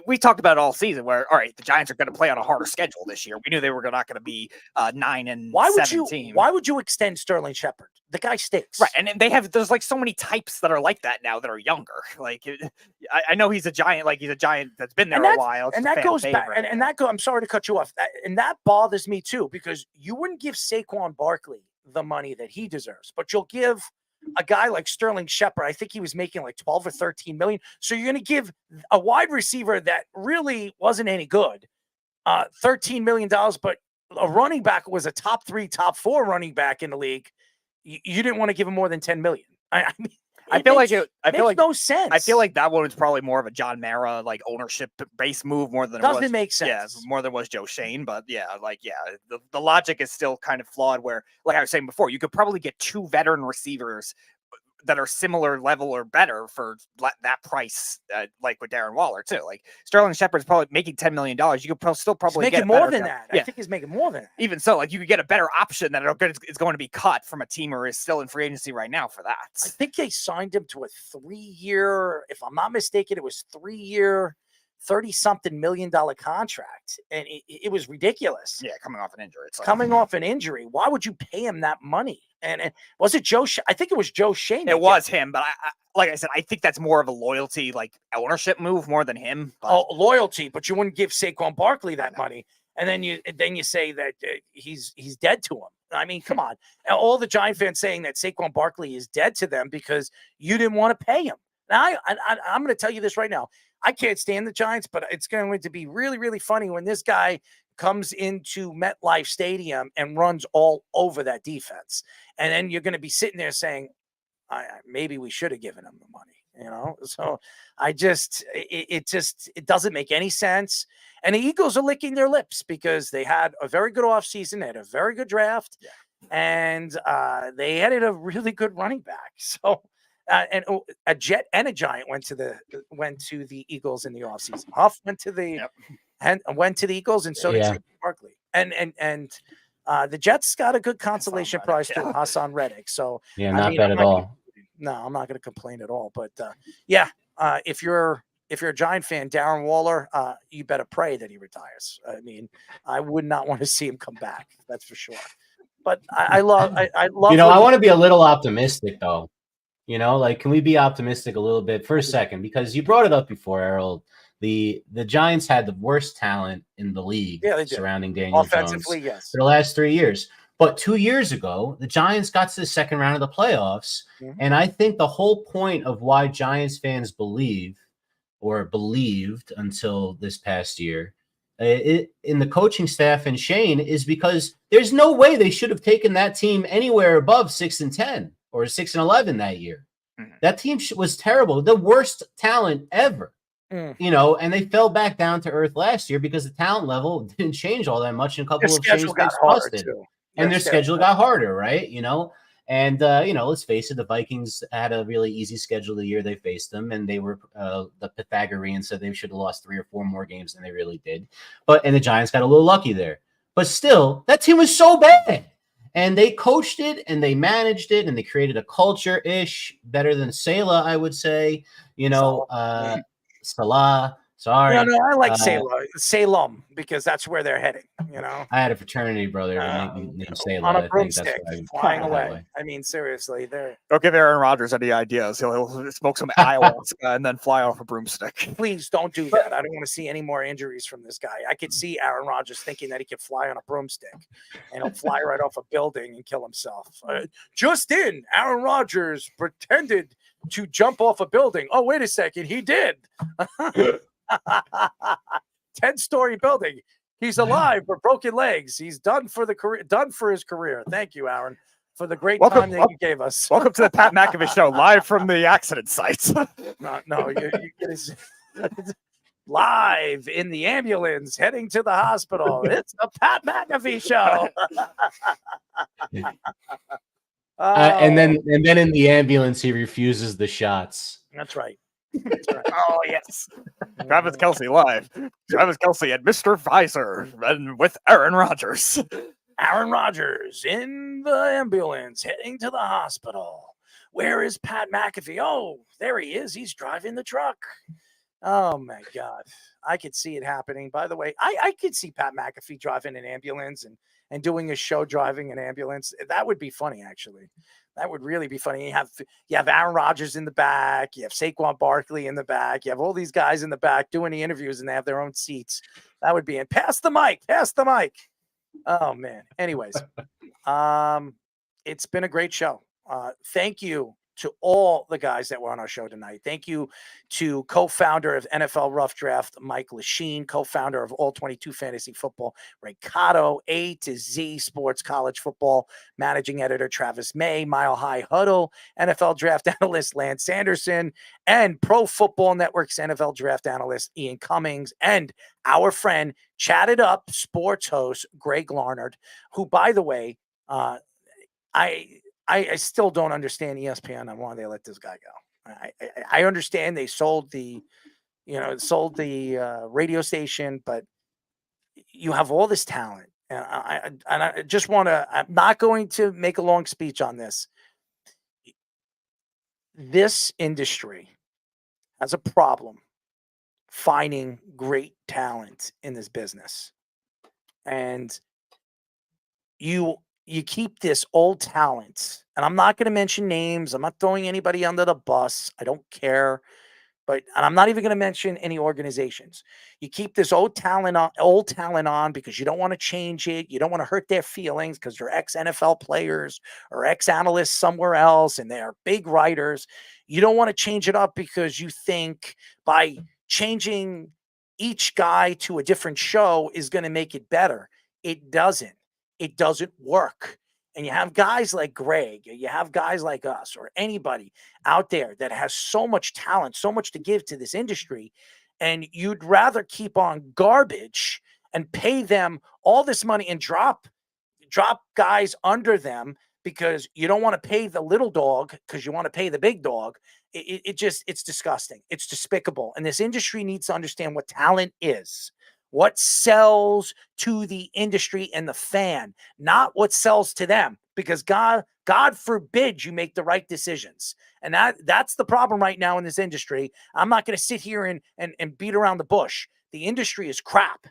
we talked about it all season. Where all right, the Giants are going to play on a harder schedule this year. We knew they were not going to be 9-17. Why would you extend Sterling Shepard? The guy stinks, right? And there's like so many types that are like that now that are younger. Like I know he's a Giant. Like he's a Giant that's been there a while. It's and a that fan goes favorite. back. And that I'm sorry to cut you off. And that bothers me too, because you wouldn't give Saquon Barkley the money that he deserves, but you'll give a guy like Sterling Shepard. I think he was making like 12 or 13 million. So you're going to give a wide receiver that really wasn't any good, $13 million, but a running back was a top 3, top 4 running back in the league. You didn't want to give him more than 10 million. I mean, I feel like no sense. I feel like that one was probably more of a John Mara like ownership based move more than doesn't make sense. Yeah, more than was Joe Shane, but the logic is still kind of flawed. Where, like I was saying before, you could probably get 2 veteran receivers that are similar level or better for that price, like with Darren Waller too. Like Sterling Shepard's probably making $10 million. You could still probably get more than that. Yeah. I think he's making more than that. Even so, like you could get a better option that is going to be cut from a team or is still in free agency right now for that. I think they signed him to a 3-year, if I'm not mistaken, it was 3-year, $30-something million contract, and it was ridiculous. Yeah, coming off an injury. Coming off an injury, why would you pay him that money? And was it Joe? I think it was Joe Shane. It was him, but like I said, I think that's more of a loyalty, like ownership move more than him. But. Oh, loyalty, but you wouldn't give Saquon Barkley that money, and then you say that he's dead to him. I mean, come on! All the Giant fans saying that Saquon Barkley is dead to them because you didn't want to pay him. Now, I'm going to tell you this right now. I can't stand the Giants, but it's going to be really, really funny when this guy comes into MetLife Stadium and runs all over that defense. And then you're going to be sitting there saying, maybe we should have given him the money, So it doesn't make any sense. And the Eagles are licking their lips because they had a very good offseason. They had a very good draft. Yeah. And they added a really good running back. So, and a Jet and a Giant went to the Eagles in the offseason. Huff went to the Eagles, and so did Saquon Barkley. And the Jets got a good consolation prize to Hassan Reddick. So not bad at all. No, I'm not going to complain at all. But if you're a Giant fan, Darren Waller, you better pray that he retires. I mean, I would not want to see him come back. That's for sure. But I love. I want to be a little optimistic though. Can we be optimistic a little bit for a second? Because you brought it up before, Harold. The Giants had the worst talent in the league surrounding Daniel Jones for the last 3 years. But 2 years ago, the Giants got to the second round of the playoffs. Mm-hmm. And I think the whole point of why Giants fans believed until this past year in the coaching staff and Shane is because there's no way they should have taken that team anywhere above 6-10. Or 6-11 that year. Mm-hmm. That team was terrible. The worst talent ever. And they fell back down to earth last year because the talent level didn't change all that much. And a couple of games got busted. And their schedule got harder, right? And let's face it, the Vikings had a really easy schedule the year they faced them, and they were the Pythagoreans said they should have lost 3 or 4 more games than they really did. And the Giants got a little lucky there. But still, that team was so bad. And they coached it and they managed it and they created a culture-ish better than Salah, I would say. Salah. Sorry. No, I like Salem because that's where they're heading. I had a fraternity brother named Sayla. On a I think broomstick, that's why flying that away. way. I mean, seriously, they're. Don't give Aaron Rodgers any ideas. He'll smoke some ayahuasca and then fly off a broomstick. Please don't do that. I don't want to see any more injuries from this guy. I could see Aaron Rodgers thinking that he could fly on a broomstick and he'll fly right off a building and kill himself. Just in, Aaron Rodgers pretended to jump off a building. Oh, wait a second. He did. 10-story building. He's alive but broken legs. He's done for the career. Done for his career. Thank you, Aaron, for the great time that you gave us. Welcome to the Pat McAfee Show, live from the accident site. No, you get his live in the ambulance heading to the hospital. It's the Pat McAfee Show. And then in the ambulance, he refuses the shots. That's right. Oh, yes. Travis Kelce live. Travis Kelce and Mr. Visor and with Aaron Rodgers. Aaron Rodgers in the ambulance heading to the hospital. Where is Pat McAfee? Oh, there he is. He's driving the truck. Oh, my God. I could see it happening. By the way, I could see Pat McAfee driving an ambulance and doing a show driving an ambulance. That would be funny, actually. That would really be funny. You have Aaron Rodgers in the back. You have Saquon Barkley in the back. You have all these guys in the back doing the interviews, and they have their own seats. That would be it. Pass the mic. Oh, man. Anyways, it's been a great show. Thank you to all the guys that were on our show tonight. Thank you to co-founder of NFL Rough Draft, Mike Luchene, co-founder of All 22 Fantasy Football, Ray Cotto, A to Z Sports College Football, managing editor Travis Maye, Mile High Huddle, NFL Draft Analyst Lance Sanderson, and Pro Football Network's NFL Draft Analyst Ian Cummings, and our friend, Chatted Up sports host Greg Larnerd, who, by the way, I still don't understand ESPN on why they let this guy go. I understand they sold the radio station, but you have all this talent, and I just want to. I'm not going to make a long speech on this. This industry has a problem finding great talent in this business, and you keep this old talent, and I'm not going to mention names. I'm not throwing anybody under the bus. I don't care. And I'm not even going to mention any organizations. You keep this old talent on because you don't want to change it. You don't want to hurt their feelings because they're ex-NFL players or ex-analysts somewhere else, and they are big writers. You don't want to change it up because you think by changing each guy to a different show is going to make it better. It doesn't. It doesn't work. And you have guys like Greg, you have guys like us, or anybody out there that has so much talent, so much to give to this industry, and you'd rather keep on garbage and pay them all this money and drop guys under them because you don't want to pay the little dog because you want to pay the big dog. It's disgusting. It's despicable. And this industry needs to understand what talent is. What sells to the industry and the fan, not what sells to them, because God forbid you make the right decisions. And that's the problem right now in this industry. I'm not going to sit here and beat around the bush. The industry is crap.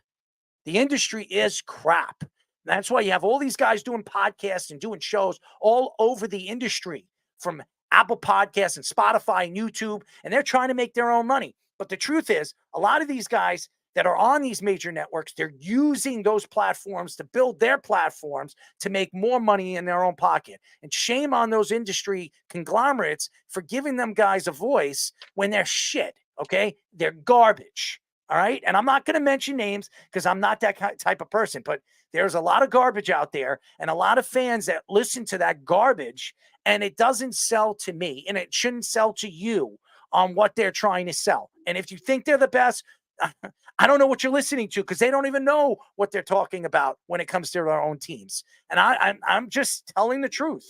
The industry is crap. That's why you have all these guys doing podcasts and doing shows all over the industry, from Apple Podcasts and Spotify and YouTube, and they're trying to make their own money. But the truth is, a lot of these guys that are on these major networks, they're using those platforms to build their platforms to make more money in their own pocket. And shame on those industry conglomerates for giving them guys a voice when they're shit, okay? They're garbage, all right? And I'm not going to mention names because I'm not that type of person, but there's a lot of garbage out there and a lot of fans that listen to that garbage, and it doesn't sell to me, and it shouldn't sell to you on what they're trying to sell. And if you think they're the best, I don't know what you're listening to because they don't even know what they're talking about when it comes to their own teams. And I'm just telling the truth.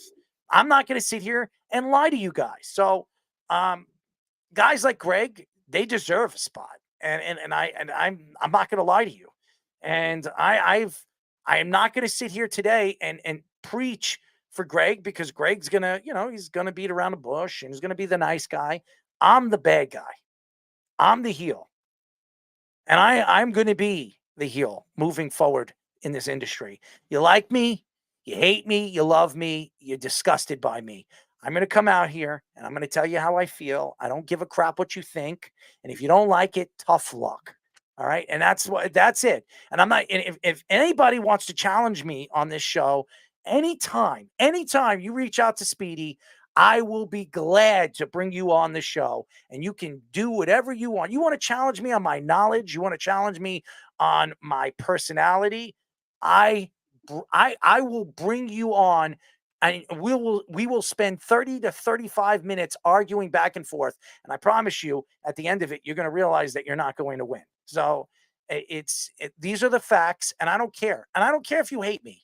I'm not going to sit here and lie to you guys. So guys like Greg, they deserve a spot. And I'm not going to lie to you. And I am not going to sit here today and preach for Greg because Greg's going to, he's going to beat around the bush and he's going to be the nice guy. I'm the bad guy. I'm the heel. And I'm going to be the heel moving forward in this industry. You like me, you hate me, you love me, you're disgusted by me. I'm going to come out here and I'm going to tell you how I feel. I don't give a crap what you think. And if you don't like it, tough luck. All right. And that's it. And I'm not, and if anybody wants to challenge me on this show, anytime you reach out to Speedy, I will be glad to bring you on the show and you can do whatever you want. You want to challenge me on my knowledge? You want to challenge me on my personality? I will bring you on and we will spend 30 to 35 minutes arguing back and forth. And I promise you at the end of it, you're going to realize that you're not going to win. So these are the facts and I don't care. And I don't care if you hate me.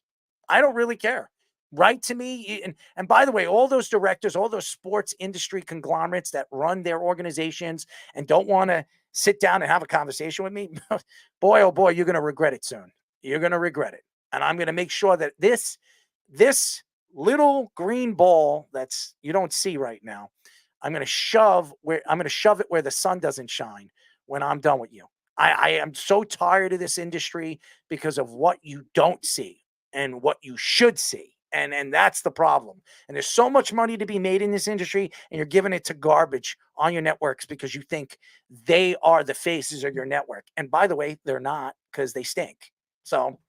I don't really care. Write to me. And by the way, all those directors, all those sports industry conglomerates that run their organizations and don't want to sit down and have a conversation with me, boy, oh boy, you're going to regret it soon. You're going to regret it. And I'm going to make sure that this little green ball that's you don't see right now, I'm going to shove it where the sun doesn't shine when I'm done with you. I am so tired of this industry because of what you don't see and what you should see. And that's the problem. And there's so much money to be made in this industry, and you're giving it to garbage on your networks because you think they are the faces of your network. And by the way, they're not, because they stink. So,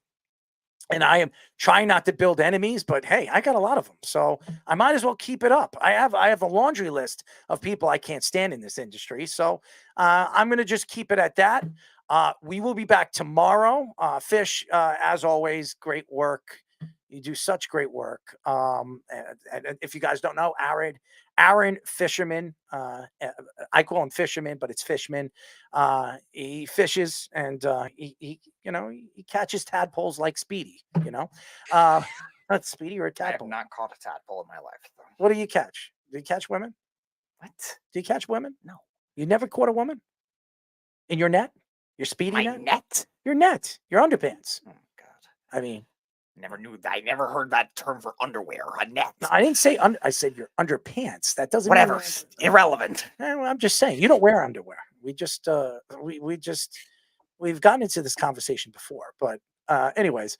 and I am trying not to build enemies, but hey, I got a lot of them. So I might as well keep it up. I have a laundry list of people I can't stand in this industry. So I'm going to just keep it at that. We will be back tomorrow. Fish, as always, great work. You do such great work. And if you guys don't know, Aaron Fisherman, I call him Fisherman, but it's Fishman. He fishes and he catches tadpoles like Speedy. Not Speedy or a tadpole. I have not caught a tadpole in my life, though. What do you catch? Do you catch women? What? Do you catch women? No. You never caught a woman in your net? Your Speedy My net? net? Your net? Your underpants? Oh God! I mean. I never heard that term for underwear, a net. No, I didn't say I said your underpants. That doesn't whatever. mean Irrelevant. Well, I'm just saying you don't wear underwear. We just we've gotten into this conversation before. But anyways,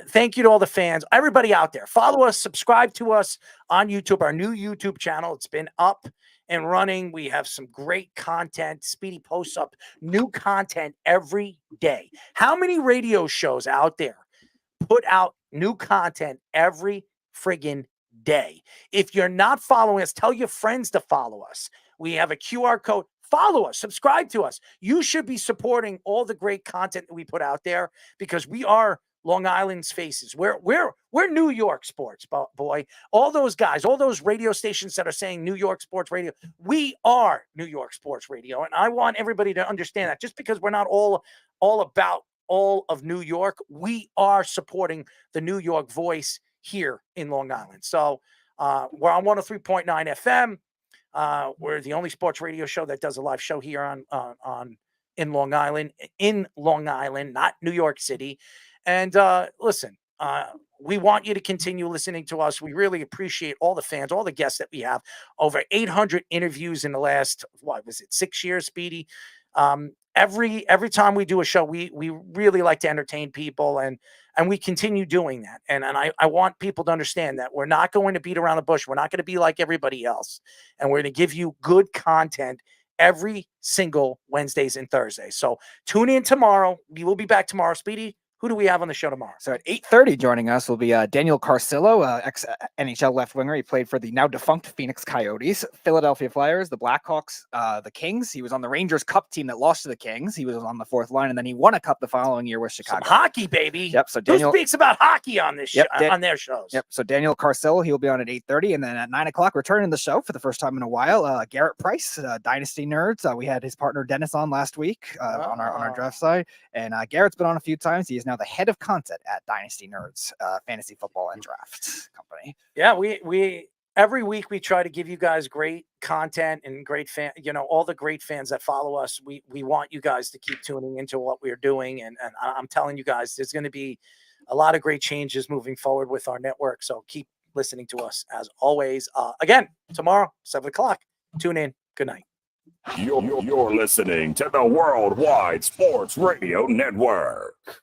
thank you to all the fans, everybody out there. Follow us, subscribe to us on YouTube, our new YouTube channel. It's been up and running. We have some great content. Speedy posts up new content every day. How many radio shows out there put out new content every friggin' day? If you're not following us, tell your friends to follow us. We have a QR code. Follow us, subscribe to us. You should be supporting all the great content that we put out there because we are Long Island's faces. We're New York sports, boy. All those guys, all those radio stations that are saying New York sports radio, we are New York sports radio. And I want everybody to understand that just because we're not all about all of New York, we are supporting the New York voice here in Long Island. So we're on 103.9 FM. We're the only sports radio show that does a live show here in Long Island, not New York City. And listen, we want you to continue listening to us. We really appreciate all the fans, all the guests that we have. Over 800 interviews in the last, 6 years, Speedy? Every time we do a show, we really like to entertain people, and we continue doing that. And I want people to understand that we're not going to beat around the bush. We're not going to be like everybody else, and we're going to give you good content every single Wednesdays and Thursdays. So tune in tomorrow. We will be back tomorrow. Speedy, who do we have on the show tomorrow? So at 8:30, joining us will be Daniel Carcillo, ex-NHL left winger. He played for the now defunct Phoenix Coyotes, Philadelphia Flyers, the Blackhawks, the Kings. He was on the Rangers Cup team that lost to the Kings. He was on the fourth line, and then he won a cup the following year with Chicago. Some hockey, baby. Yep. So Daniel Who speaks about hockey on this on their shows? Yep. So Daniel Carcillo, he'll be on at 8:30, and then at 9 o'clock, returning to the show for the first time in a while. Garrett Price, Dynasty Nerds. We had his partner Dennis on last week on our draft side, and Garrett's been on a few times. He is now the head of content at Dynasty Nerds, fantasy football and draft company. Yeah, we every week we try to give you guys great content and great all the great fans that follow us. We want you guys to keep tuning into what we're doing, and I'm telling you guys, there's going to be a lot of great changes moving forward with our network. So keep listening to us as always. Again, tomorrow, 7 o'clock. Tune in. Good night. You're listening to the Worldwide Sports Radio Network.